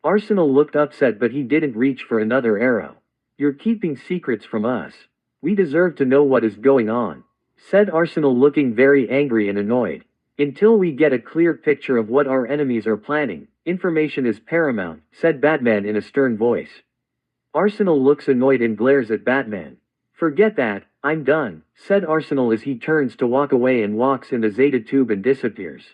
Arsenal looked upset but he didn't reach for another arrow. You're keeping secrets from us. We deserve to know what is going on, said Arsenal looking very angry and annoyed. Until we get a clear picture of what our enemies are planning, information is paramount, said Batman in a stern voice. Arsenal looks annoyed and glares at Batman. Forget that, I'm done, said Arsenal as he turns to walk away and walks in the Zeta tube and disappears.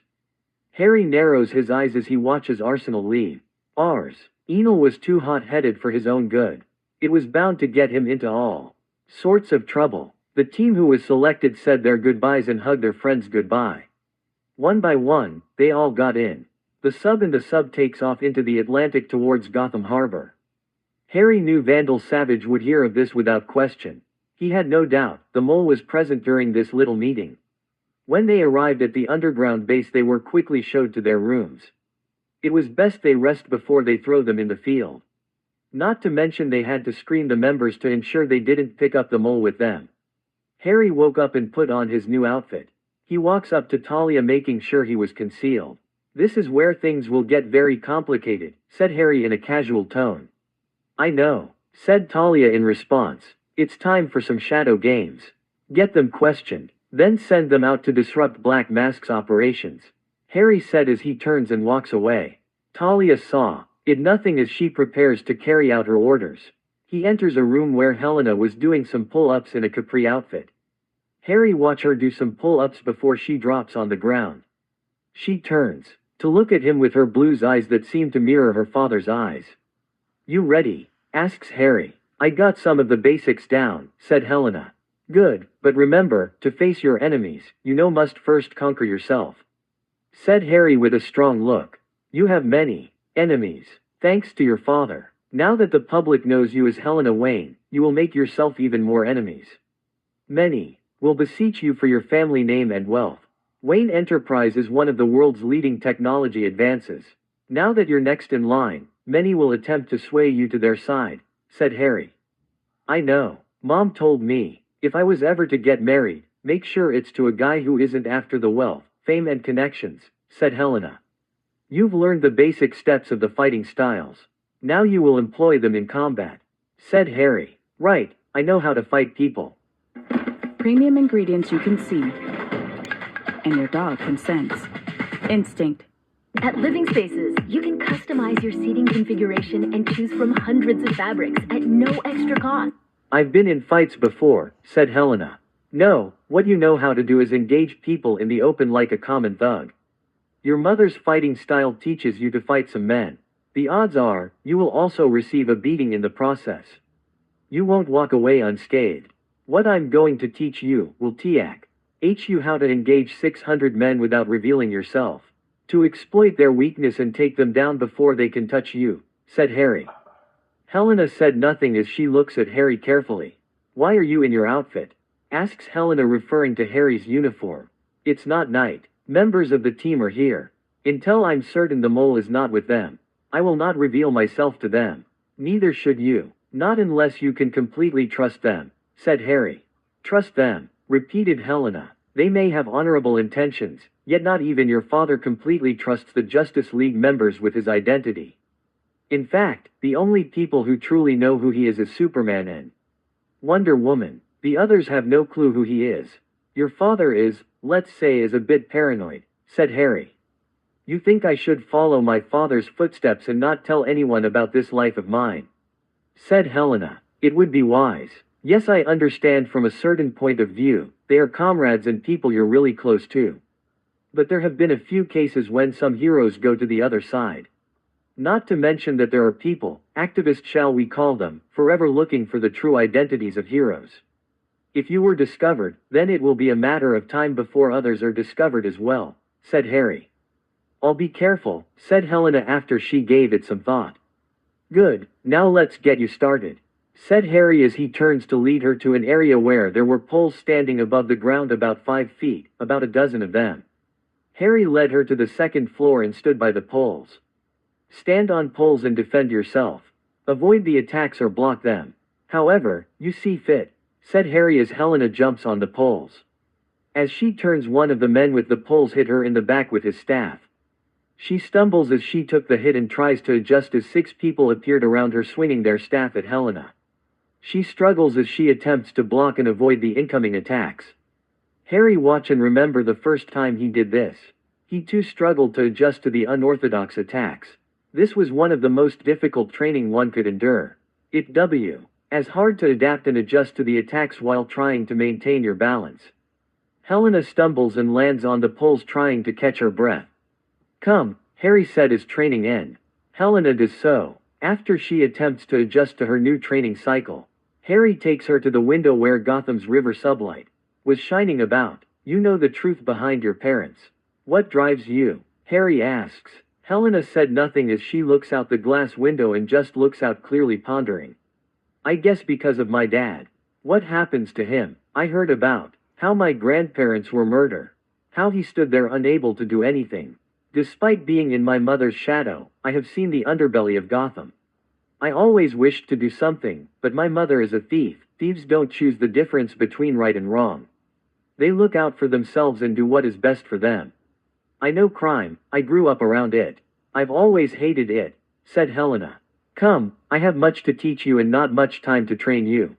Harry narrows his eyes as he watches Arsenal leave. Enel was too hot-headed for his own good. It was bound to get him into all sorts of trouble. The team who was selected said their goodbyes and hugged their friends goodbye. One by one, they all got in. The sub takes off into the Atlantic towards Gotham Harbor. Harry knew Vandal Savage would hear of this without question. He had no doubt the mole was present during this little meeting. When they arrived at the underground base they were quickly showed to their rooms. It was best they rest before they throw them in the field. Not to mention they had to screen the members to ensure they didn't pick up the mole with them. Harry woke up and put on his new outfit. He walks up to Talia making sure he was concealed. This is where things will get very complicated, said Harry in a casual tone. I know, said Talia in response. It's time for some shadow games. Get them questioned, then send them out to disrupt Black Mask's operations, Harry said as he turns and walks away. Talia saw it nothing as she prepares to carry out her orders. He enters a room where Helena was doing some pull-ups in a capri outfit. Harry watched her do some pull-ups before she drops on the ground. She turns to look at him with her blues eyes that seem to mirror her father's eyes. You ready? Asks Harry. I got some of the basics down, said Helena. Good, but remember, to face your enemies, you must first conquer yourself, said Harry with a strong look. You have many enemies, thanks to your father. Now that the public knows you as Helena Wayne, you will make yourself even more enemies. Many will beseech you for your family name and wealth. Wayne Enterprise is one of the world's leading technology advances. Now that you're next in line, many will attempt to sway you to their side, said Harry. I know. Mom told me, if I was ever to get married, make sure it's to a guy who isn't after the wealth, fame and connections, said Helena. You've learned the basic steps of the fighting styles. Now you will employ them in combat, said Harry. Right, I know how to fight people. Premium ingredients you can see, and your dog can sense. Instinct. At Living Spaces, you can customize your seating configuration and choose from hundreds of fabrics at no extra cost. I've been in fights before, said Helena. No, what you know how to do is engage people in the open like a common thug. Your mother's fighting style teaches you to fight some men. The odds are, you will also receive a beating in the process. You won't walk away unscathed. What I'm going to teach you will teach you how to engage 600 men without revealing yourself. To exploit their weakness and take them down before they can touch you, said Harry. Helena said nothing as she looks at Harry carefully. Why are you in your outfit? Asks Helena, referring to Harry's uniform. It's not night. Members of the team are here. Until I'm certain the mole is not with them, I will not reveal myself to them. Neither should you. Not unless you can completely trust them, said Harry. Trust them, repeated Helena. They may have honorable intentions, yet not even your father completely trusts the Justice League members with his identity. In fact, the only people who truly know who he is Superman and Wonder Woman. The others have no clue who he is. Your father is, let's say, a bit paranoid, said Harry. You think I should follow my father's footsteps and not tell anyone about this life of mine? Said Helena. It would be wise. Yes, I understand from a certain point of view, they are comrades and people you're really close to. But there have been a few cases when some heroes go to the other side. Not to mention that there are people, activists shall we call them, forever looking for the true identities of heroes. If you were discovered, then it will be a matter of time before others are discovered as well, said Harry. I'll be careful, said Helena after she gave it some thought. Good, now let's get you started, said Harry as he turns to lead her to an area where there were poles standing above the ground about 5 feet, about a dozen of them. Harry led her to the second floor and stood by the poles. Stand on poles and defend yourself. Avoid the attacks or block them. However, you see fit, said Harry as Helena jumps on the poles. As she turns, one of the men with the poles hit her in the back with his staff. She stumbles as she took the hit and tries to adjust as 6 people appeared around her swinging their staff at Helena. She struggles as she attempts to block and avoid the incoming attacks. Harry watched and remember the first time he did this. He too struggled to adjust to the unorthodox attacks. This was one of the most difficult training one could endure. It was as hard to adapt and adjust to the attacks while trying to maintain your balance. Helena stumbles and lands on the poles trying to catch her breath. Come, Harry said as training ends. Helena does so. After she attempts to adjust to her new training cycle, Harry takes her to the window where Gotham's river sublight was shining about. You know the truth behind your parents. What drives you? Harry asks. Helena said nothing as she looks out the glass window and just looks out clearly, pondering. I guess because of my dad. What happens to him? I heard about how my grandparents were murdered. How he stood there unable to do anything. Despite being in my mother's shadow, I have seen the underbelly of Gotham. I always wished to do something, but my mother is a thief. Thieves don't choose the difference between right and wrong. They look out for themselves and do what is best for them. I know crime, I grew up around it. I've always hated it, said Helena. Come, I have much to teach you and not much time to train you,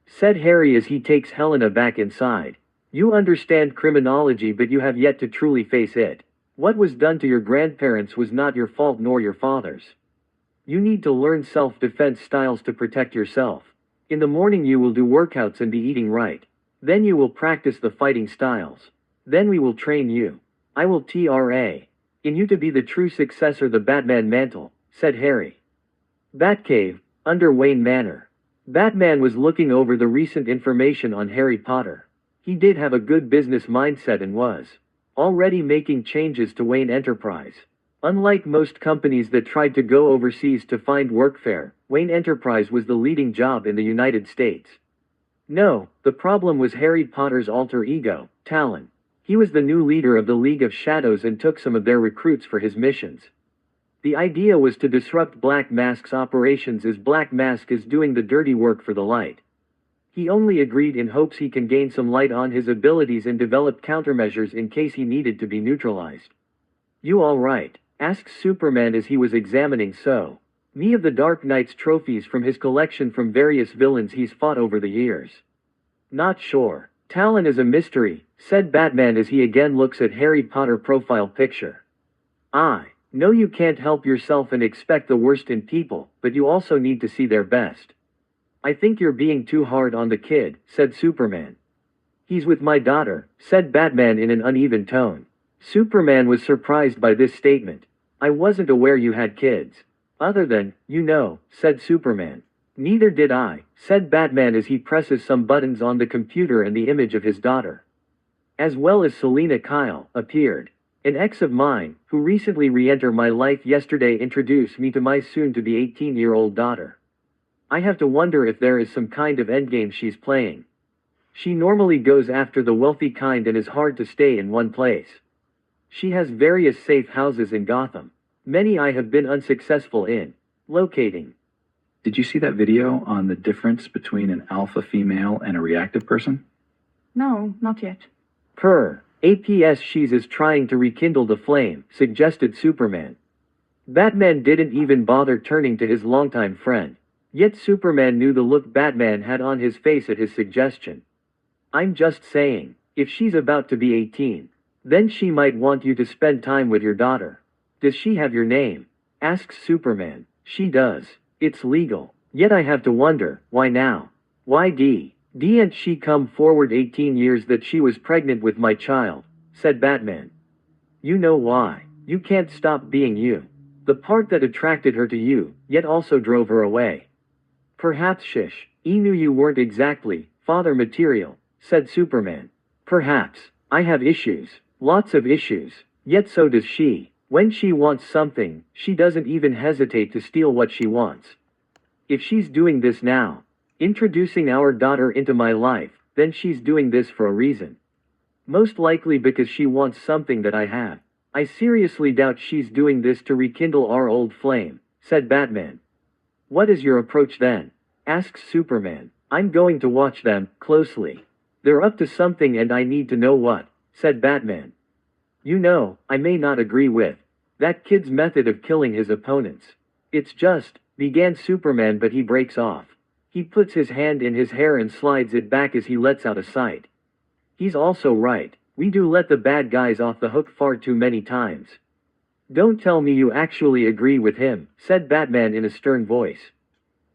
said Harry as he takes Helena back inside. You understand criminology, but you have yet to truly face it. What was done to your grandparents was not your fault nor your father's. You need to learn self-defense styles to protect yourself. In the morning you will do workouts and be eating right. Then you will practice the fighting styles. Then we will train you. I will train you to be the true successor, the Batman mantle, said Harry. Batcave, under Wayne Manor. Batman was looking over the recent information on Harry Potter. He did have a good business mindset and was already making changes to Wayne Enterprise. Unlike most companies that tried to go overseas to find workfare, Wayne Enterprise was the leading job in the United States. No, the problem was Harry Potter's alter ego, Talon. He was the new leader of the League of Shadows and took some of their recruits for his missions. The idea was to disrupt Black Mask's operations, as Black Mask is doing the dirty work for the Light. He only agreed in hopes he can gain some light on his abilities and develop countermeasures in case he needed to be neutralized. You all right? Asked Superman as he was examining me of the Dark Knight's trophies from his collection from various villains he's fought over the years. Not sure. Talon is a mystery, said Batman as he again looks at Harry Potter profile picture. I know you can't help yourself and expect the worst in people, but you also need to see their best. I think you're being too hard on the kid, said Superman. He's with my daughter, said Batman in an uneven tone. Superman was surprised by this statement. I wasn't aware you had kids. Other than, said Superman. Neither did I, said Batman as he presses some buttons on the computer and the image of his daughter, as well as Selena Kyle, appeared. An ex of mine, who recently re-entered my life yesterday, introduced me to my soon-to-be 18-year-old daughter. I have to wonder if there is some kind of endgame she's playing. She normally goes after the wealthy kind and is hard to stay in one place. She has various safe houses in Gotham. Many I have been unsuccessful in locating. Did you see that video on the difference between an alpha female and a reactive person? No, not yet. APS she's is trying to rekindle the flame, suggested Superman. Batman didn't even bother turning to his longtime friend. Yet Superman knew the look Batman had on his face at his suggestion. I'm just saying, if she's about to be 18, then she might want you to spend time with your daughter. Does she have your name? Asks Superman. She does. It's legal. Yet I have to wonder, why now? Why Didn't she come forward 18 years that she was pregnant with my child? Said Batman. You know why. You can't stop being you. The part that attracted her to you, yet also drove her away. Perhaps he knew you weren't exactly father material, said Superman. Perhaps. I have issues. Lots of issues. Yet so does she. When she wants something, she doesn't even hesitate to steal what she wants. If she's doing this now, introducing our daughter into my life, then she's doing this for a reason. Most likely because she wants something that I have. I seriously doubt she's doing this to rekindle our old flame, said Batman. What is your approach then? Asks Superman. I'm going to watch them closely. They're up to something and I need to know what, said Batman. You know, I may not agree with that kid's method of killing his opponents. It's just, began Superman, but he breaks off. He puts his hand in his hair and slides it back as he lets out a sigh. He's also right. We do let the bad guys off the hook far too many times. Don't tell me you actually agree with him, said Batman in a stern voice.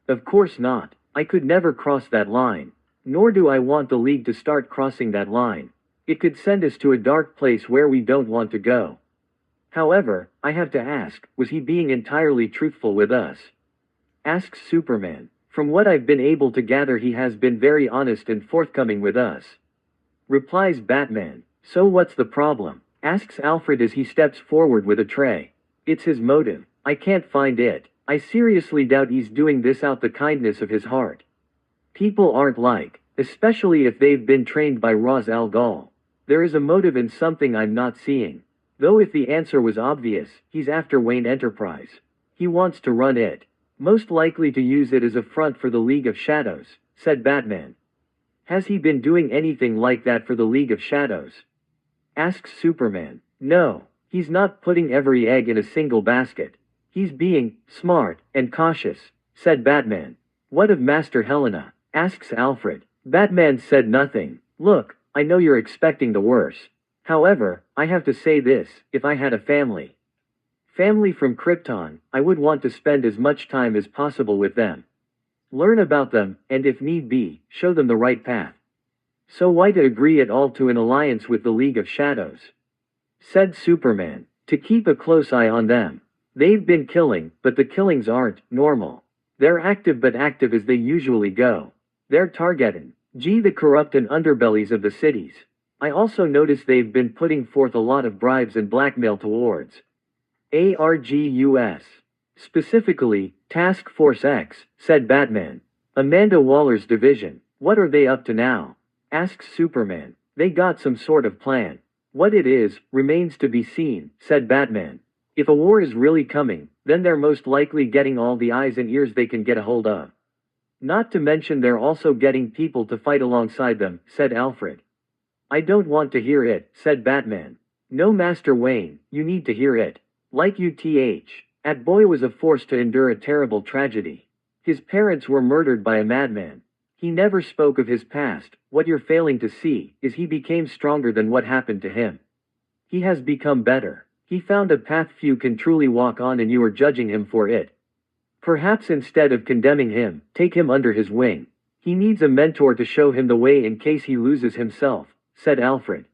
Of course not. I could never cross that line. Nor do I want the League to start crossing that line. It could send us to a dark place where we don't want to go. However, I have to ask, was he being entirely truthful with us? Asks Superman. From what I've been able to gather, he has been very honest and forthcoming with us. Replies Batman. So what's the problem? Asks Alfred as he steps forward with a tray. It's his motive. I can't find it. I seriously doubt he's doing this out the kindness of his heart. People aren't like, especially if they've been trained by Ra's al Ghul. There is a motive in something I'm not seeing. Though if the answer was obvious, he's after Wayne Enterprise. He wants to run it. Most likely to use it as a front for the League of Shadows, said Batman. Has he been doing anything like that for the League of Shadows? Asks Superman. No, he's not putting every egg in a single basket. He's being smart and cautious, said Batman. What of Master Helena? Asks Alfred. Batman said nothing. Look, I know you're expecting the worst. However, I have to say this, if I had a family from Krypton, I would want to spend as much time as possible with them. Learn about them, and if need be, show them the right path. So why to agree at all to an alliance with the League of Shadows? Said Superman. To keep a close eye on them. They've been killing, but the killings aren't normal. They're active, but active as they usually go. They're targeting the corrupt and underbellies of the cities. I also notice they've been putting forth a lot of bribes and blackmail towards ARGUS. Specifically, Task Force X, said Batman. Amanda Waller's division. What are they up to now? Asks Superman. They got some sort of plan. What it is, remains to be seen, said Batman. If a war is really coming, then they're most likely getting all the eyes and ears they can get a hold of. Not to mention they're also getting people to fight alongside them, said Alfred. I don't want to hear it, said Batman. No, Master Wayne, you need to hear it. Like that boy was a force to endure a terrible tragedy. His parents were murdered by a madman. He never spoke of his past. What you're failing to see is he became stronger than what happened to him. He has become better. He found a path few can truly walk on, and you are judging him for it. Perhaps instead of condemning him, take him under his wing. He needs a mentor to show him the way in case he loses himself, said Alfred.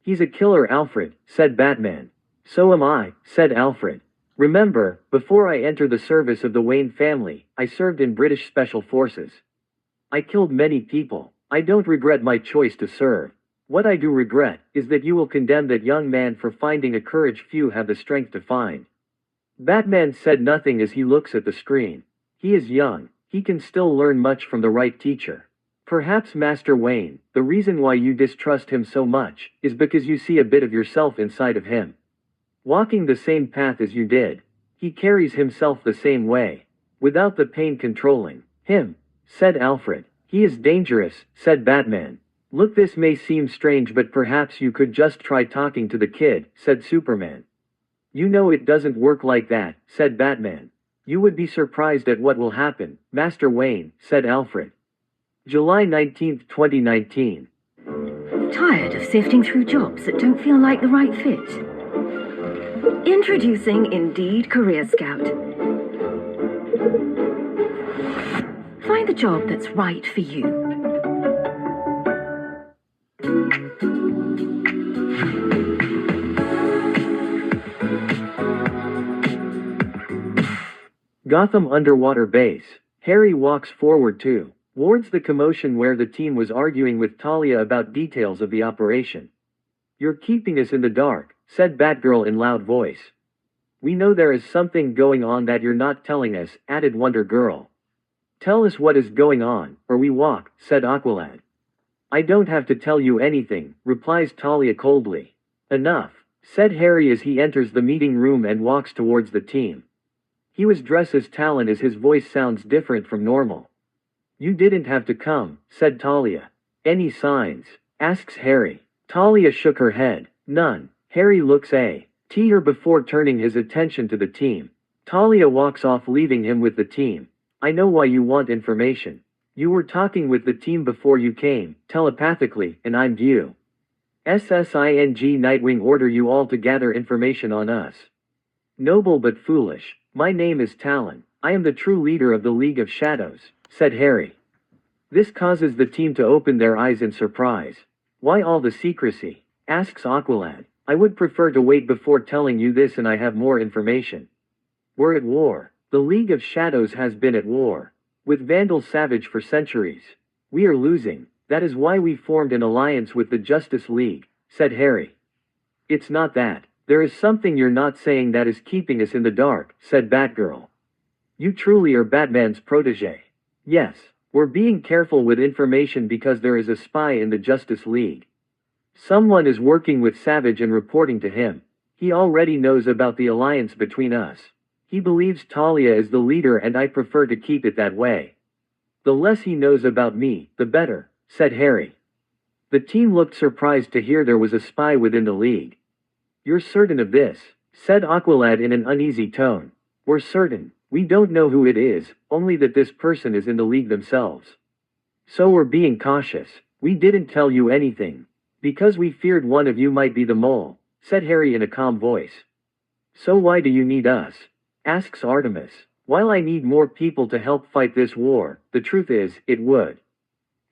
He's a killer, Alfred, said Batman. So am I, said Alfred. Remember, before I enter the service of the Wayne family, I served in British Special Forces. I killed many people. I don't regret my choice to serve. What I do regret is that you will condemn that young man for finding a courage few have the strength to find. Batman said nothing as he looks at the screen. He is young. He can still learn much from the right teacher. Perhaps Master Wayne, the reason why you distrust him so much, is because you see a bit of yourself inside of him. Walking the same path as you did, he carries himself the same way, without the pain controlling him, said Alfred. He is dangerous, said Batman. Look, this may seem strange, but perhaps you could just try talking to the kid, said Superman. You know it doesn't work like that, said Batman. You would be surprised at what will happen, Master Wayne, said Alfred. July 19, 2019. Tired of sifting through jobs that don't feel like the right fit? Introducing Indeed Career Scout. Find the job that's right for you. Gotham Underwater Base. Harry walks forward towards the commotion where the team was arguing with Talia about details of the operation. You're keeping us in the dark, said Batgirl in loud voice. We know there is something going on that you're not telling us, added Wonder Girl. Tell us what is going on, or we walk, said Aqualad. I don't have to tell you anything, replies Talia coldly. Enough, said Harry as he enters the meeting room and walks towards the team. He was dressed as Talon as his voice sounds different from normal. You didn't have to come, said Talia. Any signs? Asks Harry. Talia shook her head. None. Harry looks at her before turning his attention to the team. Talia walks off, leaving him with the team. I know why you want information. You were talking with the team before you came, telepathically, and I'm due. SSING Nightwing order you all to gather information on us. Noble but foolish. My name is Talon. I am the true leader of the League of Shadows, said Harry. This causes the team to open their eyes in surprise. Why all the secrecy? Asks Aqualad. I would prefer to wait before telling you this, and I have more information. We're at war. The League of Shadows has been at war with Vandal Savage for centuries. We are losing. That is why we formed an alliance with the Justice League, said Harry. It's not that. There is something you're not saying that is keeping us in the dark, said Batgirl. You truly are Batman's protege. Yes, we're being careful with information because there is a spy in the Justice League. Someone is working with Savage and reporting to him. He already knows about the alliance between us. He believes Talia is the leader, and I prefer to keep it that way. The less he knows about me, the better, said Harry. The team looked surprised to hear there was a spy within the League. You're certain of this? Said Aqualad in an uneasy tone. We're certain. We don't know who it is, only that this person is in the League themselves. So we're being cautious. We didn't tell you anything, because we feared one of you might be the mole, said Harry in a calm voice. So why do you need us? Asks Artemis. While I need more people to help fight this war, the truth is, it would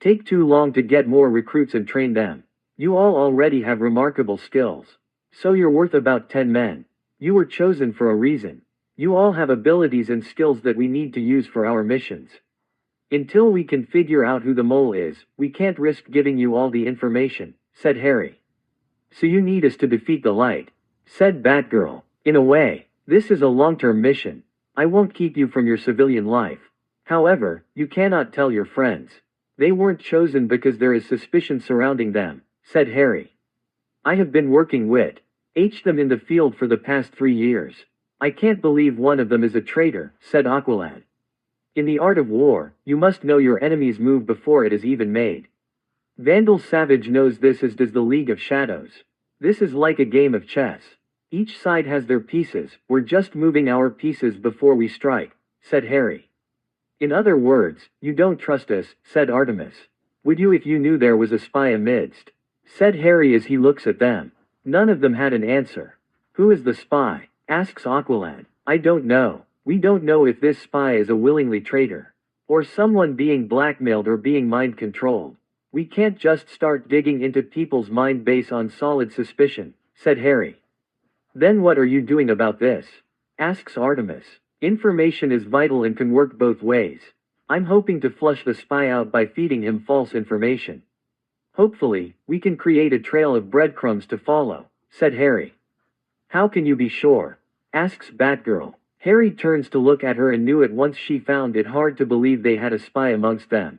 take too long to get more recruits and train them. You all already have remarkable skills. So you're worth about 10 men. You were chosen for a reason. You all have abilities and skills that we need to use for our missions. Until we can figure out who the mole is, we can't risk giving you all the information, said Harry. So you need us to defeat the light, said Batgirl. In a way, this is a long-term mission. I won't keep you from your civilian life. However, you cannot tell your friends. They weren't chosen because there is suspicion surrounding them, said Harry. I have been working with them in the field for the past 3 years. I can't believe one of them is a traitor, said Aqualad. In the art of war, you must know your enemy's move before it is even made. Vandal Savage knows this, as does the League of Shadows. This is like a game of chess. Each side has their pieces. We're just moving our pieces before we strike, said Harry. In other words, you don't trust us, said Artemis. Would you if you knew there was a spy amidst? Said Harry as he looks at them. None of them had an answer. Who is the spy? Asks Aqualad. I don't know. We don't know if this spy is a willingly traitor, or someone being blackmailed or being mind-controlled. We can't just start digging into people's mind based on solid suspicion, said Harry. Then what are you doing about this? Asks Artemis. Information is vital and can work both ways. I'm hoping to flush the spy out by feeding him false information. Hopefully, we can create a trail of breadcrumbs to follow, said Harry. How can you be sure? Asks Batgirl. Harry turns to look at her and knew at once she found it hard to believe they had a spy amongst them.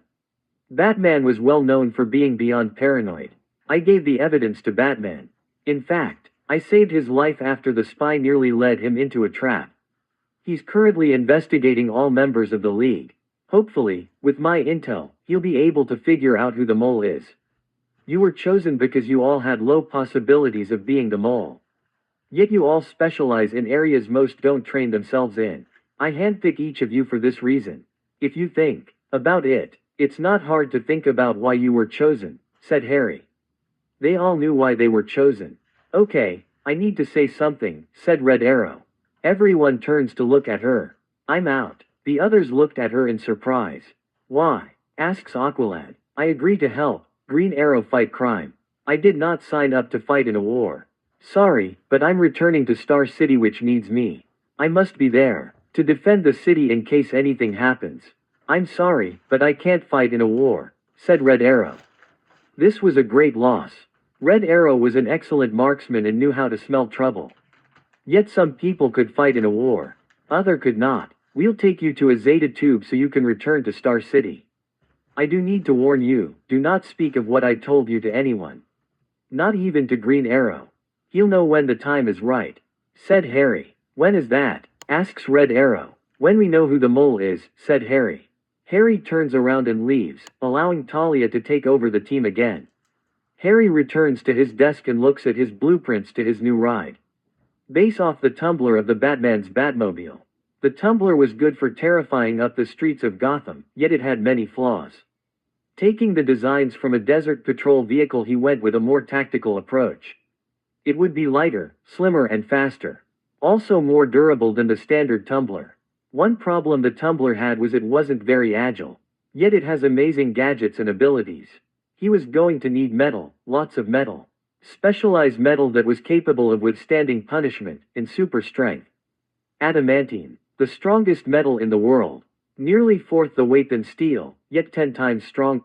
Batman was well known for being beyond paranoid. I gave the evidence to Batman. In fact, I saved his life after the spy nearly led him into a trap. He's currently investigating all members of the League. Hopefully, with my intel, he'll be able to figure out who the mole is. You were chosen because you all had low possibilities of being the mole. Yet you all specialize in areas most don't train themselves in. I handpick each of you for this reason. If you think about it, it's not hard to think about why you were chosen, said Harry. They all knew why they were chosen. Okay, I need to say something, said Red Arrow. Everyone turns to look at her. I'm out. The others looked at her in surprise. Why? Asks Aqualad. I agree to help Green Arrow fight crime. I did not sign up to fight in a war. Sorry, but I'm returning to Star City, which needs me. I must be there to defend the city in case anything happens. I'm sorry, but I can't fight in a war, said Red Arrow. This was a great loss. Red Arrow was an excellent marksman and knew how to smell trouble. Yet some people could fight in a war. Other could not. We'll take you to a Zeta tube so you can return to Star City. I do need to warn you, do not speak of what I told you to anyone. Not even to Green Arrow. He'll know when the time is right, said Harry. When is that? Asks Red Arrow. When we know who the mole is, said Harry. Harry turns around and leaves, allowing Talia to take over the team again. Harry returns to his desk and looks at his blueprints to his new ride. Base off the tumbler of the Batman's Batmobile. The tumbler was good for terrifying up the streets of Gotham, yet it had many flaws. Taking the designs from a desert patrol vehicle, he went with a more tactical approach. It would be lighter, slimmer and faster. Also more durable than the standard tumbler. One problem the tumbler had was it wasn't very agile. Yet it has amazing gadgets and abilities. He was going to need metal, lots of metal. Specialized metal that was capable of withstanding punishment, in super strength. Adamantine, the strongest metal in the world. Nearly fourth the weight than steel, yet 10 times strong.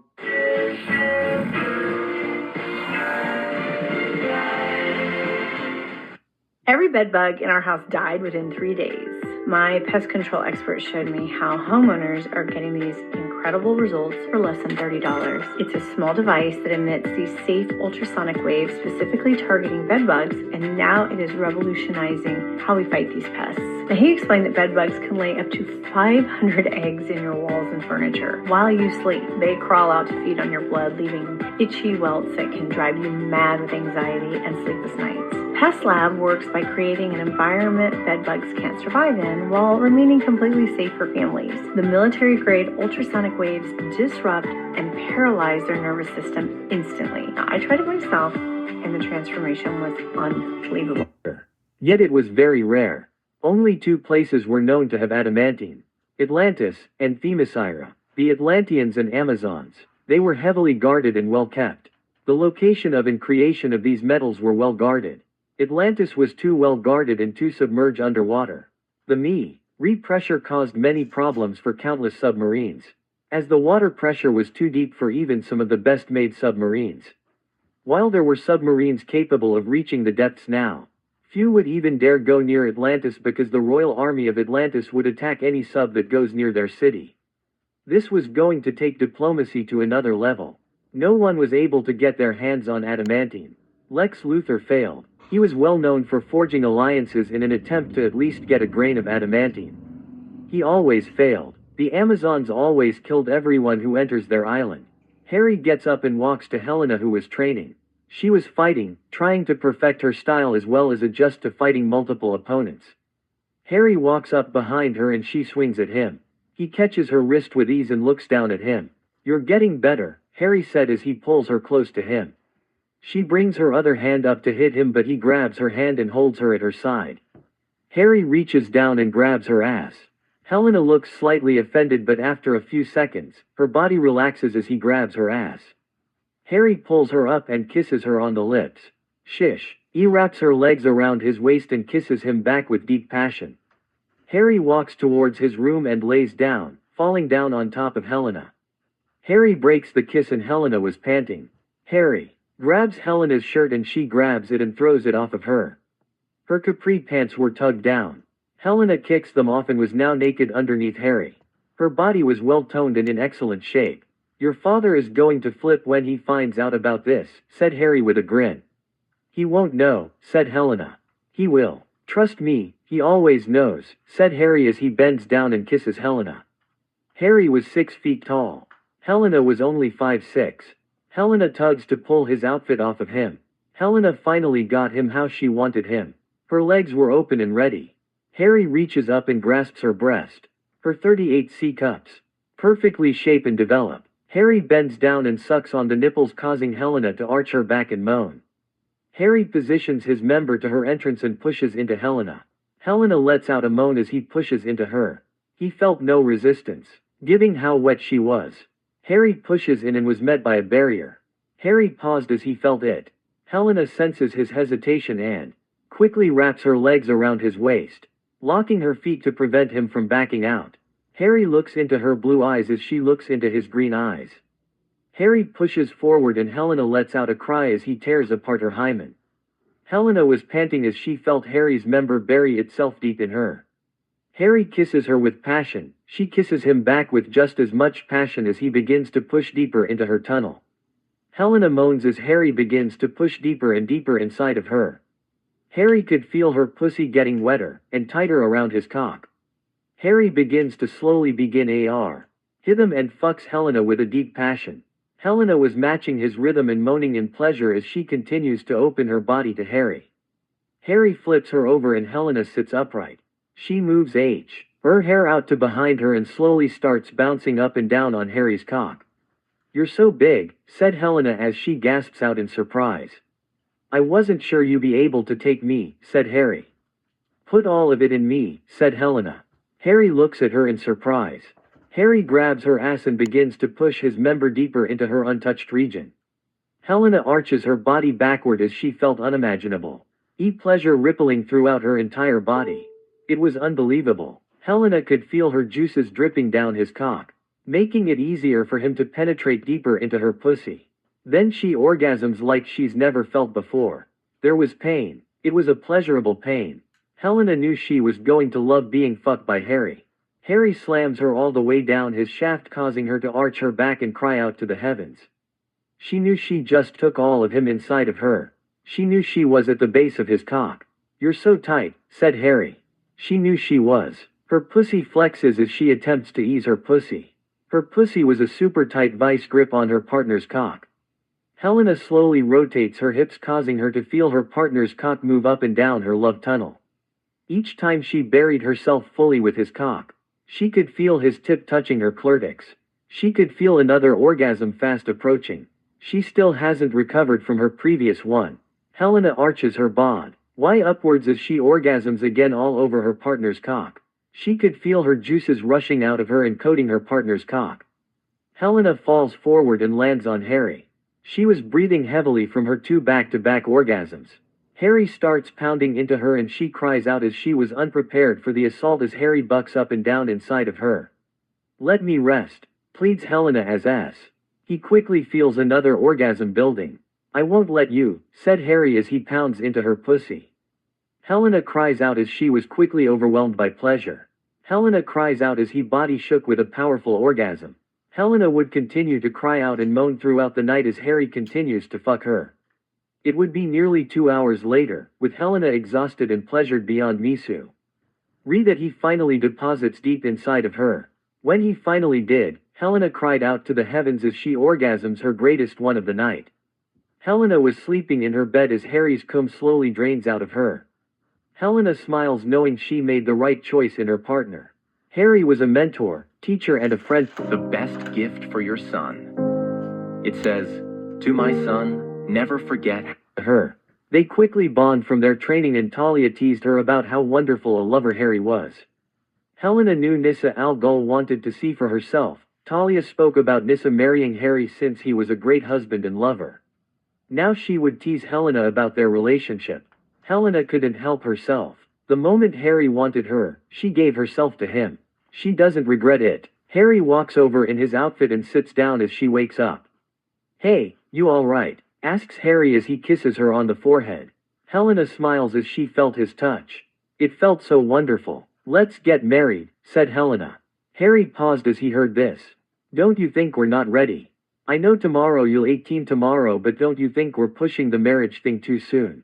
Every bedbug in our house died within 3 days. My pest control expert showed me how homeowners are getting these incredible results for less than $30. It's a small device that emits these safe ultrasonic waves specifically targeting bedbugs, and now it is revolutionizing how we fight these pests. Now, he explained that bedbugs can lay up to 500 eggs in your walls and furniture. While you sleep, they crawl out to feed on your blood, leaving itchy welts that can drive you mad with anxiety and sleepless nights. Pest Lab works by creating an environment bedbugs can't survive in while remaining completely safe for families. The military-grade ultrasonic waves disrupt and paralyze their nervous system instantly. Now, I tried it myself, and the transformation was unbelievable. Yet it was very rare. Only 2 places were known to have adamantine. Atlantis and Themyscira. The Atlanteans and Amazons. They were heavily guarded and well kept. The location of and creation of these metals were well guarded. Atlantis was too well guarded and too submerged underwater. The Me-Re pressure caused many problems for countless submarines, as the water pressure was too deep for even some of the best-made submarines. While there were submarines capable of reaching the depths now, few would even dare go near Atlantis because the Royal Army of Atlantis would attack any sub that goes near their city. This was going to take diplomacy to another level. No one was able to get their hands on adamantine. Lex Luthor failed. He was well known for forging alliances in an attempt to at least get a grain of adamantine. He always failed. The Amazons always killed everyone who enters their island. Harry gets up and walks to Helena, who was training. She was fighting, trying to perfect her style as well as adjust to fighting multiple opponents. Harry walks up behind her and she swings at him. He catches her wrist with ease and looks down at him. "You're getting better," Harry said as he pulls her close to him. She brings her other hand up to hit him, but he grabs her hand and holds her at her side. Harry reaches down and grabs her ass. Helena looks slightly offended, but after a few seconds, her body relaxes as he grabs her ass. Harry pulls her up and kisses her on the lips. Shish. He wraps her legs around his waist and kisses him back with deep passion. Harry walks towards his room and lays down, falling down on top of Helena. Harry breaks the kiss and Helena was panting. Harry grabs Helena's shirt and she grabs it and throws it off of her. Her capri pants were tugged down. Helena kicks them off and was now naked underneath Harry. Her body was well toned and in excellent shape. Your father is going to flip when he finds out about this, said Harry with a grin. He won't know, said Helena. He will. Trust me, he always knows, said Harry as he bends down and kisses Helena. Harry was 6 feet tall. Helena was only 5'6". Helena tugs to pull his outfit off of him. Helena finally got him how she wanted him. Her legs were open and ready. Harry reaches up and grasps her breast. Her 38 C cups. Perfectly shape and develop. Harry bends down and sucks on the nipples, causing Helena to arch her back and moan. Harry positions his member to her entrance and pushes into Helena. Helena lets out a moan as he pushes into her. He felt no resistance, given how wet she was. Harry pushes in and was met by a barrier. Harry paused as he felt it. Helena senses his hesitation and quickly wraps her legs around his waist, locking her feet to prevent him from backing out. Harry looks into her blue eyes as she looks into his green eyes. Harry pushes forward and Helena lets out a cry as he tears apart her hymen. Helena was panting as she felt Harry's member bury itself deep in her. Harry kisses her with passion. She kisses him back with just as much passion as he begins to push deeper into her tunnel. Helena moans as Harry begins to push deeper and deeper inside of her. Harry could feel her pussy getting wetter and tighter around his cock. Harry begins to slowly begin rhythm and fucks Helena with a deep passion. Helena was matching his rhythm and moaning in pleasure as she continues to open her body to Harry. Harry flips her over and Helena sits upright. She moves her hair out to behind her and slowly starts bouncing up and down on Harry's cock. You're so big, said Helena as she gasps out in surprise. I wasn't sure you'd be able to take me, said Harry. Put all of it in me, said Helena. Harry looks at her in surprise. Harry grabs her ass and begins to push his member deeper into her untouched region. Helena arches her body backward as she felt unimaginable pleasure rippling throughout her entire body. It was unbelievable. Helena could feel her juices dripping down his cock, making it easier for him to penetrate deeper into her pussy. Then she orgasms like she's never felt before. There was pain. It was a pleasurable pain. Helena knew she was going to love being fucked by Harry. Harry slams her all the way down his shaft, causing her to arch her back and cry out to the heavens. She knew she just took all of him inside of her. She knew she was at the base of his cock. You're so tight, said Harry. She knew she was. Her pussy flexes as she attempts to ease her pussy. Her pussy was a super tight vice grip on her partner's cock. Helena slowly rotates her hips, causing her to feel her partner's cock move up and down her love tunnel. Each time she buried herself fully with his cock, she could feel his tip touching her clitoris. She could feel another orgasm fast approaching. She still hasn't recovered from her previous one. Helena arches her bod upwards as she orgasms again all over her partner's cock. She could feel her juices rushing out of her and coating her partner's cock. Helena falls forward and lands on Harry. She was breathing heavily from her 2 back-to-back orgasms. Harry starts pounding into her and she cries out as she was unprepared for the assault as Harry bucks up and down inside of her. Let me rest, pleads Helena as he quickly feels another orgasm building. I won't let you, said Harry as he pounds into her pussy. Helena cries out as she was quickly overwhelmed by pleasure. Helena cries out as he body shook with a powerful orgasm. Helena would continue to cry out and moan throughout the night as Harry continues to fuck her. It would be nearly 2 hours later, with Helena exhausted and pleasured beyond Misu. That he finally deposits deep inside of her. When he finally did, Helena cried out to the heavens as she orgasms her greatest one of the night. Helena was sleeping in her bed as Harry's cum slowly drains out of her. Helena smiles knowing she made the right choice in her partner. Harry was a mentor, teacher and a friend. The best gift for your son. It says, to my son, never forget her. They quickly bond from their training and Talia teased her about how wonderful a lover Harry was. Helena knew Nissa Al Ghul wanted to see for herself. Talia spoke about Nissa marrying Harry since he was a great husband and lover. Now she would tease Helena about their relationship. Helena couldn't help herself. The moment Harry wanted her, she gave herself to him. She doesn't regret it. Harry walks over in his outfit and sits down as she wakes up. Hey, you alright? Asks Harry as he kisses her on the forehead. Helena smiles as she felt his touch. It felt so wonderful. Let's get married, said Helena. Harry paused as he heard this. Don't you think we're not ready? I know tomorrow you'll 18 tomorrow, but don't you think we're pushing the marriage thing too soon?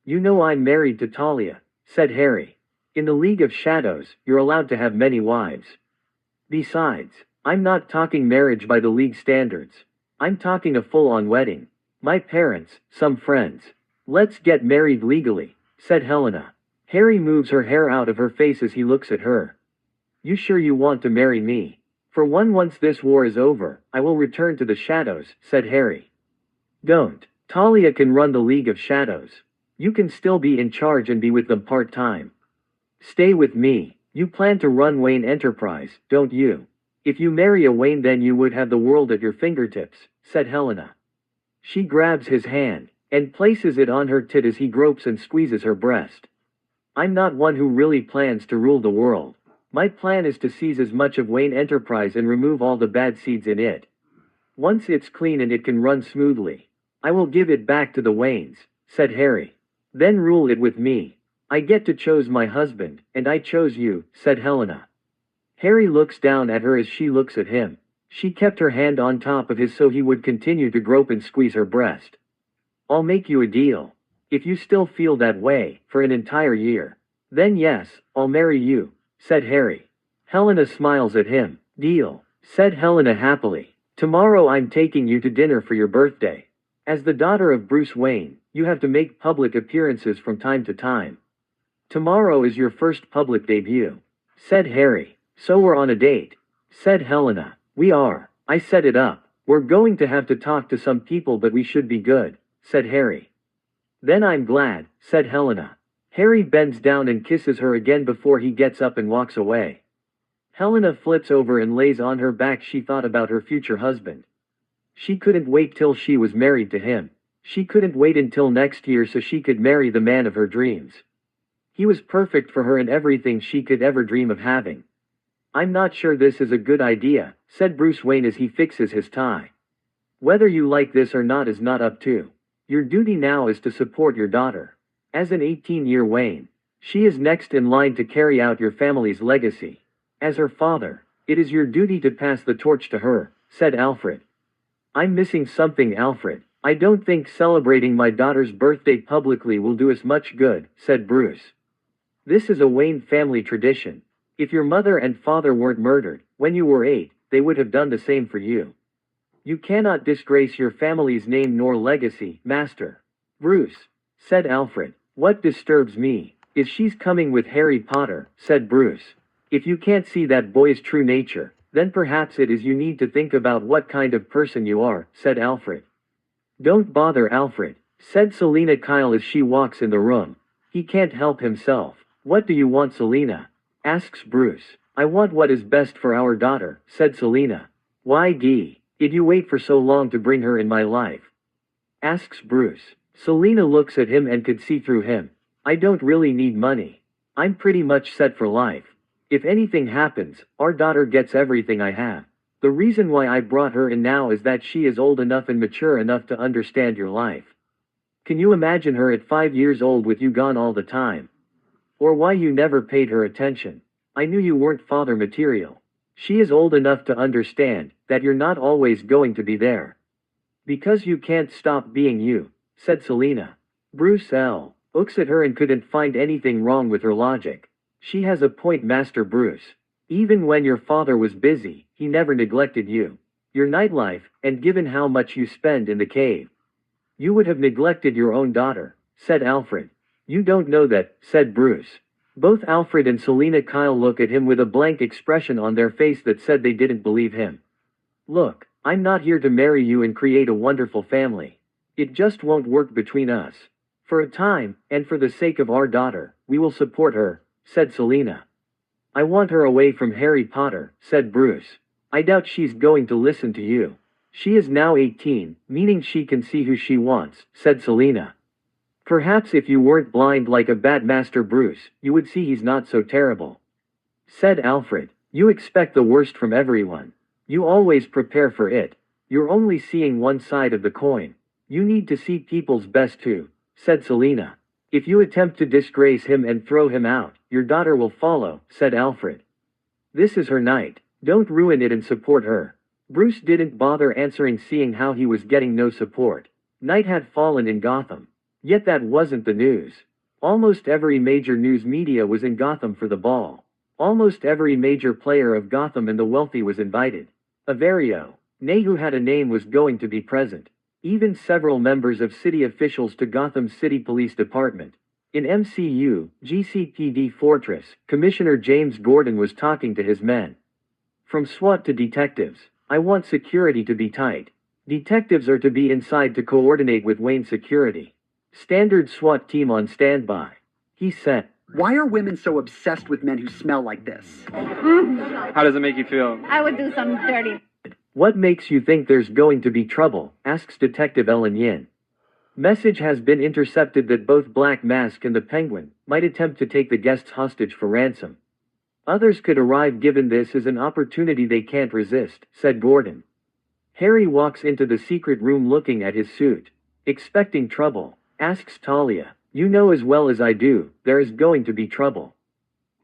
You know I'm married to Talia, said Harry. In the League of Shadows, you're allowed to have many wives. Besides, I'm not talking marriage by the League standards. I'm talking a full-on wedding. My parents, some friends. Let's get married legally, said Helena. Harry moves her hair out of her face as he looks at her. You sure you want to marry me? For once this war is over, I will return to the Shadows, said Harry. Don't. Talia can run the League of Shadows. You can still be in charge and be with them part-time. Stay with me. You plan to run Wayne Enterprise, don't you? If you marry a Wayne, then you would have the world at your fingertips, said Helena. She grabs his hand and places it on her tit as he gropes and squeezes her breast. I'm not one who really plans to rule the world. My plan is to seize as much of Wayne Enterprise and remove all the bad seeds in it. Once it's clean and it can run smoothly, I will give it back to the Waynes, said Harry. Then rule it with me. I get to choose my husband, and I chose you, said Helena. Harry looks down at her as she looks at him. She kept her hand on top of his so he would continue to grope and squeeze her breast. I'll make you a deal. If you still feel that way, for an entire year, then yes, I'll marry you, said Harry. Helena smiles at him. Deal, said Helena happily. Tomorrow I'm taking you to dinner for your birthday. As the daughter of Bruce Wayne, you have to make public appearances from time to time. Tomorrow is your first public debut, said Harry. So we're on a date, said Helena. We are. I set it up. We're going to have to talk to some people, but we should be good, said Harry. Then I'm glad, said Helena. Harry bends down and kisses her again before he gets up and walks away. Helena flips over and lays on her back. She thought about her future husband. She couldn't wait till she was married to him. She couldn't wait until next year so she could marry the man of her dreams. He was perfect for her and everything she could ever dream of having. I'm not sure this is a good idea, said Bruce Wayne as he fixes his tie. Whether you like this or not is not up to. Your duty now is to support your daughter. As an 18-year Wayne, she is next in line to carry out your family's legacy. As her father, it is your duty to pass the torch to her, said Alfred. I'm missing something, Alfred. I don't think celebrating my daughter's birthday publicly will do us much good, said Bruce. This is a Wayne family tradition. If your mother and father weren't murdered when you were 8, they would have done the same for you. You cannot disgrace your family's name nor legacy, Master Bruce, said Alfred. What disturbs me is she's coming with Harry Potter, said Bruce. If you can't see that boy's true nature, then perhaps it is you need to think about what kind of person you are, said Alfred. Don't bother Alfred, said Selina Kyle as she walks in the room. He can't help himself. What do you want, Selina? Asks Bruce. I want what is best for our daughter, said Selina. Why did you wait for so long to bring her in my life? Asks Bruce. Selina looks at him and could see through him. I don't really need money. I'm pretty much set for life. If anything happens, our daughter gets everything I have. The reason why I brought her in now is that she is old enough and mature enough to understand your life. Can you imagine her at 5 years old with you gone all the time? Or why you never paid her attention? I knew you weren't father material. She is old enough to understand that you're not always going to be there. Because you can't stop being you, said Selina. Bruce looks at her and couldn't find anything wrong with her logic. She has a point, Master Bruce. Even when your father was busy, he never neglected you, your nightlife, and given how much you spend in the cave, you would have neglected your own daughter, said Alfred. You don't know that, said Bruce. Both Alfred and Selina Kyle look at him with a blank expression on their face that said they didn't believe him. Look, I'm not here to marry you and create a wonderful family. It just won't work between us. For a time, and for the sake of our daughter, we will support her, said Selina. I want her away from Harry Potter, said Bruce. I doubt she's going to listen to you. She is now 18, meaning she can see who she wants, said Selina. Perhaps if you weren't blind like a bat, Master Bruce, you would see he's not so terrible, said Alfred. You expect the worst from everyone. You always prepare for it. You're only seeing one side of the coin. You need to see people's best too, said Selina. If you attempt to disgrace him and throw him out, your daughter will follow, said Alfred. This is her night. Don't ruin it and support her. Bruce didn't bother answering, seeing how he was getting no support. Night had fallen in Gotham. Yet that wasn't the news. Almost every major news media was in Gotham for the ball. Almost every major player of Gotham and the wealthy was invited. Averio, nay who had a name, was going to be present. Even several members of city officials to Gotham City Police Department. In MCU, GCPD Fortress, Commissioner James Gordon was talking to his men. From SWAT to detectives, I want security to be tight. Detectives are to be inside to coordinate with Wayne Security. Standard SWAT team on standby. He said. Why are women so obsessed with men who smell like this? How does it make you feel? I would do something dirty. What makes you think there's going to be trouble? Asks Detective Ellen Yin. Message has been intercepted that both Black Mask and the Penguin might attempt to take the guests hostage for ransom. Others could arrive, given this is an opportunity they can't resist, said Gordon. Harry walks into the secret room looking at his suit. Expecting trouble? Asks Talia. You know as well as I do, there is going to be trouble.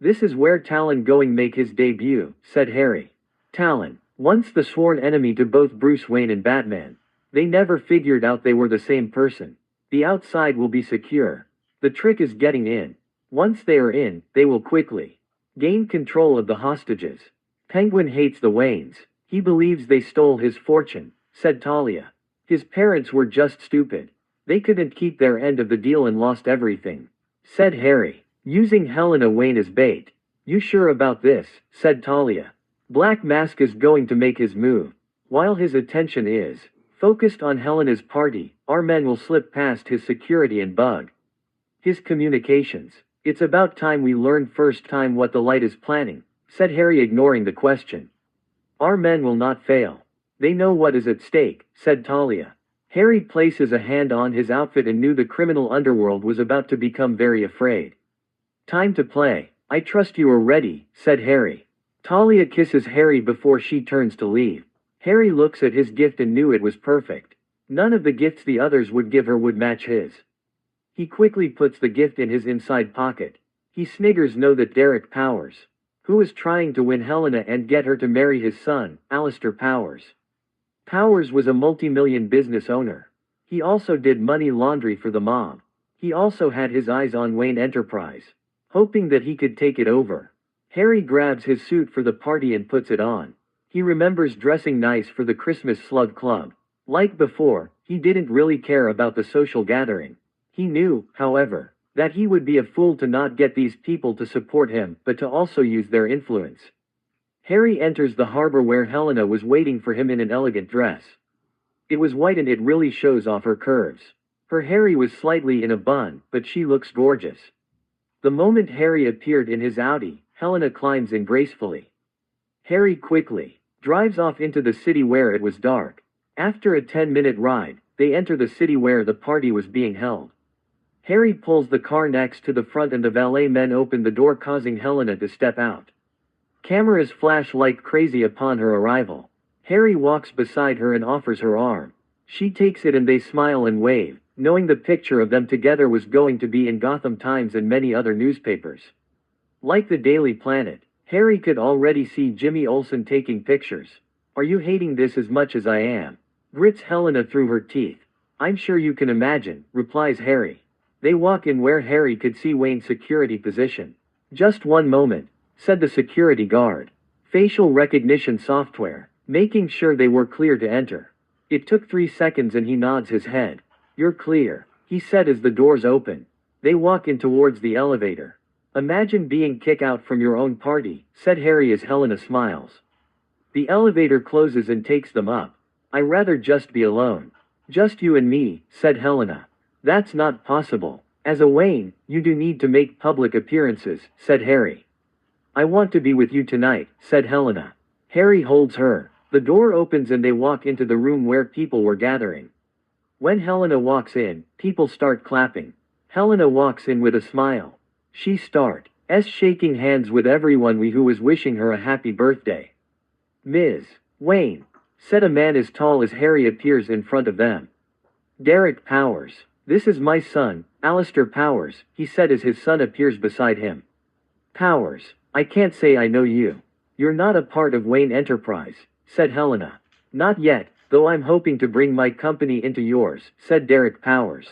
This is where Talon going make his debut, said Harry. Talon, once the sworn enemy to both Bruce Wayne and Batman. They never figured out they were the same person. The outside will be secure. The trick is getting in. Once they are in, they will quickly gain control of the hostages. Penguin hates the Waynes. He believes they stole his fortune, said Talia. His parents were just stupid. They couldn't keep their end of the deal and lost everything, said Harry, using Helena Wayne as bait. You sure about this? Said Talia. Black Mask is going to make his move. While his attention is focused on Helena's party, our men will slip past his security and bug his communications. It's about time we learn first time what the Light is planning, said Harry, ignoring the question. Our men will not fail. They know what is at stake, said Talia. Harry places a hand on his outfit and knew the criminal underworld was about to become very afraid. Time to play. I trust you are ready, said Harry. Talia kisses Harry before she turns to leave. Harry looks at his gift and knew it was perfect. None of the gifts the others would give her would match his. He quickly puts the gift in his inside pocket. He sniggers, know that Derek Powers, who is trying to win Helena and get her to marry his son, Alistair Powers. Powers was a multi-million business owner. He also did money laundry for the mob. He also had his eyes on Wayne Enterprise, hoping that he could take it over. Harry grabs his suit for the party and puts it on. He remembers dressing nice for the Christmas Slug Club. Like before, he didn't really care about the social gathering. He knew, however, that he would be a fool to not get these people to support him, but to also use their influence. Harry enters the harbor where Helena was waiting for him in an elegant dress. It was white and it really shows off her curves. Her hair was slightly in a bun, but she looks gorgeous. The moment Harry appeared in his Audi, Helena climbs in gracefully. Harry quickly drives off into the city where it was dark. After a 10-minute ride, they enter the city where the party was being held. Harry pulls the car next to the front and the valet men open the door, causing Helena to step out. Cameras flash like crazy upon her arrival. Harry walks beside her and offers her arm. She takes it and they smile and wave, knowing the picture of them together was going to be in Gotham Times and many other newspapers. Like the Daily Planet, Harry could already see Jimmy Olsen taking pictures. Are you hating this as much as I am? Grits Helena through her teeth. I'm sure you can imagine, replies Harry. They walk in where Harry could see Wayne's security position. Just one moment, said the security guard. Facial recognition software, making sure they were clear to enter. It took 3 seconds and he nods his head. You're clear, he said as the doors open. They walk in towards the elevator. Imagine being kicked out from your own party, said Harry as Helena smiles. The elevator closes and takes them up. I'd rather just be alone. Just you and me, said Helena. That's not possible. As a Wayne, you do need to make public appearances, said Harry. I want to be with you tonight, said Helena. Harry holds her. The door opens and they walk into the room where people were gathering. When Helena walks in, people start clapping. Helena walks in with a smile. She starts shaking hands with everyone who was wishing her a happy birthday. Ms. Wayne, said a man as tall as Harry appears in front of them. Derek Powers. This is my son, Alistair Powers, he said as his son appears beside him. Powers, I can't say I know you. You're not a part of Wayne Enterprise, said Helena. Not yet, though I'm hoping to bring my company into yours, said Derek Powers.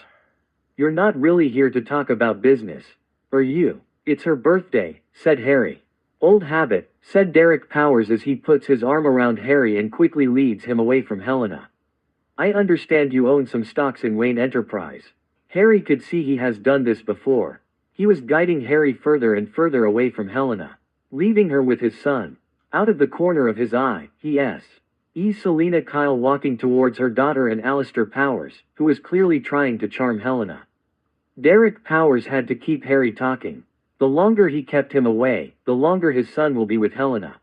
You're not really here to talk about business, are you? It's her birthday, said Harry. Old habit, said Derek Powers as he puts his arm around Harry and quickly leads him away from Helena. I understand you own some stocks in Wayne Enterprise. Harry could see he has done this before. He was guiding Harry further and further away from Helena, leaving her with his son. Out of the corner of his eye, he sees Selina Kyle walking towards her daughter and Alistair Powers, who was clearly trying to charm Helena. Derek Powers had to keep Harry talking. The longer he kept him away, the longer his son will be with Helena.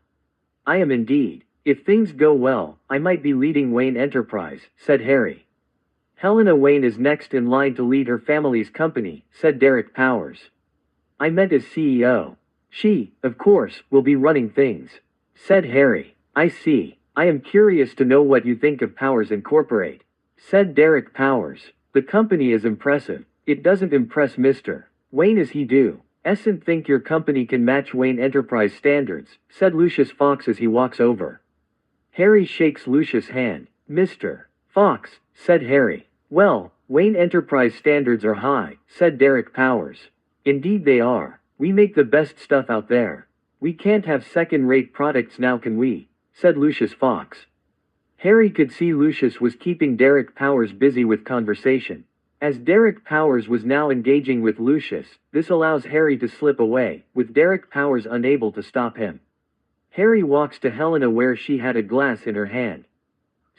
I am indeed. If things go well, I might be leading Wayne Enterprise, said Harry. Helena Wayne is next in line to lead her family's company, said Derek Powers. I meant as CEO. She, of course, will be running things, said Harry. I see. I am curious to know what you think of Powers Incorporate, said Derek Powers. The company is impressive. It doesn't impress Mr. Wayne as he do. Esn't think your company can match Wayne Enterprise standards, said Lucius Fox as he walks over. Harry shakes Lucius' hand. Mr. Fox, said Harry. Well, Wayne Enterprise standards are high, said Derek Powers. Indeed they are. We make the best stuff out there. We can't have second-rate products now, can we? Said Lucius Fox. Harry could see Lucius was keeping Derek Powers busy with conversation. As Derek Powers was now engaging with Lucius, this allows Harry to slip away, with Derek Powers unable to stop him. Harry walks to Helena where she had a glass in her hand.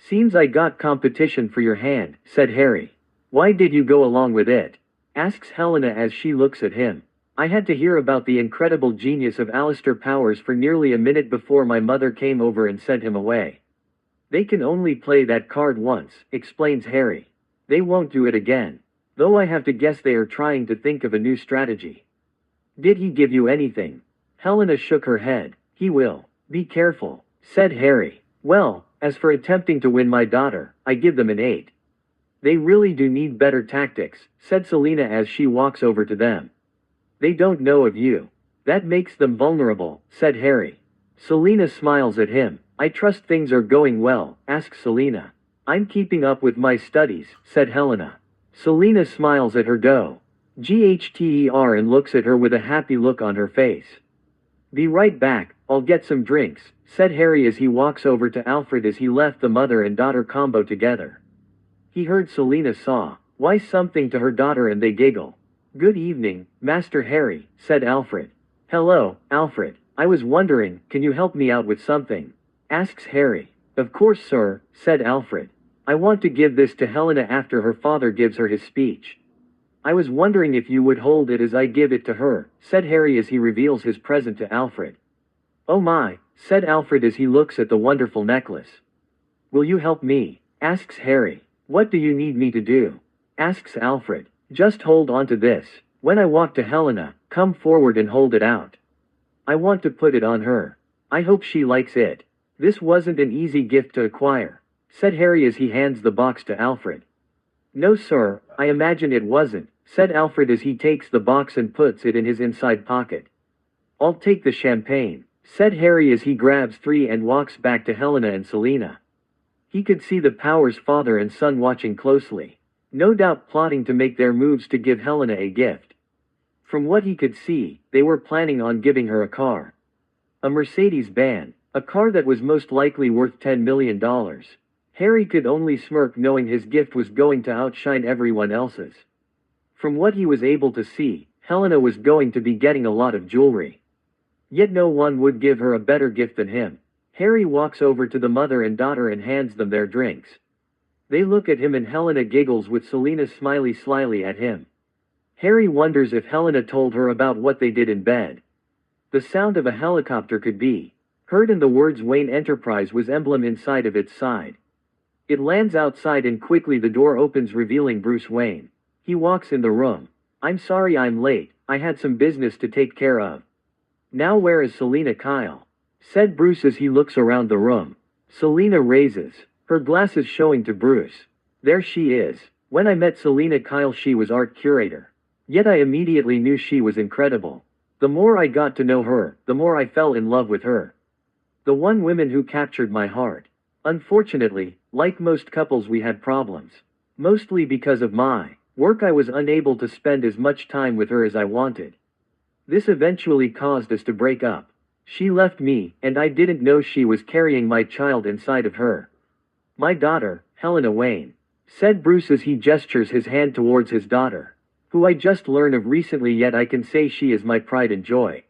Seems I got competition for your hand, said Harry. Why did you go along with it? Asks Helena as she looks at him. I had to hear about the incredible genius of Alistair Powers for nearly a minute before my mother came over and sent him away. They can only play that card once, explains Harry. They won't do it again. Though I have to guess they are trying to think of a new strategy. Did he give you anything? Helena shook her head. He will. Be careful, said Harry. Well, as for attempting to win my daughter, I give them an 8. They really do need better tactics, said Selina as she walks over to them. They don't know of you. That makes them vulnerable, said Harry. Selina smiles at him. I trust things are going well, asks Selina. I'm keeping up with my studies, said Helena. Selina smiles at her GHTER and looks at her with a happy look on her face. Be right back, I'll get some drinks, said Harry as he walks over to Alfred as he left the mother and daughter combo together. He heard Selina saw, why something to her daughter and they giggle. Good evening, Master Harry, said Alfred. Hello, Alfred. I was wondering, can you help me out with something? Asks Harry. Of course, sir, said Alfred. I want to give this to Helena after her father gives her his speech. I was wondering if you would hold it as I give it to her, said Harry as he reveals his present to Alfred. Oh my, said Alfred as he looks at the wonderful necklace. Will you help me? Asks Harry. What do you need me to do? Asks Alfred. Just hold on to this. When I walk to Helena, come forward and hold it out. I want to put it on her. I hope she likes it. This wasn't an easy gift to acquire, said Harry as he hands the box to Alfred. No sir, I imagine it wasn't, said Alfred as he takes the box and puts it in his inside pocket. I'll take the champagne, said Harry as he grabs 3 and walks back to Helena and Selina. He could see the Powers father and son watching closely, no doubt plotting to make their moves to give Helena a gift. From what he could see, they were planning on giving her a car. A Mercedes-Benz, a car that was most likely worth $10 million. Harry could only smirk knowing his gift was going to outshine everyone else's. From what he was able to see, Helena was going to be getting a lot of jewelry. Yet no one would give her a better gift than him. Harry walks over to the mother and daughter and hands them their drinks. They look at him and Helena giggles with Selina smiling slyly at him. Harry wonders if Helena told her about what they did in bed. The sound of a helicopter could be heard and the words Wayne Enterprise was emblem inside of its side. It lands outside and quickly the door opens revealing Bruce Wayne. He walks in the room. I'm sorry I'm late, I had some business to take care of. Now where is Selina Kyle? Said Bruce as he looks around the room. Selina raises her glasses showing to Bruce. There she is. When I met Selina Kyle she was art curator. Yet I immediately knew she was incredible. The more I got to know her, the more I fell in love with her. The one woman who captured my heart. Unfortunately, like most couples, we had problems. Mostly because of my work, I was unable to spend as much time with her as I wanted. This eventually caused us to break up. She left me, and I didn't know she was carrying my child inside of her. My daughter, Helena Wayne, said Bruce as he gestures his hand towards his daughter, who I just learned of recently, yet I can say she is my pride and joy.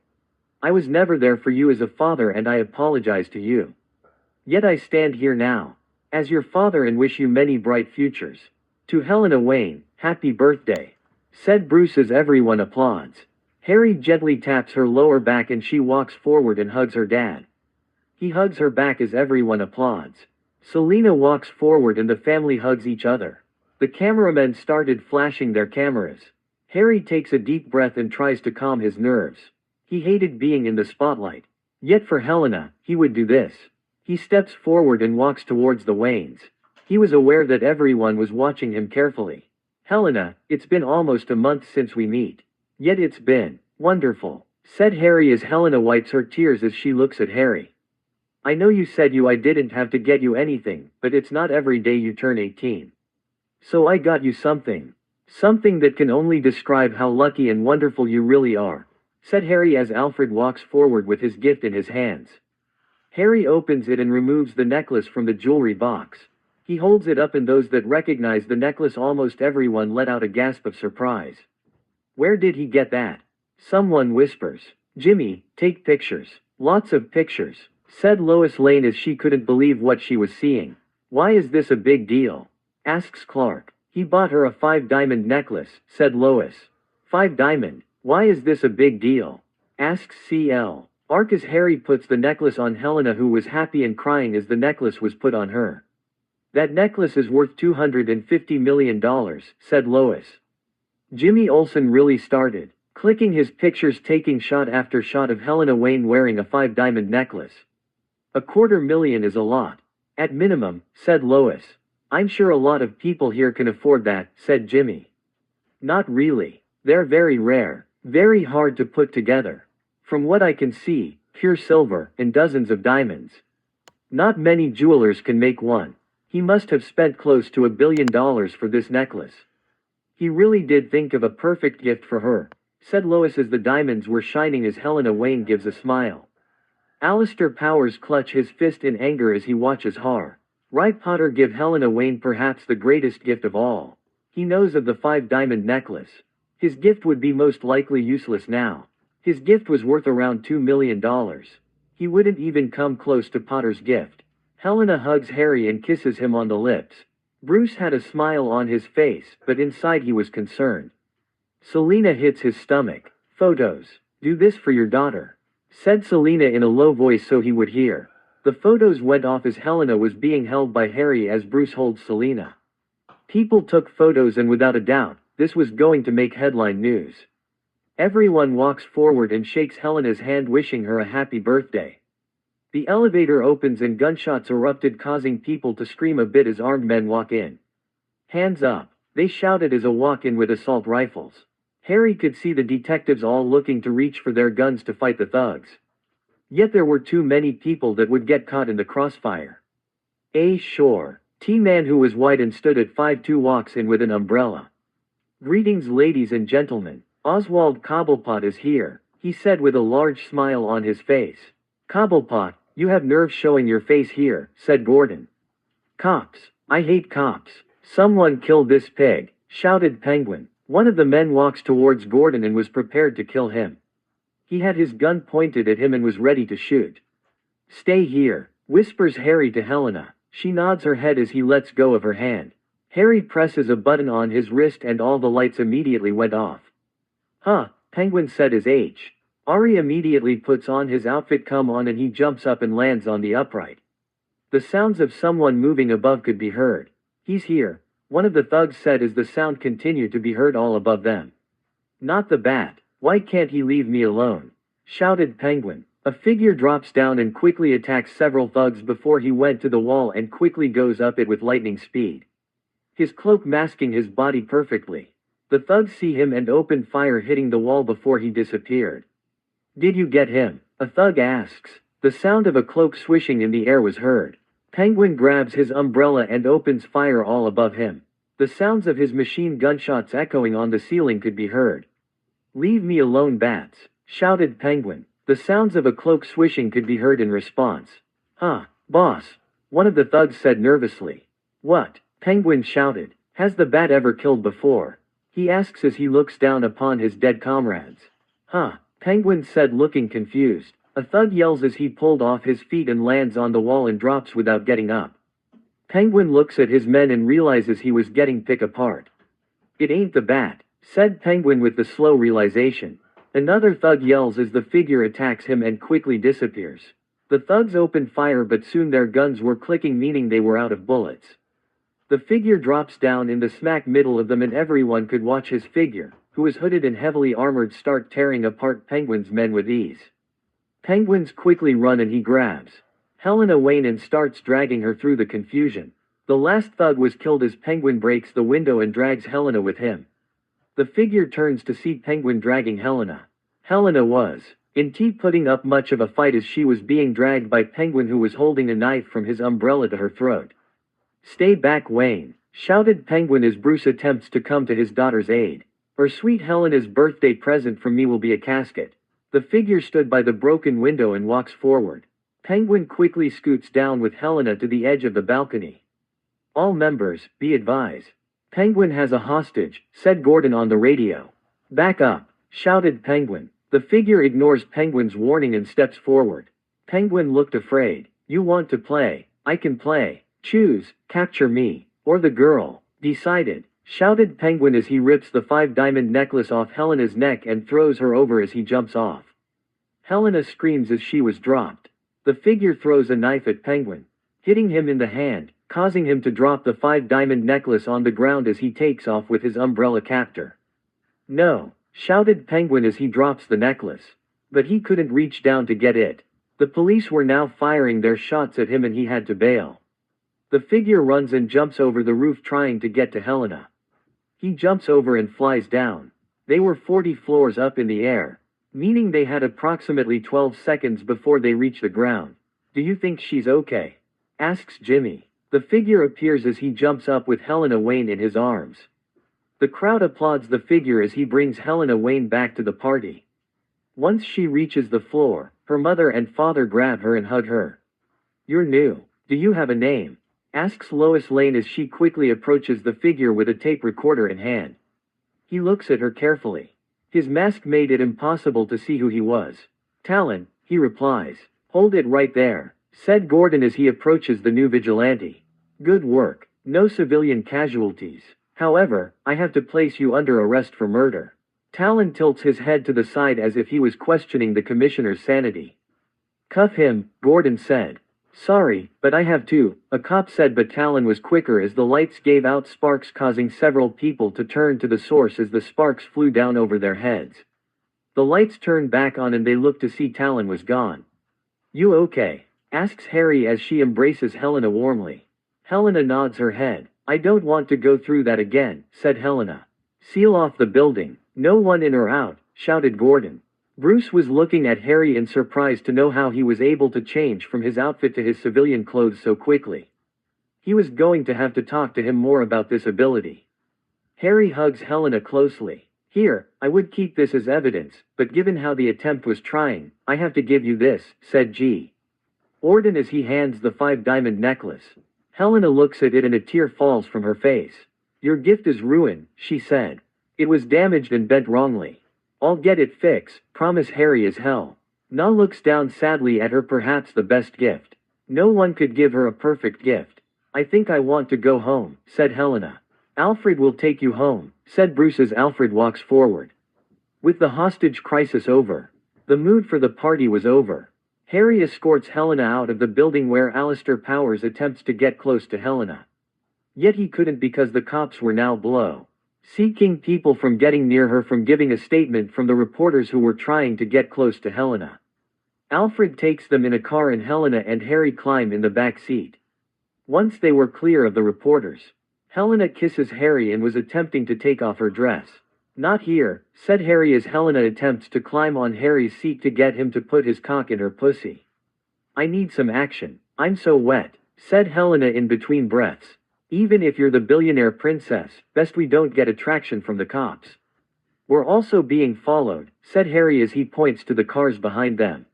I was never there for you as a father, and I apologize to you. Yet I stand here now, as your father, and wish you many bright futures. To Helena Wayne, happy birthday, said Bruce as everyone applauds. Harry gently taps her lower back and she walks forward and hugs her dad. He hugs her back as everyone applauds. Selena walks forward and the family hugs each other. The cameramen started flashing their cameras. Harry takes a deep breath and tries to calm his nerves. He hated being in the spotlight. Yet for Helena, he would do this. He steps forward and walks towards the Waynes. He was aware that everyone was watching him carefully. Helena, it's been almost a month since we meet. Yet it's been wonderful, said Harry as Helena wipes her tears as she looks at Harry. I know you said I didn't have to get you anything, but it's not every day you turn 18. So I got you something. Something that can only describe how lucky and wonderful you really are, said Harry as Alfred walks forward with his gift in his hands. Harry opens it and removes the necklace from the jewelry box. He holds it up, and those that recognize the necklace, almost everyone, let out a gasp of surprise. Where did he get that? Someone whispers. Jimmy, take pictures. Lots of pictures, said Lois Lane as she couldn't believe what she was seeing. Why is this a big deal? Asks Clark. He bought her a 5-diamond necklace, said Lois. 5-diamond? Why is this a big deal? Asks CL. Ark as Harry puts the necklace on Helena, who was happy and crying as the necklace was put on her. That necklace is worth $250 million, said Lois. Jimmy Olsen really started clicking his pictures, taking shot after shot of Helena Wayne wearing a 5-diamond necklace. $250,000 is a lot. At minimum, said Lois. I'm sure a lot of people here can afford that, said Jimmy. Not really. They're very rare, very hard to put together. From what I can see, pure silver and dozens of diamonds. Not many jewelers can make one. He must have spent close to $1 billion for this necklace. He really did think of a perfect gift for her, said Lois as the diamonds were shining as Helena Wayne gives a smile. Alistair Powers clutches his fist in anger as he watches Harry Potter give Helena Wayne perhaps the greatest gift of all. He knows of the 5-diamond necklace. His gift would be most likely useless now. His gift was worth around $2 million. He wouldn't even come close to Potter's gift. Helena hugs Harry and kisses him on the lips. Bruce had a smile on his face, but inside he was concerned. Selena hits his stomach. Photos. Do this for your daughter, said Selena in a low voice so he would hear. The photos went off as Helena was being held by Harry as Bruce holds Selena. People took photos, and without a doubt, this was going to make headline news. Everyone walks forward and shakes Helena's hand, wishing her a happy birthday. The elevator opens and gunshots erupted, causing people to scream a bit as armed men walk in. Hands up, they shouted as a walk-in with assault rifles. Harry could see the detectives all looking to reach for their guns to fight the thugs. Yet there were too many people that would get caught in the crossfire. Sure. T-Man, who was white and stood at 5'2", walks in with an umbrella. Greetings, ladies and gentlemen. Oswald Cobblepot is here, he said with a large smile on his face. Cobblepot, you have nerve showing your face here, said Gordon. Cops. I hate cops. Someone kill this pig, shouted Penguin. One of the men walks towards Gordon and was prepared to kill him. He had his gun pointed at him and was ready to shoot. Stay here, whispers Harry to Helena. She nods her head as he lets go of her hand. Harry presses a button on his wrist and all the lights immediately went off. Huh, Penguin said as Ari immediately puts on his outfit. Come on, and he jumps up and lands on the upright. The sounds of someone moving above could be heard. He's here, one of the thugs said as the sound continued to be heard all above them. Not the bat. Why can't he leave me alone? Shouted Penguin. A figure drops down and quickly attacks several thugs before he went to the wall and quickly goes up it with lightning speed. His cloak masking his body perfectly. The thugs see him and open fire, hitting the wall before he disappeared. Did you get him? A thug asks. The sound of a cloak swishing in the air was heard. Penguin grabs his umbrella and opens fire all above him. The sounds of his machine gunshots echoing on the ceiling could be heard. Leave me alone, bats, shouted Penguin. The sounds of a cloak swishing could be heard in response. Huh, boss, one of the thugs said nervously. What? Penguin shouted. Has the bat ever killed before? He asks as he looks down upon his dead comrades. Huh, Penguin said looking confused. A thug yells as he pulled off his feet and lands on the wall and drops without getting up. Penguin looks at his men and realizes he was getting picked apart. It ain't the bat, said Penguin with the slow realization. Another thug yells as the figure attacks him and quickly disappears. The thugs open fire, but soon their guns were clicking, meaning they were out of bullets. The figure drops down in the smack middle of them and everyone could watch his figure, who was hooded and heavily armored, start tearing apart Penguin's men with ease. Penguins quickly run and he grabs Helena Wayne and starts dragging her through the confusion. The last thug was killed as Penguin breaks the window and drags Helena with him. The figure turns to see Penguin dragging Helena. Helena was, indeed, putting up much of a fight as she was being dragged by Penguin, who was holding a knife from his umbrella to her throat. Stay back, Wayne, shouted Penguin as Bruce attempts to come to his daughter's aid. Her sweet Helena's birthday present from me will be a casket. The figure stood by the broken window and walks forward. Penguin quickly scoots down with Helena to the edge of the balcony. All members, be advised. Penguin has a hostage, said Gordon on the radio. Back up, shouted Penguin. The figure ignores Penguin's warning and steps forward. Penguin looked afraid. You want to play? I can play. Choose, capture me, or the girl. Decided, shouted Penguin as he rips the 5-diamond necklace off Helena's neck and throws her over as he jumps off. Helena screams as she was dropped. The figure throws a knife at Penguin, hitting him in the hand, causing him to drop the 5-diamond necklace on the ground as he takes off with his umbrella captor. No, shouted Penguin as he drops the necklace. But he couldn't reach down to get it. The police were now firing their shots at him and he had to bail. The figure runs and jumps over the roof trying to get to Helena. He jumps over and flies down. They were 40 floors up in the air, meaning they had approximately 12 seconds before they reach the ground. Do you think she's okay? Asks Jimmy. The figure appears as he jumps up with Helena Wayne in his arms. The crowd applauds the figure as he brings Helena Wayne back to the party. Once she reaches the floor, her mother and father grab her and hug her. You're new. Do you have a name? Asks Lois Lane as she quickly approaches the figure with a tape recorder in hand. He looks at her carefully. His mask made it impossible to see who he was. Talon, he replies. Hold it right there, said Gordon as he approaches the new vigilante. Good work. No civilian casualties. However, I have to place you under arrest for murder. Talon tilts his head to the side as if he was questioning the commissioner's sanity. Cuff him, Gordon said. Sorry, but I have to, a cop said, but Talon was quicker as the lights gave out sparks, causing several people to turn to the source as the sparks flew down over their heads. The lights turned back on and they looked to see Talon was gone. You okay? Asks Harry as she embraces Helena warmly. Helena nods her head. I don't want to go through that again, said Helena. Seal off the building. No one in or out, shouted Gordon. Bruce was looking at Harry in surprise to know how he was able to change from his outfit to his civilian clothes so quickly. He was going to have to talk to him more about this ability. Harry hugs Helena closely. Here, I would keep this as evidence, but given how the attempt was trying, I have to give you this, said G. Gordon as he hands the 5-diamond necklace. Helena looks at it and a tear falls from her face. Your gift is ruined, she said. It was damaged and bent wrongly. I'll get it fixed, promise Harry as hell. Na looks down sadly at her, perhaps the best gift. No one could give her a perfect gift. I think I want to go home, said Helena. Alfred will take you home, said Bruce as Alfred walks forward. With the hostage crisis over, the mood for the party was over. Harry escorts Helena out of the building where Alistair Powers attempts to get close to Helena. Yet he couldn't because the cops were now seeking people from getting near her, from giving a statement from the reporters who were trying to get close to Helena. Alfred takes them in a car and Helena and Harry climb in the back seat. Once they were clear of the reporters, Helena kisses Harry and was attempting to take off her dress. Not here, said Harry as Helena attempts to climb on Harry's seat to get him to put his cock in her pussy. I need some action. I'm so wet, said Helena in between breaths. Even if you're the billionaire princess, best we don't get attraction from the cops. We're also being followed, said Harry as he points to the cars behind them.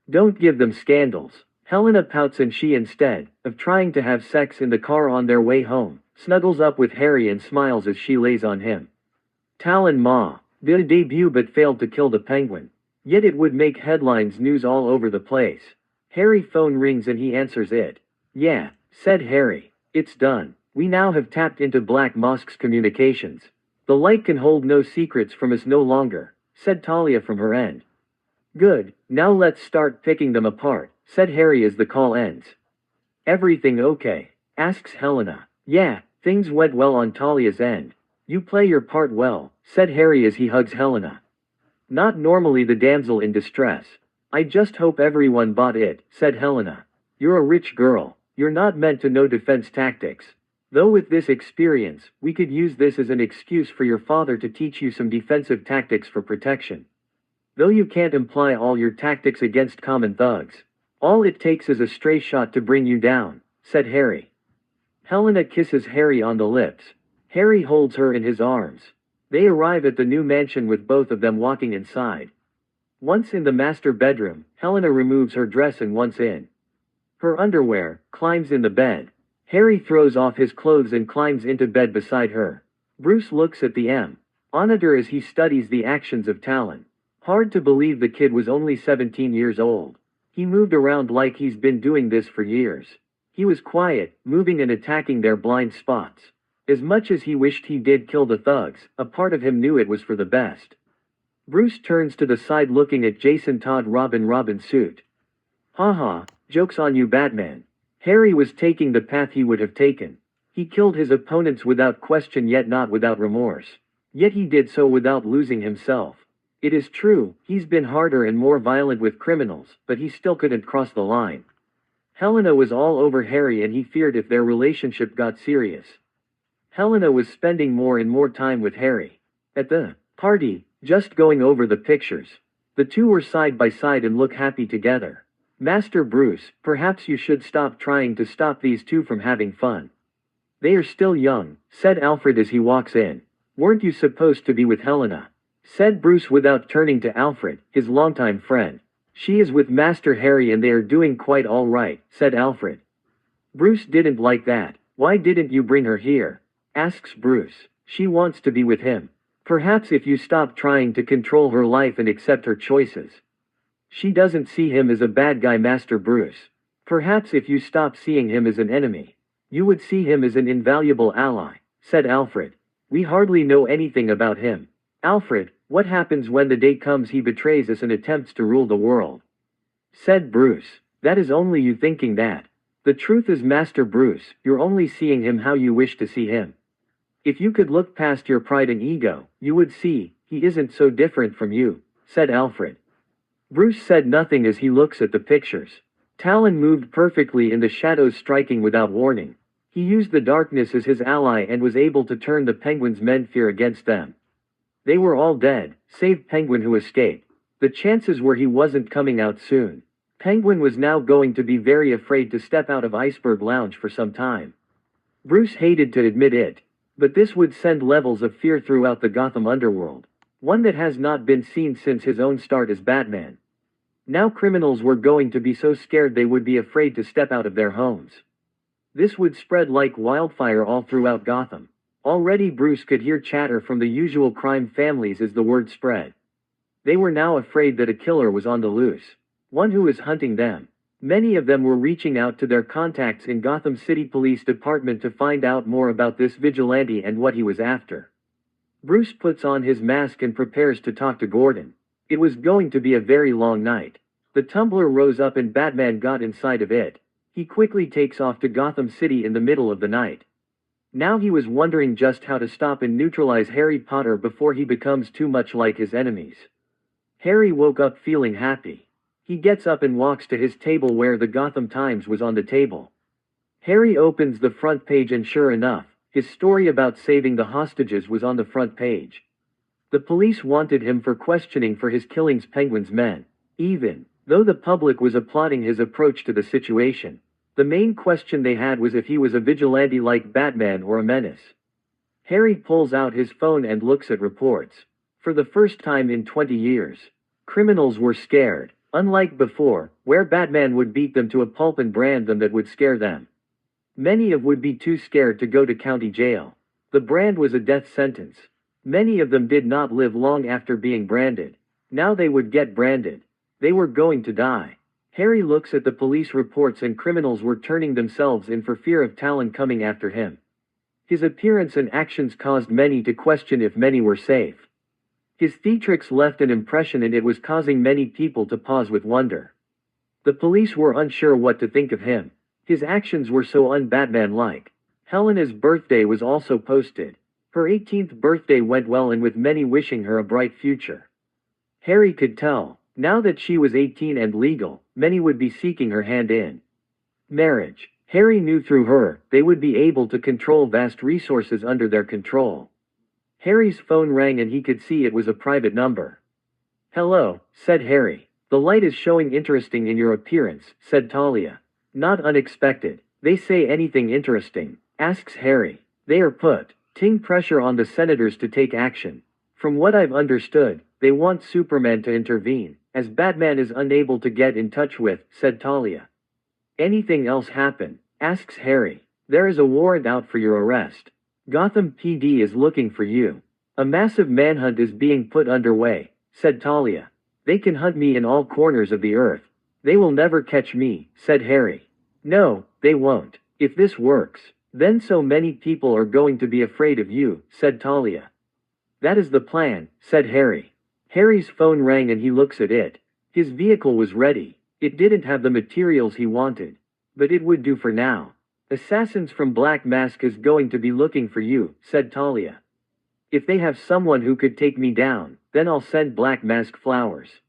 Don't give them scandals. Helena pouts and she instead of trying to have sex in the car on their way home, snuggles up with Harry and smiles as she lays on him. Talon Ma did a debut but failed to kill the penguin. Yet it would make headlines news all over the place. Harry's phone rings and he answers it. Yeah, said Harry. It's done. We now have tapped into Black Mosque's communications. The light can hold no secrets from us no longer, said Talia from her end. Good, now let's start picking them apart, said Harry as the call ends. Everything okay? Asks Helena. Yeah, things went well on Talia's end. You play your part well, said Harry as he hugs Helena. Not normally the damsel in distress. I just hope everyone bought it, said Helena. You're a rich girl. You're not meant to know defense tactics. Though with this experience, we could use this as an excuse for your father to teach you some defensive tactics for protection. Though you can't imply all your tactics against common thugs. All it takes is a stray shot to bring you down, said Harry. Helena kisses Harry on the lips. Harry holds her in his arms. They arrive at the new mansion with both of them walking inside. Once in the master bedroom, Helena removes her dress and once in her underwear, climbs in the bed. Harry throws off his clothes and climbs into bed beside her. Bruce looks at the monitor as he studies the actions of Talon. Hard to believe the kid was only 17 years old. He moved around like he's been doing this for years. He was quiet, moving and attacking their blind spots. As much as he wished he did kill the thugs, a part of him knew it was for the best. Bruce turns to the side looking at Jason Todd Robin suit. Haha, joke's on you Batman. Harry was taking the path he would have taken. He killed his opponents without question yet not without remorse. Yet he did so without losing himself. It is true, he's been harder and more violent with criminals, but he still couldn't cross the line. Helena was all over Harry and he feared if their relationship got serious. Helena was spending more and more time with Harry. At the party, just going over the pictures. The two were side by side and look happy together. Master Bruce, perhaps you should stop trying to stop these two from having fun. They are still young, said Alfred as he walks in. Weren't you supposed to be with Helena? Said Bruce without turning to Alfred, his longtime friend. She is with Master Harry and they are doing quite all right, said Alfred. Bruce didn't like that. Why didn't you bring her here? Asks Bruce. She wants to be with him. Perhaps if you stop trying to control her life and accept her choices. She doesn't see him as a bad guy, Master Bruce. Perhaps if you stop seeing him as an enemy, you would see him as an invaluable ally, said Alfred. We hardly know anything about him. Alfred, what happens when the day comes he betrays us and attempts to rule the world? Said Bruce. That is only you thinking that. The truth is, Master Bruce, you're only seeing him how you wish to see him. If you could look past your pride and ego, you would see, he isn't so different from you, said Alfred. Bruce said nothing as he looks at the pictures. Talon moved perfectly in the shadows, striking without warning. He used the darkness as his ally and was able to turn the Penguin's men fear against them. They were all dead, save Penguin who escaped. The chances were he wasn't coming out soon. Penguin was now going to be very afraid to step out of Iceberg Lounge for some time. Bruce hated to admit it, but this would send levels of fear throughout the Gotham underworld, one that has not been seen since his own start as Batman. Now criminals were going to be so scared they would be afraid to step out of their homes. This would spread like wildfire all throughout Gotham. Already Bruce could hear chatter from the usual crime families as the word spread. They were now afraid that a killer was on the loose, one who was hunting them. Many of them were reaching out to their contacts in Gotham City Police Department to find out more about this vigilante and what he was after. Bruce puts on his mask and prepares to talk to Gordon. It was going to be a very long night. The tumbler rose up and Batman got inside of it. He quickly takes off to Gotham City in the middle of the night. Now he was wondering just how to stop and neutralize Harry Potter before he becomes too much like his enemies. Harry woke up feeling happy. He gets up and walks to his table where the Gotham Times was on the table. Harry opens the front page and sure enough, his story about saving the hostages was on the front page. The police wanted him for questioning for his killings Penguin's men. Even though the public was applauding his approach to the situation, the main question they had was if he was a vigilante like Batman or a menace. Harry pulls out his phone and looks at reports. For the first time in 20 years, criminals were scared, unlike before, where Batman would beat them to a pulp and brand them that would scare them. Many of would be too scared to go to county jail. The brand was a death sentence. Many of them did not live long after being branded. Now they would get branded. They were going to die. Harry looks at the police reports and criminals were turning themselves in for fear of Talon coming after him. His appearance and actions caused many to question if many were safe. His theatrics left an impression and it was causing many people to pause with wonder. The police were unsure what to think of him. His actions were so un-Batman-like. Helena's birthday was also posted. Her 18th birthday went well and with many wishing her a bright future. Harry could tell, now that she was 18 and legal, many would be seeking her hand in marriage. Harry knew through her, they would be able to control vast resources under their control. Harry's phone rang and he could see it was a private number. "Hello," said Harry. "The light is showing interesting in your appearance," said Talia. "Not unexpected. They say anything interesting?" asks Harry. "They are putting pressure on the senators to take action. From what I've understood, they want Superman to intervene, as Batman is unable to get in touch with," said Talia. "Anything else happen?" asks Harry. "There is a warrant out for your arrest. Gotham PD is looking for you. A massive manhunt is being put underway," said Talia. "They can hunt me in all corners of the earth. They will never catch me," said Harry. "No, they won't. If this works, then so many people are going to be afraid of you," said Talia. "That is the plan," said Harry. Harry's phone rang and he looks at it. His vehicle was ready. It didn't have the materials he wanted, but it would do for now. "Assassins from Black Mask is going to be looking for you," said Talia. "If they have someone who could take me down, then I'll send Black Mask flowers."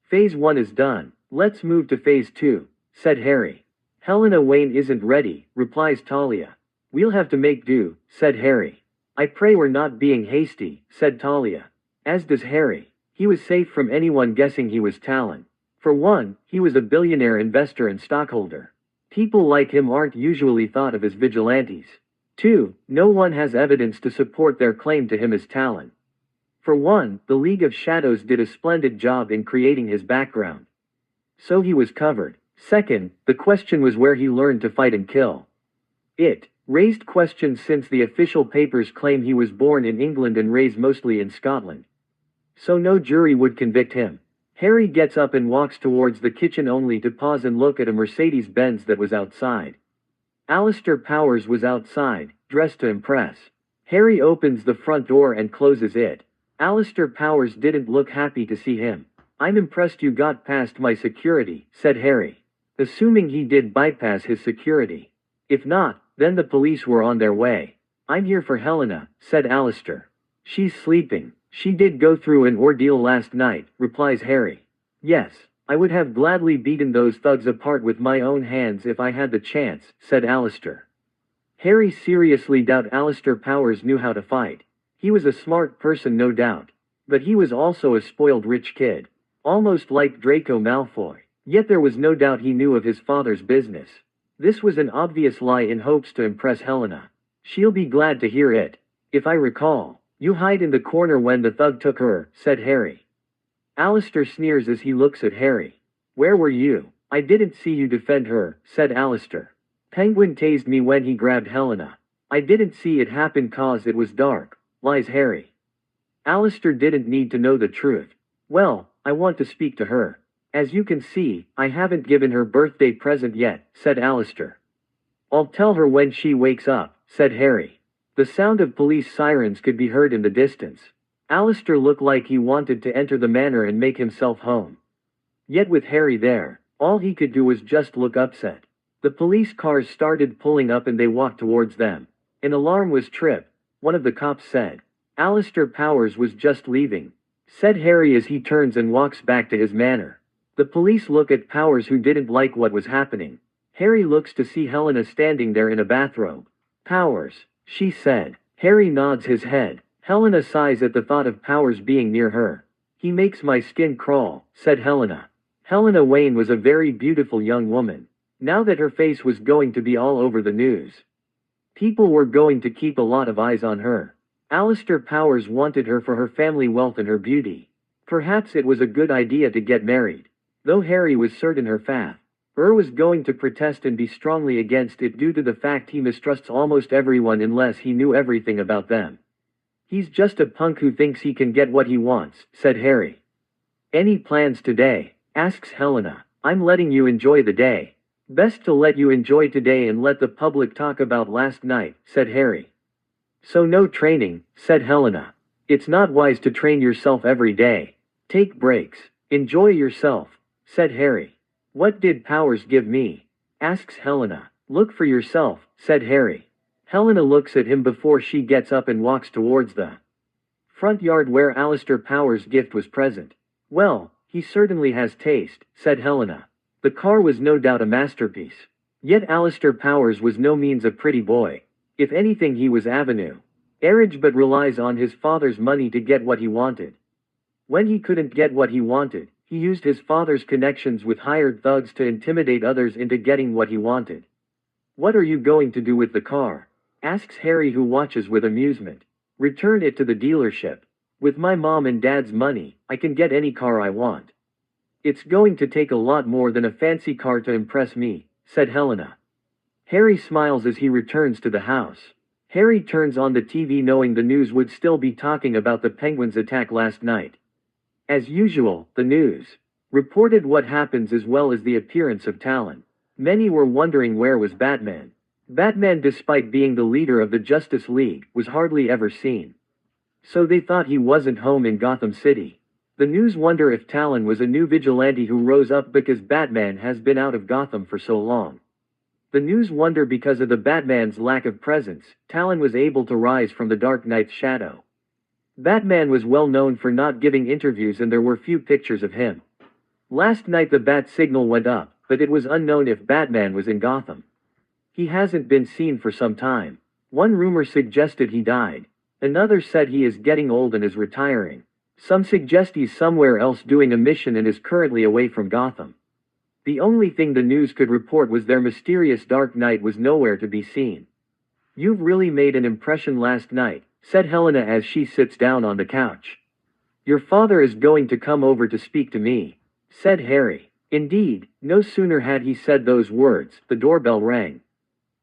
"Phase 1 is done. Let's move to Phase 2, said Harry. "Helena Wayne isn't ready," replies Talia. "We'll have to make do," said Harry. "I pray we're not being hasty," said Talia. As does Harry. He was safe from anyone guessing he was Talon. For one, he was a billionaire investor and stockholder. People like him aren't usually thought of as vigilantes. 2. No one has evidence to support their claim to him as Talon. For one, the League of Shadows did a splendid job in creating his background. So he was covered. Second, the question was where he learned to fight and kill. It raised questions since the official papers claim he was born in England and raised mostly in Scotland. So no jury would convict him. Harry gets up and walks towards the kitchen only to pause and look at a Mercedes-Benz that was outside. Alistair Powers was outside, dressed to impress. Harry opens the front door and closes it. Alistair Powers didn't look happy to see him. "I'm impressed you got past my security," said Harry. Assuming he did bypass his security. If not, then the police were on their way. "I'm here for Helena," said Alistair. "She's sleeping. She did go through an ordeal last night," replies Harry. "Yes, I would have gladly beaten those thugs apart with my own hands if I had the chance," said Alistair. Harry seriously doubted Alistair Powers knew how to fight. He was a smart person, no doubt. But he was also a spoiled rich kid. Almost like Draco Malfoy. Yet there was no doubt he knew of his father's business. This was an obvious lie in hopes to impress Helena. "She'll be glad to hear it. If I recall, you hide in the corner when the thug took her," said Harry. Alistair sneers as he looks at Harry. "Where were you? I didn't see you defend her," said Alistair. "Penguin tased me when he grabbed Helena. I didn't see it happen cause it was dark," lies Harry. Alistair didn't need to know the truth. "Well, I want to speak to her. As you can see, I haven't given her birthday present yet," said Alistair. "I'll tell her when she wakes up," said Harry. The sound of police sirens could be heard in the distance. Alistair looked like he wanted to enter the manor and make himself home. Yet with Harry there, all he could do was just look upset. The police cars started pulling up and they walked towards them. An alarm was tripped, one of the cops said. Alistair Powers was just leaving, said Harry as he turns and walks back to his manor. The police look at Powers, who didn't like what was happening. Harry looks to see Helena standing there in a bathrobe. "Powers," she said. Harry nods his head. Helena sighs at the thought of Powers being near her. He makes my skin crawl, said Helena. Helena Wayne was a very beautiful young woman. Now that her face was going to be all over the news. People were going to keep a lot of eyes on her. Alistair Powers wanted her for her family wealth and her beauty. Perhaps it was a good idea to get married. Though Harry was certain her faith. Was going to protest and be strongly against it due to the fact he mistrusts almost everyone unless he knew everything about them. He's just a punk who thinks he can get what he wants, said Harry. Any plans today? Asks Helena. I'm letting you enjoy the day. Best to let you enjoy today and let the public talk about last night, said Harry. So no training, said Helena. It's not wise to train yourself every day. Take breaks. Enjoy yourself, said Harry. What did Powers give me? Asks Helena. Look for yourself, said Harry. Helena looks at him before she gets up and walks towards the front yard where Alistair Powers' gift was present. Well, he certainly has taste, said Helena. The car was no doubt a masterpiece. Yet Alistair Powers was no means a pretty boy. If anything, he was avenue. Arrogant but relies on his father's money to get what he wanted. When he couldn't get what he wanted, he used his father's connections with hired thugs to intimidate others into getting what he wanted. What are you going to do with the car? Asks Harry, who watches with amusement. Return it to the dealership. With my mom and dad's money, I can get any car I want. It's going to take a lot more than a fancy car to impress me, said Helena. Harry smiles as he returns to the house. Harry turns on the TV knowing the news would still be talking about the Penguins' attack last night. As usual, the news reported what happens as well as the appearance of Talon. Many were wondering where was Batman. Batman, despite being the leader of the Justice League, was hardly ever seen. So they thought he wasn't home in Gotham City. The news wonder if Talon was a new vigilante who rose up because Batman has been out of Gotham for so long. The news wonder because of the Batman's lack of presence, Talon was able to rise from the Dark Knight's shadow. Batman was well known for not giving interviews and there were few pictures of him. Last night the bat signal went up, but it was unknown if Batman was in Gotham. He hasn't been seen for some time. One rumor suggested he died. Another said he is getting old and is retiring. Some suggest he's somewhere else doing a mission and is currently away from Gotham. The only thing the news could report was their mysterious Dark Knight was nowhere to be seen. You've really made an impression last night, said Helena as she sits down on the couch. Your father is going to come over to speak to me, said Harry. Indeed, no sooner had he said those words, the doorbell rang.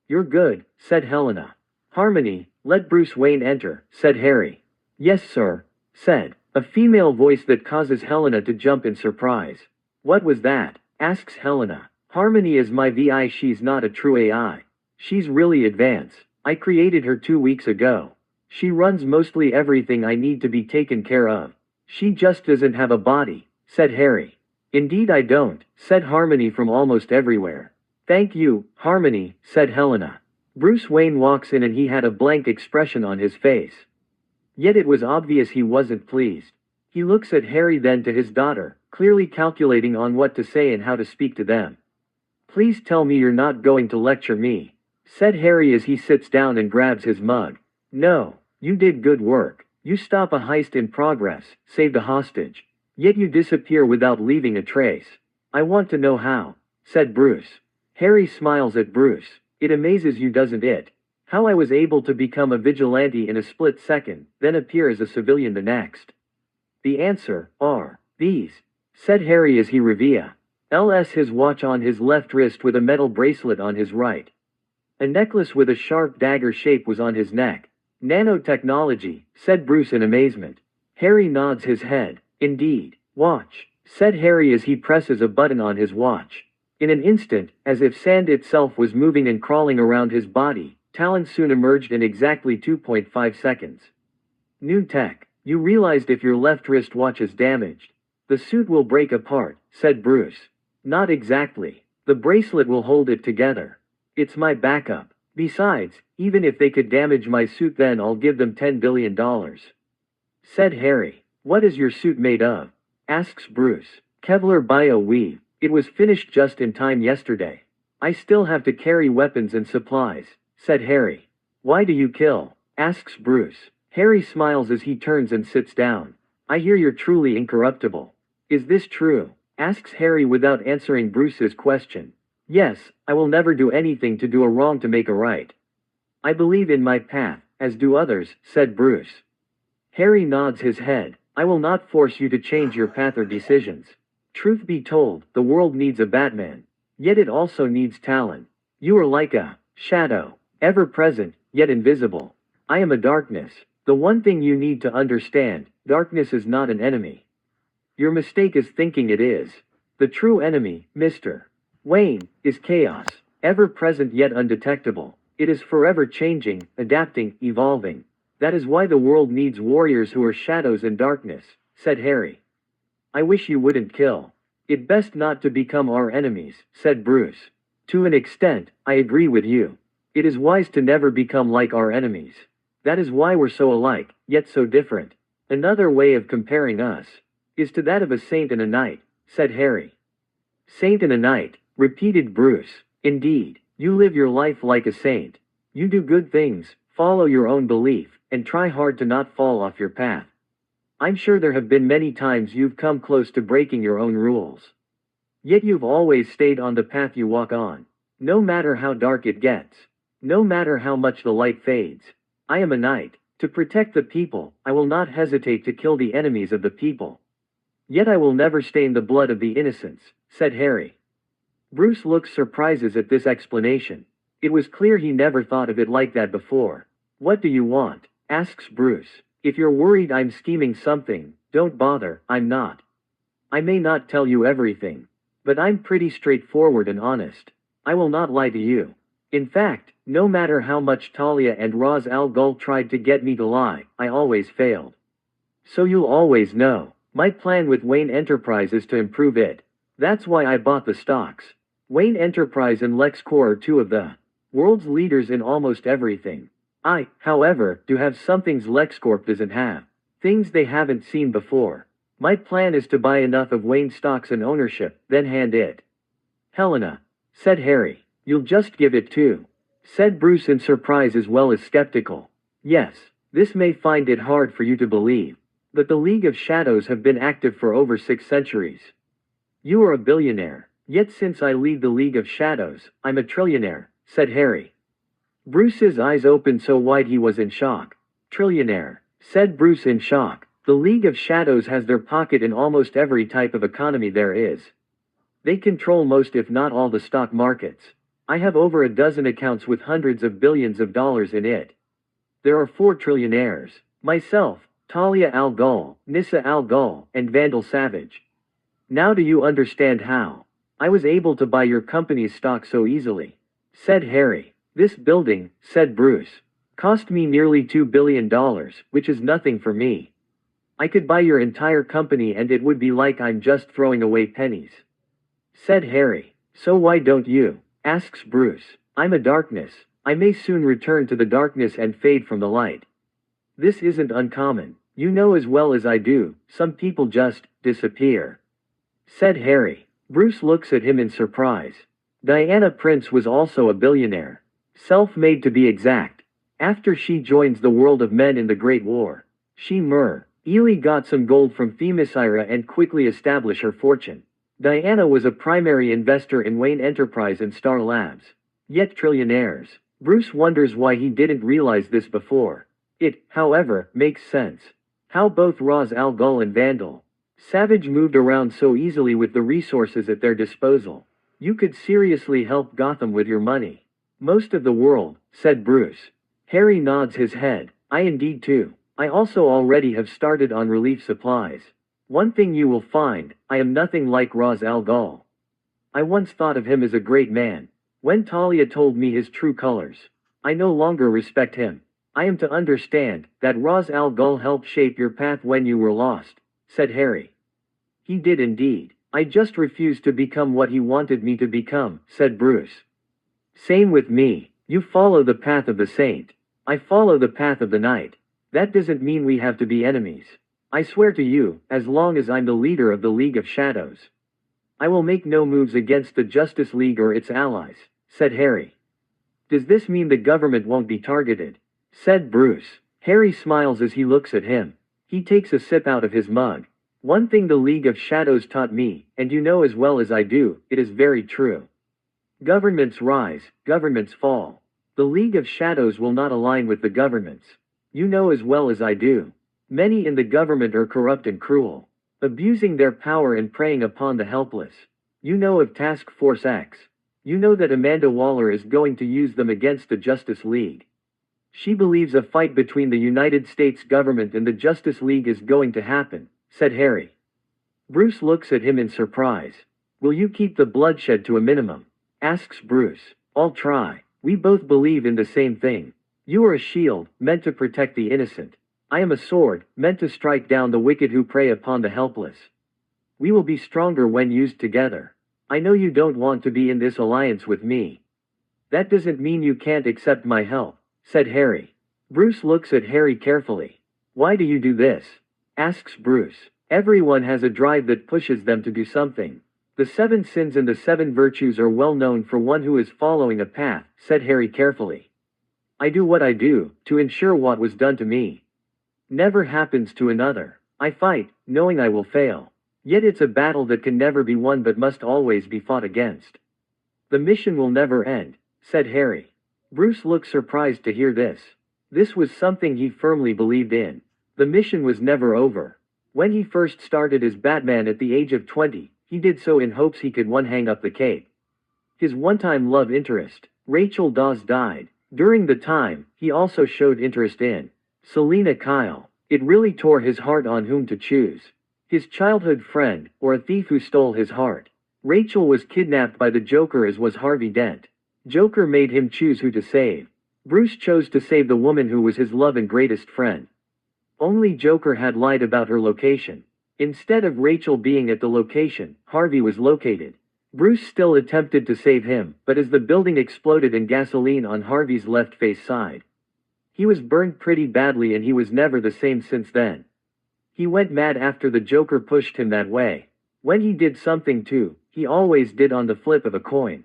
You're good, said Helena. Harmony, let Bruce Wayne enter, said Harry. Yes, sir, said a female voice that causes Helena to jump in surprise. What was that? Asks Helena. Harmony is my VI. She's not a true AI. She's really advanced. I created her 2 weeks ago. She runs mostly everything I need to be taken care of. She just doesn't have a body, said Harry. Indeed I don't, said Harmony from almost everywhere. Thank you, Harmony, said Helena. Bruce Wayne walks in and he had a blank expression on his face. Yet it was obvious he wasn't pleased. He looks at Harry, then to his daughter, clearly calculating on what to say and how to speak to them. Please tell me you're not going to lecture me, said Harry as he sits down and grabs his mug. No, you did good work. You stop a heist in progress, saved a hostage. Yet you disappear without leaving a trace. I want to know how, said Bruce. Harry smiles at Bruce. It amazes you, doesn't it? How I was able to become a vigilante in a split second, then appear as a civilian the next. The answer are these, said Harry as he reveals his watch on his left wrist with a metal bracelet on his right. A necklace with a sharp dagger shape was on his neck. Nanotechnology, said Bruce in amazement. Harry nods his head. Indeed. Watch, said Harry as he presses a button on his watch. In an instant, as if sand itself was moving and crawling around his body, Talon soon emerged in exactly 2.5 seconds. New tech. You realized if your left wrist watch is damaged, the suit will break apart, said Bruce. Not exactly. The bracelet will hold it together. It's my backup. Besides, even if they could damage my suit, then I'll give them $10 billion. Said Harry. What is your suit made of? Asks Bruce. Kevlar bio weave. It was finished just in time yesterday. I still have to carry weapons and supplies, said Harry. Why do you kill? Asks Bruce. Harry smiles as he turns and sits down. I hear you're truly incorruptible. Is this true? Asks Harry without answering Bruce's question. Yes, I will never do anything to do a wrong to make a right. I believe in my path, as do others, said Bruce. Harry nods his head. I will not force you to change your path or decisions. Truth be told, the world needs a Batman. Yet it also needs talent. You are like a shadow, ever present, yet invisible. I am a darkness. The one thing you need to understand, darkness is not an enemy. Your mistake is thinking it is. The true enemy, Mr. Wayne, is chaos, ever present yet undetectable. It is forever changing, adapting, evolving. That is why the world needs warriors who are shadows and darkness, said Harry. I wish you wouldn't kill. It best not to become our enemies, said Bruce. To an extent, I agree with you. It is wise to never become like our enemies. That is why we're so alike, yet so different. Another way of comparing us is to that of a saint and a knight, said Harry. Saint and a knight, repeated Bruce. Indeed, you live your life like a saint. You do good things, follow your own belief, and try hard to not fall off your path. I'm sure there have been many times you've come close to breaking your own rules. Yet you've always stayed on the path you walk on. No matter how dark it gets. No matter how much the light fades. I am a knight. To protect the people, I will not hesitate to kill the enemies of the people. Yet I will never stain the blood of the innocents, said Harry. Bruce looks surprises at this explanation. It was clear he never thought of it like that before. What do you want? Asks Bruce. If you're worried I'm scheming something, don't bother, I'm not. I may not tell you everything. But I'm pretty straightforward and honest. I will not lie to you. In fact, no matter how much Talia and Ra's al Ghul tried to get me to lie, I always failed. So you'll always know, my plan with Wayne Enterprise is to improve it. That's why I bought the stocks. Wayne Enterprise and LexCorp are two of the world's leaders in almost everything. I, however, do have some things LexCorp doesn't have. Things they haven't seen before. My plan is to buy enough of Wayne stocks and ownership, then hand it. Helena, said Harry. You'll just give it to, said Bruce in surprise as well as skeptical. Yes, this may find it hard for you to believe, but the League of Shadows have been active for over 6 centuries. You are a billionaire, yet since I lead the League of Shadows, I'm a trillionaire, said Harry. Bruce's eyes opened so wide he was in shock. Trillionaire, said Bruce in shock. The League of Shadows has their pocket in almost every type of economy there is. They control most if not all the stock markets. I have over a dozen accounts with hundreds of billions of dollars in it. There are 4 trillionaires. Myself, Talia al Ghul, Nyssa al Ghul, and Vandal Savage. Now do you understand how I was able to buy your company's stock so easily? Said Harry. This building, said Bruce, cost me nearly $2 billion, which is nothing for me. I could buy your entire company and it would be like I'm just throwing away pennies. Said Harry. So why don't you? Asks Bruce. I'm a darkness. I may soon return to the darkness and fade from the light. This isn't uncommon. You know as well as I do, some people just disappear. Said Harry. Bruce looks at him in surprise. Diana Prince was also a billionaire. Self-made to be exact. After she joins the world of men in the Great War, she Ely got some gold from Themyscira and quickly established her fortune. Diana was a primary investor in Wayne Enterprise and Star Labs. Yet trillionaires. Bruce wonders why he didn't realize this before. It, however, makes sense. How both Ra's al Ghul and Vandal Savage moved around so easily with the resources at their disposal. You could seriously help Gotham with your money. Most of the world, said Bruce. Harry nods his head. I indeed too. I also already have started on relief supplies. One thing you will find, I am nothing like Ra's al Ghul. I once thought of him as a great man. When Talia told me his true colors, I no longer respect him. I am to understand that Ra's al Ghul helped shape your path when you were lost, said Harry. He did indeed. I just refused to become what he wanted me to become, said Bruce. Same with me. You follow the path of the saint. I follow the path of the knight. That doesn't mean we have to be enemies. I swear to you, as long as I'm the leader of the League of Shadows, I will make no moves against the Justice League or its allies, said Harry. Does this mean the government won't be targeted? Said Bruce. Harry smiles as he looks at him. He takes a sip out of his mug. One thing the League of Shadows taught me, and you know as well as I do, it is very true. Governments rise, governments fall. The League of Shadows will not align with the governments. You know as well as I do. Many in the government are corrupt and cruel, abusing their power and preying upon the helpless. You know of Task Force X. You know that Amanda Waller is going to use them against the Justice League. She believes a fight between the United States government and the Justice League is going to happen, said Harry. Bruce looks at him in surprise. Will you keep the bloodshed to a minimum? Asks Bruce. I'll try. We both believe in the same thing. You are a shield, meant to protect the innocent. I am a sword, meant to strike down the wicked who prey upon the helpless. We will be stronger when used together. I know you don't want to be in this alliance with me. That doesn't mean you can't accept my help, said Harry. Bruce looks at Harry carefully. Why do you do this? Asks Bruce. Everyone has a drive that pushes them to do something. The 7 sins and the 7 virtues are well known for one who is following a path, said Harry carefully. I do what I do, to ensure what was done to me never happens to another. I fight, knowing I will fail. Yet it's a battle that can never be won but must always be fought against. The mission will never end, said Harry. Bruce looked surprised to hear this. This was something he firmly believed in. The mission was never over. When he first started as Batman at the age of 20, he did so in hopes he could hang up the cape. His one-time love interest, Rachel Dawes, died. During the time, he also showed interest in Selina Kyle. It really tore his heart on whom to choose. His childhood friend, or a thief who stole his heart. Rachel was kidnapped by the Joker, as was Harvey Dent. Joker made him choose who to save. Bruce chose to save the woman who was his love and greatest friend. Only Joker had lied about her location. Instead of Rachel being at the location, Harvey was located. Bruce still attempted to save him, but as the building exploded and gasoline on Harvey's left face side, he was burned pretty badly and he was never the same since then. He went mad after the Joker pushed him that way. When he did something too, he always did on the flip of a coin.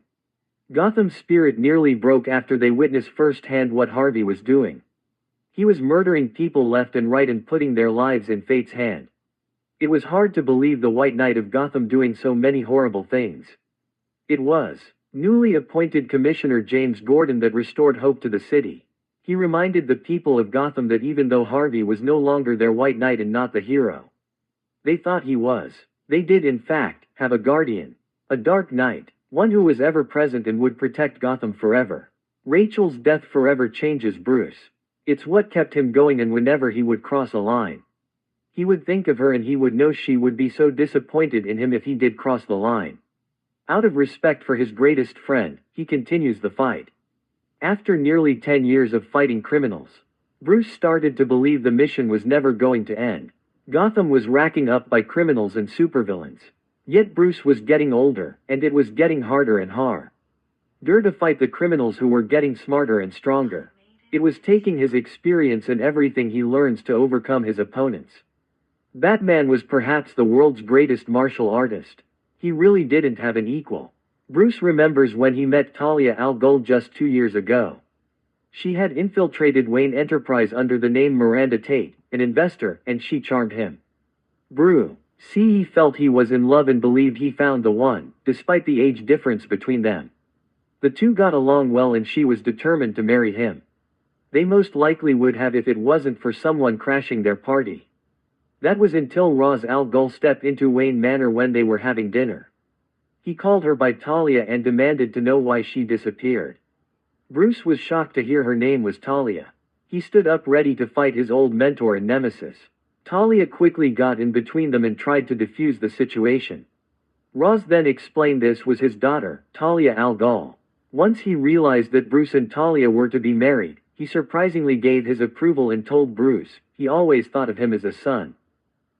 Gotham's spirit nearly broke after they witnessed firsthand what Harvey was doing. He was murdering people left and right and putting their lives in fate's hand. It was hard to believe the White Knight of Gotham doing so many horrible things. It was newly appointed Commissioner James Gordon that restored hope to the city. He reminded the people of Gotham that even though Harvey was no longer their White Knight and not the hero they thought he was, they did in fact have a guardian, a Dark Knight, one who was ever present and would protect Gotham forever. Rachel's death forever changes Bruce. It's what kept him going, and whenever he would cross a line, he would think of her and he would know she would be so disappointed in him if he did cross the line. Out of respect for his greatest friend, he continues the fight. After nearly 10 years of fighting criminals, Bruce started to believe the mission was never going to end. Gotham was racking up by criminals and supervillains. Yet Bruce was getting older, and it was getting harder and harder to fight the criminals who were getting smarter and stronger. It was taking his experience and everything he learns to overcome his opponents. Batman was perhaps the world's greatest martial artist. He really didn't have an equal. Bruce remembers when he met Talia al Ghul just 2 years ago. She had infiltrated Wayne Enterprise under the name Miranda Tate, an investor, and she charmed him. He felt he was in love and believed he found the one, despite the age difference between them. The two got along well and she was determined to marry him. They most likely would have if it wasn't for someone crashing their party. That was until Ra's al Ghul stepped into Wayne Manor when they were having dinner. He called her by Talia and demanded to know why she disappeared. Bruce was shocked to hear her name was Talia. He stood up ready to fight his old mentor and nemesis. Talia quickly got in between them and tried to defuse the situation. Ra's then explained this was his daughter, Talia al Ghul. Once he realized that Bruce and Talia were to be married, he surprisingly gave his approval and told Bruce he always thought of him as a son.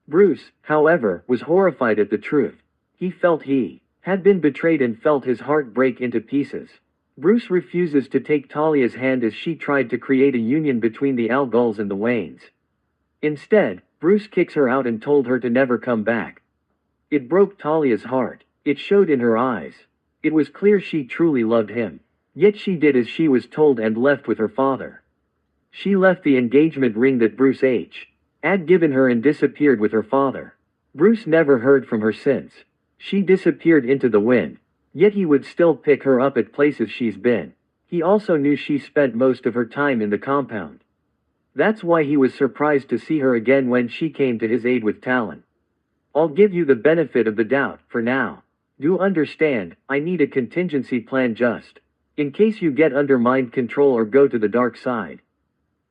Bruce, however, was horrified at the truth. He felt he had been betrayed and felt his heart break into pieces. Bruce refuses to take Talia's hand as she tried to create a union between the Al Ghuls and the Waynes. Instead, Bruce kicks her out and told her to never come back. It broke Talia's heart. It showed in her eyes. It was clear she truly loved him. Yet she did as she was told and left with her father. She left the engagement ring that Bruce H. had given her and disappeared with her father. Bruce never heard from her since. She disappeared into the wind. Yet he would still pick her up at places she's been. He also knew she spent most of her time in the compound. That's why he was surprised to see her again when she came to his aid with Talon. I'll give you the benefit of the doubt, for now. Do understand, I need a contingency plan just in case you get under mind control or go to the dark side.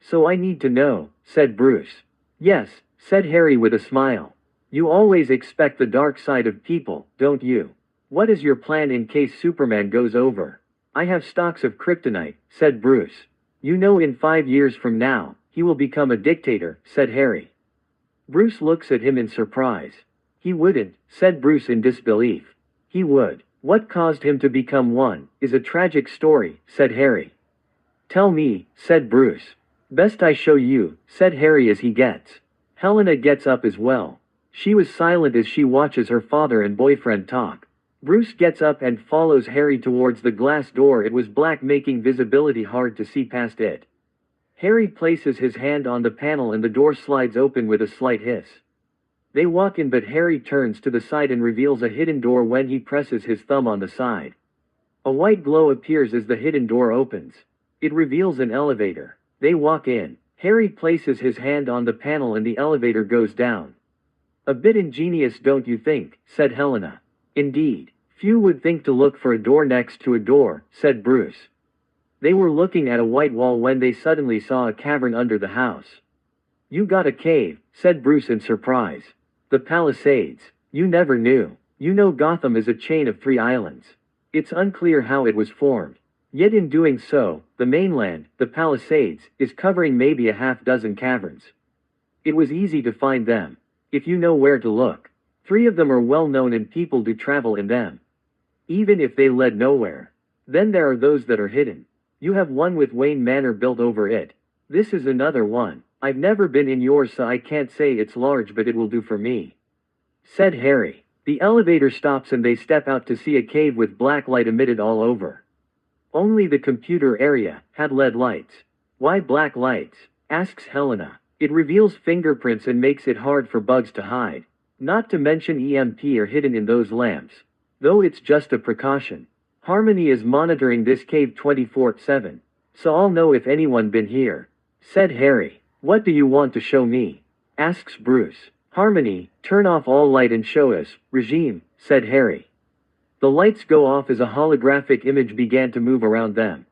So I need to know, said Bruce. Yes, said Harry with a smile. You always expect the dark side of people, don't you? What is your plan in case Superman goes over? I have stocks of kryptonite, said Bruce. You know in 5 years from now, he will become a dictator, said Harry. Bruce looks at him in surprise. He wouldn't, said Bruce in disbelief. He would. What caused him to become one is a tragic story, said Harry. Tell me, said Bruce. Best I show you, said Harry as he gets. Helena gets up as well. She was silent as she watches her father and boyfriend talk. Bruce gets up and follows Harry towards the glass door. It was black, making visibility hard to see past it. Harry places his hand on the panel and the door slides open with a slight hiss. They walk in, but Harry turns to the side and reveals a hidden door when he presses his thumb on the side. A white glow appears as the hidden door opens. It reveals an elevator. They walk in. Harry places his hand on the panel and the elevator goes down. A bit ingenious, don't you think, said Helena. Indeed. Few would think to look for a door next to a door, said Bruce. They were looking at a white wall when they suddenly saw a cavern under the house. You got a cave, said Bruce in surprise. The Palisades. You never knew. You know Gotham is a chain of 3 islands. It's unclear how it was formed. Yet in doing so, the mainland, the Palisades, is covering maybe a half-dozen caverns. It was easy to find them, if you know where to look. 3 of them are well known and people do travel in them. Even if they led nowhere. Then there are those that are hidden. You have one with Wayne Manor built over it. This is another one. I've never been in yours, so I can't say it's large, but it will do for me, said Harry. The elevator stops and they step out to see a cave with black light emitted all over. Only the computer area had LED lights. Why black lights? Asks Helena. It reveals fingerprints and makes it hard for bugs to hide. Not to mention EMP are hidden in those lamps. Though it's just a precaution. Harmony is monitoring this cave 24/7. So I'll know if anyone been here, said Harry. What do you want to show me? Asks Bruce. Harmony, turn off all light and show us, regime, said Harry. The lights go off as a holographic image began to move around them.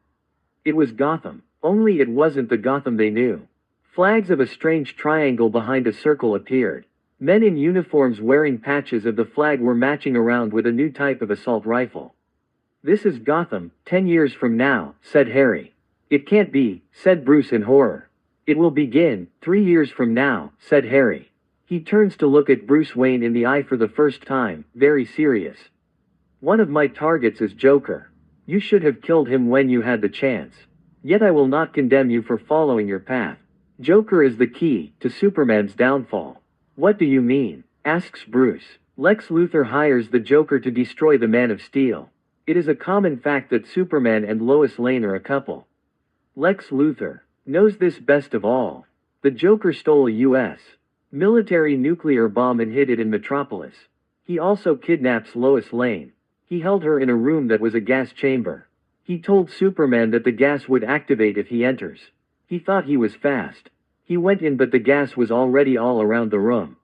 It was Gotham, only it wasn't the Gotham they knew. Flags of a strange triangle behind a circle appeared. Men in uniforms wearing patches of the flag were matching around with a new type of assault rifle. This is Gotham, 10 years from now, said Harry. It can't be, said Bruce in horror. It will begin 3 years from now, said Harry. He turns to look at Bruce Wayne in the eye for the first time, very serious. One of my targets is Joker. You should have killed him when you had the chance. Yet I will not condemn you for following your path. Joker is the key to Superman's downfall. What do you mean? Asks Bruce. Lex Luthor hires the Joker to destroy the Man of Steel. It is a common fact that Superman and Lois Lane are a couple. Lex Luthor knows this best of all. The Joker stole a U.S. military nuclear bomb and hid it in Metropolis. He also kidnaps Lois Lane. He held her in a room that was a gas chamber. He told Superman that the gas would activate if he enters. He thought he was fast. He went in, but the gas was already all around the room.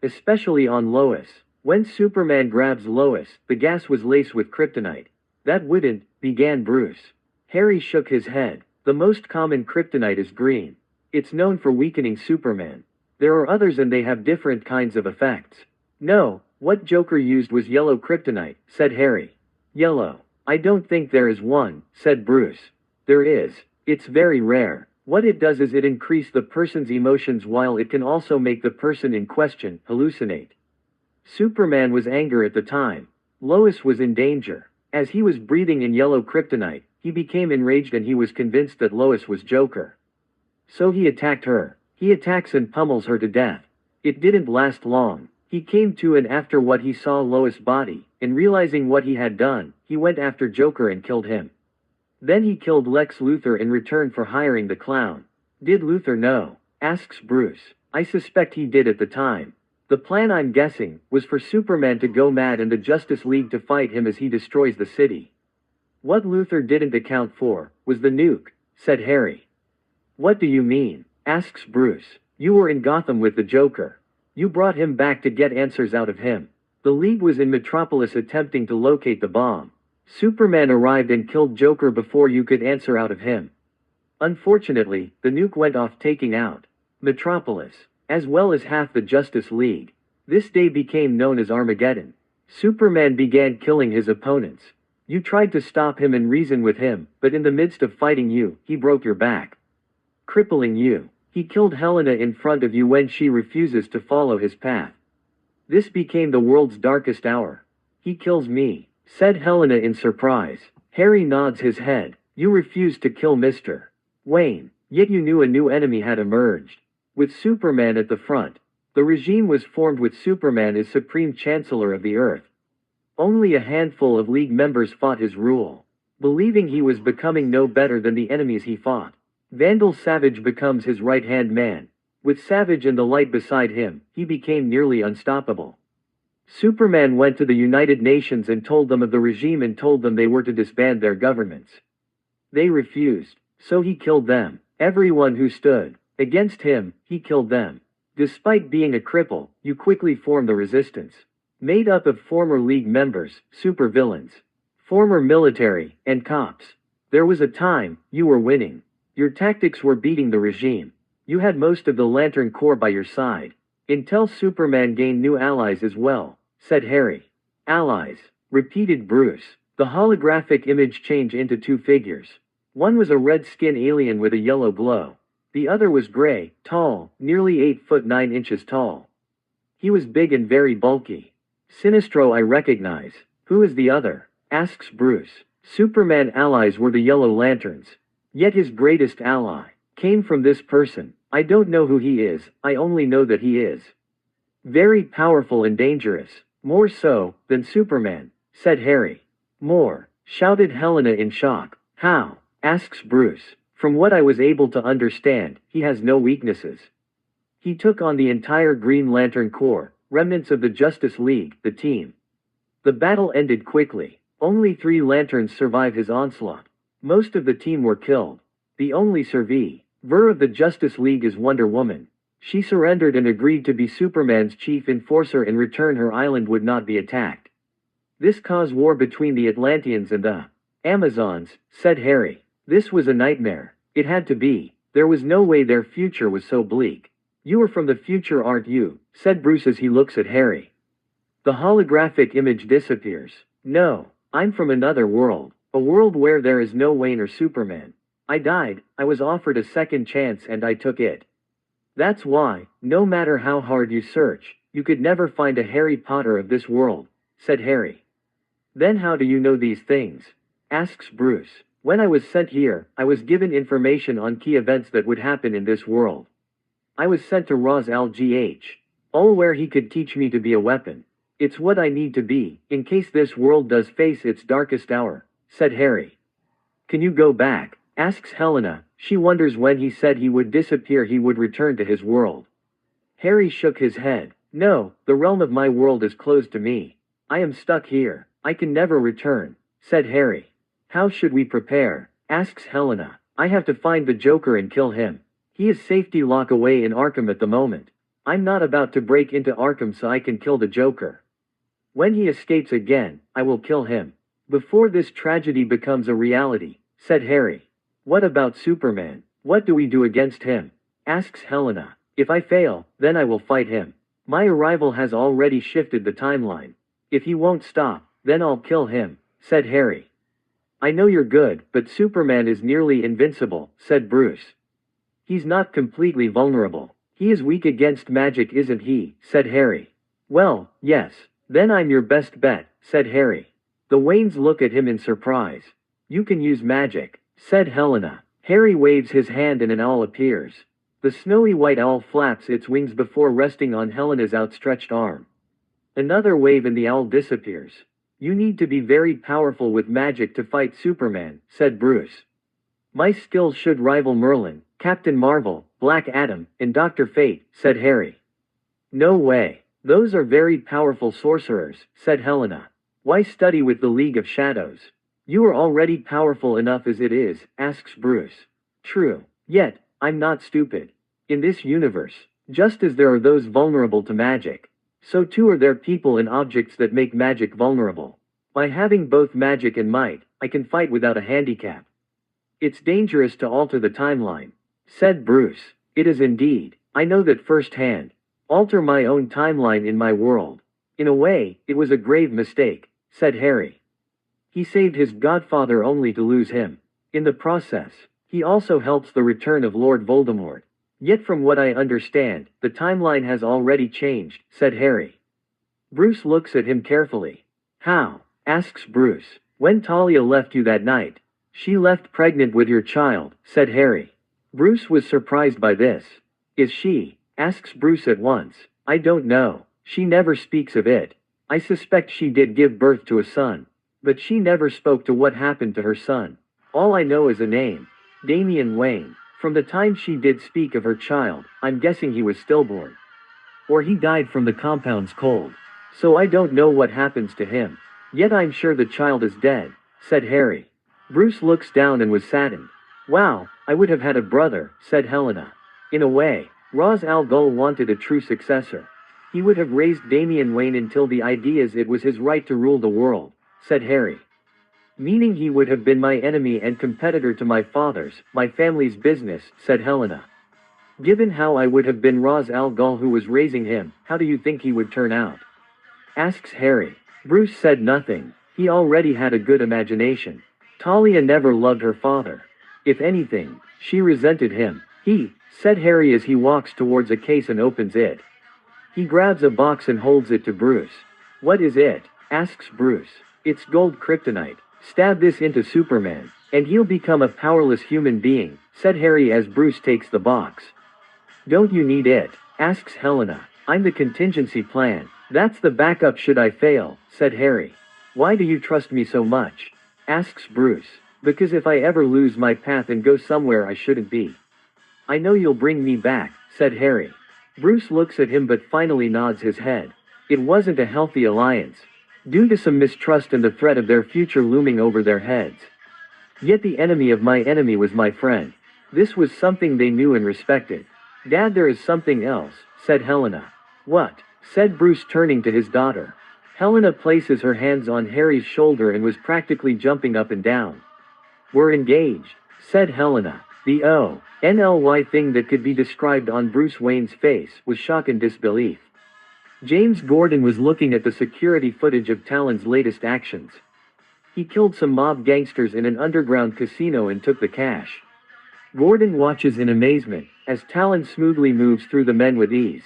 Especially on Lois. When Superman grabs Lois, the gas was laced with kryptonite. That wouldn't, began Bruce. Harry shook his head. The most common kryptonite is green. It's known for weakening Superman. There are others and they have different kinds of effects. No, what Joker used was yellow kryptonite, said Harry. Yellow. I don't think there is one, said Bruce. There is. It's very rare. What it does is it increases the person's emotions while it can also make the person in question hallucinate. Superman was angry at the time. Lois was in danger. As he was breathing in yellow kryptonite, he became enraged and he was convinced that Lois was Joker. So he attacked her. He attacks and pummels her to death. It didn't last long. He came to, and after what he saw Lois' body, and realizing what he had done, he went after Joker and killed him. Then he killed Lex Luthor in return for hiring the clown. Did Luthor know? Asks Bruce. I suspect he did at the time. The plan, I'm guessing, was for Superman to go mad and the Justice League to fight him as he destroys the city. What Luthor didn't account for was the nuke, said Harry. What do you mean? Asks Bruce. You were in Gotham with the Joker. You brought him back to get answers out of him. The League was in Metropolis attempting to locate the bomb. Superman arrived and killed Joker before you could answer out of him. Unfortunately, the nuke went off, taking out Metropolis, as well as half the Justice League. This day became known as Armageddon. Superman began killing his opponents. You tried to stop him and reason with him, but in the midst of fighting you, he broke your back, crippling you. He killed Helena in front of you when she refuses to follow his path. This became the world's darkest hour. He kills me, said Helena in surprise. Harry nods his head. You refused to kill Mr. Wayne, yet you knew a new enemy had emerged. With Superman at the front, the regime was formed with Superman as Supreme Chancellor of the Earth. Only a handful of League members fought his rule, believing he was becoming no better than the enemies he fought. Vandal Savage becomes his right-hand man. With Savage and the Light beside him, he became nearly unstoppable. Superman went to the United Nations and told them of the regime and told them they were to disband their governments. They refused, so he killed them. Everyone who stood against him, he killed them. Despite being a cripple, you quickly formed the resistance, made up of former League members, supervillains, former military, and cops. There was a time you were winning. Your tactics were beating the regime. You had most of the Lantern Corps by your side. Until Superman gained new allies as well, said Harry. Allies, repeated Bruce. The holographic image changed into two figures. One was a red-skinned alien with a yellow glow. The other was gray, tall, nearly 8 foot 9 inches tall. He was big and very bulky. Sinestro I recognize. Who is the other? Asks Bruce. Superman allies were the Yellow Lanterns. Yet his greatest ally came from this person. I don't know who he is, I only know that he is very powerful and dangerous. More so than Superman, said Harry. More, shouted Helena in shock. How? Asks Bruce. From what I was able to understand, he has no weaknesses. He took on the entire Green Lantern Corps, remnants of the Justice League, the team. The battle ended quickly. Only 3 lanterns survived his onslaught. Most of the team were killed. The only survivor of the Justice League is Wonder Woman. She surrendered and agreed to be Superman's chief enforcer. In return, her island would not be attacked. This caused war between the Atlanteans and the Amazons, said Harry. This was a nightmare. It had to be. There was no way their future was so bleak. You are from the future, aren't you? Said Bruce as he looks at Harry. The holographic image disappears. No, I'm from another world. A world where there is no Wayne or Superman. I died, I was offered a second chance and I took it. That's why, no matter how hard you search, you could never find a Harry Potter of this world, said Harry. Then how do you know these things? Asks Bruce. When I was sent here, I was given information on key events that would happen in this world. I was sent to Ra's al Ghul, all where he could teach me to be a weapon. It's what I need to be, in case this world does face its darkest hour, said Harry. Can you go back? Asks Helena. She wonders when he said he would disappear he would return to his world. Harry shook his head. No, the realm of my world is closed to me. I am stuck here. I can never return, said Harry. How should we prepare? Asks Helena. I have to find the Joker and kill him. He is safety lock away in Arkham at the moment. I'm not about to break into Arkham so I can kill the Joker. When he escapes again, I will kill him. Before this tragedy becomes a reality, said Harry. What about Superman? What do we do against him? Asks Helena. If I fail, then I will fight him. My arrival has already shifted the timeline. If he won't stop, then I'll kill him, said Harry. I know you're good, but Superman is nearly invincible, said Bruce. He's not completely vulnerable. He is weak against magic, isn't he? Said Harry. Well, yes. Then I'm your best bet, said Harry. The Waynes look at him in surprise. You can use magic, said Helena. Harry waves his hand and an owl appears. The snowy white owl flaps its wings before resting on Helena's outstretched arm. Another wave and the owl disappears. You need to be very powerful with magic to fight Superman, said Bruce. My skills should rival Merlin, Captain Marvel, Black Adam, and Dr. Fate, said Harry. No way. Those are very powerful sorcerers, said Helena. Why study with the League of Shadows? You are already powerful enough as it is, asks Bruce. True. Yet, I'm not stupid. In this universe, just as there are those vulnerable to magic, so too are there people and objects that make magic vulnerable. By having both magic and might, I can fight without a handicap. It's dangerous to alter the timeline, said Bruce. It is indeed. I know that firsthand. Alter my own timeline in my world. In a way, it was a grave mistake, said Harry. He saved his godfather only to lose him. In the process, he also helps the return of Lord Voldemort. Yet from what I understand, the timeline has already changed, said Harry. Bruce looks at him carefully. How? Asks Bruce. When Talia left you that night, she left pregnant with your child, said Harry. Bruce was surprised by this. Is she? Asks Bruce at once. I don't know. She never speaks of it. I suspect she did give birth to a son. But she never spoke to what happened to her son. All I know is a name. Damian Wayne. From the time she did speak of her child, I'm guessing he was stillborn. Or he died from the compound's cold. So I don't know what happens to him. Yet I'm sure the child is dead, said Harry. Bruce looks down and was saddened. Wow, I would have had a brother, said Helena. In a way, Ra's al Ghul wanted a true successor. He would have raised Damian Wayne until the ideas it was his right to rule the world, said Harry. Meaning he would have been my enemy and competitor to my father's, my family's business, said Helena. Given how I would have been Ra's al Ghul who was raising him, how do you think he would turn out? Asks Harry. Bruce said nothing. He already had a good imagination. Talia never loved her father. If anything, she resented him. Said Harry as he walks towards a case and opens it. He grabs a box and holds it to Bruce. What is it? Asks Bruce. It's gold kryptonite. Stab this into Superman, and he'll become a powerless human being, said Harry as Bruce takes the box. Don't you need it? Asks Helena. I'm the contingency plan. That's the backup should I fail, said Harry. Why do you trust me so much? Asks Bruce. Because if I ever lose my path and go somewhere I shouldn't be, I know you'll bring me back, said Harry. Bruce looks at him but finally nods his head. It wasn't a healthy alliance, due to some mistrust and the threat of their future looming over their heads. Yet the enemy of my enemy was my friend. This was something they knew and respected. Dad, there is something else, said Helena. What? Said Bruce turning to his daughter. Helena places her hands on Harry's shoulder and was practically jumping up and down. We're engaged, said Helena. The O-N-L-Y thing that could be described on Bruce Wayne's face was shock and disbelief. James Gordon was looking at the security footage of Talon's latest actions. He killed some mob gangsters in an underground casino and took the cash. Gordon watches in amazement, as Talon smoothly moves through the men with ease.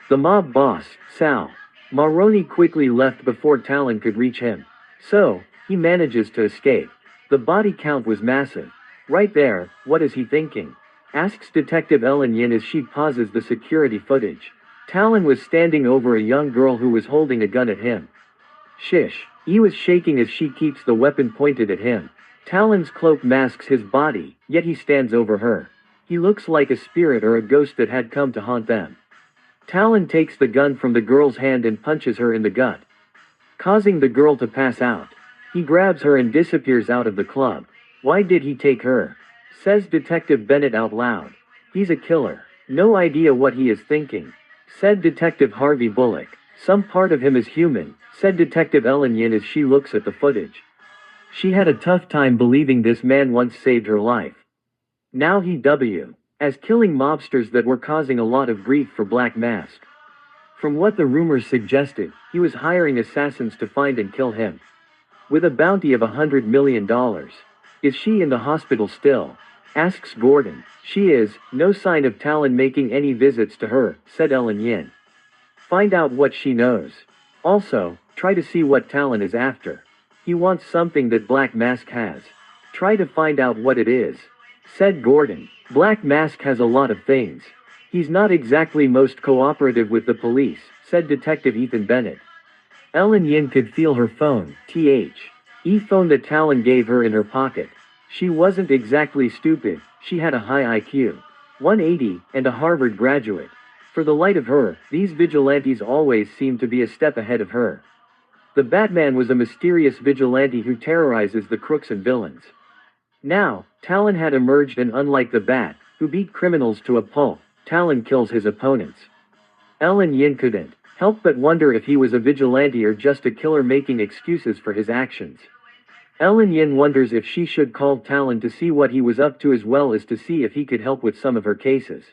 The mob boss, Sal Maroni, quickly left before Talon could reach him. So, he manages to escape. The body count was massive. Right there, what is he thinking? Asks Detective Ellen Yin as she pauses the security footage. Talon was standing over a young girl who was holding a gun at him. Shish. He was shaking as she keeps the weapon pointed at him. Talon's cloak masks his body, yet he stands over her. He looks like a spirit or a ghost that had come to haunt them. Talon takes the gun from the girl's hand and punches her in the gut, causing the girl to pass out. He grabs her and disappears out of the club. Why did he take her? Says Detective Bennett out loud. He's a killer. No idea what he is thinking, said Detective Harvey Bullock. Some part of him is human, said Detective Ellen Yin as she looks at the footage. She had a tough time believing this man once saved her life. Now he as killing mobsters that were causing a lot of grief for Black Mask. From what the rumors suggested, he was hiring assassins to find and kill him, with a bounty of $100 million. Is she in the hospital still? Asks Gordon. She is. No sign of Talon making any visits to her, said Ellen Yin. Find out what she knows. Also, try to see what Talon is after. He wants something that Black Mask has. Try to find out what it is, said Gordon. Black Mask has a lot of things. He's not exactly most cooperative with the police, said Detective Ethan Bennett. Ellen Yin could feel her phone, phone that Talon gave her in her pocket. She wasn't exactly stupid. She had a high IQ, 180, and a Harvard graduate. For the light of her, these vigilantes always seemed to be a step ahead of her. The Batman was a mysterious vigilante who terrorizes the crooks and villains. Now, Talon had emerged, and unlike the Bat, who beat criminals to a pulp, Talon kills his opponents. Ellen Yin couldn't help but wonder if he was a vigilante or just a killer making excuses for his actions. Ellen Yin wonders if she should call Talon to see what he was up to, as well as to see if he could help with some of her cases.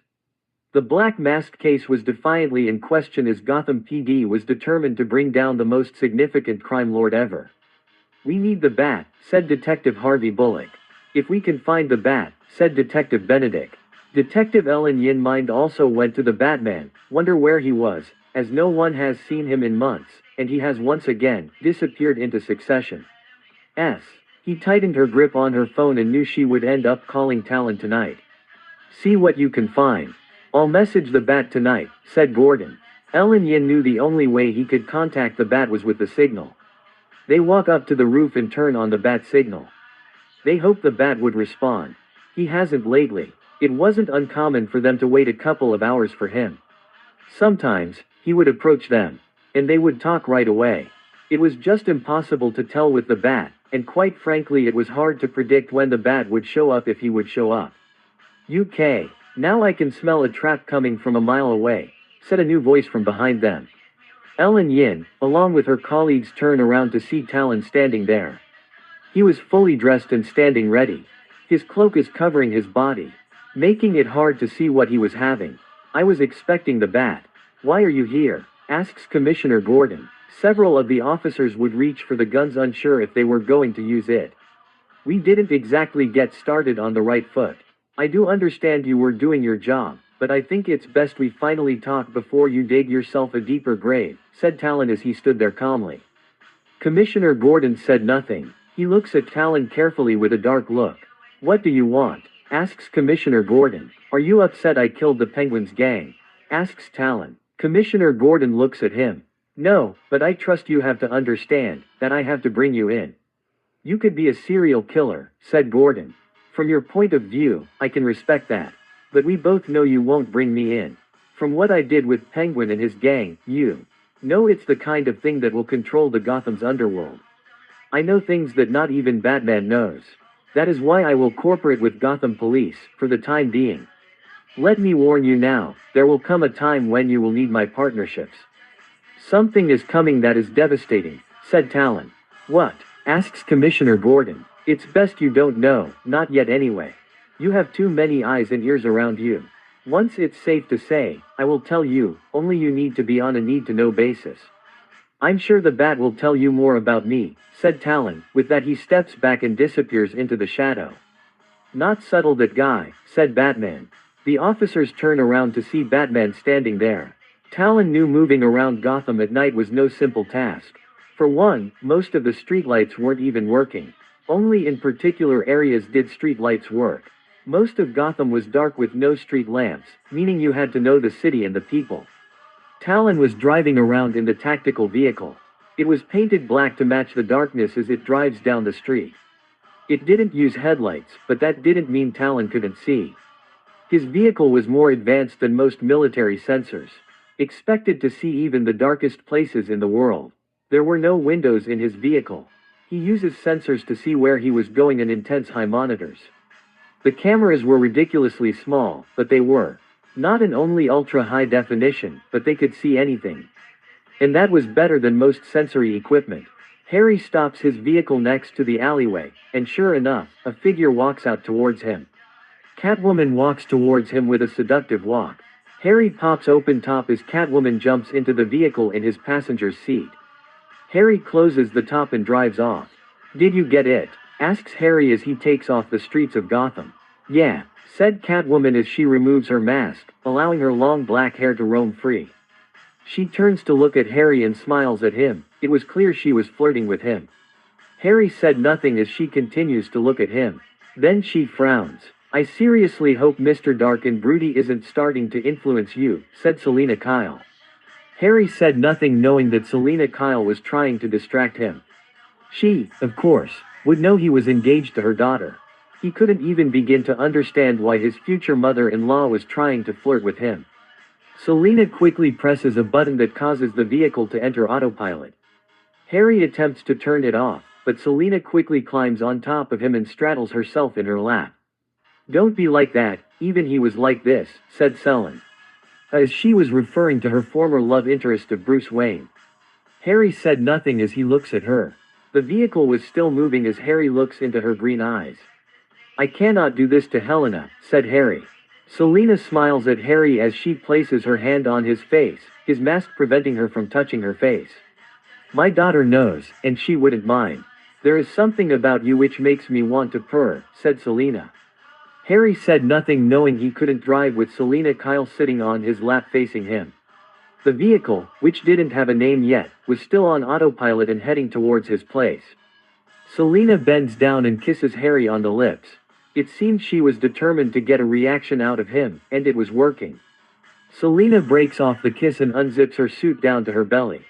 The Black Mask case was defiantly in question, as Gotham PD was determined to bring down the most significant crime lord ever. "We need the Bat," said Detective Harvey Bullock. "If we can find the Bat," said Detective Benedict. Detective Ellen Yin mind also went to the Batman, wonder where he was, as no one has seen him in months, and he has once again disappeared into succession. He tightened her grip on her phone and knew she would end up calling Talon tonight. "See what you can find. I'll message the Bat tonight," said Gordon. Ellen Yin knew the only way he could contact the Bat was with the signal. They walk up to the roof and turn on the Bat signal. They hope the Bat would respond. He hasn't lately. It wasn't uncommon for them to wait a couple of hours for him. Sometimes, he would approach them, and they would talk right away. It was just impossible to tell with the Bat, and quite frankly it was hard to predict when the Bat would show up, if he would show up. "UK, now I can smell a trap coming from a mile away," said a new voice from behind them. Ellen Yin, along with her colleagues, turn around to see Talon standing there. He was fully dressed and standing ready. His cloak is covering his body, making it hard to see what he was having. "I was expecting the Bat. Why are you here?" asks Commissioner Gordon. Several of the officers would reach for the guns, unsure if they were going to use it. "We didn't exactly get started on the right foot. I do understand you were doing your job, but I think it's best we finally talk before you dig yourself a deeper grave," said Talon as he stood there calmly. Commissioner Gordon said nothing. He looks at Talon carefully with a dark look. "What do you want?" asks Commissioner Gordon. "Are you upset I killed the Penguins gang?" asks Talon. Commissioner Gordon looks at him. "No, but I trust you have to understand that I have to bring you in." "You could be a serial killer," said Gordon. "From your point of view, I can respect that. But we both know you won't bring me in. From what I did with Penguin and his gang, you know it's the kind of thing that will control the Gotham's underworld. I know things that not even Batman knows. That is why I will cooperate with Gotham Police, for the time being. Let me warn you now, there will come a time when you will need my partnerships." "Something is coming that is devastating," said Talon. "What?" asks Commissioner Gordon. "It's best you don't know, not yet anyway. You have too many eyes and ears around you. Once it's safe to say, I will tell you, only you need to be on a need-to-know basis." "I'm sure the Bat will tell you more about me," said Talon. With that he steps back and disappears into the shadow. "Not subtle, that guy," said Batman. The officers turn around to see Batman standing there. Talon knew moving around Gotham at night was no simple task. For one, most of the streetlights weren't even working. Only in particular areas did streetlights work. Most of Gotham was dark with no street lamps, meaning you had to know the city and the people. Talon was driving around in the tactical vehicle. It was painted black to match the darkness as it drives down the street. It didn't use headlights, but that didn't mean Talon couldn't see. His vehicle was more advanced than most military sensors. Expected to see even the darkest places in the world. There were no windows in his vehicle. He uses sensors to see where he was going and intense high monitors. The cameras were ridiculously small, but they were not an only ultra-high definition, but they could see anything. And that was better than most sensory equipment. Harry stops his vehicle next to the alleyway, and sure enough, a figure walks out towards him. Catwoman walks towards him with a seductive walk. Harry pops open top as Catwoman jumps into the vehicle in his passenger's seat. Harry closes the top and drives off. "Did you get it?" asks Harry as he takes off the streets of Gotham. "Yeah," said Catwoman as she removes her mask, allowing her long black hair to roam free. She turns to look at Harry and smiles at him. It was clear she was flirting with him. Harry said nothing as she continues to look at him. Then she frowns. "I seriously hope Mr. Dark and Broody isn't starting to influence you," said Selina Kyle. Harry said nothing, knowing that Selina Kyle was trying to distract him. She, of course, would know he was engaged to her daughter. He couldn't even begin to understand why his future mother-in-law was trying to flirt with him. Selena quickly presses a button that causes the vehicle to enter autopilot. Harry attempts to turn it off, but Selena quickly climbs on top of him and straddles herself in her lap. "Don't be like that, even he was like this," said Selene. As she was referring to her former love interest of Bruce Wayne. Harry said nothing as he looks at her. The vehicle was still moving as Harry looks into her green eyes. "I cannot do this to Helena," said Harry. Selena smiles at Harry as she places her hand on his face, his mask preventing her from touching her face. "My daughter knows, and she wouldn't mind. There is something about you which makes me want to purr," said Selena. Harry said nothing, knowing he couldn't drive with Selena Kyle sitting on his lap facing him. The vehicle, which didn't have a name yet, was still on autopilot and heading towards his place. Selena bends down and kisses Harry on the lips. It seemed she was determined to get a reaction out of him, and it was working. Selena breaks off the kiss and unzips her suit down to her belly.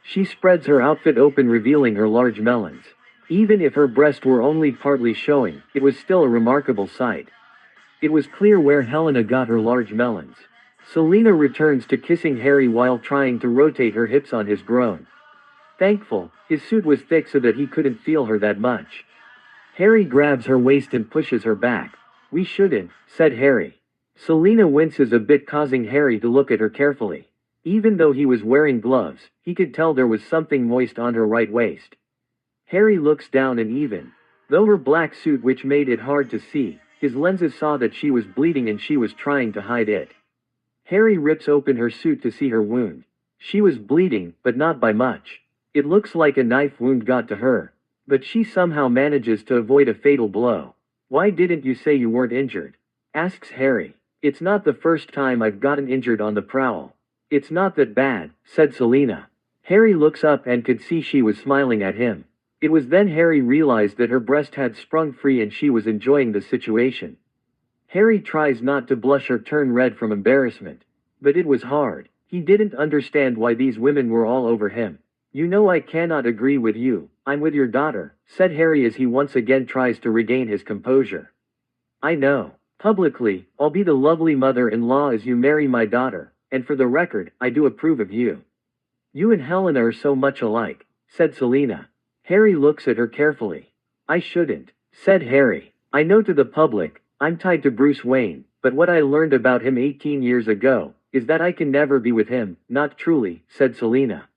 She spreads her outfit open, revealing her large melons. Even if her breasts were only partly showing, it was still a remarkable sight. It was clear where Helena got her large melons. Selena returns to kissing Harry while trying to rotate her hips on his groin. Thankful, his suit was thick so that he couldn't feel her that much. Harry grabs her waist and pushes her back. "We shouldn't," said Harry. Selena winces a bit, causing Harry to look at her carefully. Even though he was wearing gloves, he could tell there was something moist on her right waist. Harry looks down and even though her black suit, which made it hard to see, his lenses saw that she was bleeding and she was trying to hide it. Harry rips open her suit to see her wound. She was bleeding, but not by much. It looks like a knife wound got to her. But she somehow manages to avoid a fatal blow. "Why didn't you say you weren't injured?" asks Harry. "It's not the first time I've gotten injured on the prowl. It's not that bad," said Selena. Harry looks up and could see she was smiling at him. It was then Harry realized that her breast had sprung free and she was enjoying the situation. Harry tries not to blush or turn red from embarrassment. But it was hard. He didn't understand why these women were all over him. "You know I cannot agree with you, I'm with your daughter," said Harry as he once again tries to regain his composure. "I know. Publicly, I'll be the lovely mother-in-law as you marry my daughter, and for the record, I do approve of you. You and Helena are so much alike," said Selena. Harry looks at her carefully. "I shouldn't," said Harry. "I know to the public, I'm tied to Bruce Wayne, but what I learned about him 18 years ago, is that I can never be with him, not truly," said Selena.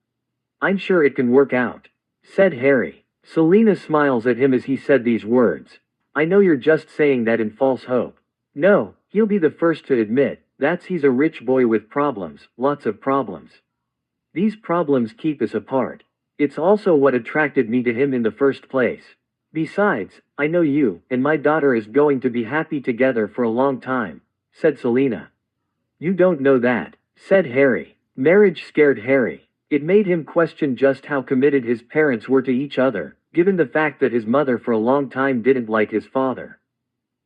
"I'm sure it can work out," said Harry. Selena smiles at him as he said these words. "I know you're just saying that in false hope. No, he'll be the first to admit, he's a rich boy with problems, lots of problems. These problems keep us apart. It's also what attracted me to him in the first place. Besides, I know you and my daughter is going to be happy together for a long time," said Selena. "You don't know that," said Harry. Marriage scared Harry. It made him question just how committed his parents were to each other, given the fact that his mother for a long time didn't like his father.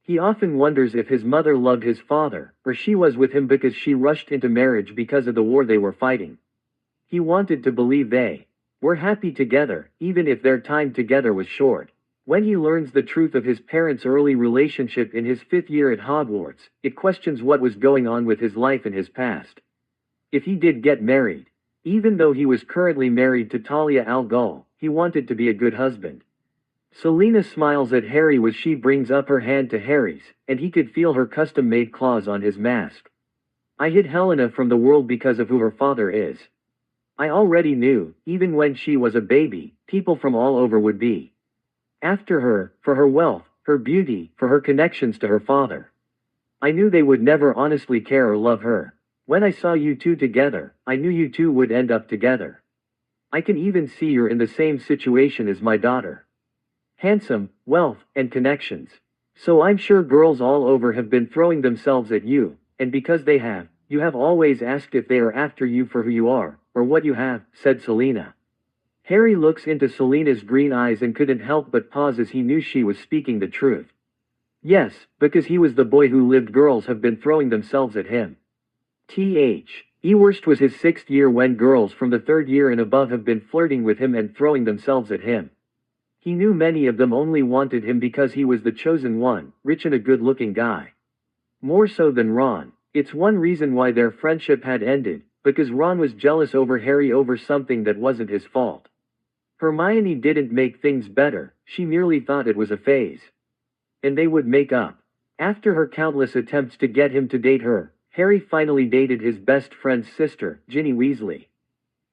He often wonders if his mother loved his father, or she was with him because she rushed into marriage because of the war they were fighting. He wanted to believe they were happy together, even if their time together was short. When he learns the truth of his parents' early relationship in his 5th year at Hogwarts, it questions what was going on with his life in his past. If he did get married, even though he was currently married to Talia al Ghul, he wanted to be a good husband. Selena smiles at Harry as she brings up her hand to Harry's, and he could feel her custom-made claws on his mask. "I hid Helena from the world because of who her father is. I already knew, even when she was a baby, people from all over would be after her, for her wealth, her beauty, for her connections to her father. I knew they would never honestly care or love her. When I saw you two together, I knew you two would end up together. I can even see you're in the same situation as my daughter. Handsome, wealth, and connections. So I'm sure girls all over have been throwing themselves at you, and because they have, you have always asked if they are after you for who you are, or what you have," said Selena. Harry looks into Selena's green eyes and couldn't help but pause as he knew she was speaking the truth. Yes, because he was the boy who lived. Girls have been throwing themselves at him. Worst was his 6th year when girls from the 3rd year and above have been flirting with him and throwing themselves at him. He knew many of them only wanted him because he was the chosen one, rich and a good-looking guy. More so than Ron. It's one reason why their friendship had ended, because Ron was jealous over Harry over something that wasn't his fault. Hermione didn't make things better, she merely thought it was a phase. And they would make up. After her countless attempts to get him to date her, Harry finally dated his best friend's sister, Ginny Weasley.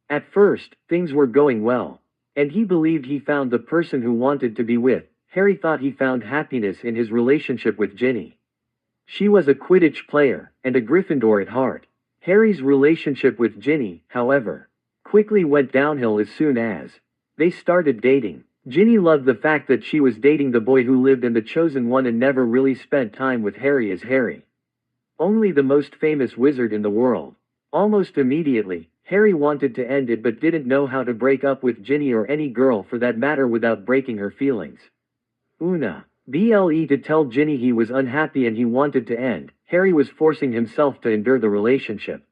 At first, things were going well. And he believed he found the person who wanted to be with. Harry thought he found happiness in his relationship with Ginny. She was a Quidditch player, and a Gryffindor at heart. Harry's relationship with Ginny, however, quickly went downhill as soon as they started dating. Ginny loved the fact that she was dating the boy who lived in the Chosen One and never really spent time with Harry as Harry. Only the most famous wizard in the world. Almost immediately, Harry wanted to end it but didn't know how to break up with Ginny or any girl for that matter without breaking her feelings. Una. BLE to tell Ginny he was unhappy and he wanted to end, Harry was forcing himself to endure the relationship.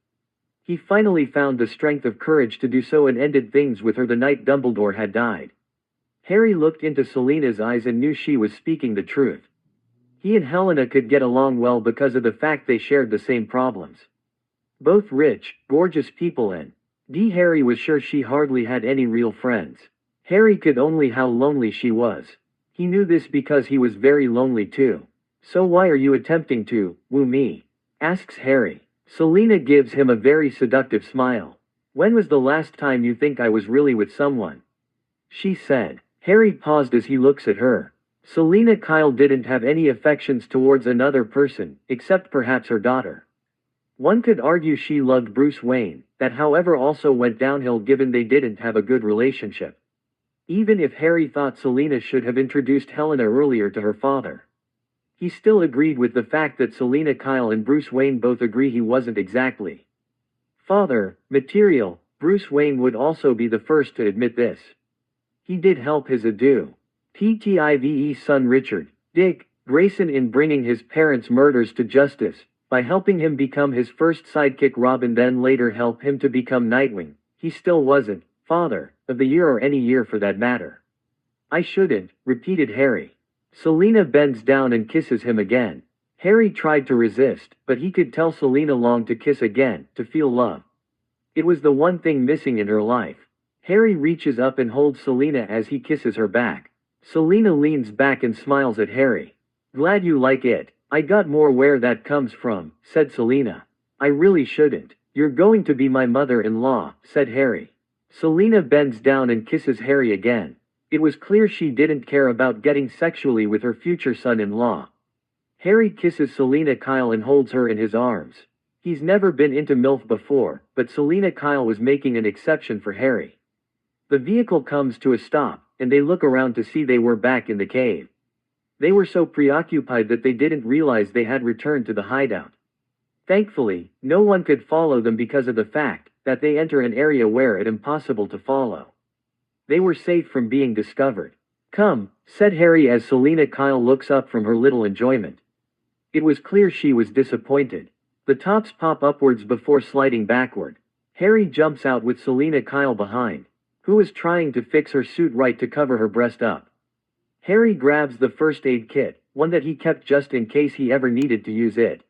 He finally found the strength of courage to do so and ended things with her the night Dumbledore had died. Harry looked into Selena's eyes and knew she was speaking the truth. He and Helena could get along well because of the fact they shared the same problems. Both rich, gorgeous people and Harry was sure she hardly had any real friends. Harry could only how lonely she was. He knew this because he was very lonely too. So why are you attempting to woo me? Asks Harry. Selena gives him a very seductive smile. When was the last time you think I was really with someone? She said. Harry paused as he looks at her. Selena Kyle didn't have any affections towards another person, except perhaps her daughter. One could argue she loved Bruce Wayne, that however also went downhill given they didn't have a good relationship. Even if Harry thought Selena should have introduced Helena earlier to her father. He still agreed with the fact that Selena Kyle and Bruce Wayne both agree he wasn't exactly father material. Bruce Wayne would also be the first to admit this. He did help his PTIVE son Richard, Dick Grayson in bringing his parents' murders to justice, by helping him become his first sidekick Robin then later help him to become Nightwing. He still wasn't father of the year or any year for that matter. I shouldn't, repeated Harry. Selena bends down and kisses him again. Harry tried to resist, but he could tell Selena longed to kiss again, to feel love. It was the one thing missing in her life. Harry reaches up and holds Selena as he kisses her back. Selena leans back and smiles at Harry. Glad you like it. I got more where that comes from, said Selena. I really shouldn't. You're going to be my mother-in-law, said Harry. Selena bends down and kisses Harry again. It was clear she didn't care about getting sexually with her future son-in-law. Harry kisses Selena Kyle and holds her in his arms. He's never been into MILF before, but Selena Kyle was making an exception for Harry. The vehicle comes to a stop, and they look around to see they were back in the cave. They were so preoccupied that they didn't realize they had returned to the hideout. Thankfully, no one could follow them because of the fact that they enter an area where it's impossible to follow. They were safe from being discovered. Come, said Harry as Selena Kyle looks up from her little enjoyment. It was clear she was disappointed. The tops pop upwards before sliding backward. Harry jumps out with Selena Kyle behind, who is trying to fix her suit right to cover her breast up. Harry grabs the first aid kit, one that he kept just in case he ever needed to use it.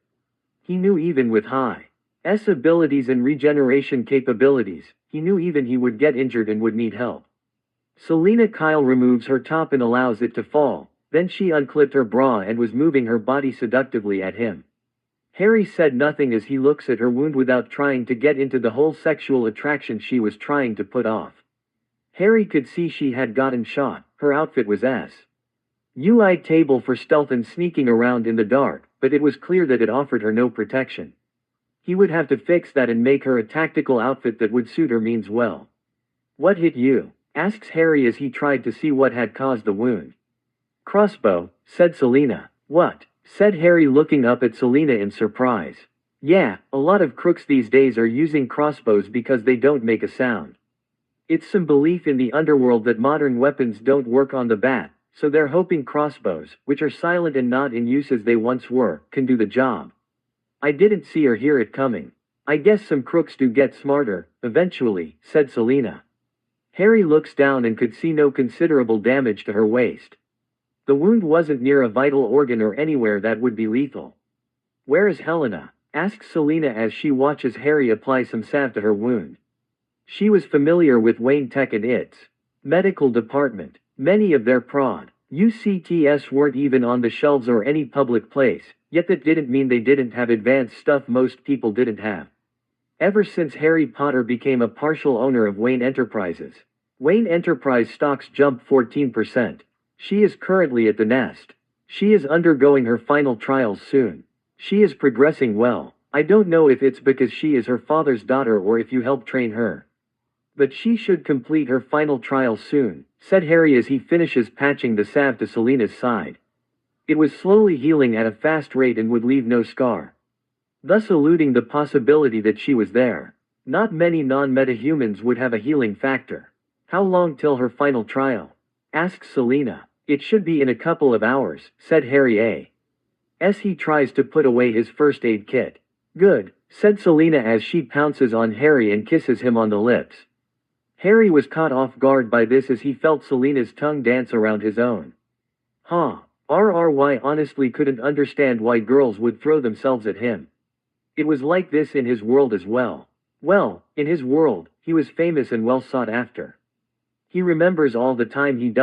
He knew even with High's abilities and regeneration capabilities, he knew even he would get injured and would need help. Selena Kyle removes her top and allows it to fall, then she unclipped her bra and was moving her body seductively at him. Harry said nothing as he looks at her wound without trying to get into the whole sexual attraction she was trying to put off. Harry could see she had gotten shot, her outfit was UI table for stealth and sneaking around in the dark, but it was clear that it offered her no protection. He would have to fix that and make her a tactical outfit that would suit her means well. What hit you? Asks Harry as he tried to see what had caused the wound. Crossbow, said Selena. What? Said Harry looking up at Selena in surprise. Yeah, a lot of crooks these days are using crossbows because they don't make a sound. It's some belief in the underworld that modern weapons don't work on the bat, so they're hoping crossbows, which are silent and not in use as they once were, can do the job. I didn't see or hear it coming. I guess some crooks do get smarter, eventually, said Selena. Harry looks down and could see no considerable damage to her waist. The wound wasn't near a vital organ or anywhere that would be lethal. "Where is Helena?" asks Selena as she watches Harry apply some salve to her wound. She was familiar with Wayne Tech and its medical department. Many of their prod UCTS weren't even on the shelves or any public place, yet that didn't mean they didn't have advanced stuff most people didn't have. Ever since Harry Potter became a partial owner of Wayne Enterprises, Wayne Enterprise stocks jumped 14%. She is currently at the nest. She is undergoing her final trials soon. She is progressing well. I don't know if it's because she is her father's daughter or if you helped train her. But she should complete her final trials soon, said Harry as he finishes patching the salve to Selena's side. It was slowly healing at a fast rate and would leave no scar, thus eluding the possibility that she was there. Not many non-metahumans would have a healing factor. "How long till her final trial?" asks Selena. "It should be in a couple of hours," said Harry as he tries to put away his first aid kit. "Good," said Selena as she pounces on Harry and kisses him on the lips. Harry was caught off guard by this as he felt Selena's tongue dance around his own. RRY honestly couldn't understand why girls would throw themselves at him. It was like this in his world as well. Well, in his world, he was famous and well sought after. He remembers all the time he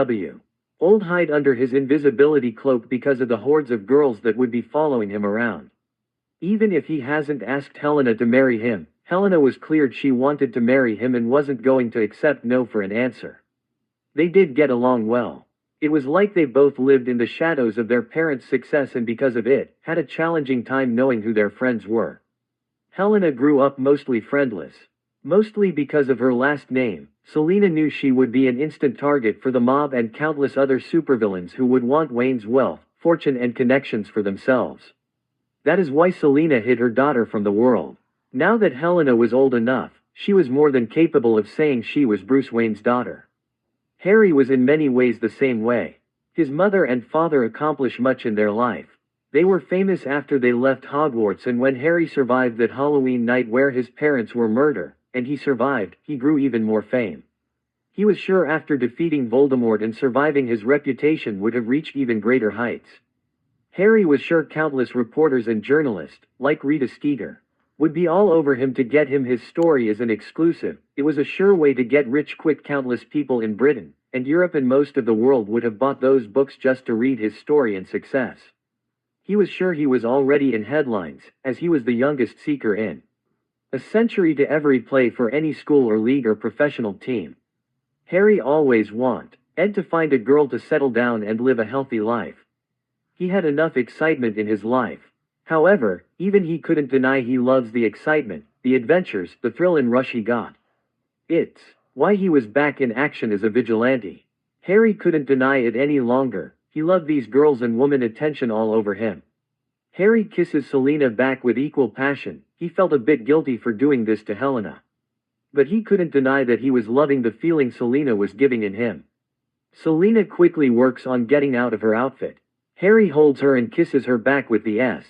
old hide under his invisibility cloak because of the hordes of girls that would be following him around. Even if he hasn't asked Helena to marry him, Helena was cleared she wanted to marry him and wasn't going to accept no for an answer. They did get along well. It was like they both lived in the shadows of their parents' success and because of it, had a challenging time knowing who their friends were. Helena grew up mostly friendless. Mostly because of her last name, Selena knew she would be an instant target for the mob and countless other supervillains who would want Wayne's wealth, fortune and connections for themselves. That is why Selena hid her daughter from the world. Now that Helena was old enough, she was more than capable of saying she was Bruce Wayne's daughter. Harry was in many ways the same way. His mother and father accomplished much in their life. They were famous after they left Hogwarts, and when Harry survived that Halloween night where his parents were murdered, and he survived, he grew even more fame. He was sure after defeating Voldemort and surviving his reputation would have reached even greater heights. Harry was sure countless reporters and journalists, like Rita Skeeter, would be all over him to get him his story as an exclusive. It was a sure way to get rich quick. Countless people in Britain and Europe and most of the world would have bought those books just to read his story and success. He was sure he was already in headlines, as he was the youngest seeker in a century to ever play for any school or league or professional team. Harry always wanted to find a girl to settle down and live a healthy life. He had enough excitement in his life. However, even he couldn't deny he loves the excitement, the adventures, the thrill and rush he got. It's why he was back in action as a vigilante. Harry couldn't deny it any longer. He loved these girls and woman attention all over him. Harry kisses Selena back with equal passion. He felt a bit guilty for doing this to Helena. But he couldn't deny that he was loving the feeling Selena was giving in him. Selena quickly works on getting out of her outfit. Harry holds her and kisses her back with the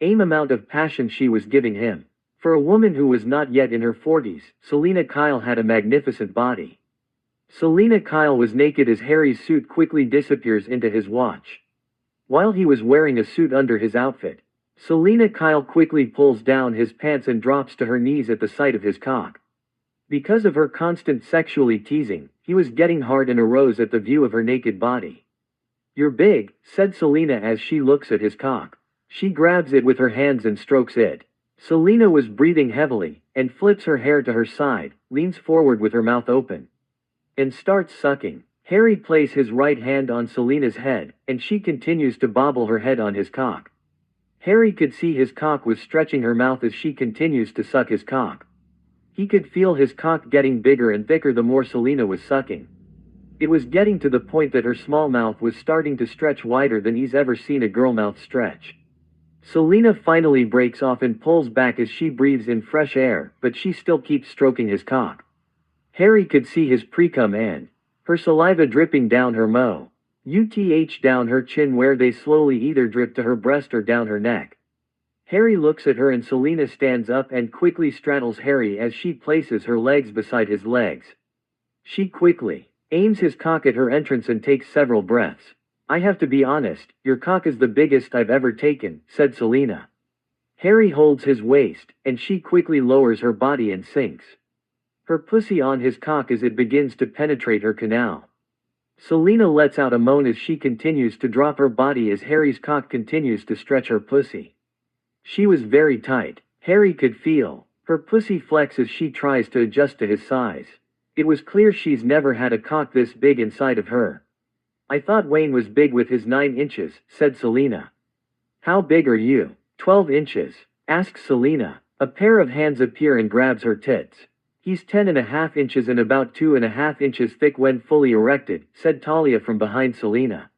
same amount of passion she was giving him. For a woman who was not yet in her 40s, Selena Kyle had a magnificent body. Selena Kyle was naked as Harry's suit quickly disappears into his watch. While he was wearing a suit under his outfit, Selena Kyle quickly pulls down his pants and drops to her knees at the sight of his cock. Because of her constant sexually teasing, he was getting hard and arose at the view of her naked body. "You're big," said Selena as she looks at his cock. She grabs it with her hands and strokes it. Selena was breathing heavily, and flips her hair to her side, leans forward with her mouth open, and starts sucking. Harry places his right hand on Selena's head, and she continues to bobble her head on his cock. Harry could see his cock was stretching her mouth as she continues to suck his cock. He could feel his cock getting bigger and thicker the more Selena was sucking. It was getting to the point that her small mouth was starting to stretch wider than he's ever seen a girl mouth stretch. Selena finally breaks off and pulls back as she breathes in fresh air, but she still keeps stroking his cock. Harry could see his pre-cum and her saliva dripping down her down her chin where they slowly either drip to her breast or down her neck. Harry looks at her and Selena stands up and quickly straddles Harry as she places her legs beside his legs. She quickly aims his cock at her entrance and takes several breaths. I have to be honest, your cock is the biggest I've ever taken, said Selena. Harry holds his waist, and she quickly lowers her body and sinks her pussy on his cock as it begins to penetrate her canal. Selena lets out a moan as she continues to drop her body as Harry's cock continues to stretch her pussy. She was very tight. Harry could feel her pussy flex as she tries to adjust to his size. It was clear she's never had a cock this big inside of her. I thought Wayne was big with his 9 inches, said Selena. How big are you? 12 inches, asks Selena. A pair of hands appear and grabs her tits. He's 10.5 inches and about 2.5 inches thick when fully erected, said Talia from behind Selena.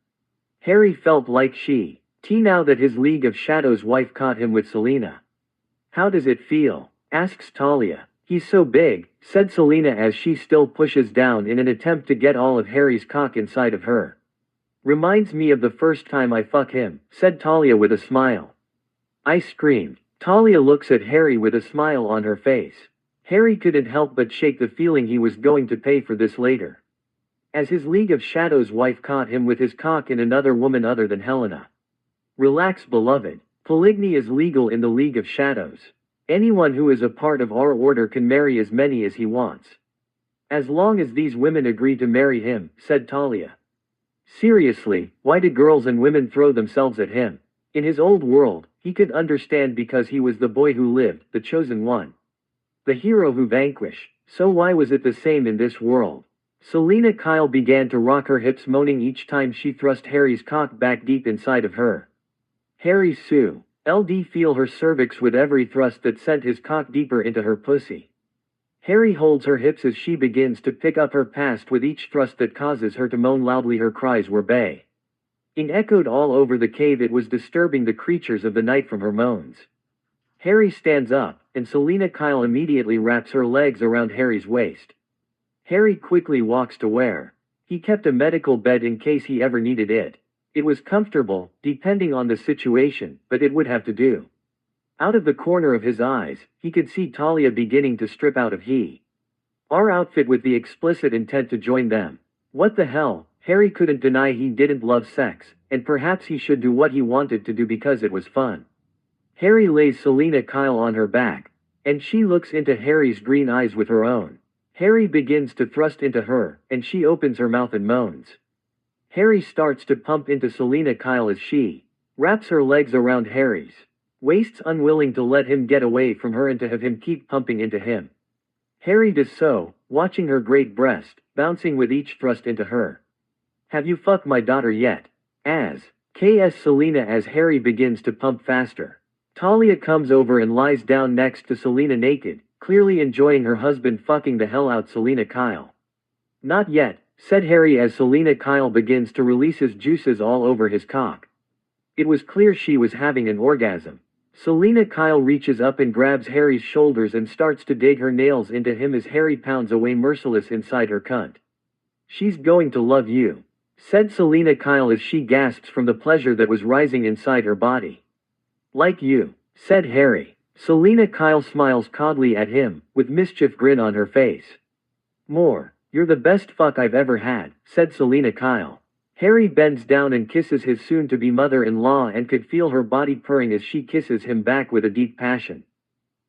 Harry felt like now that his League of Shadows wife caught him with Selena. How does it feel? Asks Talia. He's so big, said Selena as she still pushes down in an attempt to get all of Harry's cock inside of her. Reminds me of the first time I fuck him, said Talia with a smile. I screamed. Talia looks at Harry with a smile on her face. Harry couldn't help but shake the feeling he was going to pay for this later. As his League of Shadows wife caught him with his cock in another woman other than Helena. Relax, beloved. Polygamy is legal in the League of Shadows. Anyone who is a part of our order can marry as many as he wants. As long as these women agree to marry him, said Talia. Seriously, why did girls and women throw themselves at him? In his old world, he could understand because he was the boy who lived, the chosen one. The hero who vanquished. So why was it the same in this world? Selena Kyle began to rock her hips, moaning each time she thrust Harry's cock back deep inside of her. Harry Sue. LD feel her cervix with every thrust that sent his cock deeper into her pussy. Harry holds her hips as she begins to pick up her past with each thrust that causes her to moan loudly. Her cries were baying echoed all over the cave. It was disturbing the creatures of the night from her moans. Harry stands up, and Selena Kyle immediately wraps her legs around Harry's waist. Harry quickly walks to where he kept a medical bed in case he ever needed it. It was comfortable, depending on the situation, but it would have to do. Out of the corner of his eyes, he could see Talia beginning to strip out of our outfit with the explicit intent to join them. What the hell? Harry couldn't deny he didn't love sex, and perhaps he should do what he wanted to do because it was fun. Harry lays Selena Kyle on her back, and she looks into Harry's green eyes with her own. Harry begins to thrust into her, and she opens her mouth and moans. Harry starts to pump into Selena Kyle as she wraps her legs around Harry's waist, unwilling to let him get away from her and to have him keep pumping into him. Harry does so, watching her great breast, bouncing with each thrust into her. Have you fucked my daughter yet? KS Selena as Harry begins to pump faster. Talia comes over and lies down next to Selena naked, clearly enjoying her husband fucking the hell out Selena Kyle. Not yet, said Harry as Selena Kyle begins to release his juices all over his cock. It was clear she was having an orgasm. Selena Kyle reaches up and grabs Harry's shoulders and starts to dig her nails into him as Harry pounds away merciless inside her cunt. She's going to love you, said Selena Kyle as she gasps from the pleasure that was rising inside her body. Like you, said Harry. Selena Kyle smiles coldly at him, with mischief grin on her face. More. You're the best fuck I've ever had, said Selena Kyle. Harry bends down and kisses his soon-to-be mother-in-law and could feel her body purring as she kisses him back with a deep passion.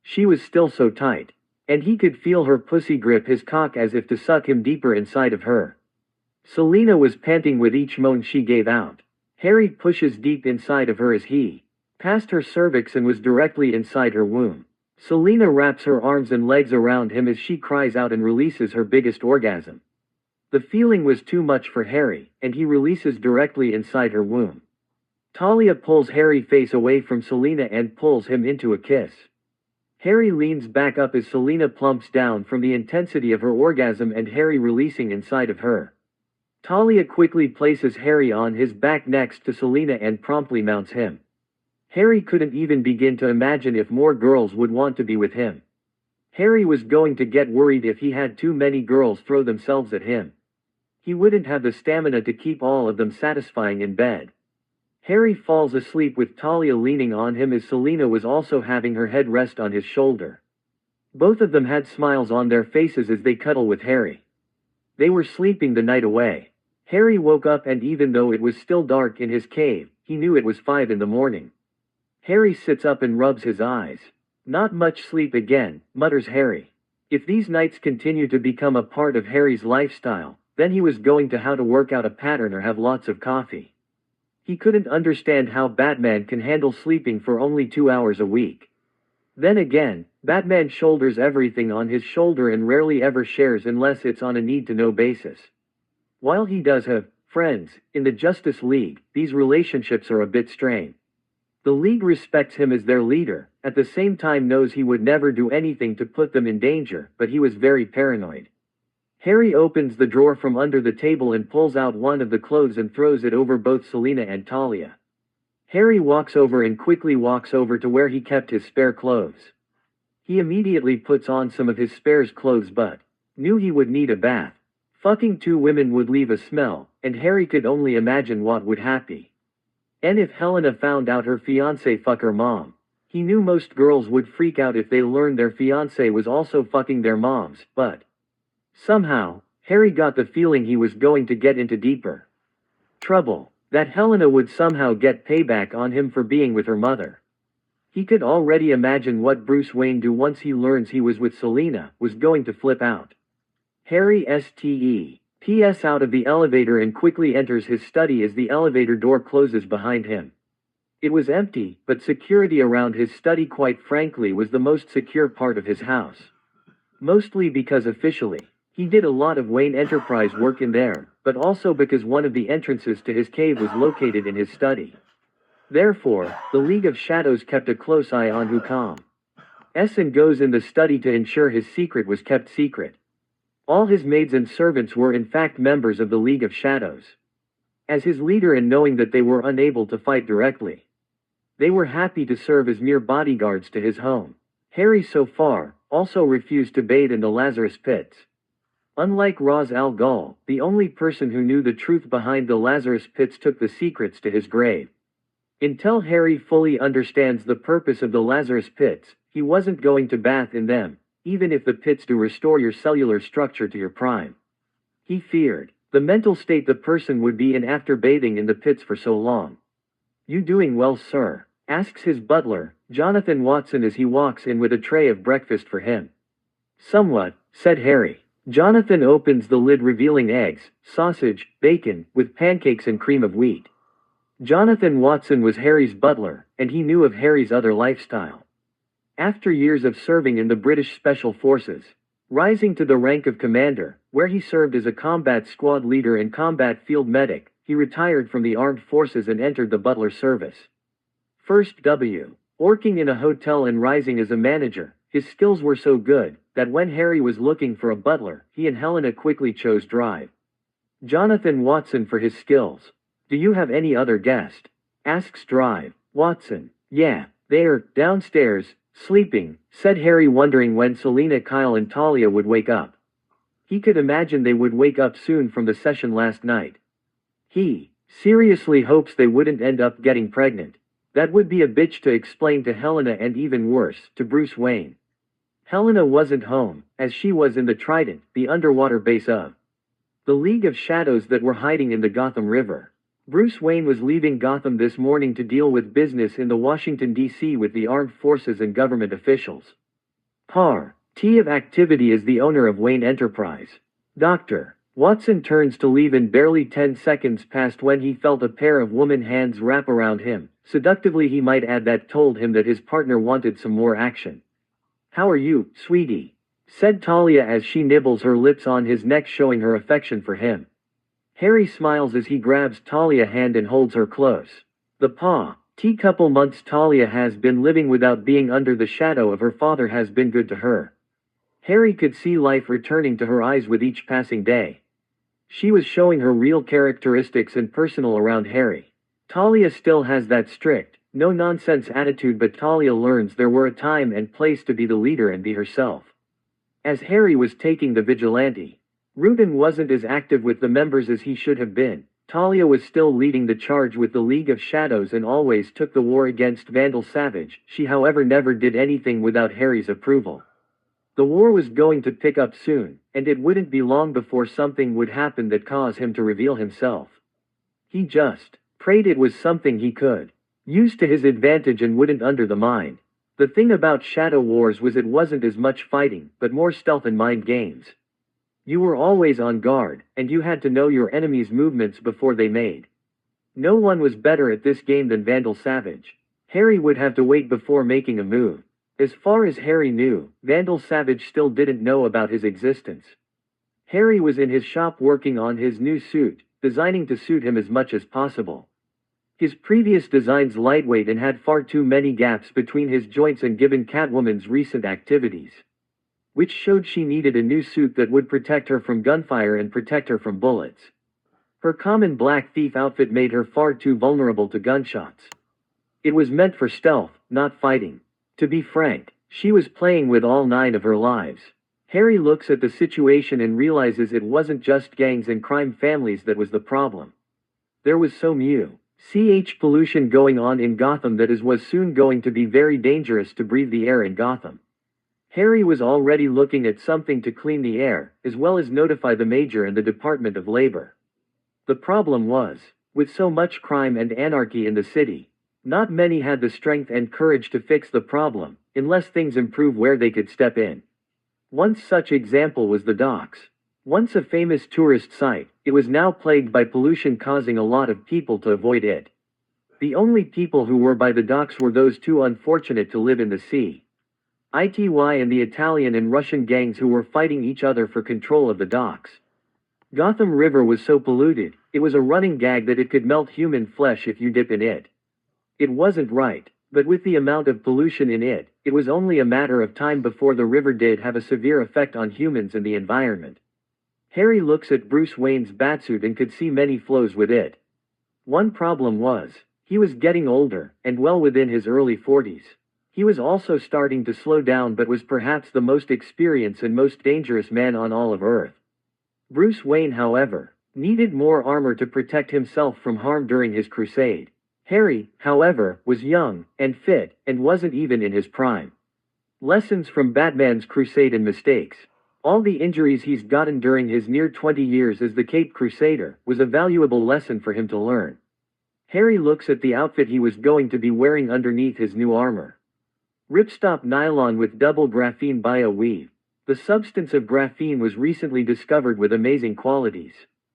She was still so tight, and he could feel her pussy grip his cock as if to suck him deeper inside of her. Selena was panting with each moan she gave out. Harry pushes deep inside of her as he passed her cervix and was directly inside her womb. Selena wraps her arms and legs around him as she cries out and releases her biggest orgasm. The feeling was too much for Harry, and he releases directly inside her womb. Talia pulls Harry's face away from Selena and pulls him into a kiss. Harry leans back up as Selena plumps down from the intensity of her orgasm and Harry releasing inside of her. Talia quickly places Harry on his back next to Selena and promptly mounts him. Harry couldn't even begin to imagine if more girls would want to be with him. Harry was going to get worried if he had too many girls throw themselves at him. He wouldn't have the stamina to keep all of them satisfying in bed. Harry falls asleep with Talia leaning on him as Selena was also having her head rest on his shoulder. Both of them had smiles on their faces as they cuddle with Harry. They were sleeping the night away. Harry woke up, and even though it was still dark in his cave, he knew it was 5 in the morning. Harry sits up and rubs his eyes. Not much sleep again, mutters Harry. If these nights continue to become a part of Harry's lifestyle, then he was going to have to work out a pattern or have lots of coffee. He couldn't understand how Batman can handle sleeping for only 2 hours a week. Then again, Batman shoulders everything on his shoulder and rarely ever shares unless it's on a need-to-know basis. While he does have friends in the Justice League, these relationships are a bit strained. The League respects him as their leader, at the same time knows he would never do anything to put them in danger, but he was very paranoid. Harry opens the drawer from under the table and pulls out one of the clothes and throws it over both Selina and Talia. Harry walks over and quickly walks over to where he kept his spare clothes. He immediately puts on some of his spare clothes but knew he would need a bath. Fucking 2 women would leave a smell, and Harry could only imagine what would happen. And if Helena found out her fiancé fuck her mom. He knew most girls would freak out if they learned their fiancé was also fucking their moms, but somehow, Harry got the feeling he was going to get into deeper trouble, that Helena would somehow get payback on him for being with her mother. He could already imagine what Bruce Wayne do once he learns he was with Selina, was going to flip out. Harry steps out of the elevator and quickly enters his study as the elevator door closes behind him. It was empty, but security around his study, quite frankly, was the most secure part of his house. Mostly because officially, he did a lot of Wayne Enterprise work in there, but also because one of the entrances to his cave was located in his study. Therefore, the League of Shadows kept a close eye on who comes and goes in the study to ensure his secret was kept secret. All his maids and servants were in fact members of the League of Shadows. As his leader, and knowing that they were unable to fight directly, they were happy to serve as mere bodyguards to his home. Harry so far also refused to bathe in the Lazarus Pits. Unlike Ra's al Ghul, the only person who knew the truth behind the Lazarus Pits took the secrets to his grave. Until Harry fully understands the purpose of the Lazarus Pits, he wasn't going to bath in them, even if the pits do restore your cellular structure to your prime. He feared the mental state the person would be in after bathing in the pits for so long. "You doing well, sir?" asks his butler, Jonathan Watson, as he walks in with a tray of breakfast for him. "Somewhat," said Harry. Jonathan opens the lid, revealing eggs, sausage, bacon, with pancakes and cream of wheat. Jonathan Watson was Harry's butler, and he knew of Harry's other lifestyle. After years of serving in the British Special Forces, rising to the rank of commander, where he served as a combat squad leader and combat field medic, he retired from the armed forces and entered the butler service. First working in a hotel and rising as a manager, his skills were so good that when Harry was looking for a butler, he and Helena quickly chose Drive Jonathan Watson for his skills. "Do you have any other guest?" asks Drive Watson. "Yeah, they're downstairs, sleeping," said Harry, wondering when Selina, Kyle and Talia would wake up. He could imagine they would wake up soon from the session last night. He seriously hopes they wouldn't end up getting pregnant. That would be a bitch to explain to Helena, and even worse, to Bruce Wayne. Helena wasn't home, as she was in the Trident, the underwater base of the League of Shadows that were hiding in the Gotham River. Bruce Wayne was leaving Gotham this morning to deal with business in the Washington, D.C. with the armed forces and government officials. T of activity is the owner of Wayne Enterprise. Dr. Watson turns to leave, and barely 10 seconds passed when he felt a pair of woman hands wrap around him, seductively he might add, that told him that his partner wanted some more action. "How are you, sweetie?" said Talia as she nibbles her lips on his neck, showing her affection for him. Harry smiles as he grabs Talia's hand and holds her close. The couple months Talia has been living without being under the shadow of her father has been good to her. Harry could see life returning to her eyes with each passing day. She was showing her real characteristics and personal around Harry. Talia still has that strict, no-nonsense attitude, but Talia learns there were a time and place to be the leader and be herself. As Harry was taking the vigilante route and wasn't as active with the members as he should have been, Talia was still leading the charge with the League of Shadows and always took the war against Vandal Savage. She, however, never did anything without Harry's approval. The war was going to pick up soon, and it wouldn't be long before something would happen that caused him to reveal himself. He just prayed it was something he could use to his advantage and wouldn't undermine. The thing about Shadow Wars was it wasn't as much fighting, but more stealth and mind games. You were always on guard, and you had to know your enemy's movements before they made. No one was better at this game than Vandal Savage. Harry would have to wait before making a move. As far as Harry knew, Vandal Savage still didn't know about his existence. Harry was in his shop working on his new suit, designing to suit him as much as possible. His previous designs lightweight and had far too many gaps between his joints, and given Catwoman's recent activities, which showed she needed a new suit that would protect her from gunfire and protect her from bullets. Her common black thief outfit made her far too vulnerable to gunshots. It was meant for stealth, not fighting. To be frank, she was playing with all 9 of her lives. Harry looks at the situation and realizes it wasn't just gangs and crime families that was the problem. There was so much pollution going on in Gotham that was soon going to be very dangerous to breathe the air in Gotham. Harry was already looking at something to clean the air, as well as notify the Major and the Department of Labor. The problem was, with so much crime and anarchy in the city, not many had the strength and courage to fix the problem, unless things improve where they could step in. One such example was the docks. Once a famous tourist site, it was now plagued by pollution, causing a lot of people to avoid it. The only people who were by the docks were those too unfortunate to live in the sea. ITY and the Italian and Russian gangs who were fighting each other for control of the docks. Gotham River was so polluted, it was a running gag that it could melt human flesh if you dip in it. It wasn't right, but with the amount of pollution in it, it was only a matter of time before the river did have a severe effect on humans and the environment. Harry looks at Bruce Wayne's batsuit and could see many flaws with it. One problem was, he was getting older, and well within his early 40s. He was also starting to slow down, but was perhaps the most experienced and most dangerous man on all of Earth. Bruce Wayne, however, needed more armor to protect himself from harm during his crusade. Harry, however, was young and fit, and wasn't even in his prime. Lessons from Batman's crusade and mistakes. All the injuries he's gotten during his near 20 years as the Caped Crusader was a valuable lesson for him to learn. Harry looks at the outfit he was going to be wearing underneath his new armor. Ripstop nylon with double graphene bio-weave. The substance of graphene was recently discovered with amazing qualities.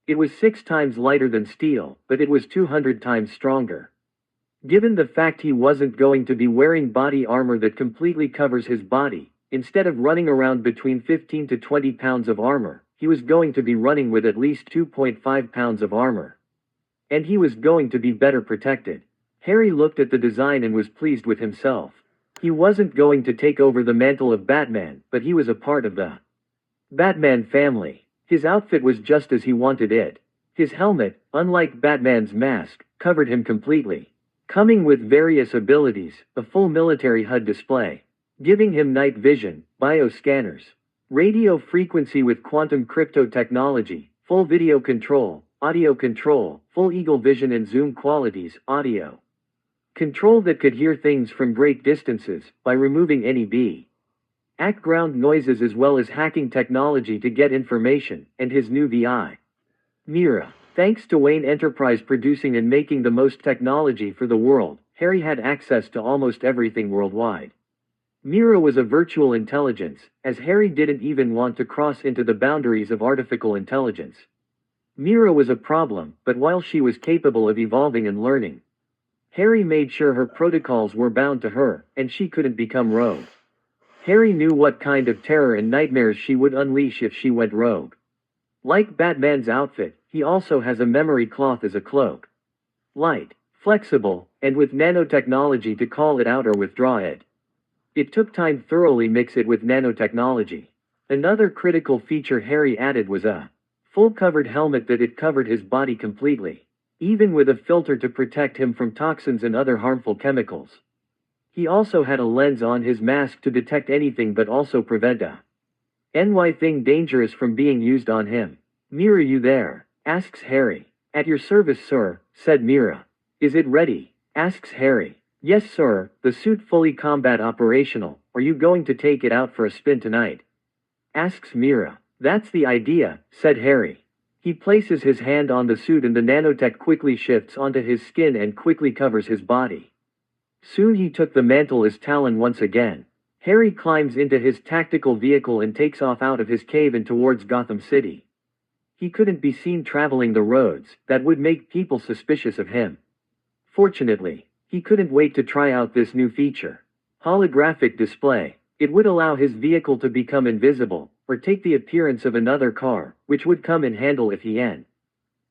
It was 6 times lighter than steel, but it was 200 times stronger. Given the fact he wasn't going to be wearing body armor that completely covers his body, instead of running around between 15 to 20 pounds of armor, he was going to be running with at least 2.5 pounds of armor. And he was going to be better protected. Harry looked at the design and was pleased with himself. He wasn't going to take over the mantle of Batman, but he was a part of the Batman family. His outfit was just as he wanted it. His helmet, unlike Batman's mask, covered him completely, coming with various abilities, a full military HUD display, giving him night vision, bioscanners, radio frequency with quantum crypto technology, full video control, audio control, full eagle vision and zoom qualities, audio control that could hear things from great distances, by removing any background noises, as well as hacking technology to get information, and his new VI Mira. Thanks to Wayne Enterprise producing and making the most technology for the world, Harry had access to almost everything worldwide. Mira was a virtual intelligence, as Harry didn't even want to cross into the boundaries of artificial intelligence. Mira was a problem, but while she was capable of evolving and learning, Harry made sure her protocols were bound to her, and she couldn't become rogue. Harry knew what kind of terror and nightmares she would unleash if she went rogue. Like Batman's outfit, he also has a memory cloth as a cloak. Light, flexible, and with nanotechnology to call it out or withdraw it. It took time thoroughly mix it with nanotechnology. Another critical feature Harry added was a full covered helmet that it covered his body completely, even with a filter to protect him from toxins and other harmful chemicals. He also had a lens on his mask to detect anything but also prevent a thing dangerous from being used on him. "Mira, you there?" asks Harry. "At your service, sir," said Mira. "Is it ready?" asks Harry. "Yes, sir, the suit fully combat operational. Are you going to take it out for a spin tonight?" asks Mira. That's the idea, said Harry. He places his hand on the suit and the nanotech quickly shifts onto his skin and quickly covers his body. Soon he took the mantle as Talon once again. Harry climbs into his tactical vehicle and takes off out of his cave and towards Gotham City. He couldn't be seen traveling the roads that would make people suspicious of him. Fortunately, he couldn't wait to try out this new feature. Holographic display. It would allow his vehicle to become invisible, or take the appearance of another car, which would come in handy if he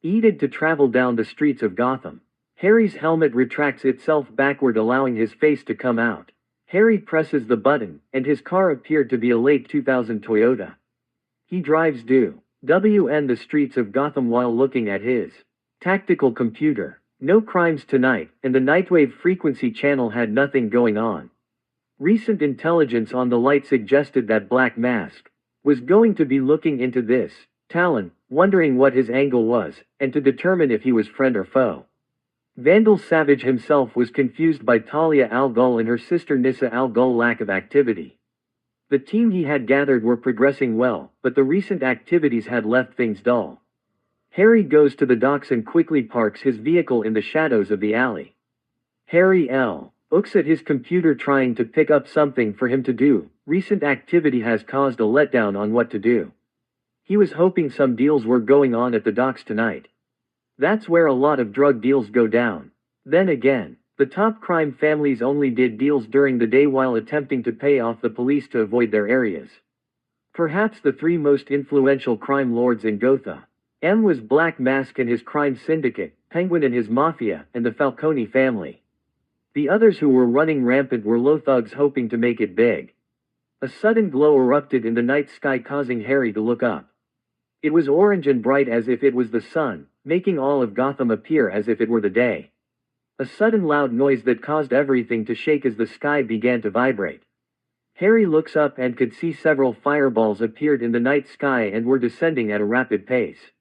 needed to travel down the streets of Gotham. Harry's helmet retracts itself backward, allowing his face to come out. Harry presses the button, and his car appeared to be a late 2000 Toyota. He drives due the streets of Gotham while looking at his tactical computer. No crimes tonight, and the Nightwave frequency channel had nothing going on. Recent intelligence on the light suggested that Black Mask was going to be looking into this. Talon, wondering what his angle was, and to determine if he was friend or foe. Vandal Savage himself was confused by Talia al Ghul and her sister Nissa al Ghul lack of activity. The team he had gathered were progressing well, but the recent activities had left things dull. Harry goes to the docks and quickly parks his vehicle in the shadows of the alley. Harry looks at his computer trying to pick up something for him to do. Recent activity has caused a letdown on what to do. He was hoping some deals were going on at the docks tonight. That's where a lot of drug deals go down. Then again, the top crime families only did deals during the day while attempting to pay off the police to avoid their areas. Perhaps the three most influential crime lords in Gotham was Black Mask and his crime syndicate, Penguin and his mafia, and the Falcone family. The others who were running rampant were low thugs hoping to make it big. A sudden glow erupted in the night sky, causing Harry to look up. It was orange and bright as if it was the sun, making all of Gotham appear as if it were the day. A sudden loud noise that caused everything to shake as the sky began to vibrate. Harry looks up and could see several fireballs appeared in the night sky and were descending at a rapid pace.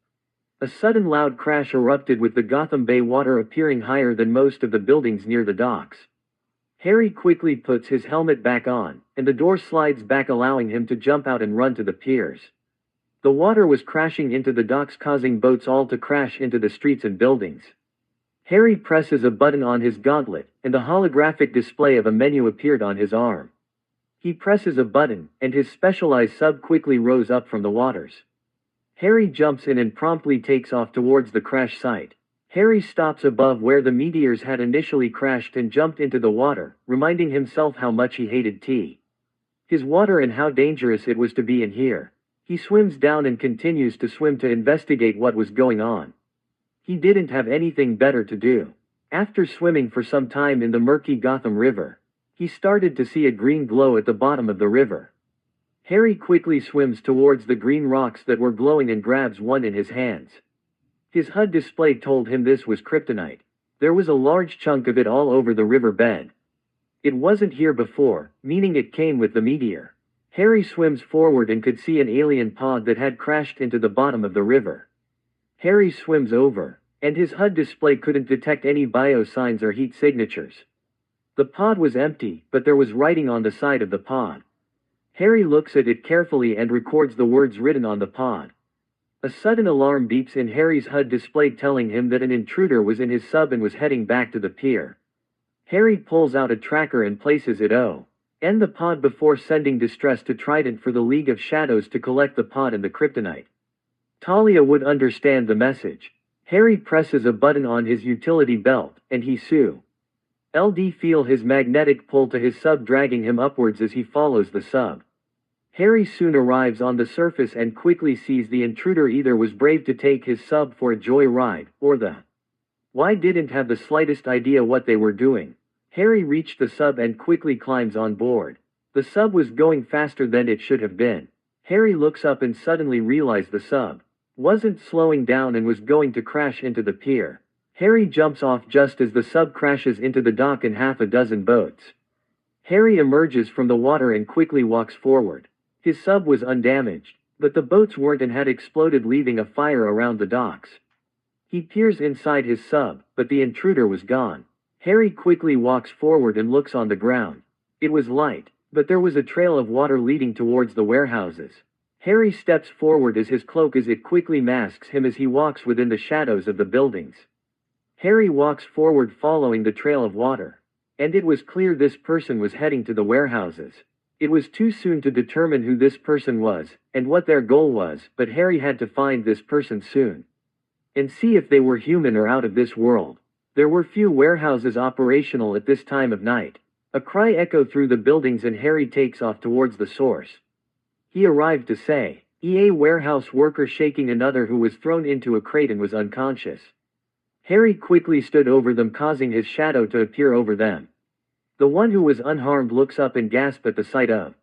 A sudden loud crash erupted with the Gotham Bay water appearing higher than most of the buildings near the docks. Harry quickly puts his helmet back on, and the door slides back, allowing him to jump out and run to the piers. The water was crashing into the docks, causing boats all to crash into the streets and buildings. Harry presses a button on his gauntlet, and the holographic display of a menu appeared on his arm. He presses a button, and his specialized sub quickly rose up from the waters. Harry jumps in and promptly takes off towards the crash site. Harry stops above where the meteors had initially crashed and jumped into the water, reminding himself how much he hated his water and how dangerous it was to be in here. He swims down and continues to swim to investigate what was going on. He didn't have anything better to do. After swimming for some time in the murky Gotham River, he started to see a green glow at the bottom of the river. Harry quickly swims towards the green rocks that were glowing and grabs one in his hands. His HUD display told him this was kryptonite. There was a large chunk of it all over the river bed. It wasn't here before, meaning it came with the meteor. Harry swims forward and could see an alien pod that had crashed into the bottom of the river. Harry swims over, and his HUD display couldn't detect any bio signs or heat signatures. The pod was empty, but there was writing on the side of the pod. Harry looks at it carefully and records the words written on the pod. A sudden alarm beeps in Harry's HUD display, telling him that an intruder was in his sub and was heading back to the pier. Harry pulls out a tracker and places it in the pod before sending distress to Trident for the League of Shadows to collect the pod and the kryptonite. Talia would understand the message. Harry presses a button on his utility belt, and he feel his magnetic pull to his sub, dragging him upwards as he follows the sub. Harry soon arrives on the surface and quickly sees the intruder either was brave to take his sub for a joy ride, or didn't have the slightest idea what they were doing. Harry reached the sub and quickly climbs on board. The sub was going faster than it should have been. Harry looks up and suddenly realized the sub wasn't slowing down and was going to crash into the pier. Harry jumps off just as the sub crashes into the dock and half a dozen boats. Harry emerges from the water and quickly walks forward. His sub was undamaged, but the boats weren't and had exploded, leaving a fire around the docks. He peers inside his sub, but the intruder was gone. Harry quickly walks forward and looks on the ground. It was light, but there was a trail of water leading towards the warehouses. Harry steps forward as his cloak as it quickly masks him as he walks within the shadows of the buildings. Harry walks forward following the trail of water. And it was clear this person was heading to the warehouses. It was too soon to determine who this person was, and what their goal was, but Harry had to find this person soon. And see if they were human or out of this world. There were few warehouses operational at this time of night. A cry echoed through the buildings and Harry takes off towards the source. He arrived to say, "EA warehouse worker shaking another who was thrown into a crate and was unconscious." Harry quickly stood over them, causing his shadow to appear over them. The one who was unharmed looks up and gasps at the sight of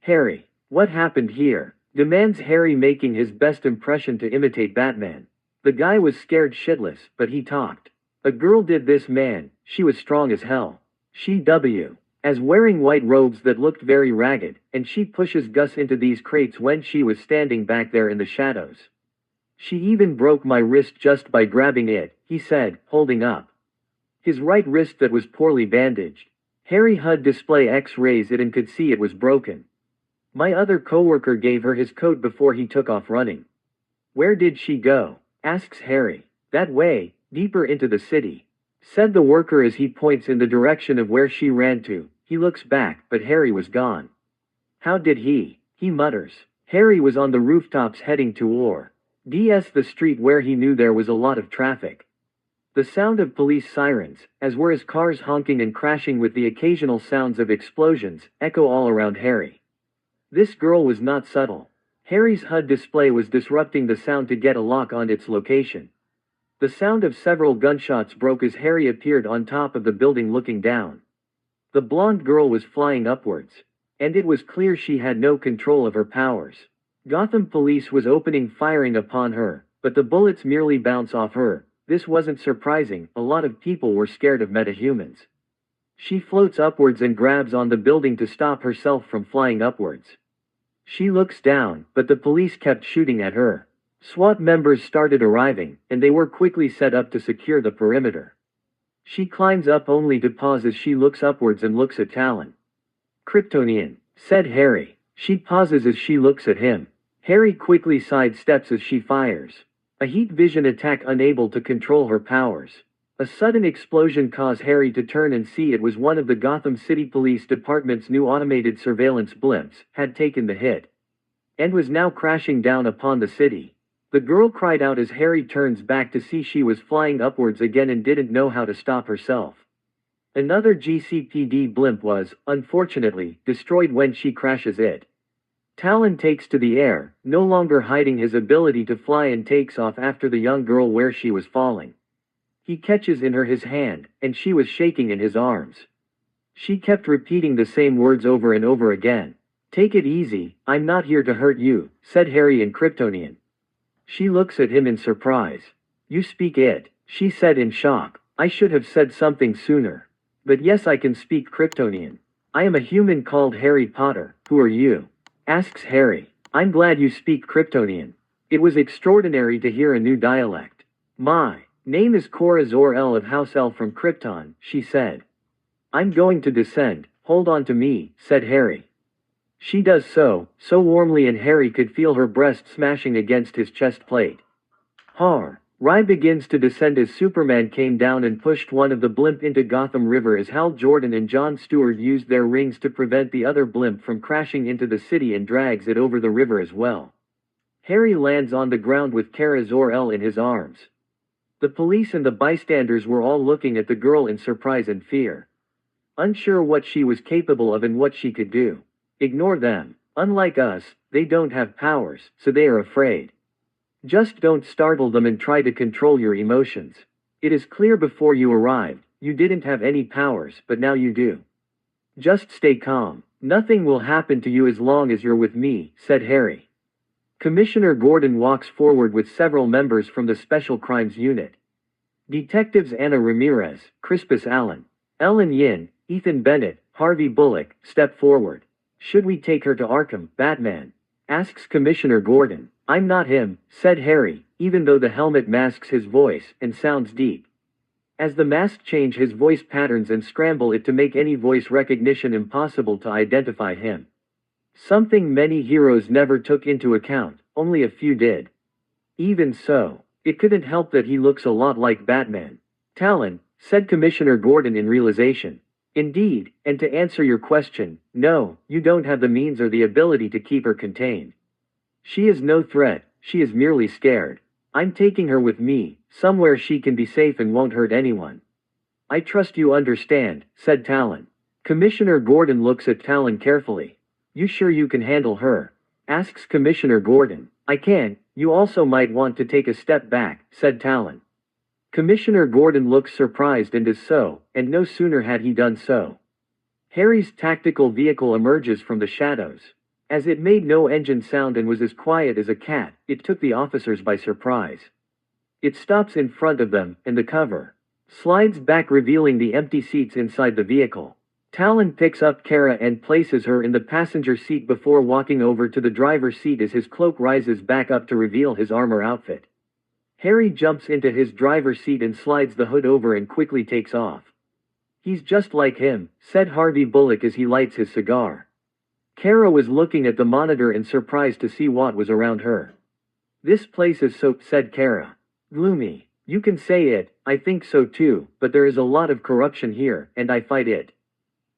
Harry. "What happened here?" demands Harry, making his best impression to imitate Batman. The guy was scared shitless, but he talked. "A girl did this, man. She was strong as hell. As wearing white robes that looked very ragged, and she pushes Gus into these crates when she was standing back there in the shadows. She even broke my wrist just by grabbing it," he said, holding up his right wrist that was poorly bandaged. Harry HUD display X-rays it and could see it was broken. "My other coworker gave her his coat before he took off running." "Where did she go?" asks Harry. "That way, deeper into the city," said the worker as he points in the direction of where she ran to. He looks back, but Harry was gone. "How did he?" he mutters. Harry was on the rooftops heading toward the street where he knew there was a lot of traffic. The sound of police sirens, as were his cars honking and crashing with the occasional sounds of explosions, echo all around Harry. This girl was not subtle. Harry's HUD display was disrupting the sound to get a lock on its location. The sound of several gunshots broke as Harry appeared on top of the building looking down. The blonde girl was flying upwards. And it was clear she had no control of her powers. Gotham Police was opening firing upon her, but the bullets merely bounce off her. This wasn't surprising, a lot of people were scared of metahumans. She floats upwards and grabs on the building to stop herself from flying upwards. She looks down, but the police kept shooting at her. SWAT members started arriving, and they were quickly set up to secure the perimeter. She climbs up only to pause as she looks upwards and looks at Talon. "Kryptonian," said Harry. She pauses as she looks at him. Harry quickly sidesteps as she fires. A heat vision attack, unable to control her powers. A sudden explosion caused Harry to turn and see it was one of the Gotham City Police Department's new automated surveillance blimps, had taken the hit. And was now crashing down upon the city. The girl cried out as Harry turns back to see she was flying upwards again and didn't know how to stop herself. Another GCPD blimp was, unfortunately, destroyed when she crashes it. Talon takes to the air, no longer hiding his ability to fly, and takes off after the young girl where she was falling. He catches in her his hand, and she was shaking in his arms. She kept repeating the same words over and over again. "Take it easy, I'm not here to hurt you," said Harry in Kryptonian. She looks at him in surprise. "You speak it," she said in shock. "I should have said something sooner. But yes, I can speak Kryptonian. I am a human called Harry Potter." "Who are you?" asks Harry. "I'm glad you speak Kryptonian. It was extraordinary to hear a new dialect." "My name is Cora Zor-El of House L from Krypton," she said. "I'm going to descend, hold on to me," said Harry. She does so warmly, and Harry could feel her breast smashing against his chest plate. Rye begins to descend as Superman came down and pushed one of the blimp into Gotham River as Hal Jordan and John Stewart used their rings to prevent the other blimp from crashing into the city and drags it over the river as well. Harry lands on the ground with Kara Zor-El in his arms. The police and the bystanders were all looking at the girl in surprise and fear. Unsure what she was capable of and what she could do. Ignore them. Unlike us, they don't have powers, so they are afraid. Just don't startle them and try to control your emotions. It is clear before you arrived, you didn't have any powers, but now you do. Just stay calm. Nothing will happen to you as long as you're with me, said Harry. Commissioner Gordon walks forward with several members from the Special Crimes Unit. Detectives Anna Ramirez, Crispus Allen, Ellen Yin, Ethan Bennett, Harvey Bullock, step forward. Should we take her to Arkham, Batman? Asks Commissioner Gordon. I'm not him, said Harry, even though the helmet masks his voice and sounds deep. As the mask change his voice patterns and scramble it to make any voice recognition impossible to identify him. Something many heroes never took into account, only a few did. Even so, it couldn't help that he looks a lot like Batman. Talon, said Commissioner Gordon in realization. Indeed, and to answer your question, no, you don't have the means or the ability to keep her contained. She is no threat, she is merely scared. I'm taking her with me, somewhere she can be safe and won't hurt anyone. I trust you understand, said Talon. Commissioner Gordon looks at Talon carefully. You sure you can handle her? Asks Commissioner Gordon. I can, you also might want to take a step back, said Talon. Commissioner Gordon looks surprised and is so, and no sooner had he done so. Harry's tactical vehicle emerges from the shadows. As it made no engine sound and was as quiet as a cat, it took the officers by surprise. It stops in front of them, and the cover slides back, revealing the empty seats inside the vehicle. Talon picks up Kara and places her in the passenger seat before walking over to the driver's seat as his cloak rises back up to reveal his armor outfit. Harry jumps into his driver's seat and slides the hood over and quickly takes off. He's just like him, said Harvey Bullock as he lights his cigar. Kara was looking at the monitor and surprised to see what was around her. This place is so, said Kara. Gloomy. You can say it, I think so too, but there is a lot of corruption here, and I fight it.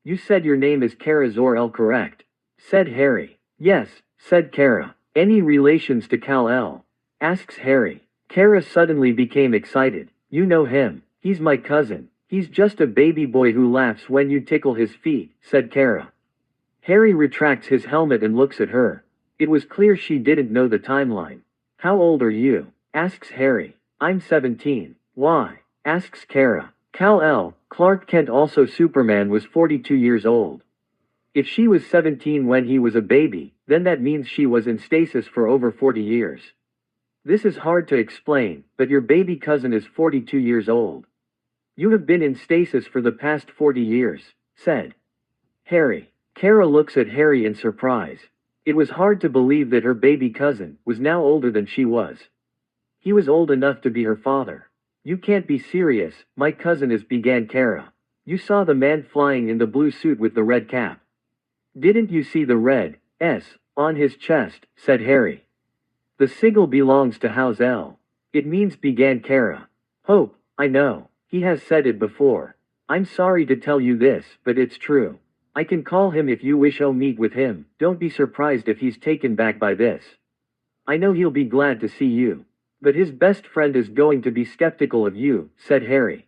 You said your name is Kara Zor-El, correct? Said Harry. Yes, said Kara. Any relations to Kal-El? Asks Harry. Kara suddenly became excited. You know him. He's my cousin. He's just a baby boy who laughs when you tickle his feet, said Kara. Harry retracts his helmet and looks at her. It was clear she didn't know the timeline. How old are you? Asks Harry. I'm 17. Why? Asks Kara. Kal-El, Clark Kent, also Superman, was 42 years old. If she was 17 when he was a baby, then that means she was in stasis for over 40 years. This is hard to explain, but your baby cousin is 42 years old. You have been in stasis for the past 40 years, said Harry. Kara looks at Harry in surprise. It was hard to believe that her baby cousin was now older than she was. He was old enough to be her father. You can't be serious, my cousin is, began Kara. You saw the man flying in the blue suit with the red cap. Didn't you see the red S on his chest, said Harry. The sigil belongs to House L. It means, began Kara. Hope, I know, he has said it before. I'm sorry to tell you this, but it's true. I can call him if you wish. I'll meet with him. Don't be surprised if he's taken back by this. I know he'll be glad to see you. But his best friend is going to be skeptical of you, said Harry.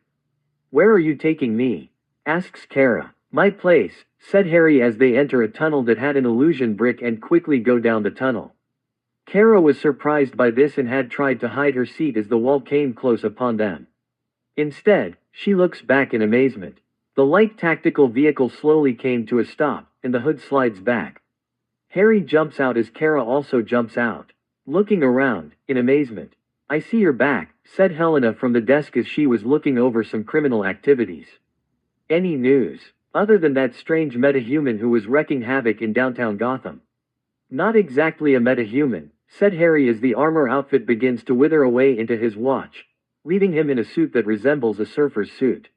Where are you taking me? Asks Kara. My place, said Harry as they enter a tunnel that had an illusion brick and quickly go down the tunnel. Kara was surprised by this and had tried to hide her seat as the wall came close upon them. Instead, she looks back in amazement. The light tactical vehicle slowly came to a stop, and the hood slides back. Harry jumps out as Kara also jumps out. Looking around, in amazement. I see you're back, said Helena from the desk as she was looking over some criminal activities. Any news, other than that strange metahuman who was wrecking havoc in downtown Gotham? Not exactly a metahuman, said Harry as the armor outfit begins to wither away into his watch, leaving him in a suit that resembles a surfer's suit.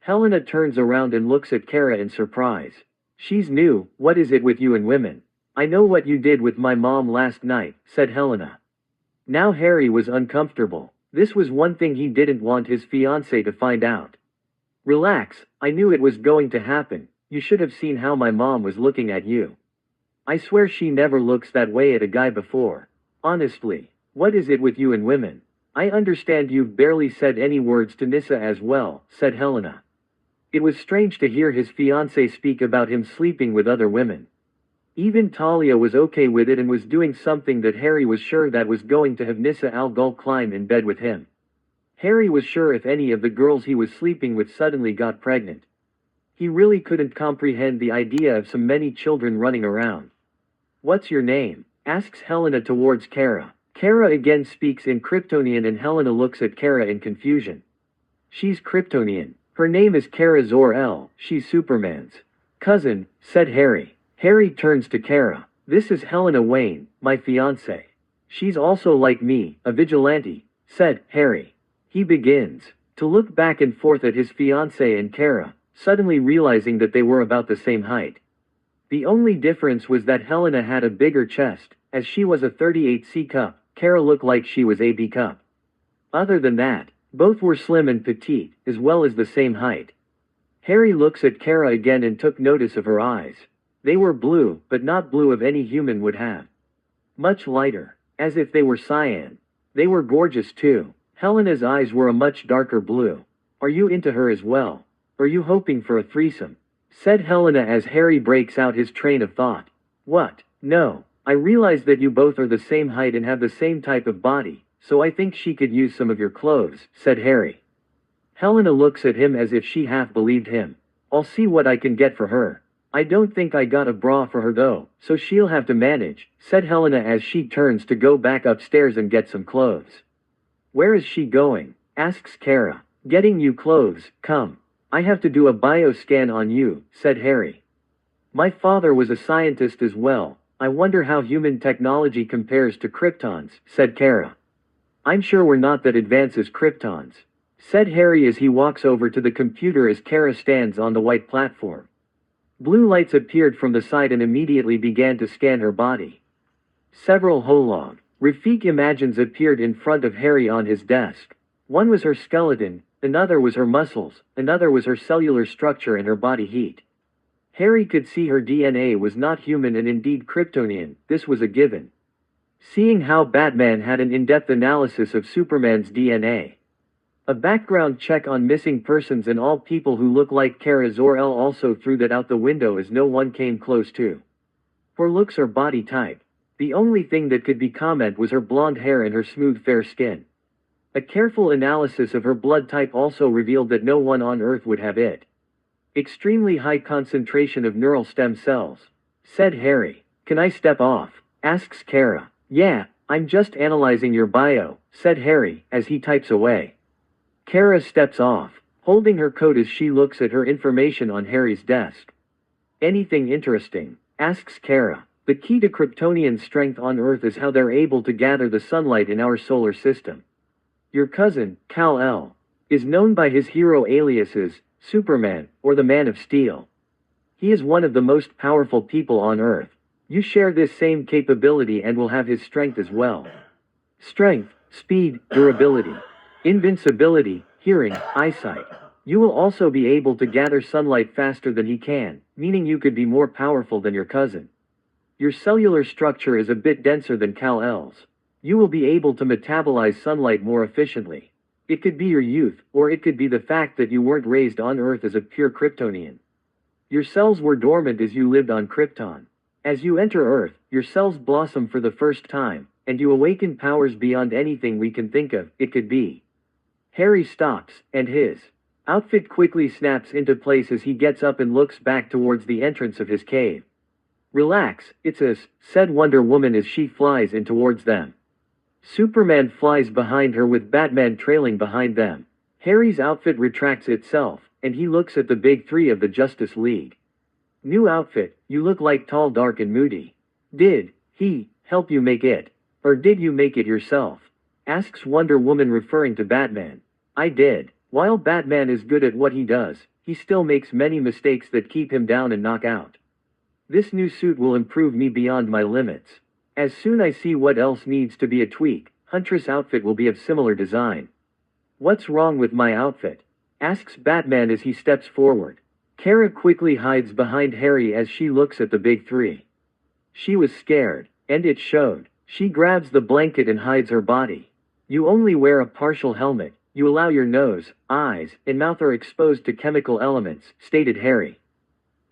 Helena turns around and looks at Kara in surprise. She's new. What is it with you and women? I know what you did with my mom last night, said Helena. Now Harry was uncomfortable. This was one thing he didn't want his fiancée to find out. Relax, I knew it was going to happen. You should have seen how my mom was looking at you. I swear she never looks that way at a guy before. Honestly, what is it with you and women? I understand you've barely said any words to Nissa as well, said Helena. It was strange to hear his fiancée speak about him sleeping with other women. Even Talia was okay with it and was doing something that Harry was sure that was going to have Nissa Al Ghul climb in bed with him. Harry was sure if any of the girls he was sleeping with suddenly got pregnant. He really couldn't comprehend the idea of so many children running around. What's your name? Asks Helena towards Kara. Kara again speaks in Kryptonian and Helena looks at Kara in confusion. She's Kryptonian. Her name is Kara Zor-El. She's Superman's cousin, said Harry. Harry turns to Kara. This is Helena Wayne, my fiancée. She's also like me, a vigilante, said Harry. He begins to look back and forth at his fiancée and Kara, suddenly realizing that they were about the same height. The only difference was that Helena had a bigger chest, as she was a 38C cup, Kara looked like she was a B cup. Other than that, both were slim and petite, as well as the same height. Harry looks at Kara again and took notice of her eyes. They were blue, but not blue of any human would have. Much lighter, as if they were cyan. They were gorgeous too. Helena's eyes were a much darker blue. Are you into her as well? Are you hoping for a threesome? Said Helena as Harry breaks out his train of thought. What? No. I realize that you both are the same height and have the same type of body, so I think she could use some of your clothes, said Harry. Helena looks at him as if she half believed him. I'll see what I can get for her. I don't think I got a bra for her though, so she'll have to manage, said Helena as she turns to go back upstairs and get some clothes. Where is she going? Asks Kara. Getting you clothes, come. I have to do a bioscan on you, said Harry. My father was a scientist as well. I wonder how human technology compares to Krypton's, said Kara. I'm sure we're not that advanced as Krypton's, said Harry as he walks over to the computer as Kara stands on the white platform. Blue lights appeared from the side and immediately began to scan her body. Several holographic images appeared in front of Harry on his desk. One was her skeleton, another was her muscles, another was her cellular structure and her body heat. Harry could see her DNA was not human and indeed Kryptonian, this was a given. Seeing how Batman had an in-depth analysis of Superman's DNA. A background check on missing persons and all people who look like Kara Zor-El also threw that out the window as no one came close to her looks or body type. The only thing that could be comment was her blonde hair and her smooth fair skin. A careful analysis of her blood type also revealed that no one on Earth would have it. Extremely high concentration of neural stem cells, said Harry. Can I step off? Asks Kara. Yeah, I'm just analyzing your bio, said Harry, as he types away. Kara steps off, holding her coat as she looks at her information on Harry's desk. Anything interesting? Asks Kara. The key to Kryptonian strength on Earth is how they're able to gather the sunlight in our solar system. Your cousin, Kal-El, is known by his hero aliases, Superman, or the Man of Steel. He is one of the most powerful people on Earth. You share this same capability and will have his strength as well. Strength, speed, durability, invincibility, hearing, eyesight. You will also be able to gather sunlight faster than he can, meaning you could be more powerful than your cousin. Your cellular structure is a bit denser than Kal-El's. You will be able to metabolize sunlight more efficiently. It could be your youth, or it could be the fact that you weren't raised on Earth as a pure Kryptonian. Your cells were dormant as you lived on Krypton. As you enter Earth, your cells blossom for the first time, and you awaken powers beyond anything we can think of. It could be. Harry stops, and his outfit quickly snaps into place as he gets up and looks back towards the entrance of his cave. Relax, it's us, said Wonder Woman as she flies in towards them. Superman flies behind her with Batman trailing behind them. Harry's outfit retracts itself, and he looks at the big three of the Justice League. New outfit, you look like tall, dark and moody. Did he help you make it? Or did you make it yourself? Asks Wonder Woman referring to Batman. I did. While Batman is good at what he does, he still makes many mistakes that keep him down and knock out. This new suit will improve me beyond my limits. As soon I see what else needs to be a tweak, Huntress outfit will be of similar design. What's wrong with my outfit? Asks Batman as he steps forward. Kara quickly hides behind Harry as she looks at the big three. She was scared, and it showed. She grabs the blanket and hides her body. You only wear a partial helmet. You allow your nose, eyes, and mouth are exposed to chemical elements, stated Harry.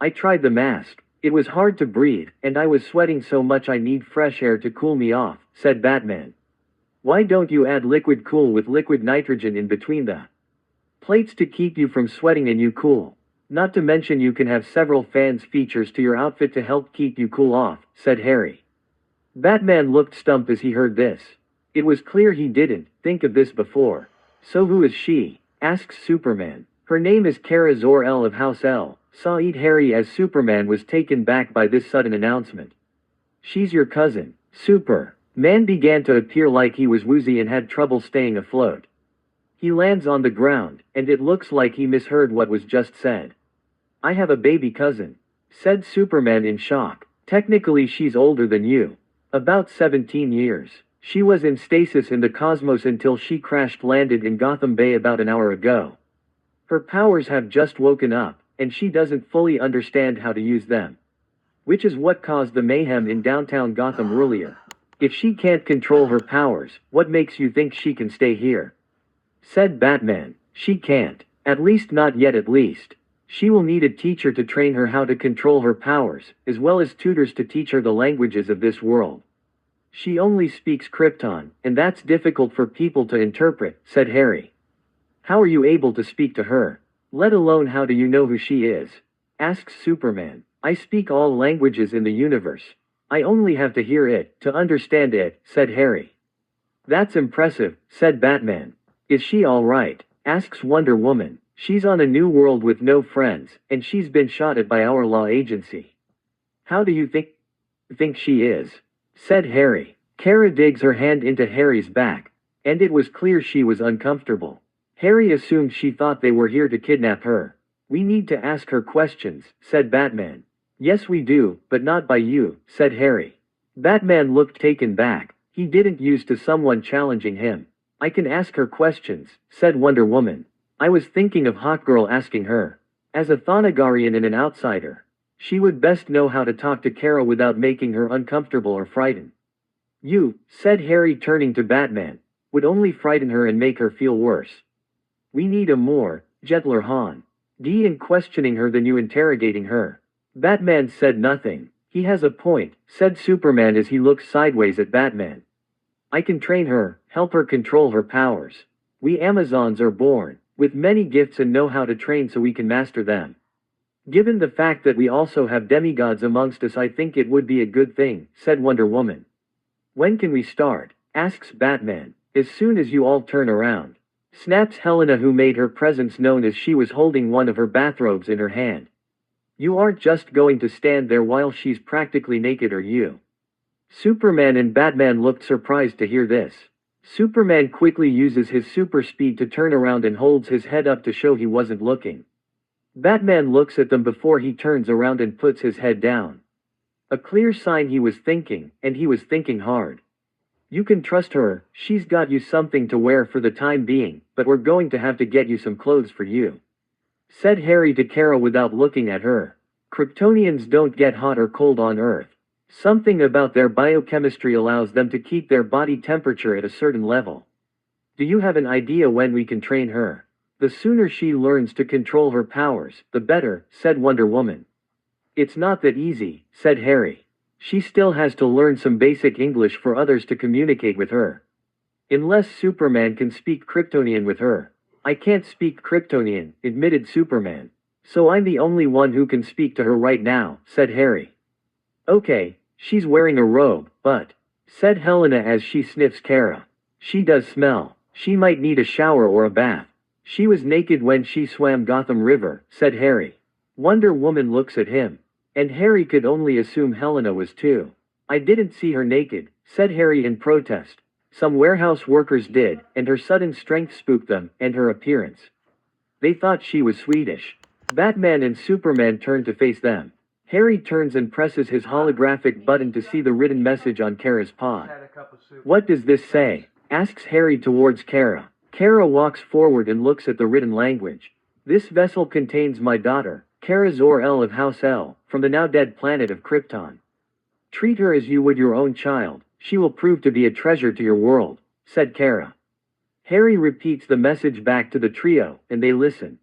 I tried the mask. It was hard to breathe, and I was sweating so much I need fresh air to cool me off, said Batman. Why don't you add liquid cool with liquid nitrogen in between the plates to keep you from sweating and you cool? Not to mention you can have several fans features to your outfit to help keep you cool off, said Harry. Batman looked stumped as he heard this. It was clear he didn't think of this before. So who is she? Asks Superman. Her name is Kara Zor-El of House L. Said Harry as Superman was taken back by this sudden announcement. She's your cousin. Superman began to appear like he was woozy and had trouble staying afloat. He lands on the ground, and it looks like he misheard what was just said. I have a baby cousin, said Superman in shock. Technically she's older than you. About 17 years. She was in stasis in the cosmos until she crash-landed in Gotham Bay about an hour ago. Her powers have just woken up, and she doesn't fully understand how to use them. Which is what caused the mayhem in downtown Gotham earlier. If she can't control her powers, what makes you think she can stay here? Said Batman. She can't. At least not yet at least. She will need a teacher to train her how to control her powers, as well as tutors to teach her the languages of this world. She only speaks Krypton, and that's difficult for people to interpret, said Harry. How are you able to speak to her? Let alone how do you know who she is? Asks Superman. I speak all languages in the universe. I only have to hear it, to understand it, said Harry. That's impressive, said Batman. Is she alright? Asks Wonder Woman. She's on a new world with no friends, and she's been shot at by our law agency. How do you think she is? Said Harry. Kara digs her hand into Harry's back, and it was clear she was uncomfortable. Harry assumed she thought they were here to kidnap her. We need to ask her questions, said Batman. Yes we do, but not by you, said Harry. Batman looked taken back. He didn't used to someone challenging him. I can ask her questions, said Wonder Woman. I was thinking of Hawkgirl asking her. As a Thanagarian and an outsider, she would best know how to talk to Kara without making her uncomfortable or frightened. You, said Harry turning to Batman, would only frighten her and make her feel worse. We need a more, gentler Han. D in questioning her than you interrogating her. Batman said nothing. He has a point, said Superman as he looked sideways at Batman. I can train her, help her control her powers. We Amazons are born with many gifts and know how to train so we can master them. Given the fact that we also have demigods amongst us, I think it would be a good thing, said Wonder Woman. When can we start? Asks Batman. As soon as you all turn around. Snaps Helena, who made her presence known as she was holding one of her bathrobes in her hand. You aren't just going to stand there while she's practically naked, are you? Superman and Batman looked surprised to hear this. Superman quickly uses his super speed to turn around and holds his head up to show he wasn't looking. Batman looks at them before he turns around and puts his head down. A clear sign he was thinking, and he was thinking hard. You can trust her, she's got you something to wear for the time being, but we're going to have to get you some clothes for you. Said Harry to Kara without looking at her. Kryptonians don't get hot or cold on Earth. Something about their biochemistry allows them to keep their body temperature at a certain level. Do you have an idea when we can train her? The sooner she learns to control her powers, the better, said Wonder Woman. It's not that easy, said Harry. She still has to learn some basic English for others to communicate with her. Unless Superman can speak Kryptonian with her. I can't speak Kryptonian, admitted Superman. So I'm the only one who can speak to her right now, said Harry. Okay, she's wearing a robe, but, said Helena as she sniffs Kara. She does smell. She might need a shower or a bath. She was naked when she swam Gotham River, said Harry. Wonder Woman looks at him. And Harry could only assume Helena was too. I didn't see her naked, said Harry in protest. Some warehouse workers did, and her sudden strength spooked them, and her appearance. They thought she was Swedish. Batman and Superman turned to face them. Harry turns and presses his holographic button to see the written message on Kara's pod. What does this say? Asks Harry towards Kara. Kara walks forward and looks at the written language. This vessel contains my daughter, Kara Zor-El of House L, from the now-dead planet of Krypton. Treat her as you would your own child. She will prove to be a treasure to your world, said Kara. Harry repeats the message back to the trio, and they listen.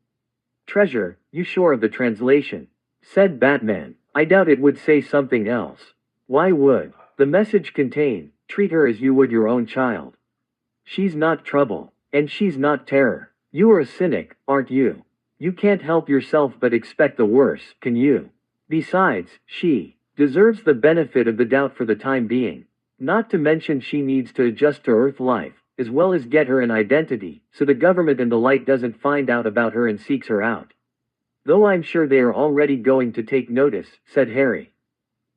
Treasure, you sure of the translation? Said Batman. I doubt it would say something else. Why would? The message contain, treat her as you would your own child. She's not trouble, and she's not terror. You are a cynic, aren't you? You can't help yourself but expect the worst, can you? Besides, she deserves the benefit of the doubt for the time being. Not to mention she needs to adjust to Earth life, as well as get her an identity, so the government and the light doesn't find out about her and seeks her out. Though I'm sure they are already going to take notice, said Harry.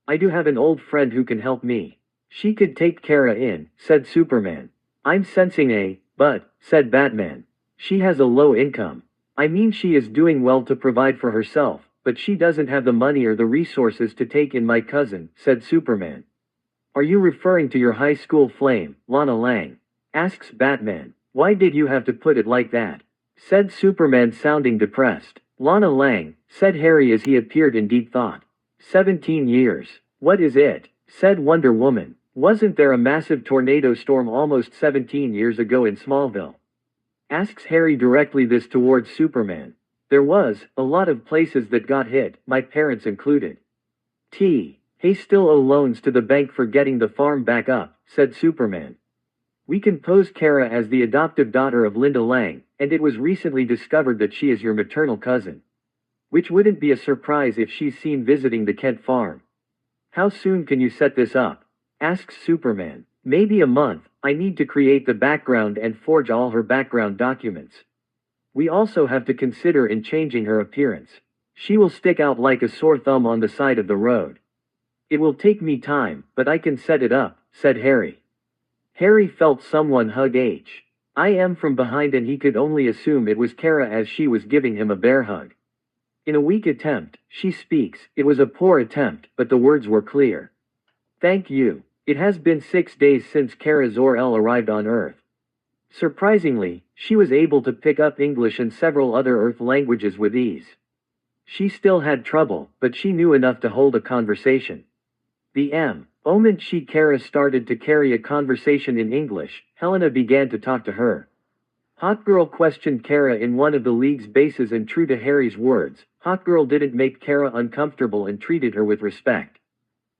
I do have an old friend who can help me. She could take Kara in, said Superman. I'm sensing but, said Batman. She has a low income. I mean she is doing well to provide for herself, but she doesn't have the money or the resources to take in my cousin, said Superman. Are you referring to your high school flame, Lana Lang? Asks Batman. Why did you have to put it like that? Said Superman, sounding depressed. Lana Lang, said Harry as he appeared in deep thought. 17 years. What is it? Said Wonder Woman. Wasn't there a massive tornado storm almost 17 years ago in Smallville? Asks Harry directly this towards Superman. There was a lot of places that got hit, my parents included. Hey, still owe loans to the bank for getting the farm back up, said Superman. We can pose Kara as the adoptive daughter of Linda Lang, and it was recently discovered that she is your maternal cousin. Which wouldn't be a surprise if she's seen visiting the Kent farm. How soon can you set this up? Asks Superman. Maybe a month. I need to create the background and forge all her background documents. We also have to consider in changing her appearance. She will stick out like a sore thumb on the side of the road. It will take me time, but I can set it up, said Harry. Harry felt someone hug I am from behind, and he could only assume it was Kara as she was giving him a bear hug. In a weak attempt, she speaks. It was a poor attempt, but the words were clear. Thank you. It has been 6 days since Kara Zor-El arrived on Earth. Surprisingly, she was able to pick up English and several other Earth languages with ease. She still had trouble, but she knew enough to hold a conversation. The moment Kara started to carry a conversation in English, Helena began to talk to her. Hawkgirl questioned Kara in one of the League's bases, and true to Harry's words, Hawkgirl didn't make Kara uncomfortable and treated her with respect.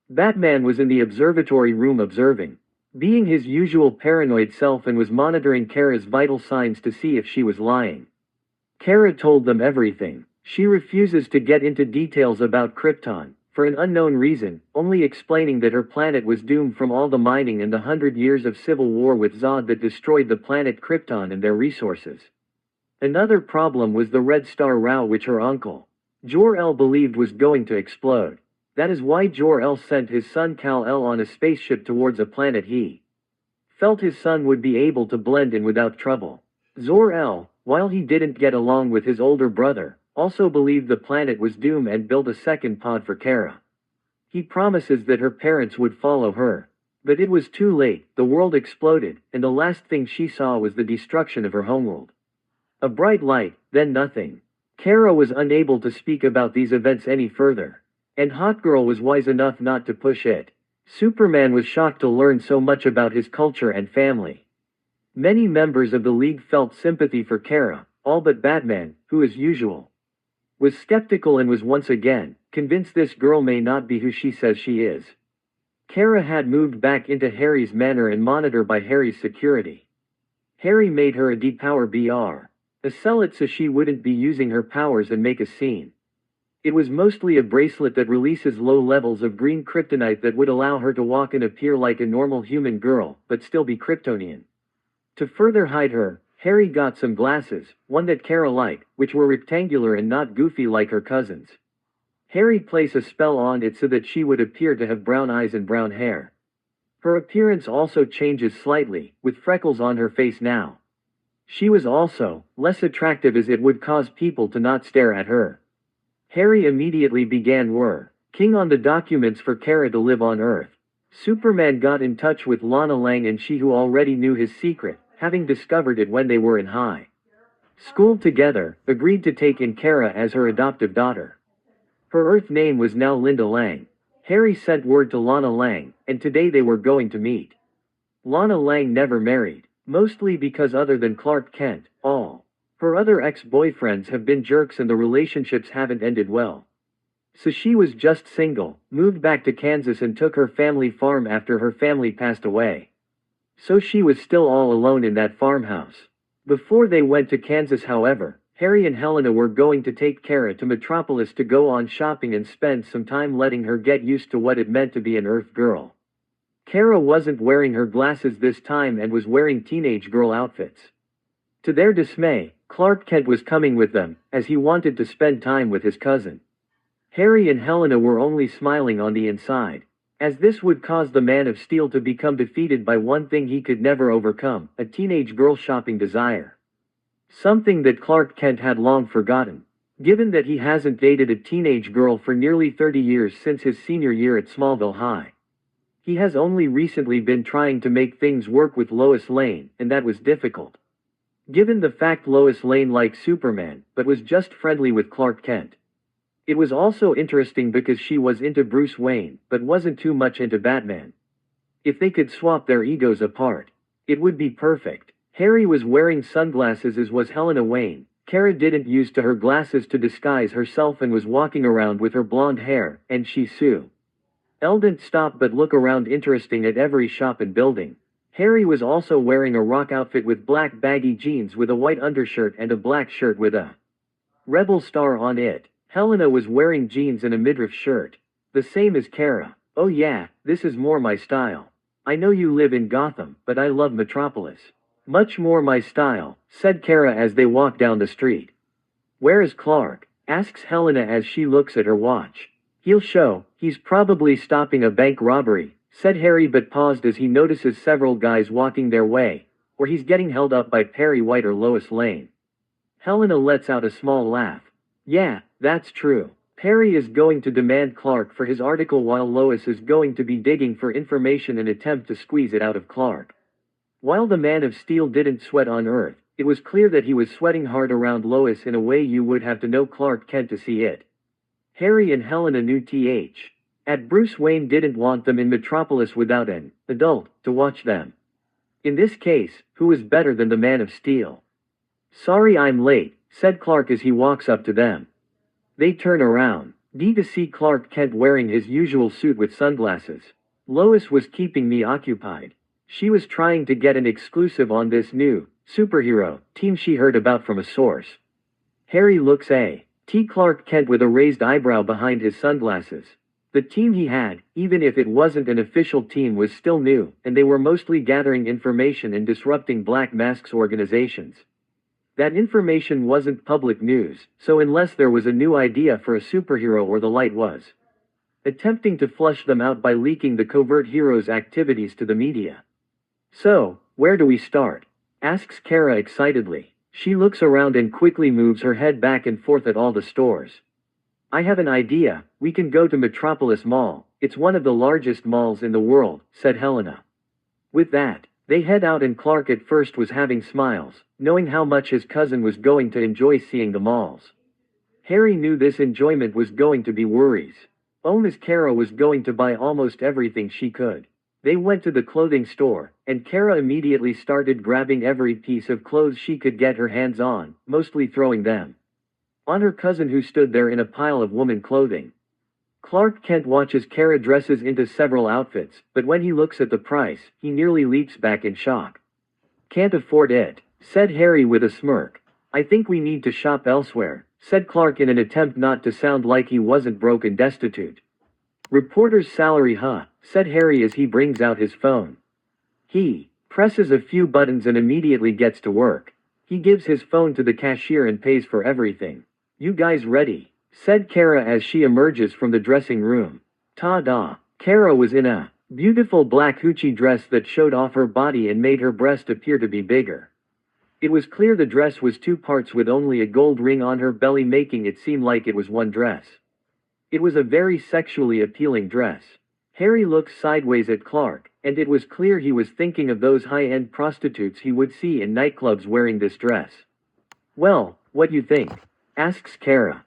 Batman was in the observatory room observing, being his usual paranoid self, and was monitoring Kara's vital signs to see if she was lying. Kara told them everything. She refuses to get into details about Krypton, for an unknown reason, only explaining that her planet was doomed from all the mining and the 100 years of civil war with Zod that destroyed the planet Krypton and their resources. Another problem was the Red Star row, which her uncle, Jor-El, believed was going to explode. That is why Jor-El sent his son Kal-El on a spaceship towards a planet he felt his son would be able to blend in without trouble. Zor-El, while he didn't get along with his older brother, also believed the planet was doomed and built a second pod for Kara. He promises that her parents would follow her. But it was too late. The world exploded, and the last thing she saw was the destruction of her homeworld. A bright light, then nothing. Kara was unable to speak about these events any further. And Hawkgirl was wise enough not to push it. Superman was shocked to learn so much about his culture and family. Many members of the League felt sympathy for Kara, all but Batman, who as usual was skeptical and was once again convinced this girl may not be who she says she is. Kara had moved back into Harry's manor and monitored by Harry's security. Harry made her a depower BR, a cellaret, so she wouldn't be using her powers and make a scene. It was mostly a bracelet that releases low levels of green kryptonite that would allow her to walk and appear like a normal human girl, but still be Kryptonian. To further hide her, Harry got some glasses, one that Kara liked, which were rectangular and not goofy like her cousins. Harry placed a spell on it so that she would appear to have brown eyes and brown hair. Her appearance also changes slightly, with freckles on her face now. She was also less attractive, as it would cause people to not stare at her. Harry immediately began working on the documents for Kara to live on Earth. Superman got in touch with Lana Lang, and she, who already knew his secret, having discovered it when they were in high school together, agreed to take in Kara as her adoptive daughter. Her Earth name was now Linda Lang. Harry sent word to Lana Lang, and today they were going to meet. Lana Lang never married, mostly because other than Clark Kent, all her other ex-boyfriends have been jerks and the relationships haven't ended well. So she was just single, moved back to Kansas, and took her family farm after her family passed away. So she was still all alone in that farmhouse. Before they went to Kansas, however, Harry and Helena were going to take Kara to Metropolis to go on shopping and spend some time letting her get used to what it meant to be an Earth girl. Kara wasn't wearing her glasses this time and was wearing teenage girl outfits. To their dismay, Clark Kent was coming with them, as he wanted to spend time with his cousin. Harry and Helena were only smiling on the inside, as this would cause the Man of Steel to become defeated by one thing he could never overcome, a teenage girl shopping desire. Something that Clark Kent had long forgotten. given that he hasn't dated a teenage girl for nearly 30 years since his senior year at Smallville High. He has only recently been trying to make things work with Lois Lane, and that was difficult. Given the fact Lois Lane liked Superman, but was just friendly with Clark Kent. It was also interesting because she was into Bruce Wayne, but wasn't too much into Batman. If they could swap their egos apart, it would be perfect. Harry was wearing sunglasses, as was Helena Wayne. Kara didn't use her glasses to disguise herself and was walking around with her blonde hair, and she Sue. Elle didn't stop but look around, interesting at every shop and building. Harry was also wearing a rock outfit with black baggy jeans with a white undershirt and a black shirt with a Rebel star on it. Helena was wearing jeans and a midriff shirt. The same as Kara. Oh yeah, this is more my style. I know you live in Gotham, but I love Metropolis. Much more my style, said Kara as they walked down the street. Where is Clark? Asks Helena as she looks at her watch. He'll show, he's probably stopping a bank robbery, said Harry, but paused as he notices several guys walking their way, or he's getting held up by Perry White or Lois Lane. Helena lets out a small laugh. Yeah, that's true. Perry is going to demand Clark for his article while Lois is going to be digging for information and attempt to squeeze it out of Clark. While the Man of Steel didn't sweat on Earth, it was clear that he was sweating hard around Lois in a way you would have to know Clark Kent to see it. Harry and Helena knew Bruce Wayne didn't want them in Metropolis without an adult to watch them. In this case, who is better than the Man of Steel? Sorry I'm late, said Clark as he walks up to them. They turn around, to see Clark Kent wearing his usual suit with sunglasses. Lois was keeping me occupied. She was trying to get an exclusive on this new superhero team she heard about from a source. Harry looks at Clark Kent with a raised eyebrow behind his sunglasses. The team he had, even if it wasn't an official team, was still new, and they were mostly gathering information and disrupting Black Mask's organizations. That information wasn't public news, so unless there was a new idea for a superhero or the light was attempting to flush them out by leaking the covert hero's activities to the media. So, where do we start? Asks Kara excitedly. She looks around and quickly moves her head back and forth at all the stores. I have an idea, we can go to Metropolis Mall, it's one of the largest malls in the world, said Helena. With that, they head out, and Clark at first was having smiles, knowing how much his cousin was going to enjoy seeing the malls. Harry knew this enjoyment was going to be worries. Miss Kara was going to buy almost everything she could. They went to the clothing store, and Kara immediately started grabbing every piece of clothes she could get her hands on, mostly throwing them on her cousin, who stood there in a pile of woman clothing. Clark Kent watches Kara dresses into several outfits, but when he looks at the price, he nearly leaps back in shock. Can't afford it, said Harry with a smirk. I think we need to shop elsewhere, said Clark in an attempt not to sound like he wasn't broke and destitute. Reporter's salary, huh, said Harry as he brings out his phone. He presses a few buttons and immediately gets to work. He gives his phone to the cashier and pays for everything. You guys ready? Said Kara as she emerges from the dressing room. Ta-da! Kara was in a beautiful black hoochie dress that showed off her body and made her breast appear to be bigger. It was clear the dress was two parts with only a gold ring on her belly, making it seem like it was one dress. It was a very sexually appealing dress. Harry looked sideways at Clark, and it was clear he was thinking of those high-end prostitutes he would see in nightclubs wearing this dress. Well, what you think? Asks Kara.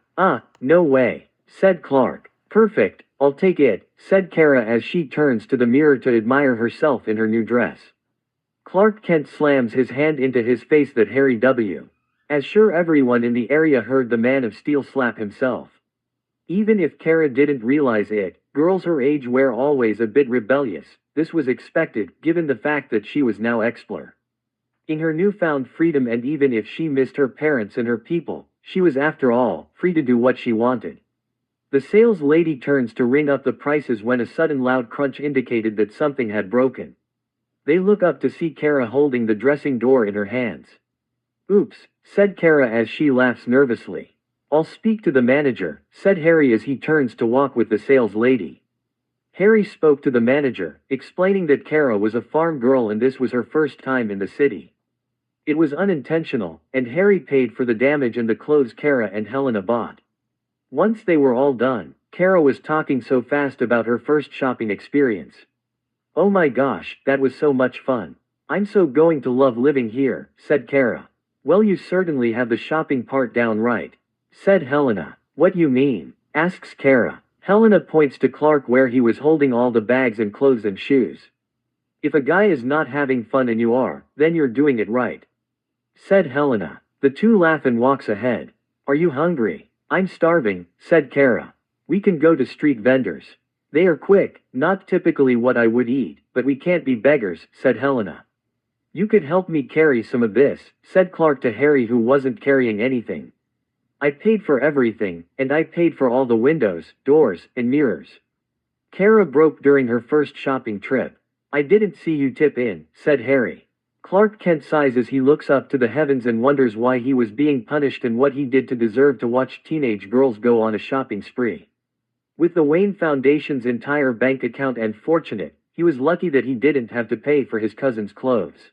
No way, said Clark. Perfect, I'll take it, said Kara as she turns to the mirror to admire herself in her new dress. Clark Kent slams his hand into his face that Harry W. As sure everyone in the area heard the Man of Steel slap himself. Even if Kara didn't realize it, girls her age were always a bit rebellious. This was expected, given the fact that she was now Explorer. In her newfound freedom, and even if she missed her parents and her people, she was after all free to do what she wanted. The sales lady turns to ring up the prices when a sudden loud crunch indicated that something had broken. They look up to see Kara holding the dressing door in her hands. Oops, said Kara as she laughs nervously. I'll speak to the manager, said Harry as he turns to walk with the sales lady. Harry spoke to the manager, explaining that Kara was a farm girl and this was her first time in the city. It was unintentional, and Harry paid for the damage and the clothes Kara and Helena bought. Once they were all done, Kara was talking so fast about her first shopping experience. "Oh my gosh, that was so much fun. I'm so going to love living here," said Kara. "Well, you certainly have the shopping part down right," said Helena. "What you mean?" asks Kara. Helena points to Clark where he was holding all the bags and clothes and shoes. "If a guy is not having fun and you are, then you're doing it right," said Helena. The two laugh and walks ahead. "Are you hungry?" "I'm starving," said Kara. "We can go to street vendors. They are quick, not typically what I would eat, but we can't be beggars," said Helena. "You could help me carry some of this," said Clark to Harry, who wasn't carrying anything. "I paid for everything, and I paid for all the windows, doors, and mirrors." Kara broke during her first shopping trip. "I didn't see you tip in," said Harry. Clark Kent sighs as he looks up to the heavens and wonders why he was being punished and what he did to deserve to watch teenage girls go on a shopping spree. With the Wayne Foundation's entire bank account and fortunate, he was lucky that he didn't have to pay for his cousin's clothes.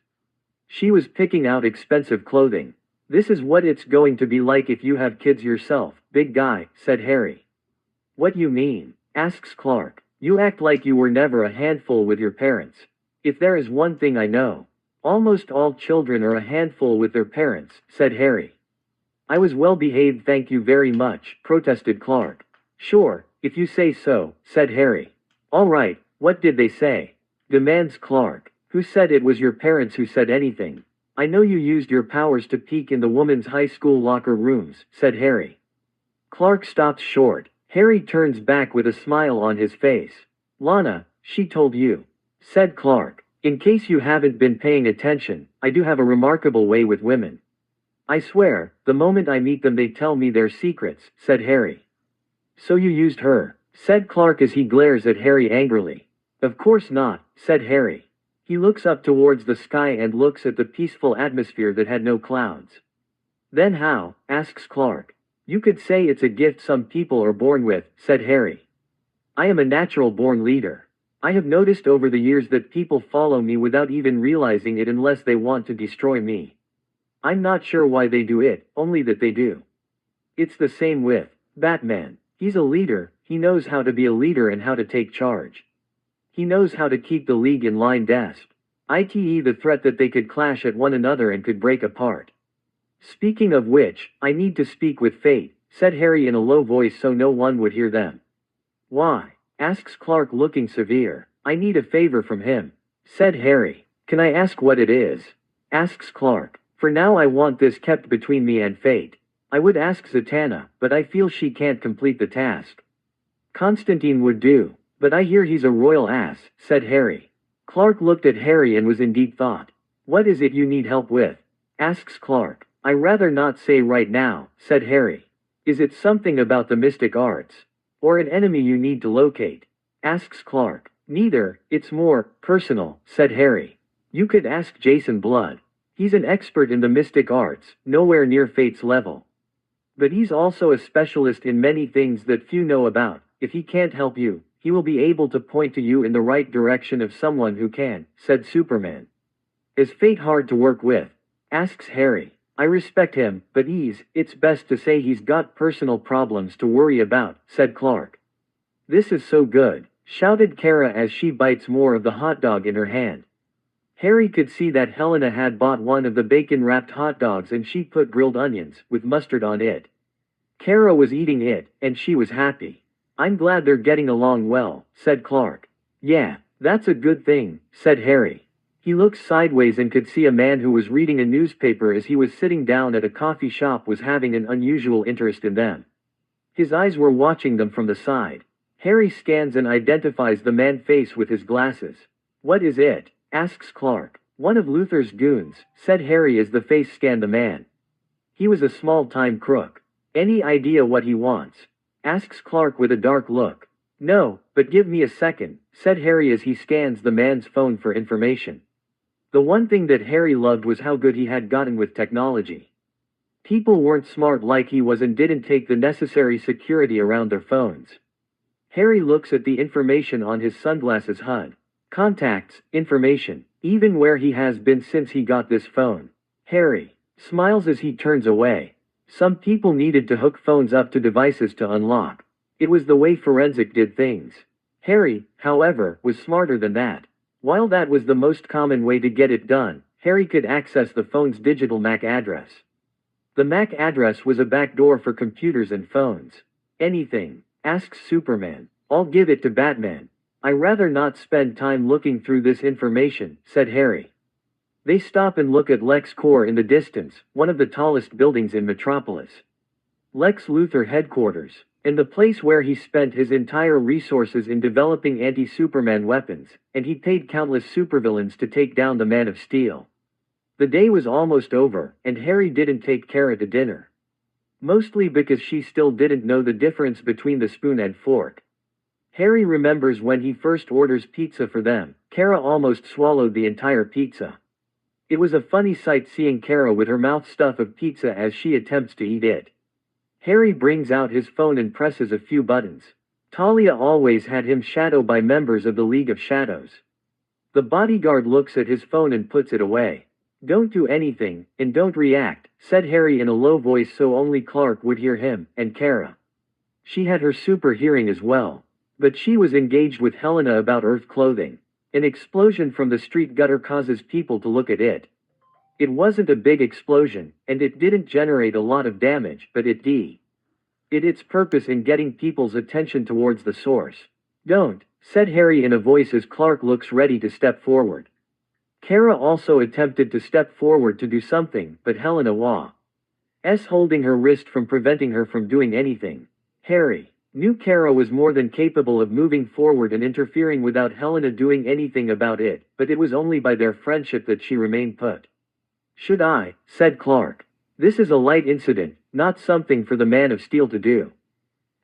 She was picking out expensive clothing. "This is what it's going to be like if you have kids yourself, big guy," said Harry. "What you mean?" asks Clark. "You act like you were never a handful with your parents. If there is one thing I know, almost all children are a handful with their parents," said Harry. "I was well behaved, thank you very much," protested Clark. "Sure, if you say so," said Harry. "All right, what did they say?" demands Clark. "Who said it was your parents who said anything? I know you used your powers to peek in the woman's high school locker rooms," said Harry. Clark stops short. Harry turns back with a smile on his face. "Lana, she told you," said Clark. "In case you haven't been paying attention, I do have a remarkable way with women. I swear, the moment I meet them they tell me their secrets," said Harry. "So you used her," said Clark as he glares at Harry angrily. "Of course not," said Harry. He looks up towards the sky and looks at the peaceful atmosphere that had no clouds. "Then how?" asks Clark. "You could say it's a gift some people are born with," said Harry. "I am a natural-born leader. I have noticed over the years that people follow me without even realizing it unless they want to destroy me. I'm not sure why they do it, only that they do. It's the same with Batman. He's a leader, he knows how to be a leader and how to take charge. He knows how to keep the league in line i.e. the threat that they could clash at one another and could break apart. Speaking of which, I need to speak with Fate," said Harry in a low voice so no one would hear them. "Why?" asks Clark looking severe. "I need a favor from him," said Harry. "Can I ask what it is?" asks Clark. "For now I want this kept between me and Fate. I would ask Zatanna, but I feel she can't complete the task. Constantine would do, but I hear he's a royal ass," said Harry. Clark looked at Harry and was in deep thought. "What is it you need help with?" asks Clark. "I rather not say right now," said Harry. "Is it something about the mystic arts? Or an enemy you need to locate?" asks Clark. "Neither, it's more personal," said Harry. "You could ask Jason Blood. He's an expert in the mystic arts, nowhere near Fate's level. But he's also a specialist in many things that few know about. If he can't help you, he will be able to point to you in the right direction of someone who can," said Superman. "Is Fate hard to work with?" asks Harry. "I respect him, but it's best to say he's got personal problems to worry about," said Clark. "This is so good," shouted Kara as she bites more of the hot dog in her hand. Harry could see that Helena had bought one of the bacon-wrapped hot dogs and she put grilled onions with mustard on it. Kara was eating it, and she was happy. "I'm glad they're getting along well," said Clark. "Yeah, that's a good thing," said Harry. He looked sideways and could see a man who was reading a newspaper as he was sitting down at a coffee shop was having an unusual interest in them. His eyes were watching them from the side. Harry scans and identifies the man's face with his glasses. "What is it?" asks Clark. "One of Luther's goons," said Harry as the face scanned the man. "He was a small-time crook. Any idea what he wants?" asks Clark with a dark look. "No, but give me a second," said Harry as he scans the man's phone for information. The one thing that Harry loved was how good he had gotten with technology. People weren't smart like he was and didn't take the necessary security around their phones. Harry looks at the information on his sunglasses HUD. Contacts, information, even where he has been since he got this phone. Harry smiles as he turns away. Some people needed to hook phones up to devices to unlock. It was the way Forensic did things. Harry, however, was smarter than that. While that was the most common way to get it done, Harry could access the phone's digital MAC address. The MAC address was a backdoor for computers and phones. Anything, asks Superman. I'll give it to Batman. I rather not spend time looking through this information, said Harry. They stop and look at LexCorp in the distance, one of the tallest buildings in Metropolis. Lex Luthor headquarters, and the place where he spent his entire resources in developing anti-Superman weapons, and he paid countless supervillains to take down the Man of Steel. The day was almost over, and Harry didn't take Kara to dinner. Mostly because she still didn't know the difference between the spoon and fork. Harry remembers when he first orders pizza for them, Kara almost swallowed the entire pizza. It was a funny sight seeing Kara with her mouth stuffed of pizza as she attempts to eat it. Harry brings out his phone and presses a few buttons. Talia always had him shadowed by members of the League of Shadows. The bodyguard looks at his phone and puts it away. Don't do anything, and don't react, said Harry in a low voice so only Clark would hear him, and Kara. She had her super hearing as well. But she was engaged with Helena about Earth clothing. An explosion from the street gutter causes people to look at it. It wasn't a big explosion, and it didn't generate a lot of damage, but it did its purpose in getting people's attention towards the source. Don't, said Harry in a voice as Clark looks ready to step forward. Kara also attempted to step forward to do something, but Helena was holding her wrist from preventing her from doing anything. Harry knew Kara was more than capable of moving forward and interfering without Helena doing anything about it, but it was only by their friendship that she remained put. Should I, said Clark. This is a light incident, not something for the Man of Steel to do.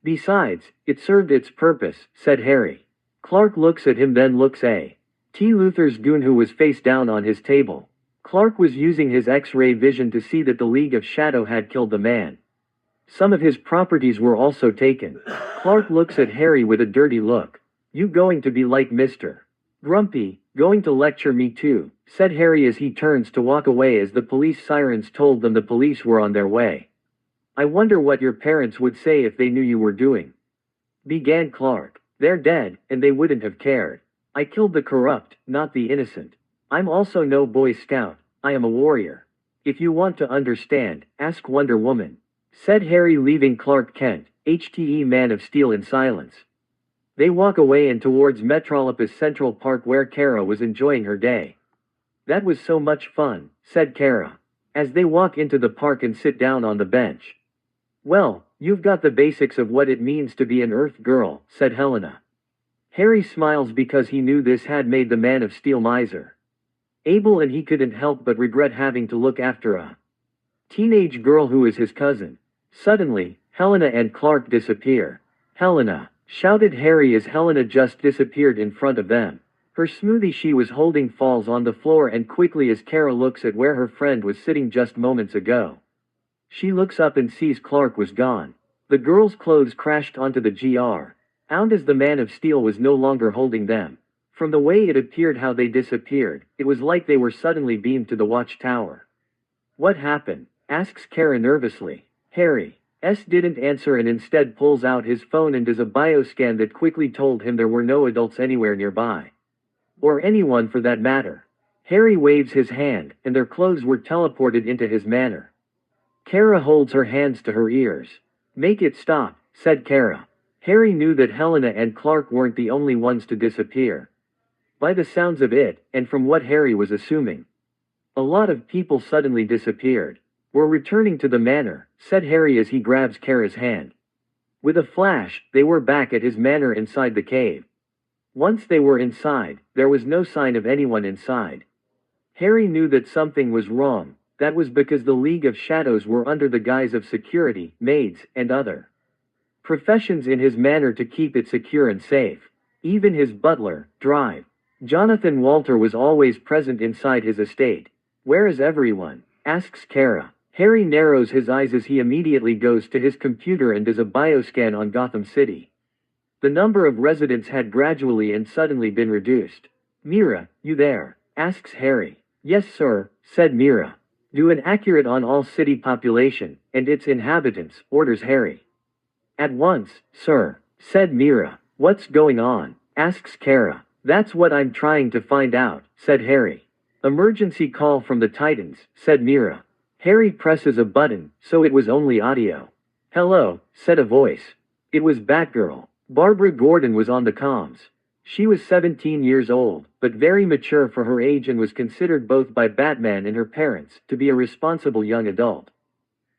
Besides, it served its purpose, said Harry. Clark looks at him then looks at T. Luthor's goon who was face down on his table. Clark was using his X-ray vision to see that the League of Shadow had killed the man. Some of his properties were also taken. Clark looks at Harry with a dirty look. You going to be like Mr. Grumpy, going to lecture me too, said Harry as he turns to walk away as the police sirens told them the police were on their way. I wonder what your parents would say if they knew you were doing. Began Clark. They're dead, and they wouldn't have cared. I killed the corrupt, not the innocent. I'm also no Boy Scout, I am a warrior. If you want to understand, ask Wonder Woman. Said Harry leaving Clark Kent, HTE Man of Steel in silence. They walk away and towards Metropolis Central Park where Kara was enjoying her day. That was so much fun, said Kara. As they walk into the park and sit down on the bench. Well, you've got the basics of what it means to be an Earth girl, said Helena. Harry smiles because he knew this had made the Man of Steel miser. Able and he couldn't help but regret having to look after a teenage girl who is his cousin. Suddenly, Helena and Clark disappear. Helena, shouted Harry as Helena just disappeared in front of them. Her smoothie she was holding falls on the floor and quickly as Kara looks at where her friend was sitting just moments ago. She looks up and sees Clark was gone. The girl's clothes crashed onto the ground as the Man of Steel was no longer holding them. From the way it appeared how they disappeared, it was like they were suddenly beamed to the watchtower. What happened? Asks Kara nervously. Harry didn't answer and instead pulls out his phone and does a bioscan that quickly told him there were no adults anywhere nearby. Or anyone for that matter. Harry waves his hand, and their clothes were teleported into his manor. Kara holds her hands to her ears. Make it stop, said Kara. Harry knew that Helena and Clark weren't the only ones to disappear. By the sounds of it, and from what Harry was assuming, a lot of people suddenly disappeared. We're returning to the manor, said Harry as he grabs Kara's hand. With a flash, they were back at his manor inside the cave. Once they were inside, there was no sign of anyone inside. Harry knew that something was wrong. That was because the League of Shadows were under the guise of security, maids, and other professions in his manor to keep it secure and safe. Even his butler, Jonathan Walter, was always present inside his estate. Where is everyone? Asks Kara. Harry narrows his eyes as he immediately goes to his computer and does a bioscan on Gotham City. The number of residents had gradually and suddenly been reduced. Mira, you there? Asks Harry. Yes sir, said Mira. Do an accurate on all city population and its inhabitants, orders Harry. At once, sir, said Mira. What's going on? Asks Kara. That's what I'm trying to find out, said Harry. Emergency call from the Titans, said Mira. Harry presses a button, so it was only audio. Hello, said a voice. It was Batgirl. Barbara Gordon was on the comms. She was 17 years old, but very mature for her age and was considered both by Batman and her parents to be a responsible young adult.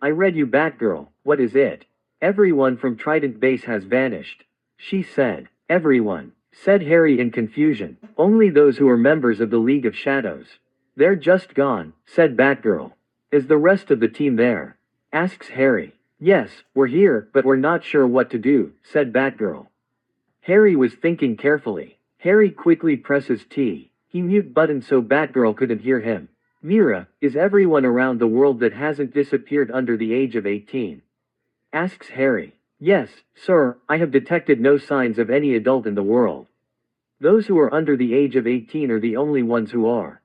I read you, Batgirl. What is it? Everyone from Trident Base has vanished. She said. Everyone, said Harry in confusion. Only those who are members of the League of Shadows. They're just gone, said Batgirl. Is the rest of the team there? Asks Harry. Yes, we're here, but we're not sure what to do, said Batgirl. Harry was thinking carefully. Harry quickly presses T. He mute button so Batgirl couldn't hear him. Mira, is everyone around the world that hasn't disappeared under the age of 18? Asks Harry. Yes, sir, I have detected no signs of any adult in the world. Those who are under the age of 18 are the only ones who are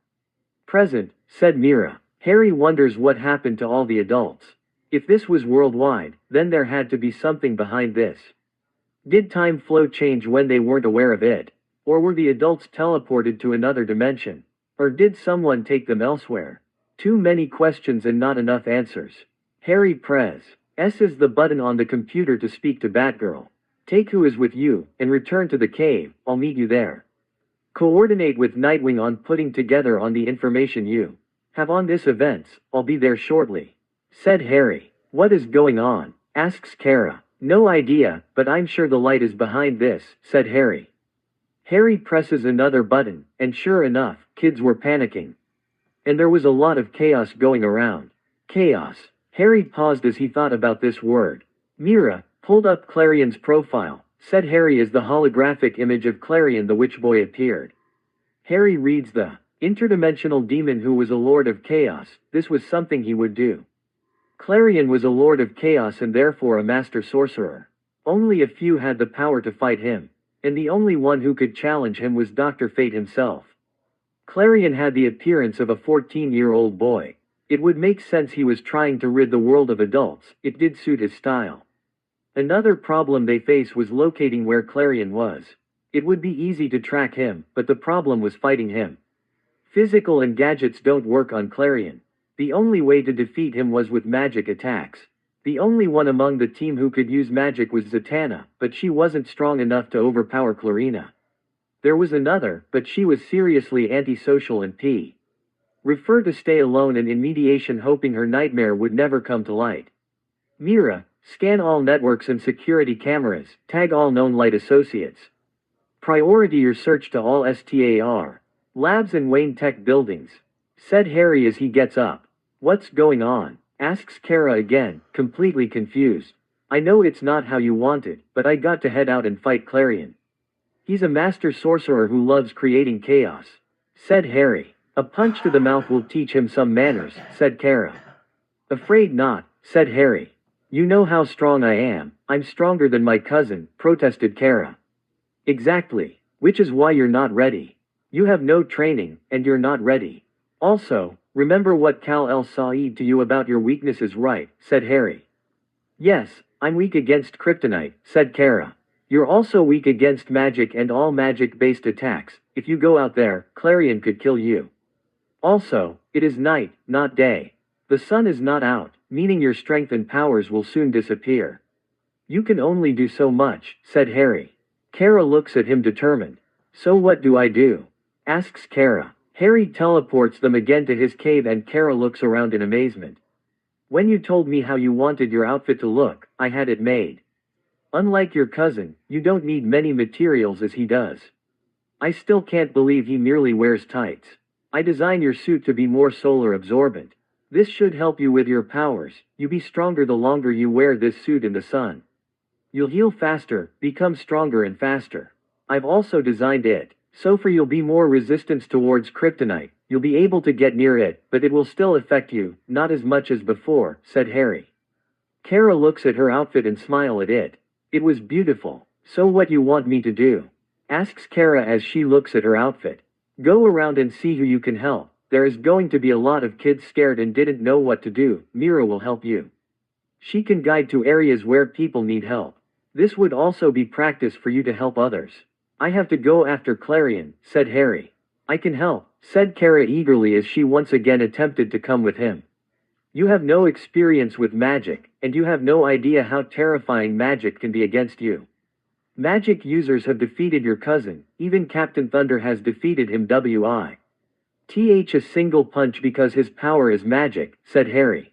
present, said Mira. Harry wonders what happened to all the adults. If this was worldwide, then there had to be something behind this. Did time flow change when they weren't aware of it? Or were the adults teleported to another dimension? Or did someone take them elsewhere? Too many questions and not enough answers. Harry press S is the button on the computer to speak to Batgirl. Take who is with you, and return to the cave. I'll meet you there. Coordinate with Nightwing on putting together on the information you have on this events. I'll be there shortly, said Harry. What is going on? Asks Kara. No idea, but I'm sure the light is behind this, said Harry. Harry presses another button, and sure enough, kids were panicking. And there was a lot of chaos going around. Chaos. Harry paused as he thought about this word. Mira pulled up Clarion's profile, said Harry as the holographic image of Clarion the Witch Boy appeared. Harry reads the interdimensional demon who was a lord of chaos. This was something he would do. Clarion was a lord of chaos and therefore a master sorcerer. Only a few had the power to fight him, and the only one who could challenge him was Dr. Fate himself. Clarion had the appearance of a 14-year-old boy. It would make sense he was trying to rid the world of adults. It did suit his style. Another problem they faced was locating where Clarion was. It would be easy to track him, but the problem was fighting him. Physical and gadgets don't work on Clarion. The only way to defeat him was with magic attacks. The only one among the team who could use magic was Zatanna, but she wasn't strong enough to overpower Clarina. There was another, but she was seriously antisocial and preferred to stay alone and in mediation, hoping her nightmare would never come to light. Mira, scan all networks and security cameras, tag all known light associates. Priority your search to all STAR labs and Wayne Tech buildings, said Harry as he gets up. What's going on? Asks Kara again, completely confused. I know it's not how you wanted, but I got to head out and fight Clarion. He's a master sorcerer who loves creating chaos, said Harry. A punch to the mouth will teach him some manners, said Kara. Afraid not, said Harry. You know how strong I am. I'm stronger than my cousin, protested Kara. Exactly, which is why you're not ready. You have no training, and you're not ready. Also, remember what Kal-El said to you about your weaknesses, right? Said Harry. Yes, I'm weak against kryptonite, said Kara. You're also weak against magic and all magic-based attacks. If you go out there, Clarion could kill you. Also, it is night, not day. The sun is not out, meaning your strength and powers will soon disappear. You can only do so much, said Harry. Kara looks at him determined. So what do I do? Asks Kara. Harry teleports them again to his cave and Kara looks around in amazement. When you told me how you wanted your outfit to look, I had it made. Unlike your cousin, you don't need many materials as he does. I still can't believe he merely wears tights. I designed your suit to be more solar absorbent. This should help you with your powers. You be stronger the longer you wear this suit in the sun. You'll heal faster, become stronger and faster. I've also designed it, so for you'll be more resistance towards kryptonite. You'll be able to get near it, but it will still affect you, not as much as before, said Harry. Kara looks at her outfit and smile at it. It was beautiful. So what you want me to do? Asks Kara as she looks at her outfit. Go around and see who you can help. There is going to be a lot of kids scared and didn't know what to do. Mira will help you. She can guide to areas where people need help. This would also be practice for you to help others. I have to go after Clarion, said Harry. I can help, said Kara eagerly as she once again attempted to come with him. You have no experience with magic, and you have no idea how terrifying magic can be against you. Magic users have defeated your cousin, even Captain Thunder has defeated him with a single punch because his power is magic, said Harry.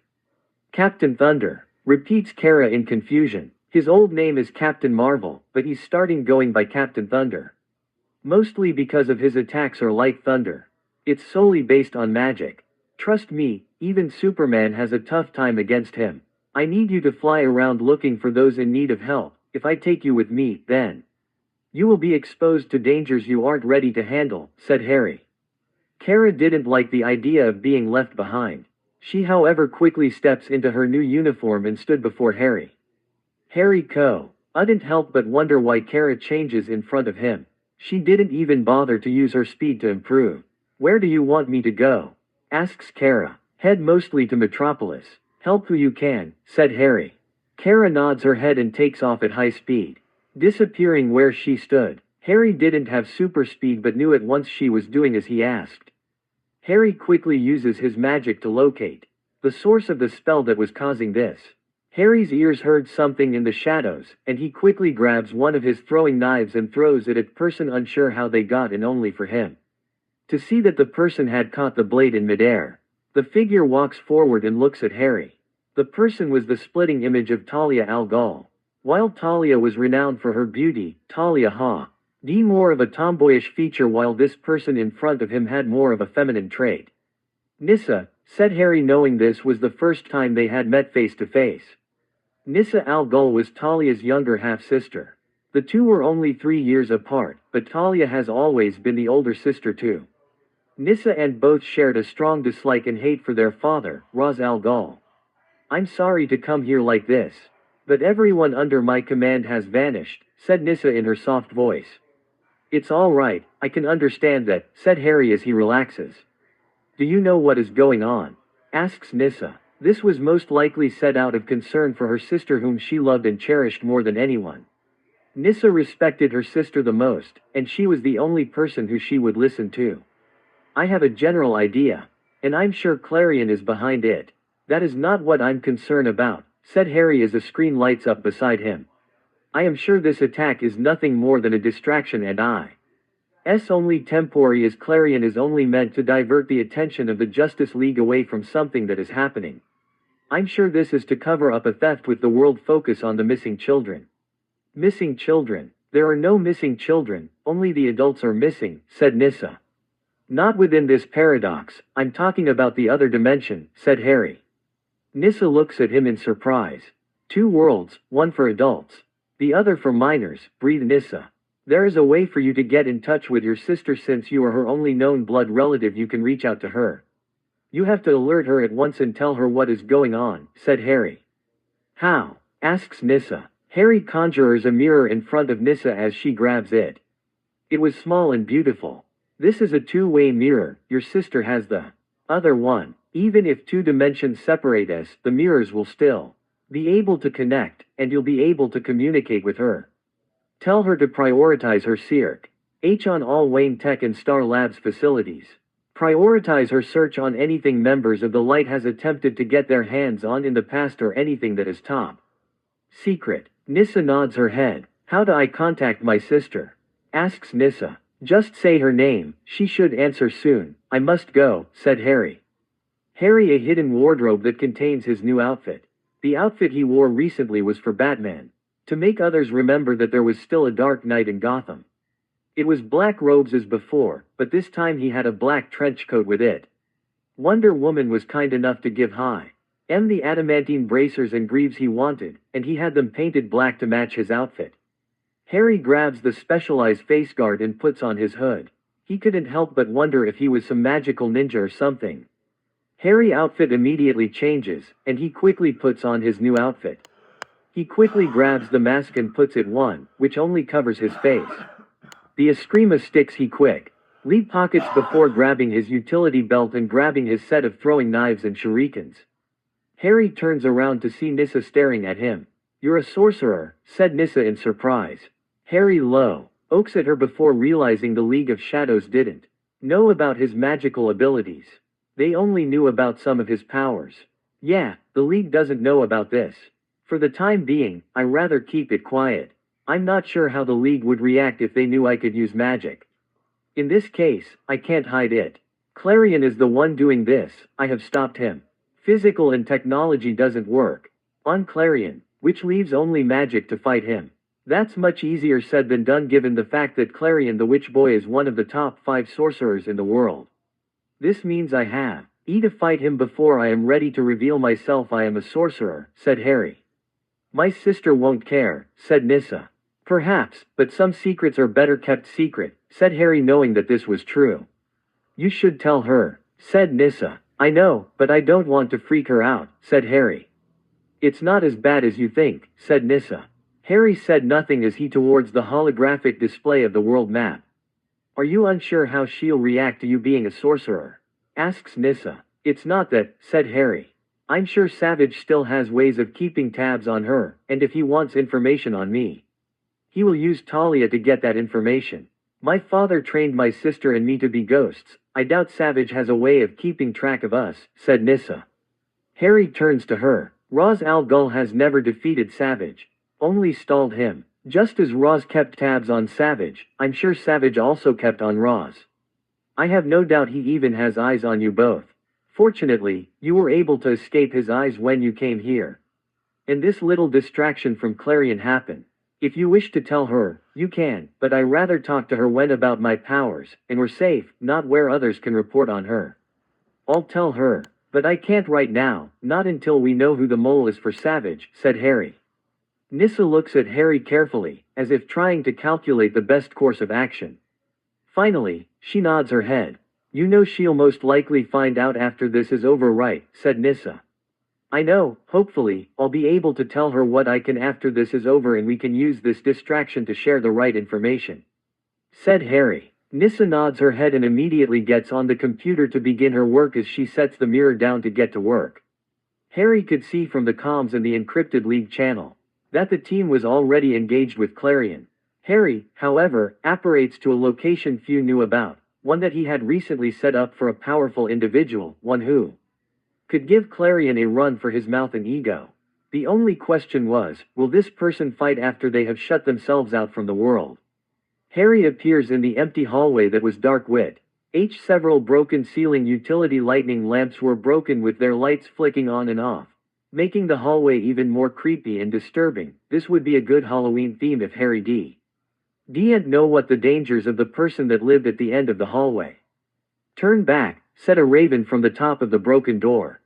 Captain Thunder, repeats Kara in confusion. His old name is Captain Marvel, but he's starting going by Captain Thunder. Mostly because of his attacks are like thunder. It's solely based on magic. Trust me, even Superman has a tough time against him. I need you to fly around looking for those in need of help. If I take you with me, then you will be exposed to dangers you aren't ready to handle, said Harry. Kara didn't like the idea of being left behind. She however quickly steps into her new uniform and stood before Harry. Harry couldn't help but wonder why Kara changes in front of him. She didn't even bother to use her speed to improve. Where do you want me to go? Asks Kara. Head mostly to Metropolis. Help who you can, said Harry. Kara nods her head and takes off at high speed, disappearing where she stood. Harry didn't have super speed but knew at once she was doing as he asked. Harry quickly uses his magic to locate the source of the spell that was causing this. Harry's ears heard something in the shadows, and he quickly grabs one of his throwing knives and throws it at person unsure how they got in only for him to see that the person had caught the blade in midair. The figure walks forward and looks at Harry. The person was the splitting image of Talia al Ghul. While Talia was renowned for her beauty, Talia had more of a tomboyish feature while this person in front of him had more of a feminine trait. Nissa, said Harry knowing this was the first time they had met face to face. Nissa al Ghul was Talia's younger half-sister. The two were only 3 years apart, but Talia has always been the older sister too. Nissa and both shared a strong dislike and hate for their father, Raz al Ghul. I'm sorry to come here like this, but everyone under my command has vanished, said Nissa in her soft voice. It's all right, I can understand that, said Harry as he relaxes. Do you know what is going on? Asks Nissa. This was most likely said out of concern for her sister whom she loved and cherished more than anyone. Nissa respected her sister the most, and she was the only person who she would listen to. I have a general idea, and I'm sure Clarion is behind it. That is not what I'm concerned about, said Harry as a screen lights up beside him. I am sure this attack is nothing more than a distraction and only temporary as Clarion is only meant to divert the attention of the Justice League away from something that is happening. I'm sure this is to cover up a theft with the world focus on the missing children. Missing children? There are no missing children, only the adults are missing, said Nissa. Not within this paradox, I'm talking about the other dimension, said Harry. Nissa looks at him in surprise. 2 worlds, one for adults, the other for minors, breathed Nissa. There is a way for you to get in touch with your sister since you are her only known blood relative. You can reach out to her. You have to alert her at once and tell her what is going on, said Harry. How? Asks Nissa. Harry conjures a mirror in front of Nissa as she grabs it. It was small and beautiful. This is a 2-way mirror, your sister has the other one. Even if 2 dimensions separate us, the mirrors will still be able to connect, and you'll be able to communicate with her. Tell her to prioritize her search on all Wayne Tech and Star Labs facilities. Prioritize her search on anything members of the Light has attempted to get their hands on in the past or anything that is top secret. Nissa nods her head. How do I contact my sister? Asks Nissa. Just say her name, she should answer soon. I must go, said Harry. Harry, a hidden wardrobe that contains his new outfit. The outfit he wore recently was for Batman, to make others remember that there was still a dark night in Gotham. It was black robes as before, but this time he had a black trench coat with it. Wonder Woman was kind enough to give the adamantine bracers and greaves he wanted, and he had them painted black to match his outfit. Harry grabs the specialized face guard and puts on his hood. He couldn't help but wonder if he was some magical ninja or something. Harry's outfit immediately changes, and he quickly puts on his new outfit. He quickly grabs the mask and puts it on, which only covers his face. The Eskrima sticks he quickly Lee pockets before grabbing his utility belt and grabbing his set of throwing knives and shurikens. Harry turns around to see Nissa staring at him. "You're a sorcerer," said Nissa in surprise. Harry oaks at her before realizing the League of Shadows didn't know about his magical abilities. They only knew about some of his powers. "Yeah, the League doesn't know about this. For the time being, I rather keep it quiet. I'm not sure how the League would react if they knew I could use magic. In this case, I can't hide it. Clarion is the one doing this, I have stopped him. Physical and technology doesn't work on Clarion, which leaves only magic to fight him. That's much easier said than done given the fact that Clarion the Witch Boy is one of the top 5 sorcerers in the world. This means I have to fight him before I am ready to reveal myself I am a sorcerer," said Harry. "My sister won't care," said Nissa. "Perhaps, but some secrets are better kept secret," said Harry knowing that this was true. "You should tell her," said Nissa. "I know, but I don't want to freak her out," said Harry. "It's not as bad as you think," said Nissa. Harry said nothing as he towards the holographic display of the world map. "Are you unsure how she'll react to you being a sorcerer?" asks Nissa. "It's not that," said Harry. "I'm sure Savage still has ways of keeping tabs on her, and if he wants information on me, he will use Talia to get that information. My father trained my sister and me to be ghosts. I doubt Savage has a way of keeping track of us," said Nissa. Harry turns to her. "Ra's al Ghul has never defeated Savage, only stalled him. Just as Ra's kept tabs on Savage, I'm sure Savage also kept on Ra's. I have no doubt he even has eyes on you both. Fortunately, you were able to escape his eyes when you came here. And this little distraction from Clarion happened. If you wish to tell her, you can, but I rather talk to her when about my powers, and we're safe, not where others can report on her. I'll tell her, but I can't right now, not until we know who the mole is for Savage," said Harry. Nissa looks at Harry carefully, as if trying to calculate the best course of action. Finally, she nods her head. "You know she'll most likely find out after this is over, right?" said Nissa. "I know, hopefully, I'll be able to tell her what I can after this is over and we can use this distraction to share the right information," said Harry. Nissa nods her head and immediately gets on the computer to begin her work as she sets the mirror down to get to work. Harry could see from the comms in the encrypted League channel that the team was already engaged with Clarion. Harry, however, apparates to a location few knew about, one that he had recently set up for a powerful individual, one who could give Clarion a run for his mouth and ego. The only question was, will this person fight after they have shut themselves out from the world? Harry appears in the empty hallway that was dark lit. Several broken ceiling utility lightning lamps were broken with their lights flicking on and off, making the hallway even more creepy and disturbing. This would be a good Halloween theme if Harry didn't know what the dangers of the person that lived at the end of the hallway. "Turn back," said a raven from the top of the broken door.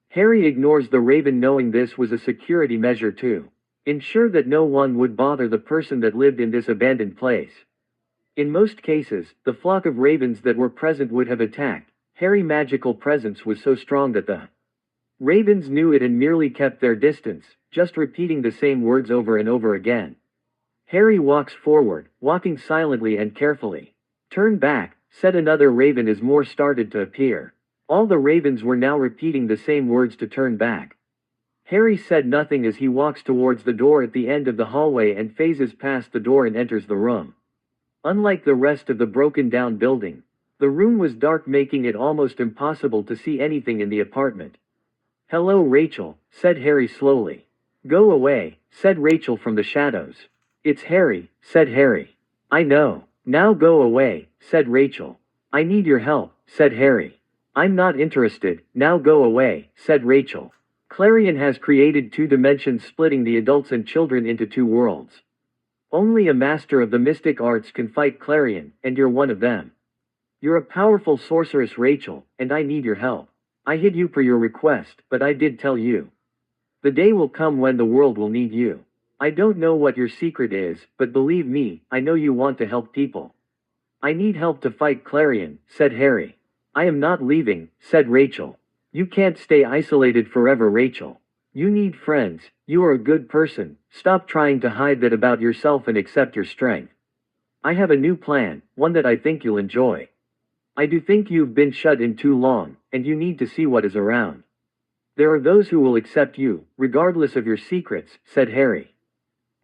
Harry ignores the raven knowing this was a security measure to ensure that no one would bother the person that lived in this abandoned place. In most cases, the flock of ravens that were present would have attacked. Harry's magical presence was so strong that the ravens knew it and merely kept their distance, just repeating the same words over and over again. Harry walks forward, walking silently and carefully. "Turn back," said another raven as more started to appear. All the ravens were now repeating the same words to turn back. Harry said nothing as he walks towards the door at the end of the hallway and phases past the door and enters the room. Unlike the rest of the broken-down building, the room was dark, making it almost impossible to see anything in the apartment. "Hello, Rachel," said Harry slowly. "Go away," said Rachel from the shadows. "It's Harry," said Harry. "I know. Now go away," said Rachel. "I need your help," said Harry. "I'm not interested, now go away," said Rachel. Clarion has created 2 dimensions splitting the adults and children into 2 worlds. Only a master of the mystic arts can fight Clarion, and you're one of them. You're a powerful sorceress, Rachel, and I need your help. I hid you per your request, but I did tell you. The day will come when the world will need you. I don't know what your secret is, but believe me, I know you want to help people." "I need help to fight Clarion," said Harry. "I am not leaving," said Rachel. "You can't stay isolated forever, Rachel. You need friends. You are a good person. Stop trying to hide that about yourself and accept your strength. I have a new plan, one that I think you'll enjoy." I do think you've been shut in too long, and you need to see what is around. There are those who will accept you, regardless of your secrets, said Harry.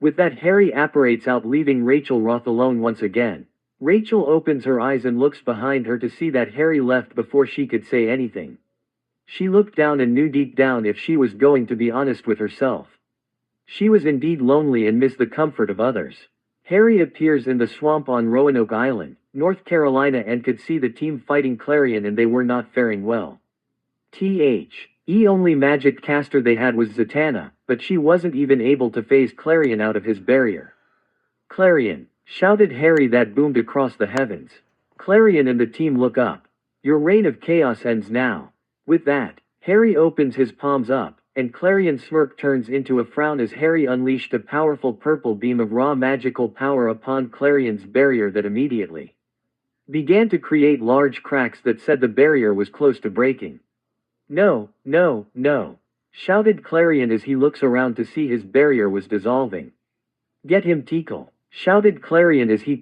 With that, Harry apparates out, leaving Rachel Roth alone once again. Rachel opens her eyes and looks behind her to see that Harry left before she could say anything. She looked down and knew deep down if she was going to be honest with herself. She was indeed lonely and missed the comfort of others. Harry appears in the swamp on Roanoke Island, North Carolina, and could see the team fighting Clarion, and they were not faring well. Only magic caster they had was Zatanna, but she wasn't even able to phase Clarion out of his barrier. Clarion, shouted Harry, that boomed across the heavens. Clarion and the team look up. Your reign of chaos ends now. With that, Harry opens his palms up, and Clarion's smirk turns into a frown as Harry unleashed a powerful purple beam of raw magical power upon Clarion's barrier that immediately began to create large cracks that said the barrier was close to breaking. No, no, no, shouted Clarion as he looks around to see his barrier was dissolving. Get him, Teakle, shouted Clarion as he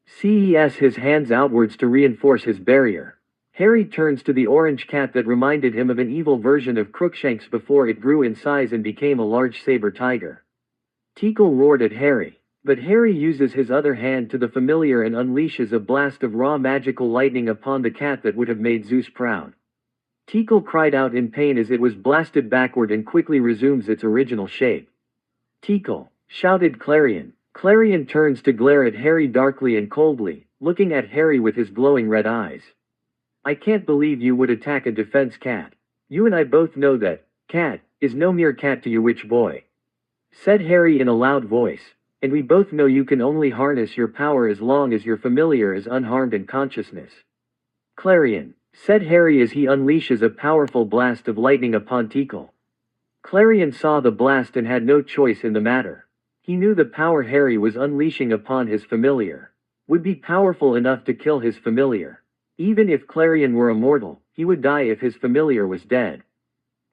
CES his hands outwards to reinforce his barrier. Harry turns to the orange cat that reminded him of an evil version of Crookshanks before it grew in size and became a large saber tiger. Teakle roared at Harry, but Harry uses his other hand to the familiar and unleashes a blast of raw magical lightning upon the cat that would have made Zeus proud. Teakle cried out in pain as it was blasted backward and quickly resumes its original shape. Teakle, shouted Clarion. Clarion turns to glare at Harry darkly and coldly, looking at Harry with his glowing red eyes. I can't believe you would attack a defense cat. You and I both know that cat is no mere cat to you, witch boy, said Harry in a loud voice, and we both know you can only harness your power as long as your familiar is unharmed in consciousness. Clarion, said Harry as he unleashes a powerful blast of lightning upon Teakle. Clarion saw the blast and had no choice in the matter. He knew the power Harry was unleashing upon his familiar would be powerful enough to kill his familiar. Even if Clarion were immortal, he would die if his familiar was dead.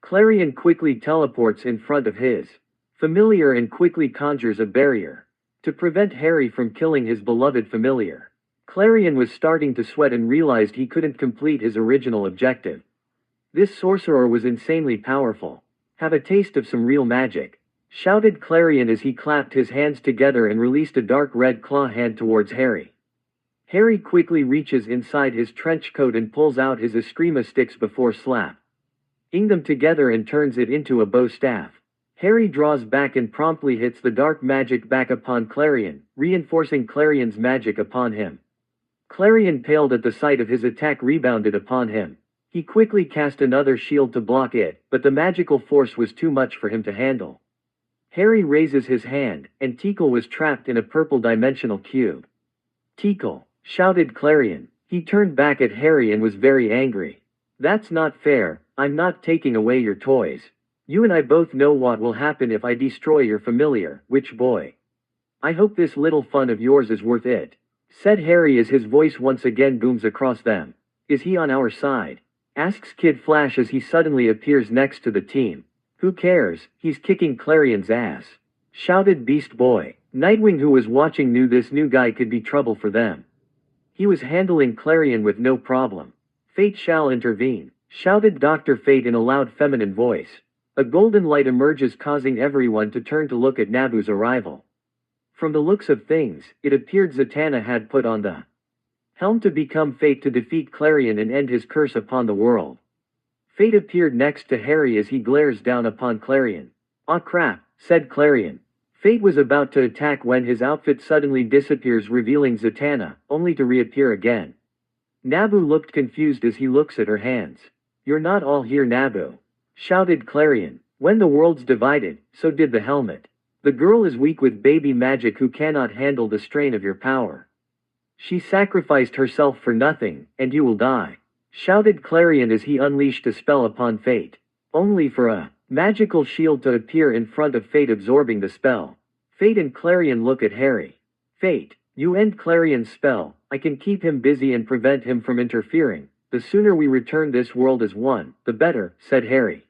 Clarion quickly teleports in front of his familiar and quickly conjures a barrier to prevent Harry from killing his beloved familiar. Clarion was starting to sweat and realized he couldn't complete his original objective. This sorcerer was insanely powerful. Have a taste of some real magic, shouted Clarion as he clapped his hands together and released a dark red claw hand towards Harry. Harry quickly reaches inside his trench coat and pulls out his Eskrima sticks before slapping them together and turns it into a bow staff. Harry draws back and promptly hits the dark magic back upon Clarion, reinforcing Clarion's magic upon him. Clarion, paled at the sight of his attack, rebounded upon him. He quickly cast another shield to block it, but the magical force was too much for him to handle. Harry raises his hand, and Teakle was trapped in a purple dimensional cube. Teakle, shouted Clarion. He turned back at Harry and was very angry. That's not fair. I'm not taking away your toys. You and I both know what will happen if I destroy your familiar, witch boy. I hope this little fun of yours is worth it, said Harry as his voice once again booms across them. Is he on our side? Asks Kid Flash as he suddenly appears next to the team. Who cares, he's kicking Clarion's ass, shouted Beast Boy. Nightwing, who was watching, knew this new guy could be trouble for them. He was handling Clarion with no problem. Fate shall intervene, shouted Dr. Fate in a loud feminine voice. A golden light emerges, causing everyone to turn to look at Nabu's arrival. From the looks of things, it appeared Zatanna had put on the helm to become Fate to defeat Clarion and end his curse upon the world. Fate appeared next to Harry as he glares down upon Clarion. "Aw crap," said Clarion. Fate was about to attack when his outfit suddenly disappears, revealing Zatanna, only to reappear again. Nabu looked confused as he looks at her hands. "You're not all here, Nabu," shouted Clarion. "When the world's divided, so did the helmet. The girl is weak with baby magic who cannot handle the strain of your power. She sacrificed herself for nothing, and you will die," shouted Clarion as he unleashed a spell upon Fate. Only for a magical shield to appear in front of Fate, absorbing the spell. Fate and Clarion look at Harry. "Fate, you end Clarion's spell. I can keep him busy and prevent him from interfering. The sooner we return this world as one, the better," said Harry.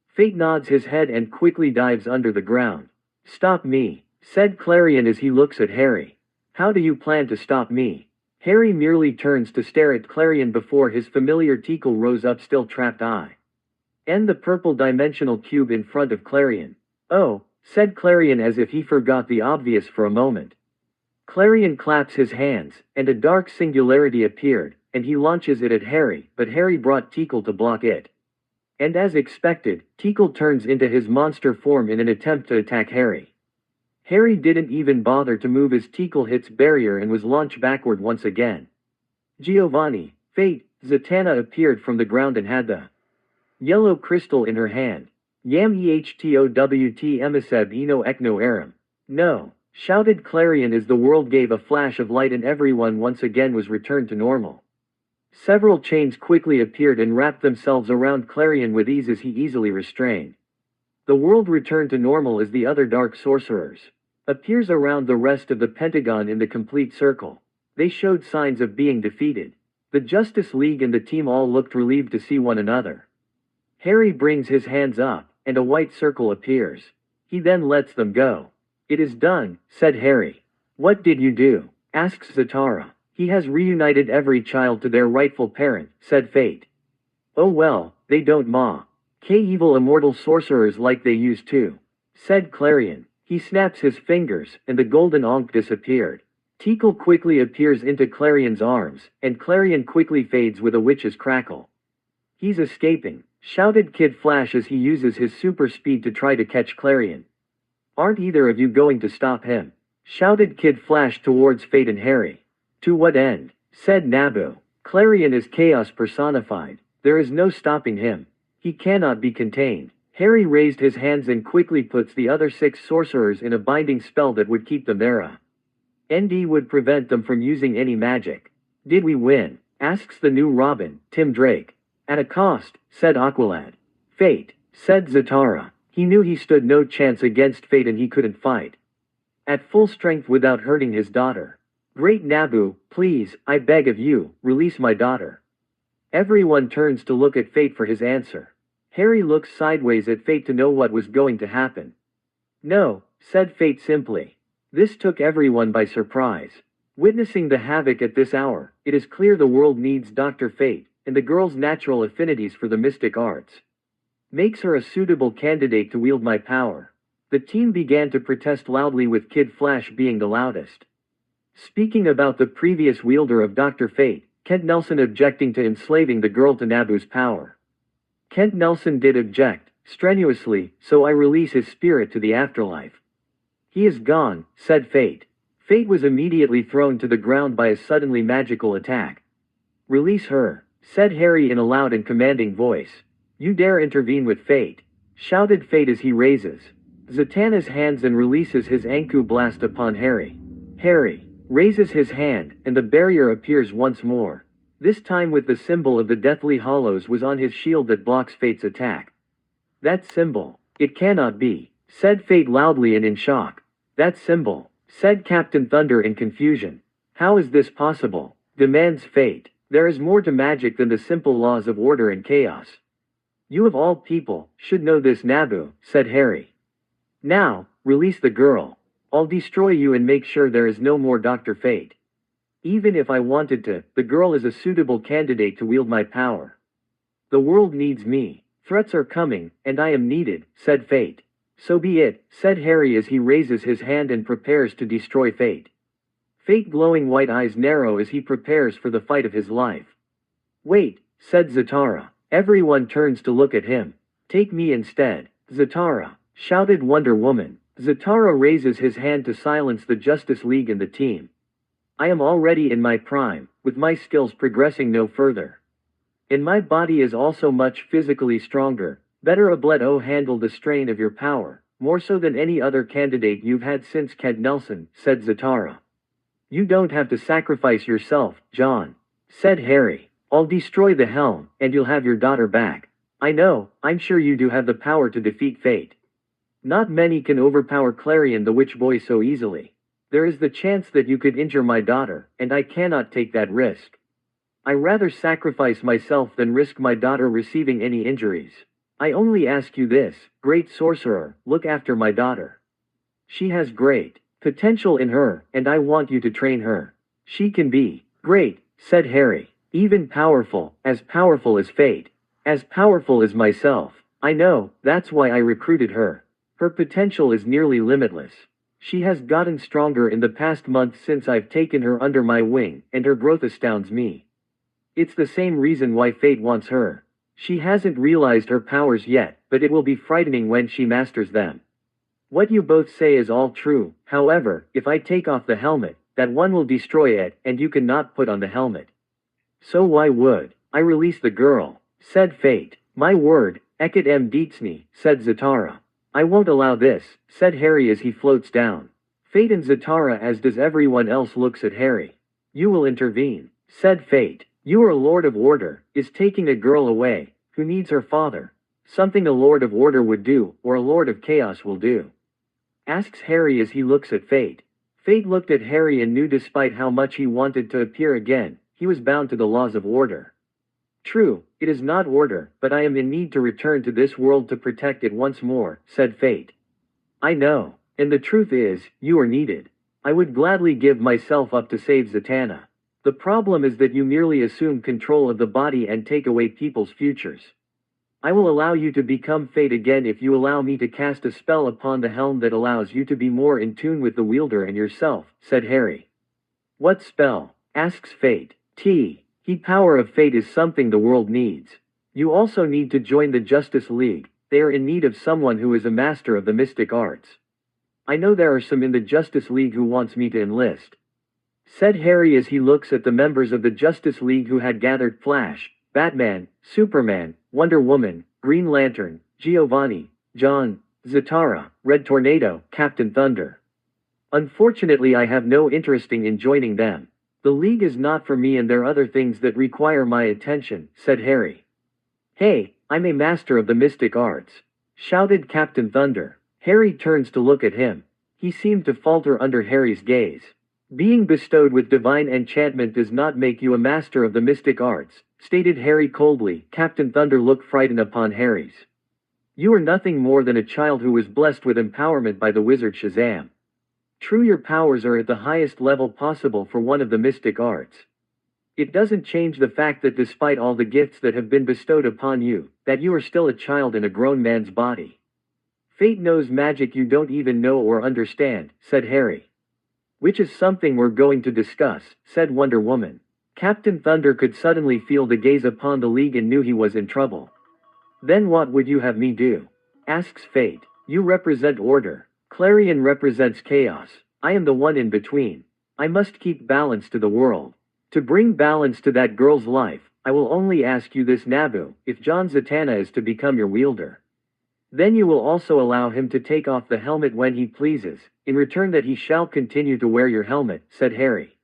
Fate nods his head and quickly dives under the ground. "Stop me," said Clarion as he looks at Harry. "How do you plan to stop me?" Harry merely turns to stare at Clarion before his familiar Teakle rose up still trapped eye. And the purple dimensional cube in front of Clarion. Oh, said Clarion as if he forgot the obvious for a moment. Clarion claps his hands, and a dark singularity appeared, and he launches it at Harry, but Harry brought Teakle to block it. And as expected, Teakle turns into his monster form in an attempt to attack Harry. Harry didn't even bother to move as Teakle hits barrier and was launched backward once again. Giovanni, Fate, Zatanna appeared from the ground and had the yellow crystal in her hand. Yam ehtowt emiseb eno ekno aram. No, shouted Clarion as the world gave a flash of light and everyone once again was returned to normal. Several chains quickly appeared and wrapped themselves around Clarion with ease as he easily restrained. The world returned to normal as the other dark sorcerers appears around the rest of the Pentagon in the complete circle. They showed signs of being defeated. The Justice League and the team all looked relieved to see one another. Harry brings his hands up, and a white circle appears. He then lets them go. It is done, said Harry. What did you do? Asks Zatara. He has reunited every child to their rightful parent, said Fate. Oh well, they don't ma. Evil immortal sorcerers like they used to, said Clarion. He snaps his fingers, and the golden Ankh disappeared. Teakle quickly appears into Clarion's arms, and Clarion quickly fades with a witch's crackle. He's escaping, shouted Kid Flash as he uses his super speed to try to catch Clarion. Aren't either of you going to stop him? Shouted Kid Flash towards Fate and Harry. To what end? Said Nabu. Clarion is chaos personified. There is no stopping him. He cannot be contained. Harry raised his hands and quickly puts the other 6 sorcerers in a binding spell that would keep them there. ND would prevent them from using any magic. Did we win? Asks the new Robin, Tim Drake. At a cost, said Aqualad. Fate, said Zatara. He knew he stood no chance against Fate and he couldn't fight at full strength without hurting his daughter. Great Nabu, please, I beg of you, release my daughter. Everyone turns to look at Fate for his answer. Harry looks sideways at Fate to know what was going to happen. No, said Fate simply. This took everyone by surprise. Witnessing the havoc at this hour, it is clear the world needs Dr. Fate, and the girl's natural affinities for the mystic arts makes her a suitable candidate to wield my power. The team began to protest loudly with Kid Flash being the loudest. Speaking about the previous wielder of Dr. Fate, Kent Nelson objecting to enslaving the girl to Nabu's power. Kent Nelson did object, strenuously, so I release his spirit to the afterlife. He is gone, said Fate. Fate was immediately thrown to the ground by a suddenly magical attack. Release her, said Harry in a loud and commanding voice. You dare intervene with Fate, shouted Fate as he raises Zatanna's hands and releases his Anku blast upon Harry. Harry raises his hand, and the barrier appears once more. This time with the symbol of the Deathly Hollows was on his shield that blocks Fate's attack. That symbol, it cannot be, said Fate loudly and in shock. That symbol, said Captain Thunder in confusion. How is this possible? Demands Fate. There is more to magic than the simple laws of order and chaos. You of all people should know this, Nabu, said Harry. Now, release the girl. I'll destroy you and make sure there is no more Dr. Fate. Even if I wanted to, the girl is a suitable candidate to wield my power. The world needs me. Threats are coming, and I am needed, said Fate. So be it, said Harry as he raises his hand and prepares to destroy Fate. Fate glowing white eyes narrow as he prepares for the fight of his life. Wait, said Zatara. Everyone turns to look at him. Take me instead, Zatara, shouted Wonder Woman. Zatara raises his hand to silence the Justice League and the team. I am already in my prime, with my skills progressing no further. And my body is also much physically stronger. Better let O handle the strain of your power, more so than any other candidate you've had since Kent Nelson, said Zatara. You don't have to sacrifice yourself, John, said Harry. I'll destroy the helm, and you'll have your daughter back. I know, I'm sure you do have the power to defeat Fate. Not many can overpower Clarion the Witch Boy so easily. There is the chance that you could injure my daughter, and I cannot take that risk. I rather sacrifice myself than risk my daughter receiving any injuries. I only ask you this, great sorcerer, look after my daughter. She has great potential in her, and I want you to train her. She can be Great, said Harry. Even powerful as fate. As powerful as myself. I know, that's why I recruited her. Her potential is nearly limitless. She has gotten stronger in the past month since I've taken her under my wing, and her growth astounds me. It's the same reason why fate wants her. She hasn't realized her powers yet, but it will be frightening when she masters them. What you both say is all true, however, if I take off the helmet, that one will destroy it, and you cannot put on the helmet. So why would I release the girl? Said Fate. My word, Ekit Mditsny, said Zatara. I won't allow this, said Harry as he floats down. Fate and Zatara, as does everyone else, looks at Harry. You will intervene, said Fate. You are a Lord of Order, is taking a girl away, who needs her father. Something a Lord of Order would do, or a Lord of Chaos will do. Asks Harry as he looks at Fate. Fate looked at Harry and knew despite how much he wanted to appear again, he was bound to the laws of order. True, it is not order, but I am in need to return to this world to protect it once more, said Fate. I know, and the truth is, you are needed. I would gladly give myself up to save Zatanna. The problem is that you merely assume control of the body and take away people's futures. I will allow you to become Fate again if you allow me to cast a spell upon the helm that allows you to be more in tune with the wielder and yourself, said Harry. What spell? Asks Fate. The power of Fate is something the world needs. You also need to join the Justice League. They are in need of someone who is a master of the mystic arts. I know there are some in the Justice League who wants me to enlist. Said Harry as he looks at the members of the Justice League who had gathered: Flash, Batman, Superman, Wonder Woman, Green Lantern, Giovanni, John, Zatara, Red Tornado, Captain Thunder. Unfortunately, I have no interest in joining them. The League is not for me and there are other things that require my attention, said Harry. Hey, I'm a master of the mystic arts, shouted Captain Thunder. Harry turns to look at him. He seemed to falter under Harry's gaze. Being bestowed with divine enchantment does not make you a master of the mystic arts, stated Harry coldly. Captain Thunder looked frightened upon Harry's. You are nothing more than a child who was blessed with empowerment by the wizard Shazam. True, your powers are at the highest level possible for one of the mystic arts. It doesn't change the fact that despite all the gifts that have been bestowed upon you, that you are still a child in a grown man's body. Fate knows magic you don't even know or understand, said Harry. Which is something we're going to discuss, said Wonder Woman. Captain Thunder could suddenly feel the gaze upon the League and knew he was in trouble. Then what would you have me do? Asks Fate. You represent order. Clarion represents chaos. I am the one in between. I must keep balance to the world. To bring balance to that girl's life, I will only ask you this, Naboo: if John Zatanna is to become your wielder, then you will also allow him to take off the helmet when he pleases, in return that he shall continue to wear your helmet, said Harry.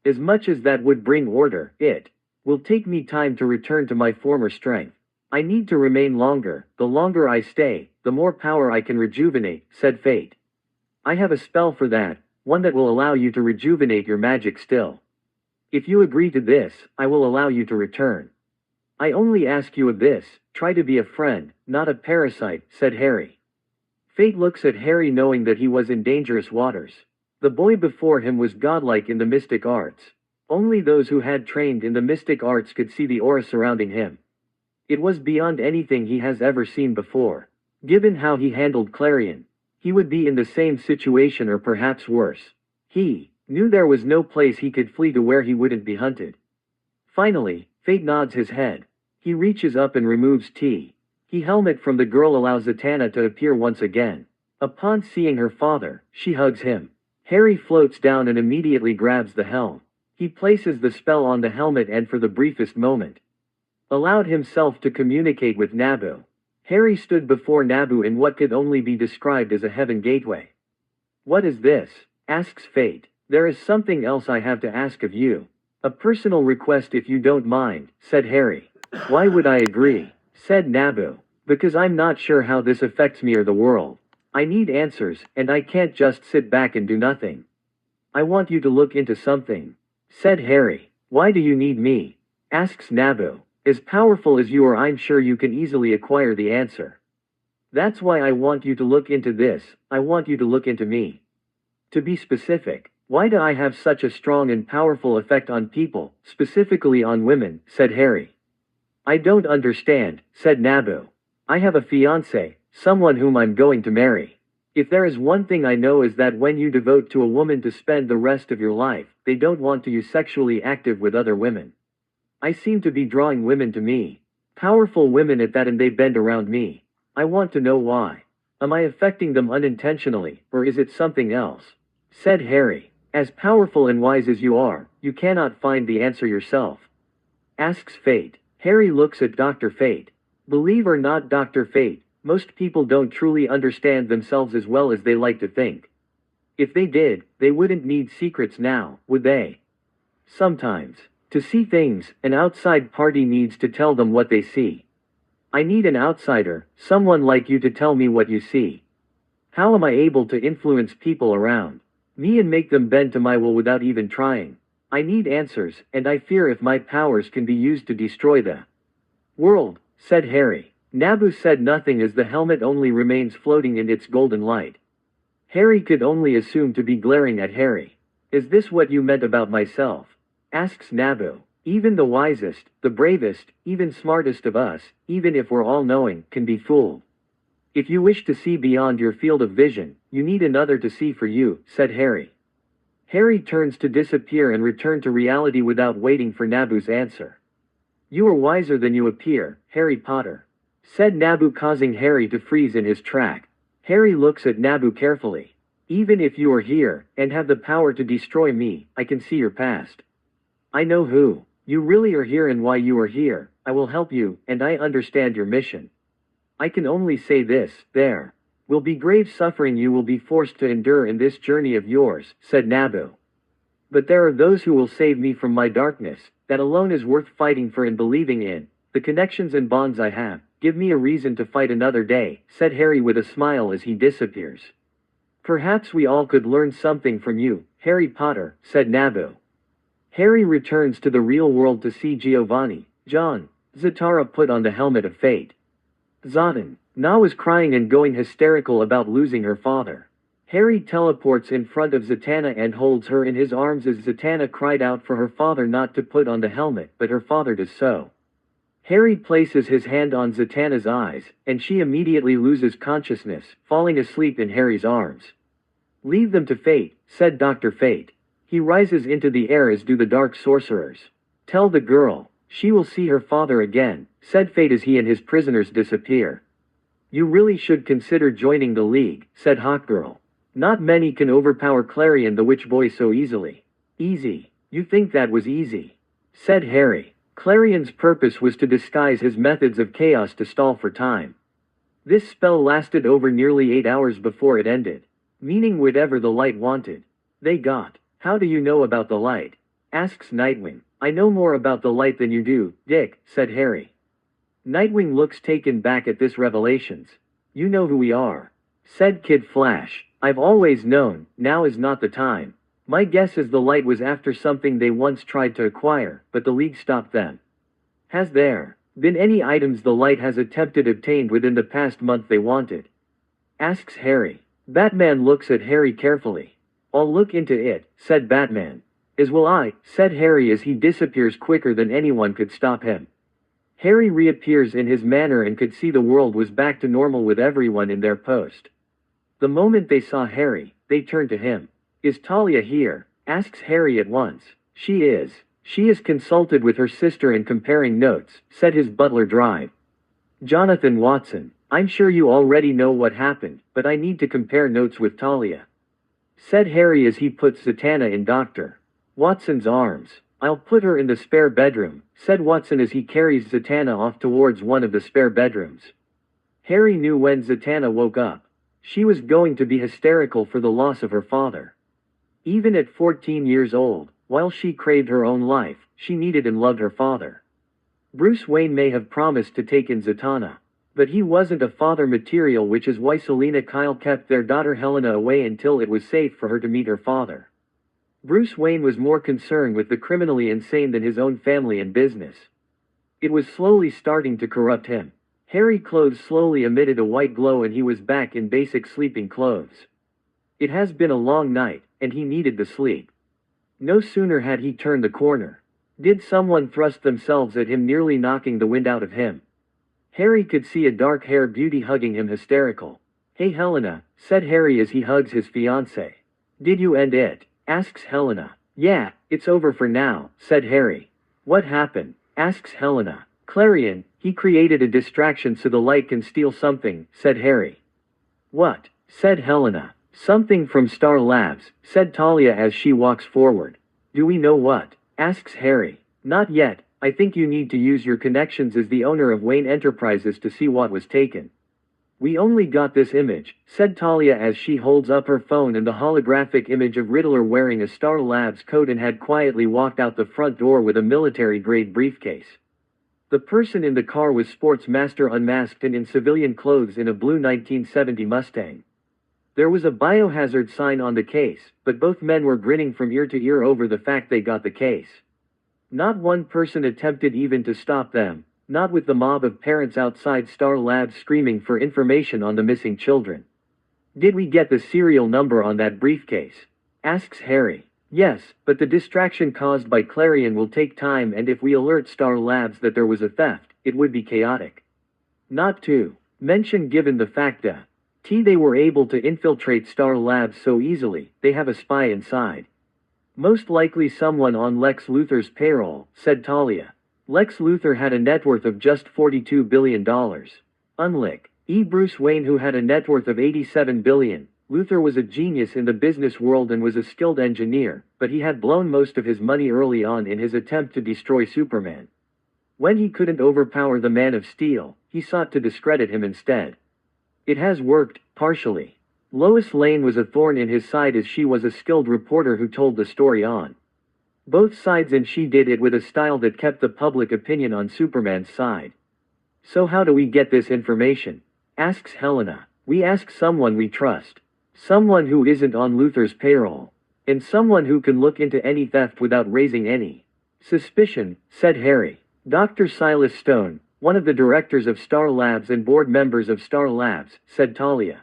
As much as that would bring order, it will take me time to return to my former strength. I need to remain longer. The longer I stay, the more power I can rejuvenate, said Fate. I have a spell for that, one that will allow you to rejuvenate your magic still. If you agree to this, I will allow you to return. I only ask you of this: try to be a friend, not a parasite, said Harry. Fate looks at Harry knowing that he was in dangerous waters. The boy before him was godlike in the mystic arts. Only those who had trained in the mystic arts could see the aura surrounding him. It was beyond anything he has ever seen before. Given how he handled Clarion, he would be in the same situation or perhaps worse. He knew there was no place he could flee to where he wouldn't be hunted. Finally, Fate nods his head. He reaches up and removes the helmet from the girl, allows Zatanna to appear once again. Upon seeing her father, she hugs him. Harry floats down and immediately grabs the helm. He places the spell on the helmet and for the briefest moment allowed himself to communicate with Naboo. Harry stood before Naboo in what could only be described as a heaven gateway. What is this? Asks Fate. There is something else I have to ask of you. A personal request if you don't mind, said Harry. Why would I agree? Said Naboo. Because I'm not sure how this affects me or the world. I need answers, and I can't just sit back and do nothing. I want you to look into something, said Harry. Why do you need me? Asks Naboo. As powerful as you are, I'm sure you can easily acquire the answer. That's why I want you to look into this. I want you to look into me. To be specific, Why do I have such a strong and powerful effect on people, specifically on women, said Harry. I don't understand, said Nabu. I have a fiancé, someone whom I'm going to marry. If there is one thing I know is that when you devote to a woman to spend the rest of your life, they don't want you sexually active with other women. I seem to be drawing women to me. Powerful women at that, and they bend around me. I want to know why. Am I affecting them unintentionally, or is it something else? Said Harry. As powerful and wise as you are, you cannot find the answer yourself. Asks Fate. Harry looks at Dr. Fate. Believe or not, Dr. Fate, most people don't truly understand themselves as well as they like to think. If they did, they wouldn't need secrets now, would they? Sometimes, to see things, an outside party needs to tell them what they see. I need an outsider, someone like you, to tell me what you see. How am I able to influence people around me and make them bend to my will without even trying? I need answers, and I fear if my powers can be used to destroy the world, said Harry. Nabu said nothing as the helmet only remains floating in its golden light. Harry could only assume to be glaring at Harry. Is this what you meant about myself? Asks Nabu. Even the wisest, the bravest, even smartest of us, even if we're all-knowing, can be fooled. If you wish to see beyond your field of vision, you need another to see for you, said Harry. Harry turns to disappear and return to reality without waiting for Nabu's answer. You are wiser than you appear, Harry Potter, said Nabu, causing Harry to freeze in his track. Harry looks at Nabu carefully. Even if you are here, and have the power to destroy me, I can see your past. I know who you really are here and why you are here. I will help you, and I understand your mission. I can only say this, there will be grave suffering you will be forced to endure in this journey of yours, said Nabu. But there are those who will save me from my darkness, that alone is worth fighting for and believing in. The connections and bonds I have, give me a reason to fight another day, said Harry with a smile as he disappears. Perhaps we all could learn something from you, Harry Potter, said Nabu. Harry returns to the real world to see Giovanni. John. Zatara put on the helmet of fate. Zotin. Na was crying and going hysterical about losing her father. Harry teleports in front of Zatanna and holds her in his arms as Zatanna cried out for her father not to put on the helmet, but her father does so. Harry places his hand on Zatanna's eyes, and she immediately loses consciousness, falling asleep in Harry's arms. Leave them to fate, said Dr. Fate. He rises into the air as do the dark sorcerers. Tell the girl, she will see her father again, said Fate as he and his prisoners disappear. You really should consider joining the League, said Hawkgirl. Not many can overpower Clarion the Witch Boy so easily. Easy? You think that was easy? Said Harry. Clarion's purpose was to disguise his methods of chaos to stall for time. This spell lasted over nearly 8 hours before it ended. Meaning whatever the light wanted, they got. How do you know about the light? Asks Nightwing. I know more about the light than you do, Dick, said Harry. Nightwing looks taken back at this revelations. You know who we are, said Kid Flash. I've always known, now is not the time. My guess is the light was after something they once tried to acquire, but the League stopped them. Has there been any items the light has attempted obtained within the past month they wanted? Asks Harry. Batman looks at Harry carefully. I'll look into it, said Batman. As will I, said Harry as he disappears quicker than anyone could stop him. Harry reappears in his manor and could see the world was back to normal with everyone in their post. The moment they saw Harry, they turned to him. Is Talia here? Asks Harry at once. She is. She is consulted with her sister and comparing notes, said his butler Drive. Jonathan Watson, I'm sure you already know what happened, but I need to compare notes with Talia, said Harry as he puts Zatanna in Dr. Watson's arms. I'll put her in the spare bedroom, said Watson as he carries Zatanna off towards one of the spare bedrooms. Harry knew when Zatanna woke up, she was going to be hysterical for the loss of her father. Even at 14 years old, while she craved her own life, she needed and loved her father. Bruce Wayne may have promised to take in Zatanna, but he wasn't a father material, which is why Selina Kyle kept their daughter Helena away until it was safe for her to meet her father. Bruce Wayne was more concerned with the criminally insane than his own family and business. It was slowly starting to corrupt him. Harry's clothes slowly emitted a white glow and he was back in basic sleeping clothes. It has been a long night, and he needed the sleep. No sooner had he turned the corner. Did someone thrust themselves at him, nearly knocking the wind out of him? Harry could see a dark-haired beauty hugging him, hysterical. "Hey Helena," said Harry as he hugs his fiancée. "Did you end it?" asks Helena. "Yeah, it's over for now," said Harry. "What happened?" asks Helena. "Clarion, he created a distraction so the light can steal something," said Harry. "What?" said Helena. "Something from Star Labs," said Talia as she walks forward. "Do we know what?" asks Harry. "Not yet. I think you need to use your connections as the owner of Wayne Enterprises to see what was taken." "We only got this image," said Talia as she holds up her phone and the holographic image of Riddler wearing a Star Labs coat and had quietly walked out the front door with a military-grade briefcase. The person in the car was Sportsmaster unmasked and in civilian clothes in a blue 1970 Mustang. There was a biohazard sign on the case, but both men were grinning from ear to ear over the fact they got the case. Not one person attempted even to stop them, not with the mob of parents outside Star Labs screaming for information on the missing children. "Did we get the serial number on that briefcase?" asks Harry. "Yes, but the distraction caused by Clarion will take time, and if we alert Star Labs that there was a theft, it would be chaotic. Not to mention, given the fact that they were able to infiltrate Star Labs so easily, they have a spy inside. Most likely someone on Lex Luthor's payroll," said Talia. Lex Luthor had a net worth of just $42 billion. Unlike Bruce Wayne, who had a net worth of $87 billion, Luthor was a genius in the business world and was a skilled engineer, but he had blown most of his money early on in his attempt to destroy Superman. When he couldn't overpower the Man of Steel, he sought to discredit him instead. It has worked, partially. Lois Lane was a thorn in his side as she was a skilled reporter who told the story on both sides, and she did it with a style that kept the public opinion on Superman's side. "So how do we get this information?" asks Helena. "We ask someone we trust. Someone who isn't on Luthor's payroll. And someone who can look into any theft without raising any suspicion," said Harry. "Dr. Silas Stone, one of the directors of Star Labs and board members of Star Labs," said Talia.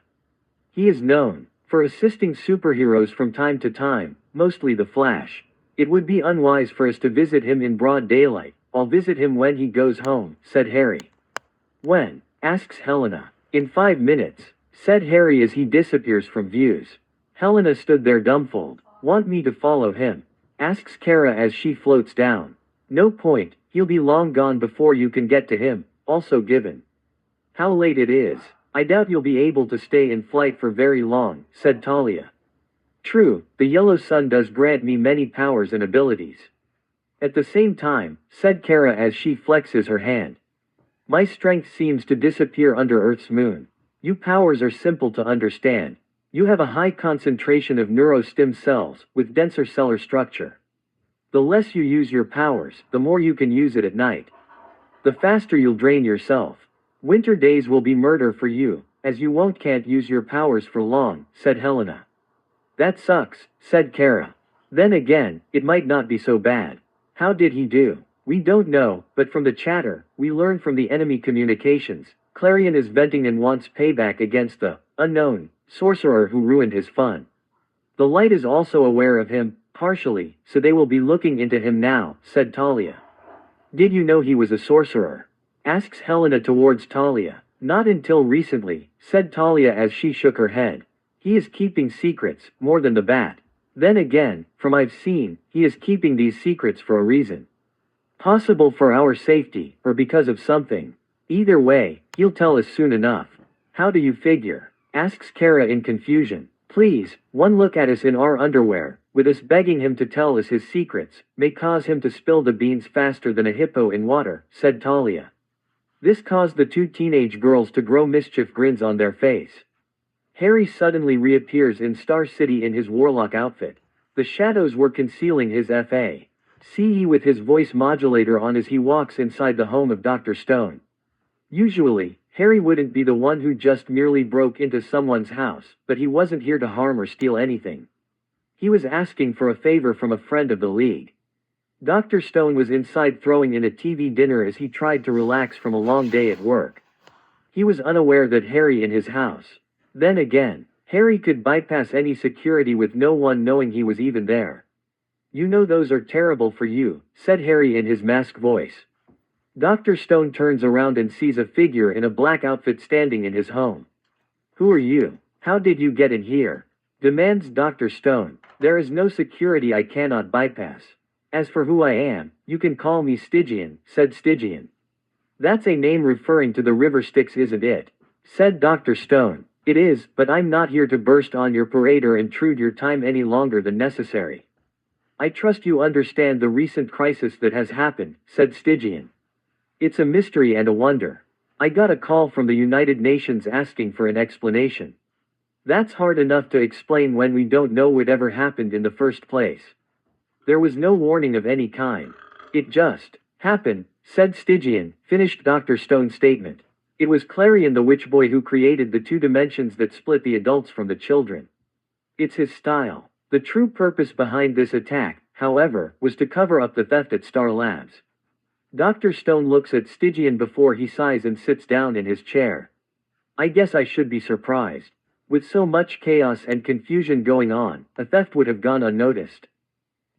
"He is known for assisting superheroes from time to time, mostly the Flash. It would be unwise for us to visit him in broad daylight. I'll visit him when he goes home," said Harry. "When?" asks Helena. "In 5 minutes," said Harry as he disappears from views. Helena stood there dumbfounded. "Want me to follow him?" asks Kara as she floats down. "No point, he'll be long gone before you can get to him, also given how late it is. I doubt you'll be able to stay in flight for very long," said Talia. "True, the yellow sun does grant me many powers and abilities. At the same time," said Kara as she flexes her hand, "my strength seems to disappear under Earth's moon. You powers are simple to understand. You have a high concentration of neurostim cells, with denser cellular structure. The less you use your powers, the more you can use it at night. The faster you'll drain yourself. Winter days will be murder for you, as you can't use your powers for long," said Helena. "That sucks," said Kara. "Then again, it might not be so bad. How did he do?" "We don't know, but from the chatter we learned from the enemy communications, Clarion is venting and wants payback against the unknown sorcerer who ruined his fun. The Light is also aware of him, partially, so they will be looking into him now," said Talia. "Did you know he was a sorcerer?" asks Helena towards Talia. "Not until recently," said Talia as she shook her head. "He is keeping secrets, more than the Bat. Then again, from I've seen, he is keeping these secrets for a reason. Possible for our safety, or because of something. Either way, he'll tell us soon enough." "How do you figure?" asks Kara in confusion. "Please, one look at us in our underwear, with us begging him to tell us his secrets, may cause him to spill the beans faster than a hippo in water," said Talia. This caused the 2 teenage girls to grow mischief grins on their face. Harry suddenly reappears in Star City in his warlock outfit. The shadows were concealing his FACE with his voice modulator on as he walks inside the home of Dr. Stone. Usually, Harry wouldn't be the one who just merely broke into someone's house, but he wasn't here to harm or steal anything. He was asking for a favor from a friend of the League. Dr. Stone was inside throwing in a TV dinner as he tried to relax from a long day at work. He was unaware that Harry in his house. Then again, Harry could bypass any security with no one knowing he was even there. You know those are terrible for you, said Harry in his mask voice. Dr. Stone turns around and sees a figure in a black outfit standing in his home. Who are you? How did you get in here? Demands Dr. Stone. There is no security I cannot bypass. As for who I am, you can call me Stygian, said Stygian. That's a name referring to the river Styx, isn't it? Said Dr. Stone. It is, but I'm not here to burst on your parade or intrude your time any longer than necessary. I trust you understand the recent crisis that has happened, said Stygian. It's a mystery and a wonder. I got a call from the United Nations asking for an explanation. That's hard enough to explain when we don't know whatever happened in the first place. There was no warning of any kind. It just happened, said Stygian, finished Dr. Stone's statement. It was Clarion the Witch Boy who created the two dimensions that split the adults from the children. It's his style. The true purpose behind this attack, however, was to cover up the theft at Star Labs. Dr. Stone looks at Stygian before he sighs and sits down in his chair. I guess I should be surprised. With so much chaos and confusion going on, a theft would have gone unnoticed.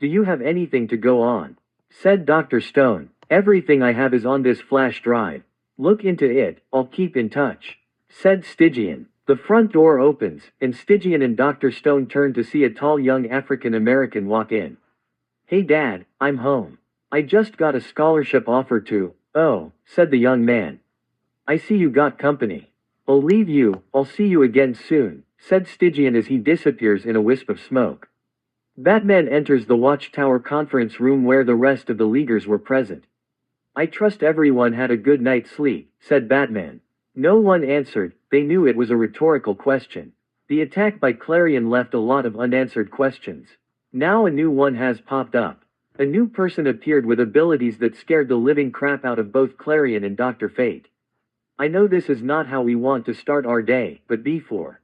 Do you have anything to go on? Said Dr. Stone. Everything I have is on this flash drive. Look into it, I'll keep in touch. Said Stygian. The front door opens, and Stygian and Dr. Stone turn to see a tall young African American walk in. Hey Dad, I'm home. I just got a scholarship offer too. Oh, said the young man. I see you got company. I'll leave you, I'll see you again soon, said Stygian as he disappears in a wisp of smoke. Batman enters the Watchtower conference room where the rest of the Leaguers were present. I trust everyone had a good night's sleep, said Batman. No one answered, they knew it was a rhetorical question. The attack by Clarion left a lot of unanswered questions. Now a new one has popped up. A new person appeared with abilities that scared the living crap out of both Clarion and Dr. Fate. I know this is not how we want to start our day, but before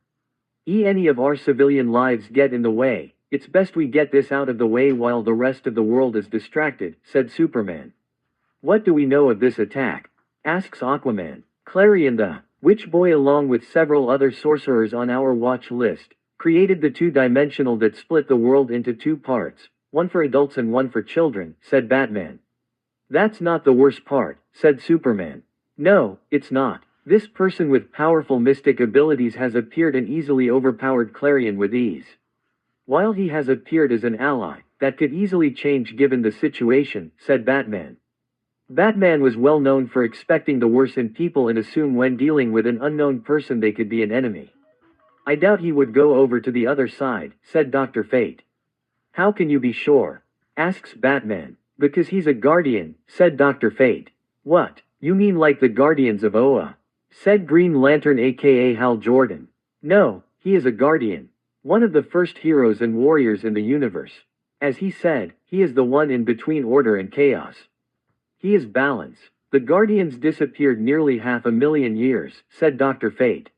any of our civilian lives get in the way, it's best we get this out of the way while the rest of the world is distracted, said Superman. What do we know of this attack? Asks Aquaman. Clarion the Witch Boy along with several other sorcerers on our watch list, created the two-dimensional that split the world into two parts, one for adults and one for children, said Batman. That's not the worst part, said Superman. No, it's not. This person with powerful mystic abilities has appeared and easily overpowered Clarion with ease. While he has appeared as an ally, that could easily change given the situation, said Batman. Batman was well known for expecting the worst in people and assume when dealing with an unknown person they could be an enemy. I doubt he would go over to the other side, said Dr. Fate. How can you be sure? Asks Batman. Because he's a guardian, said Dr. Fate. What? You mean like the Guardians of Oa? Said Green Lantern aka Hal Jordan. No, he is a guardian. One of the first heroes and warriors in the universe. As he said, he is the one in between order and chaos. He is balance. The Guardians disappeared nearly 500,000 years, said Dr. Fate.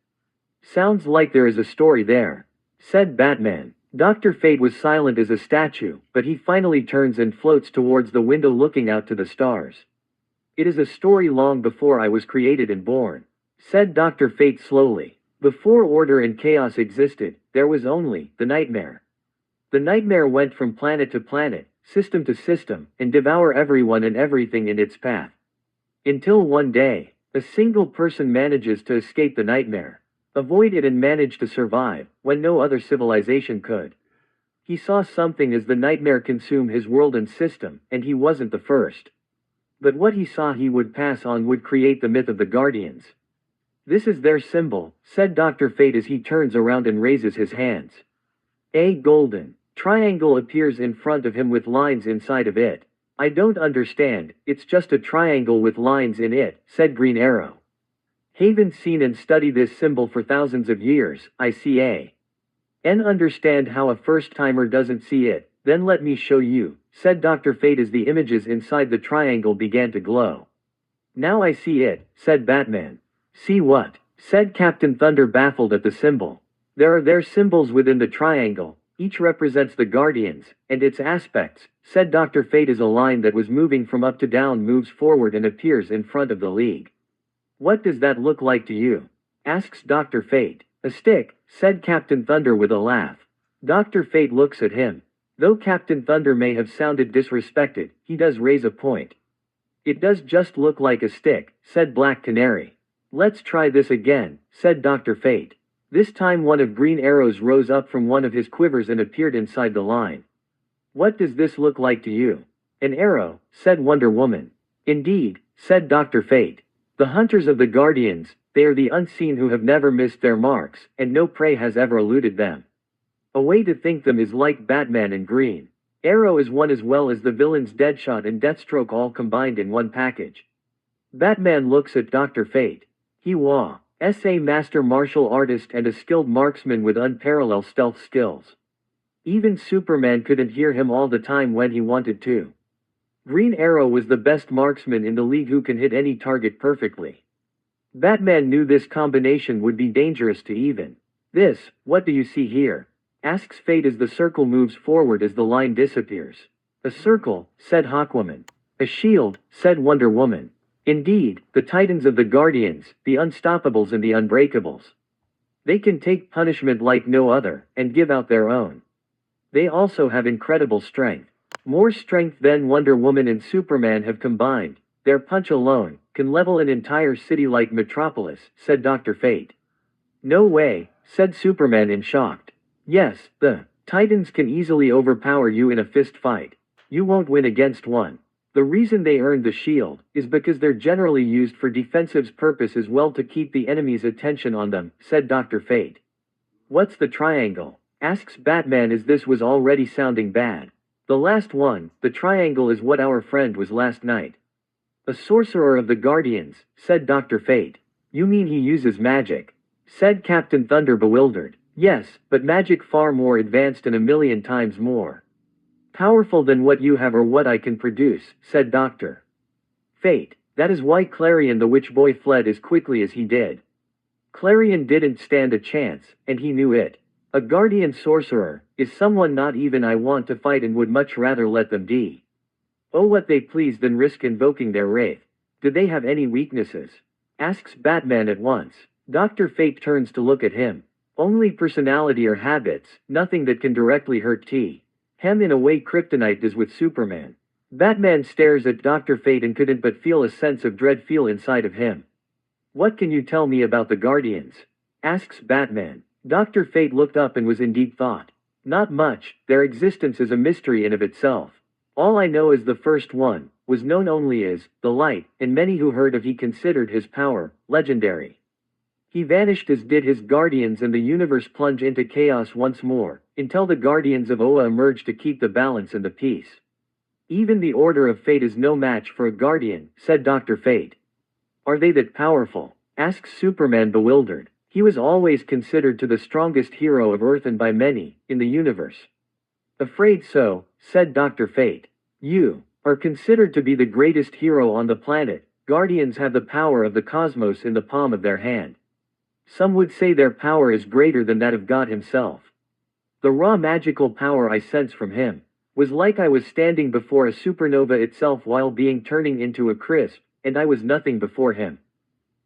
Sounds like there is a story there, said Batman. Dr. Fate was silent as a statue, but he finally turns and floats towards the window looking out to the stars. It is a story long before I was created and born, said Dr. Fate slowly. Before order and chaos existed, there was only the nightmare. The nightmare went from planet to planet, system to system, and devour everyone and everything in its path. Until one day, a single person manages to escape the nightmare, avoid it and manage to survive, when no other civilization could. He saw something as the nightmare consume his world and system, and he wasn't the first. But what he saw he would pass on would create the myth of the Guardians. This is their symbol, said Dr. Fate as he turns around and raises his hands. A golden triangle appears in front of him with lines inside of it. I don't understand, it's just a triangle with lines in it, said Green Arrow. Haven't seen and studied this symbol for thousands of years, I see and understand how a first-timer doesn't see it, then let me show you, said Dr. Fate as the images inside the triangle began to glow. Now I see it, said Batman. See what? Said Captain Thunder baffled at the symbol. There are their symbols within the triangle. Each represents the Guardians, and its aspects, said Dr. Fate as a line that was moving from up to down moves forward and appears in front of the League. What does that look like to you? Asks Dr. Fate. A stick, said Captain Thunder with a laugh. Dr. Fate looks at him. Though Captain Thunder may have sounded disrespected, he does raise a point. It does just look like a stick, said Black Canary. Let's try this again, said Dr. Fate. This time one of Green Arrow's rose up from one of his quivers and appeared inside the line. What does this look like to you? An arrow, said Wonder Woman. Indeed, said Dr. Fate. The hunters of the Guardians, they are the unseen who have never missed their marks, and no prey has ever eluded them. A way to think them is like Batman and Green Arrow is one as well as the villains Deadshot and Deathstroke all combined in one package. Batman looks at Dr. Fate. He was a master martial artist and a skilled marksman with unparalleled stealth skills. Even Superman couldn't hear him all the time when he wanted to. Green Arrow was the best marksman in the league who can hit any target perfectly. Batman knew this combination would be dangerous to even. This, what do you see here? Asks Fate as the circle moves forward as the line disappears. A circle, said Hawkwoman. A shield, said Wonder Woman. Indeed, the Titans of the Guardians, the Unstoppables and the Unbreakables. They can take punishment like no other, and give out their own. They also have incredible strength. More strength than Wonder Woman and Superman have combined. Their punch alone can level an entire city like Metropolis, said Dr. Fate. No way, said Superman in shock. Yes, the Titans can easily overpower you in a fist fight. You won't win against one. The reason they earned the shield is because they're generally used for defensive purpose as well to keep the enemy's attention on them, said Dr. Fate. What's the triangle? Asks Batman as this was already sounding bad. The last one, the triangle is what our friend was last night. A sorcerer of the Guardians, said Dr. Fate. You mean he uses magic? Said Captain Thunder bewildered. Yes, but magic far more advanced and 1,000,000 times more powerful than what you have or what I can produce, said Dr. Fate. That is why Clarion the Witch Boy fled as quickly as he did. Clarion didn't stand a chance, and he knew it. A guardian sorcerer is someone not even I want to fight and would much rather let them die. Oh, what they please than risk invoking their wraith. Do they have any weaknesses? Asks Batman at once. Dr. Fate turns to look at him. Only personality or habits, nothing that can directly hurt him in a way Kryptonite does with Superman. Batman stares at Dr. Fate and couldn't but feel a sense of dread feel inside of him. What can you tell me about the Guardians? Asks Batman. Dr. Fate looked up and was in deep thought. Not much, their existence is a mystery in of itself. All I know is the first one was known only as the Light, and many who heard of he considered his power legendary. He vanished as did his Guardians and the universe plunged into chaos once more, until the Guardians of Oa emerged to keep the balance and the peace. Even the Order of Fate is no match for a Guardian, said Dr. Fate. Are they that powerful? Asks Superman bewildered. He was always considered to the strongest hero of Earth and by many, in the universe. Afraid so, said Dr. Fate. You are considered to be the greatest hero on the planet. Guardians have the power of the cosmos in the palm of their hand. Some would say their power is greater than that of God himself. The raw magical power I sense from him was like I was standing before a supernova itself while being turning into a crisp, and I was nothing before him.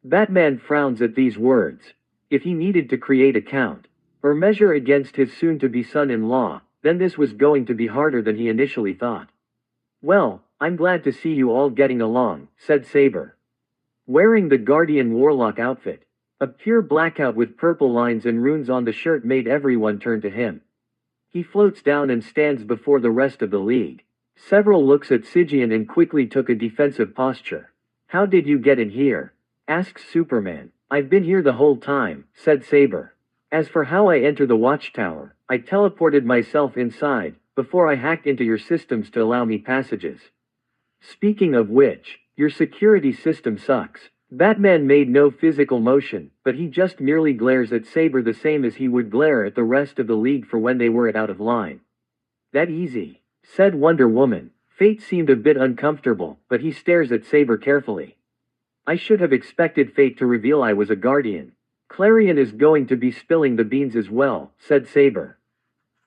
Batman frowns at these words. If he needed to create a count, or measure against his soon-to-be son-in-law, then this was going to be harder than he initially thought. Well, I'm glad to see you all getting along, said Saber. Wearing the Guardian Warlock outfit. A pure blackout with purple lines and runes on the shirt made everyone turn to him. He floats down and stands before the rest of the league. Several looks at Sigian and quickly took a defensive posture. How did you get in here? Asks Superman. I've been here the whole time, said Saber. As for how I enter the watchtower, I teleported myself inside, before I hacked into your systems to allow me passages. Speaking of which, your security system sucks. Batman made no physical motion, but he just merely glares at Saber the same as he would glare at the rest of the league for when they were out of line. That easy, said Wonder Woman. Fate seemed a bit uncomfortable, but he stares at Saber carefully. I should have expected Fate to reveal I was a Guardian. Clarion is going to be spilling the beans as well, said Saber.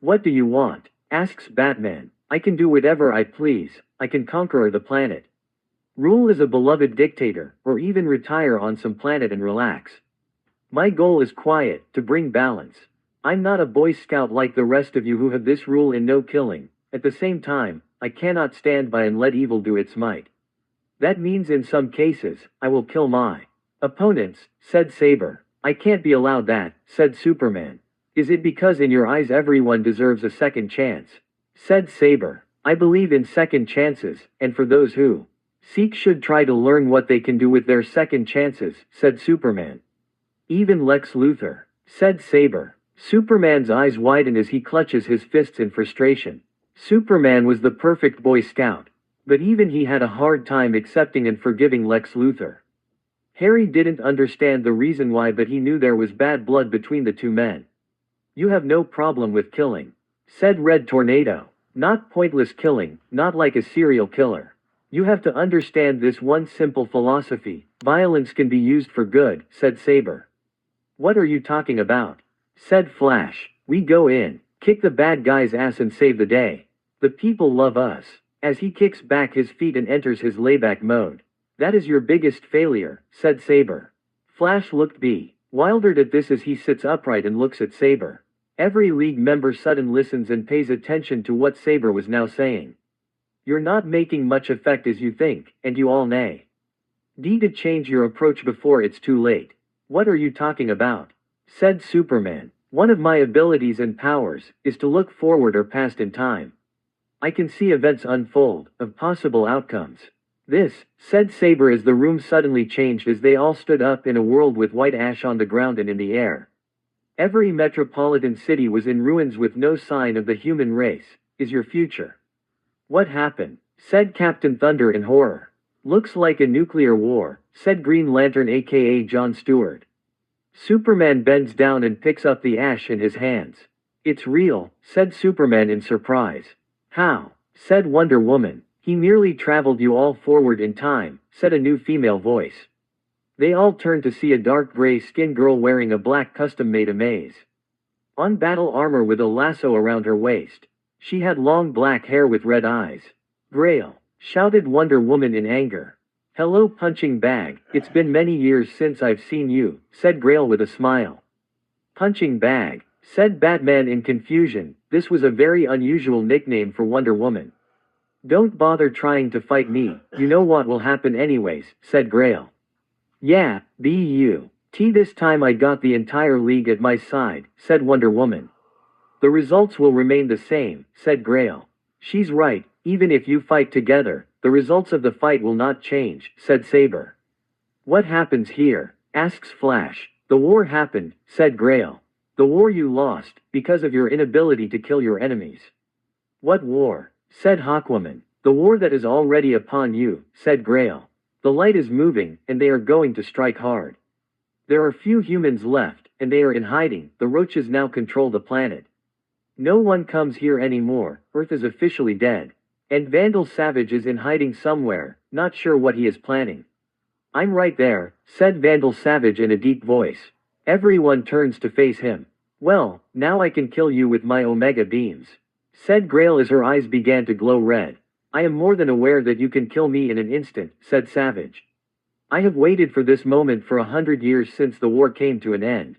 What do you want? Asks Batman. I can do whatever I please. I can conquer the planet. Rule as a beloved dictator, or even retire on some planet and relax. My goal is quiet, to bring balance. I'm not a Boy Scout like the rest of you who have this rule in no killing. At the same time, I cannot stand by and let evil do its might. That means in some cases, I will kill my opponents, said Saber. I can't be allowed that, said Superman. Is it because in your eyes everyone deserves a second chance? Said Saber. I believe in second chances, and for those who seek should try to learn what they can do with their second chances, said Superman. Even Lex Luthor, said Saber. Superman's eyes widen as he clutches his fists in frustration. Superman was the perfect Boy Scout, but even he had a hard time accepting and forgiving Lex Luthor. Harry didn't understand the reason why, but he knew there was bad blood between the two men. You have no problem with killing, said Red Tornado. Not pointless killing, not like a serial killer. You have to understand this one simple philosophy: violence can be used for good, said Saber. What are you talking about? Said Flash. We go in, kick the bad guy's ass and save the day. The people love us. As he kicks back his feet and enters his layback mode. That is your biggest failure, said Saber. Flash looked bewildered at this as he sits upright and looks at Saber. Every League member suddenly listens and pays attention to what Saber was now saying. You're not making much effect as you think, and you all need to change your approach before it's too late. What are you talking about? Said Superman. One of my abilities and powers is to look forward or past in time. I can see events unfold, of possible outcomes. This, said Saber as the room suddenly changed as they all stood up in a world with white ash on the ground and in the air. Every metropolitan city was in ruins with no sign of the human race. Is your future? What happened? Said Captain Thunder in horror. Looks like a nuclear war, said Green Lantern aka John Stewart. Superman bends down and picks up the ash in his hands. It's real, said Superman in surprise. How? Said Wonder Woman. He merely traveled you all forward in time, said a new female voice. They all turned to see a dark gray-skinned girl wearing a black custom-made amaze. On battle armor with a lasso around her waist. She had long black hair with red eyes. Grail, shouted Wonder Woman in anger. Hello punching bag, it's been many years since I've seen you, said Grail with a smile. Punching bag, said Batman in confusion. This was a very unusual nickname for Wonder Woman. Don't bother trying to fight me, you know what will happen anyways, said Grail. Yeah, B.U.T. This time I got the entire league at my side, said Wonder Woman. The results will remain the same, said Grail. She's right, even if you fight together, the results of the fight will not change, said Saber. What happens here? Asks Flash. The war happened, said Grail. The war you lost, because of your inability to kill your enemies. What war? Said Hawkwoman. The war that is already upon you, said Grail. The light is moving, and they are going to strike hard. There are few humans left, and they are in hiding. The roaches now control the planet. No one comes here anymore. Earth is officially dead. And Vandal Savage is in hiding somewhere, not sure what he is planning. I'm right there, said Vandal Savage in a deep voice. Everyone turns to face him. Well, now I can kill you with my Omega beams, said Grail as her eyes began to glow red. I am more than aware that you can kill me in an instant, said Savage. I have waited for this moment for 100 years since the war came to an end.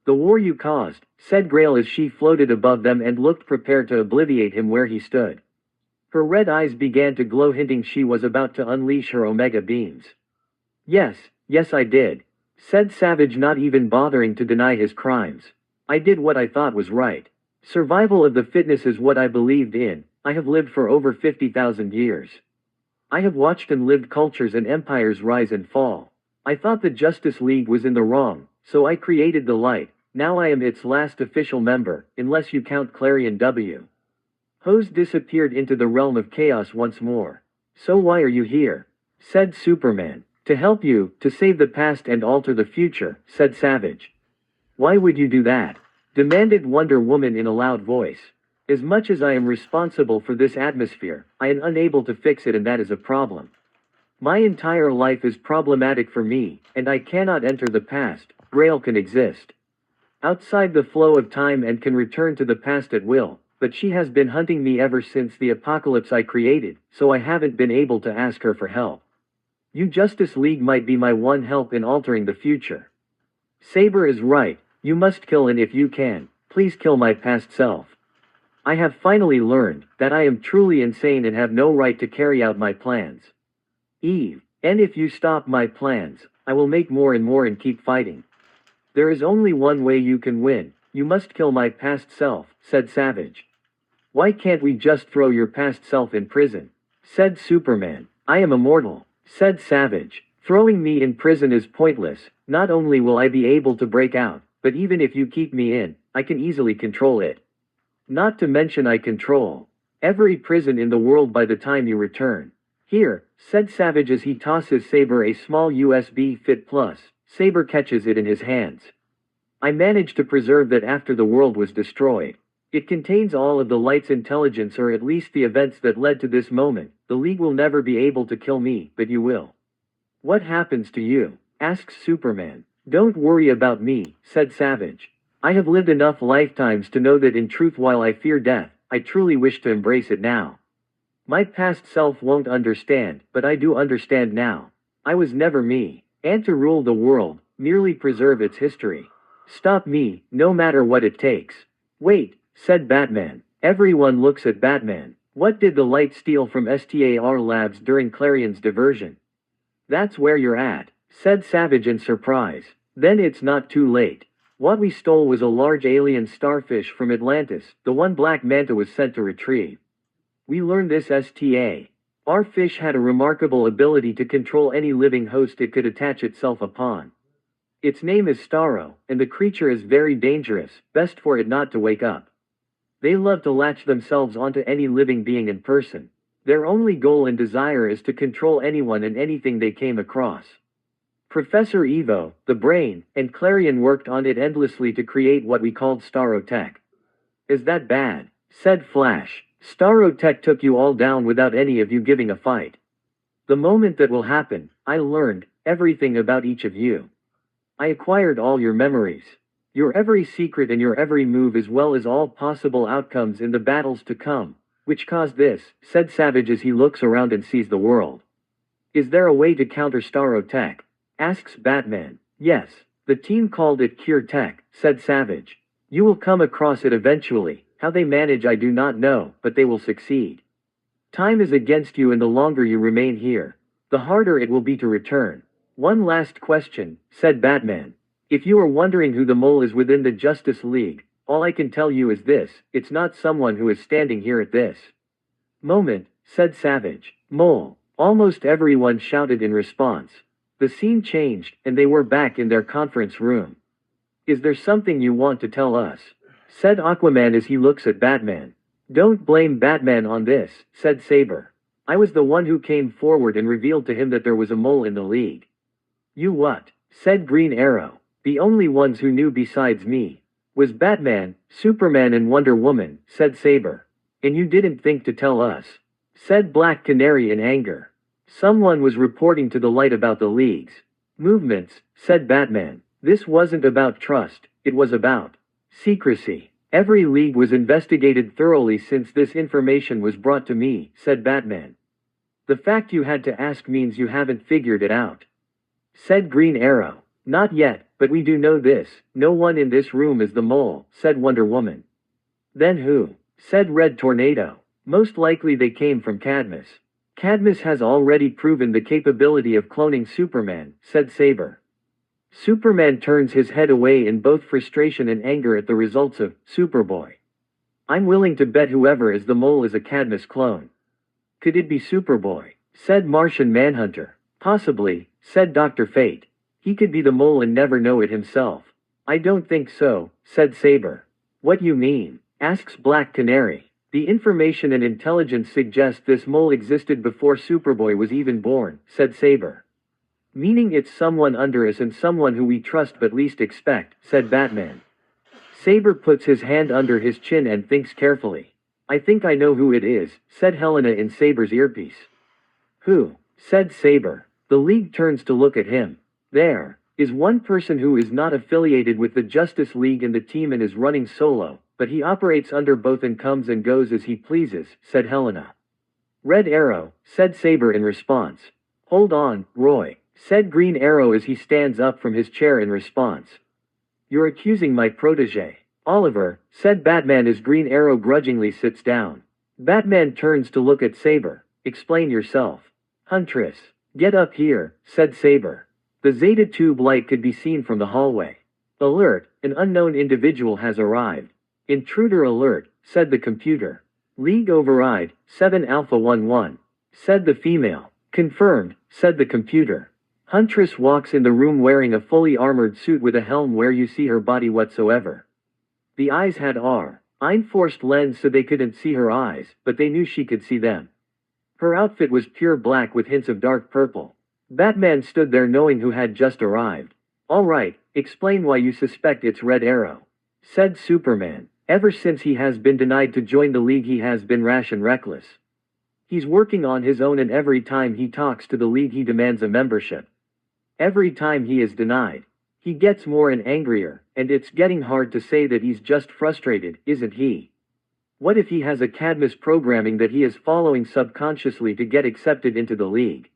The war you caused, said Grail as she floated above them and looked prepared to obliviate him where he stood. Her red eyes began to glow, hinting she was about to unleash her Omega beams. Yes I did, said Savage, not even bothering to deny his crimes. I did what I thought was right. Survival of the fittest is what I believed in. I have lived for over 50,000 years. I have watched and lived cultures and empires rise and fall. I thought the Justice League was in the wrong, so I created the light. Now I am its last official member, unless you count Clarion W. Hose disappeared into the realm of chaos once more. So why are you here? Said Superman. To help you, to save the past and alter the future, said Savage. Why would you do that? Demanded Wonder Woman in a loud voice. As much as I am responsible for this atmosphere, I am unable to fix it, and that is a problem. My entire life is problematic for me, and I cannot enter the past. Grail can exist outside the flow of time and can return to the past at will, but she has been hunting me ever since the apocalypse I created, so I haven't been able to ask her for help. You Justice League might be my one help in altering the future. Saber is right, you must kill, and if you can, please kill my past self. I have finally learned that I am truly insane and have no right to carry out my plans. Eve, and if you stop my plans, I will make more and more and keep fighting. There is only one way you can win, you must kill my past self, said Savage. Why can't we just throw your past self in prison? Said Superman. I am immortal, said Savage. Throwing me in prison is pointless, not only will I be able to break out, but even if you keep me in, I can easily control it. Not to mention I control every prison in the world by the time you return. Here, said Savage as he tosses Saber a small USB Fit Plus. Saber catches it in his hands. I managed to preserve that after the world was destroyed. It contains all of the light's intelligence, or at least the events that led to this moment. The League will never be able to kill me, but you will. What happens to you? Asks Superman. Don't worry about me, said Savage. I have lived enough lifetimes to know that in truth, while I fear death, I truly wish to embrace it now. My past self won't understand, but I do understand now. I was never me, and to rule the world, merely preserve its history. Stop me, no matter what it takes. Wait, said Batman. Everyone looks at Batman. What did the light steal from STAR Labs during Clarion's diversion? That's where you're at, said Savage in surprise. Then it's not too late. What we stole was a large alien starfish from Atlantis, the one Black Manta was sent to retrieve. We learned this STA. Our fish had a remarkable ability to control any living host it could attach itself upon. Its name is Starro, and the creature is very dangerous, best for it not to wake up. They love to latch themselves onto any living being in person. Their only goal and desire is to control anyone and anything they came across. Professor Evo, the brain, and Clarion worked on it endlessly to create what we called Starro Tech. Is that bad? Said Flash. Starro Tech took you all down without any of you giving a fight. The moment that will happen, I learned everything about each of you. I acquired all your memories, your every secret and your every move, as well as all possible outcomes in the battles to come, which caused this, said Savage as he looks around and sees the world. Is there a way to counter Starro Tech? Asks Batman. Yes, the team called it Cure Tech, said Savage. You will come across it eventually. How they manage I do not know, but they will succeed. Time is against you, and the longer you remain here, the harder it will be to return. One last question, said Batman. If you are wondering who the mole is within the Justice League, all I can tell you is this: it's not someone who is standing here at this moment, said Savage. Mole. Almost everyone shouted in response. The scene changed, and they were back in their conference room. Is there something you want to tell us? Said Aquaman as he looks at Batman. Don't blame Batman on this, said Saber. I was the one who came forward and revealed to him that there was a mole in the League. You what? Said Green Arrow. The only ones who knew besides me was Batman, Superman and Wonder Woman, said Saber. And you didn't think to tell us, said Black Canary in anger. Someone was reporting to the light about the League's movements, said Batman. This wasn't about trust, it was about secrecy. Every league was investigated thoroughly since this information was brought to me, said Batman. The fact you had to ask means you haven't figured it out, said Green Arrow. Not yet, but we do know this: no one in this room is the mole, said Wonder Woman. Then who? Said Red Tornado. Most likely they came from Cadmus. Cadmus has already proven the capability of cloning Superman, said Saber. Superman turns his head away in both frustration and anger at the results of Superboy. I'm willing to bet whoever is the mole is a Cadmus clone. Could it be Superboy? Said Martian Manhunter. Possibly, said Dr. Fate. He could be the mole and never know it himself. I don't think so, said Saber. What you mean? Asks Black Canary. The information and intelligence suggest this mole existed before Superboy was even born, said Saber. Meaning it's someone under us and someone who we trust but least expect, said Batman. Saber puts his hand under his chin and thinks carefully. I think I know who it is, said Helena in Saber's earpiece. Who? Said Saber. The League turns to look at him. There is one person who is not affiliated with the Justice League in the team and is running solo, but he operates under both and comes and goes as he pleases, said Helena. Red Arrow, said Saber in response. Hold on, Roy, said Green Arrow as he stands up from his chair in response. You're accusing my protege. Oliver, said Batman as Green Arrow grudgingly sits down. Batman turns to look at Saber. Explain yourself. Huntress. Get up here, said Saber. The Zeta tube light could be seen from the hallway. Alert, an unknown individual has arrived. Intruder alert, said the computer. League override, 7 Alpha 11, said the female. Confirmed, said the computer. Huntress walks in the room wearing a fully armored suit with a helm where you see her body whatsoever. The eyes had Einforced lens so they couldn't see her eyes, but they knew she could see them. Her outfit was pure black with hints of dark purple. Batman stood there knowing who had just arrived. All right, explain why you suspect it's Red Arrow, said Superman. Ever since he has been denied to join the League he has been rash and reckless. He's working on his own and every time he talks to the League he demands a membership. Every time he is denied, he gets more and angrier, and it's getting hard to say that he's just frustrated, isn't he? What if he has a Cadmus programming that he is following subconsciously to get accepted into the League?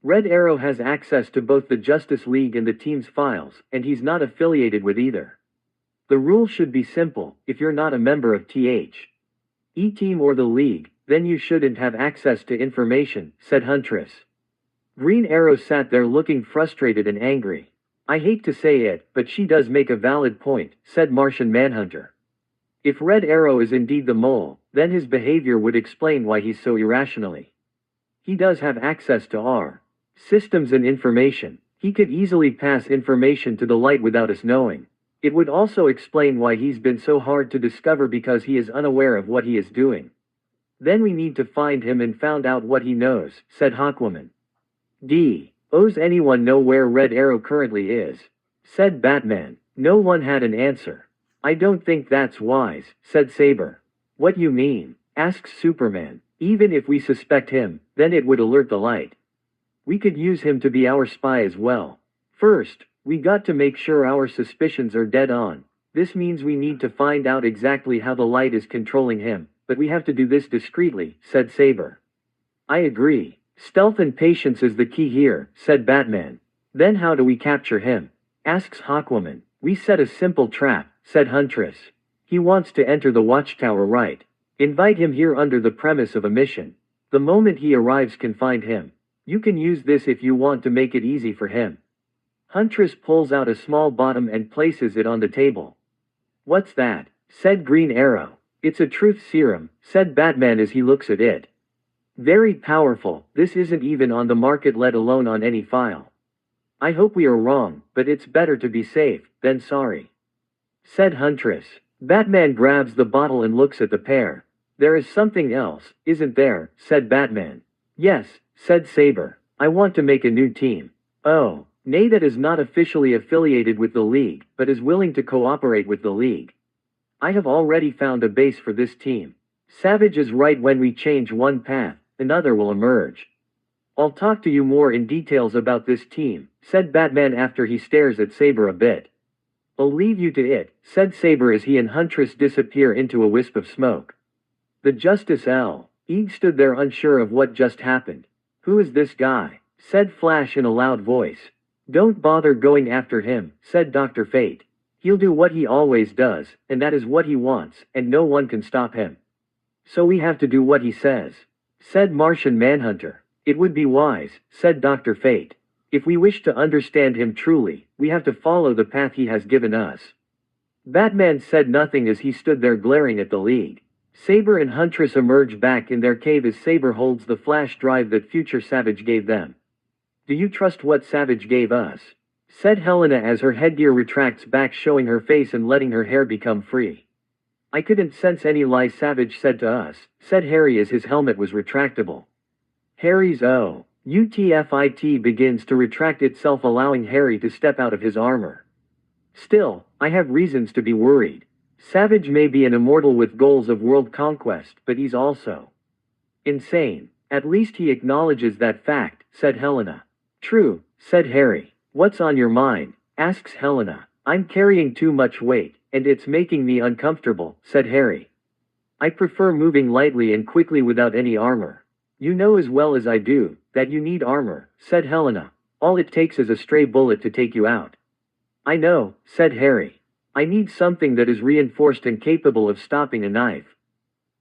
Red Arrow has access to both the Justice League and the team's files, and he's not affiliated with either. The rule should be simple: if you're not a member of E-Team or the League, then you shouldn't have access to information, said Huntress. Green Arrow sat there looking frustrated and angry. I hate to say it, but she does make a valid point, said Martian Manhunter. If Red Arrow is indeed the mole, then his behavior would explain why he's so irrationally. He does have access to our systems and information. He could easily pass information to the light without us knowing. It would also explain why he's been so hard to discover because he is unaware of what he is doing. Then we need to find him and find out what he knows, said Hawkwoman. Does anyone know where Red Arrow currently is? Said Batman. No one had an answer. I don't think that's wise, said Saber. What you mean? Asks Superman. Even if we suspect him, then it would alert the light. We could use him to be our spy as well. First, we got to make sure our suspicions are dead on. This means we need to find out exactly how the light is controlling him, but we have to do this discreetly, said Saber. I agree. Stealth and patience is the key here, said Batman. Then how do we capture him? Asks Hawkwoman. We set a simple trap, said Huntress. He wants to enter the watchtower, right? Invite him here under the premise of a mission. The moment he arrives can find him. You can use this if you want to make it easy for him. Huntress pulls out a small bottom and places it on the table. What's that? Said Green Arrow. It's a truth serum, said Batman as he looks at it. Very powerful. This isn't even on the market, let alone on any file. I hope we are wrong, but it's better to be safe than sorry, said Huntress. Batman grabs the bottle and looks at the pair. There is something else, isn't there? Said Batman. Yes, said Saber. I want to make a new team. Oh, nay, that is not officially affiliated with the League, but is willing to cooperate with the League. I have already found a base for this team. Savage is right, when we change one path, another will emerge. I'll talk to you more in details about this team, said Batman after he stares at Saber a bit. I'll leave you to it, said Saber as he and Huntress disappear into a wisp of smoke. The Justice League stood there unsure of what just happened. Who is this guy? Said Flash in a loud voice. Don't bother going after him, said Dr. Fate. He'll do what he always does, and that is what he wants, and no one can stop him. So we have to do what he says, said Martian Manhunter. It would be wise, said Dr. Fate. If we wish to understand him truly, we have to follow the path he has given us. Batman said nothing as he stood there glaring at the League. Saber and Huntress emerge back in their cave as Saber holds the flash drive that future Savage gave them. Do you trust what Savage gave us? Said Helena as her headgear retracts back, showing her face and letting her hair become free. I couldn't sense any lie Savage said to us, said Harry as his helmet was retractable. Harry's UTFIT begins to retract itself, allowing Harry to step out of his armor. Still, I have reasons to be worried. Savage may be an immortal with goals of world conquest, but he's also insane. At least he acknowledges that fact, said Helena. True, said Harry. What's on your mind? Asks Helena. I'm carrying too much weight, and it's making me uncomfortable, said Harry. I prefer moving lightly and quickly without any armor. You know as well as I do that you need armor, said Helena. All it takes is a stray bullet to take you out. I know, said Harry. I need something that is reinforced and capable of stopping a knife,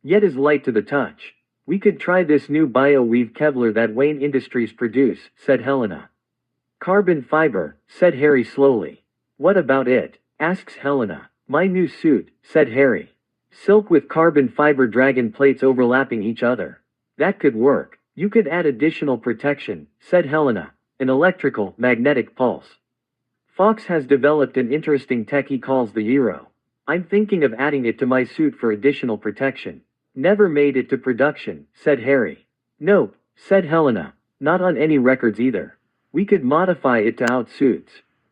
yet is light to the touch. We could try this new bio-weave Kevlar that Wayne Industries produce, said Helena. Carbon fiber, said Harry slowly. What about it? Asks Helena. My new suit, said Harry. Silk with carbon fiber dragon plates overlapping each other. That could work. You could add additional protection, said Helena. An electrical, magnetic pulse. Fox has developed an interesting tech he calls the Eero. I'm thinking of adding it to my suit for additional protection. Never made it to production, said Harry. Nope, said Helena. Not on any records either. We could modify it to outsuits.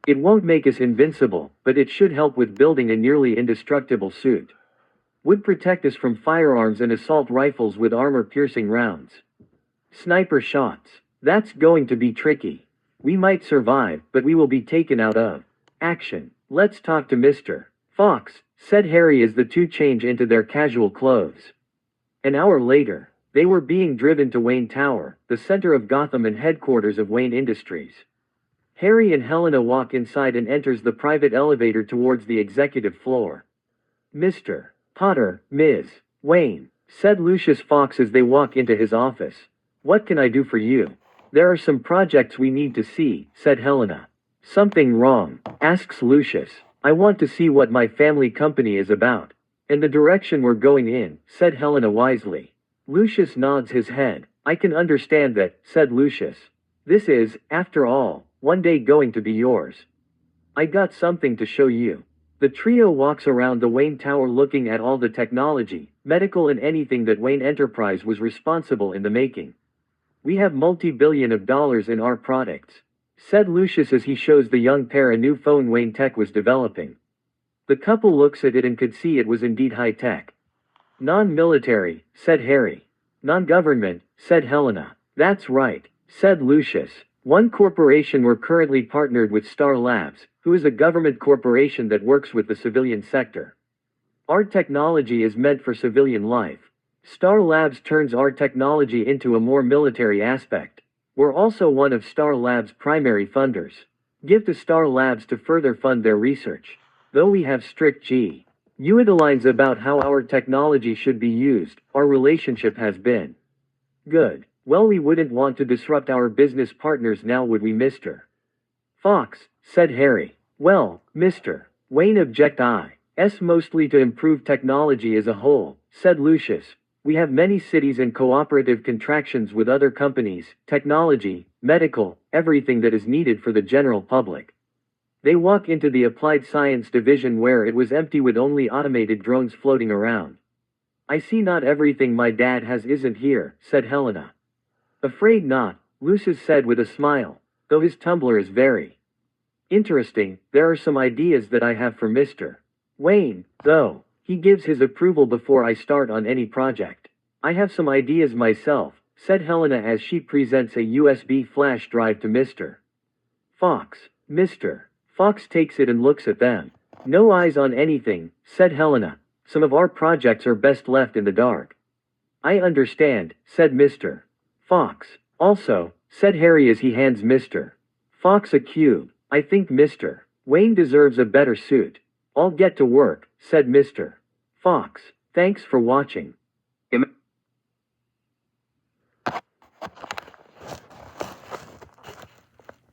It won't make us invincible, but it should help with building a nearly indestructible suit. Would protect us from firearms and assault rifles with armor-piercing rounds. Sniper shots. That's going to be tricky. We might survive, but we will be taken out of action. Let's talk to Mr. Fox, said Harry as the two change into their casual clothes. An hour later, they were being driven to Wayne Tower, the center of Gotham and headquarters of Wayne Industries. Harry and Helena walk inside and enters the private elevator towards the executive floor. Mr. Potter, Ms. Wayne, said Lucius Fox as they walk into his office. What can I do for you? There are some projects we need to see, said Helena. Something wrong? Asks Lucius. I want to see what my family company is about. And the direction we're going in, said Helena wisely. Lucius nods his head. I can understand that, said Lucius. This is, after all, one day going to be yours. I got something to show you. The trio walks around the Wayne Tower looking at all the technology, medical and anything that Wayne Enterprise was responsible in the making. We have multi-billion of dollars in our products, said Lucius as he shows the young pair a new phone Wayne Tech was developing. The couple looks at it and could see it was indeed high-tech. Non-military, said Harry. Non-government, said Helena. That's right, said Lucius. One corporation we're currently partnered with Star Labs, who is a government corporation that works with the civilian sector. Our technology is meant for civilian life. Star Labs turns our technology into a more military aspect. We're also one of Star Labs' primary funders. Give to Star Labs to further fund their research. Though we have strict guidelines about how our technology should be used, our relationship has been good. Well, we wouldn't want to disrupt our business partners now, would we, Mr. Fox, said Harry. Well, Mr. Wayne objects mostly to improve technology as a whole, said Lucius. We have many cities and cooperative contractions with other companies, technology, medical, everything that is needed for the general public. They walk into the Applied Science division where it was empty with only automated drones floating around. I see not everything my dad has isn't here, said Helena. Afraid not, Lucius said with a smile, though his tumbler is very interesting. There are some ideas that I have for Mr. Wayne, though. He gives his approval before I start on any project. I have some ideas myself, said Helena as she presents a USB flash drive to Mr. Fox. Mr. Fox takes it and looks at them. No eyes on anything, said Helena. Some of our projects are best left in the dark. I understand, said Mr. Fox. Also, said Harry as he hands Mr. Fox a cube. I think Mr. Wayne deserves a better suit. I'll get to work, said Mr. Fox. Thanks for watching.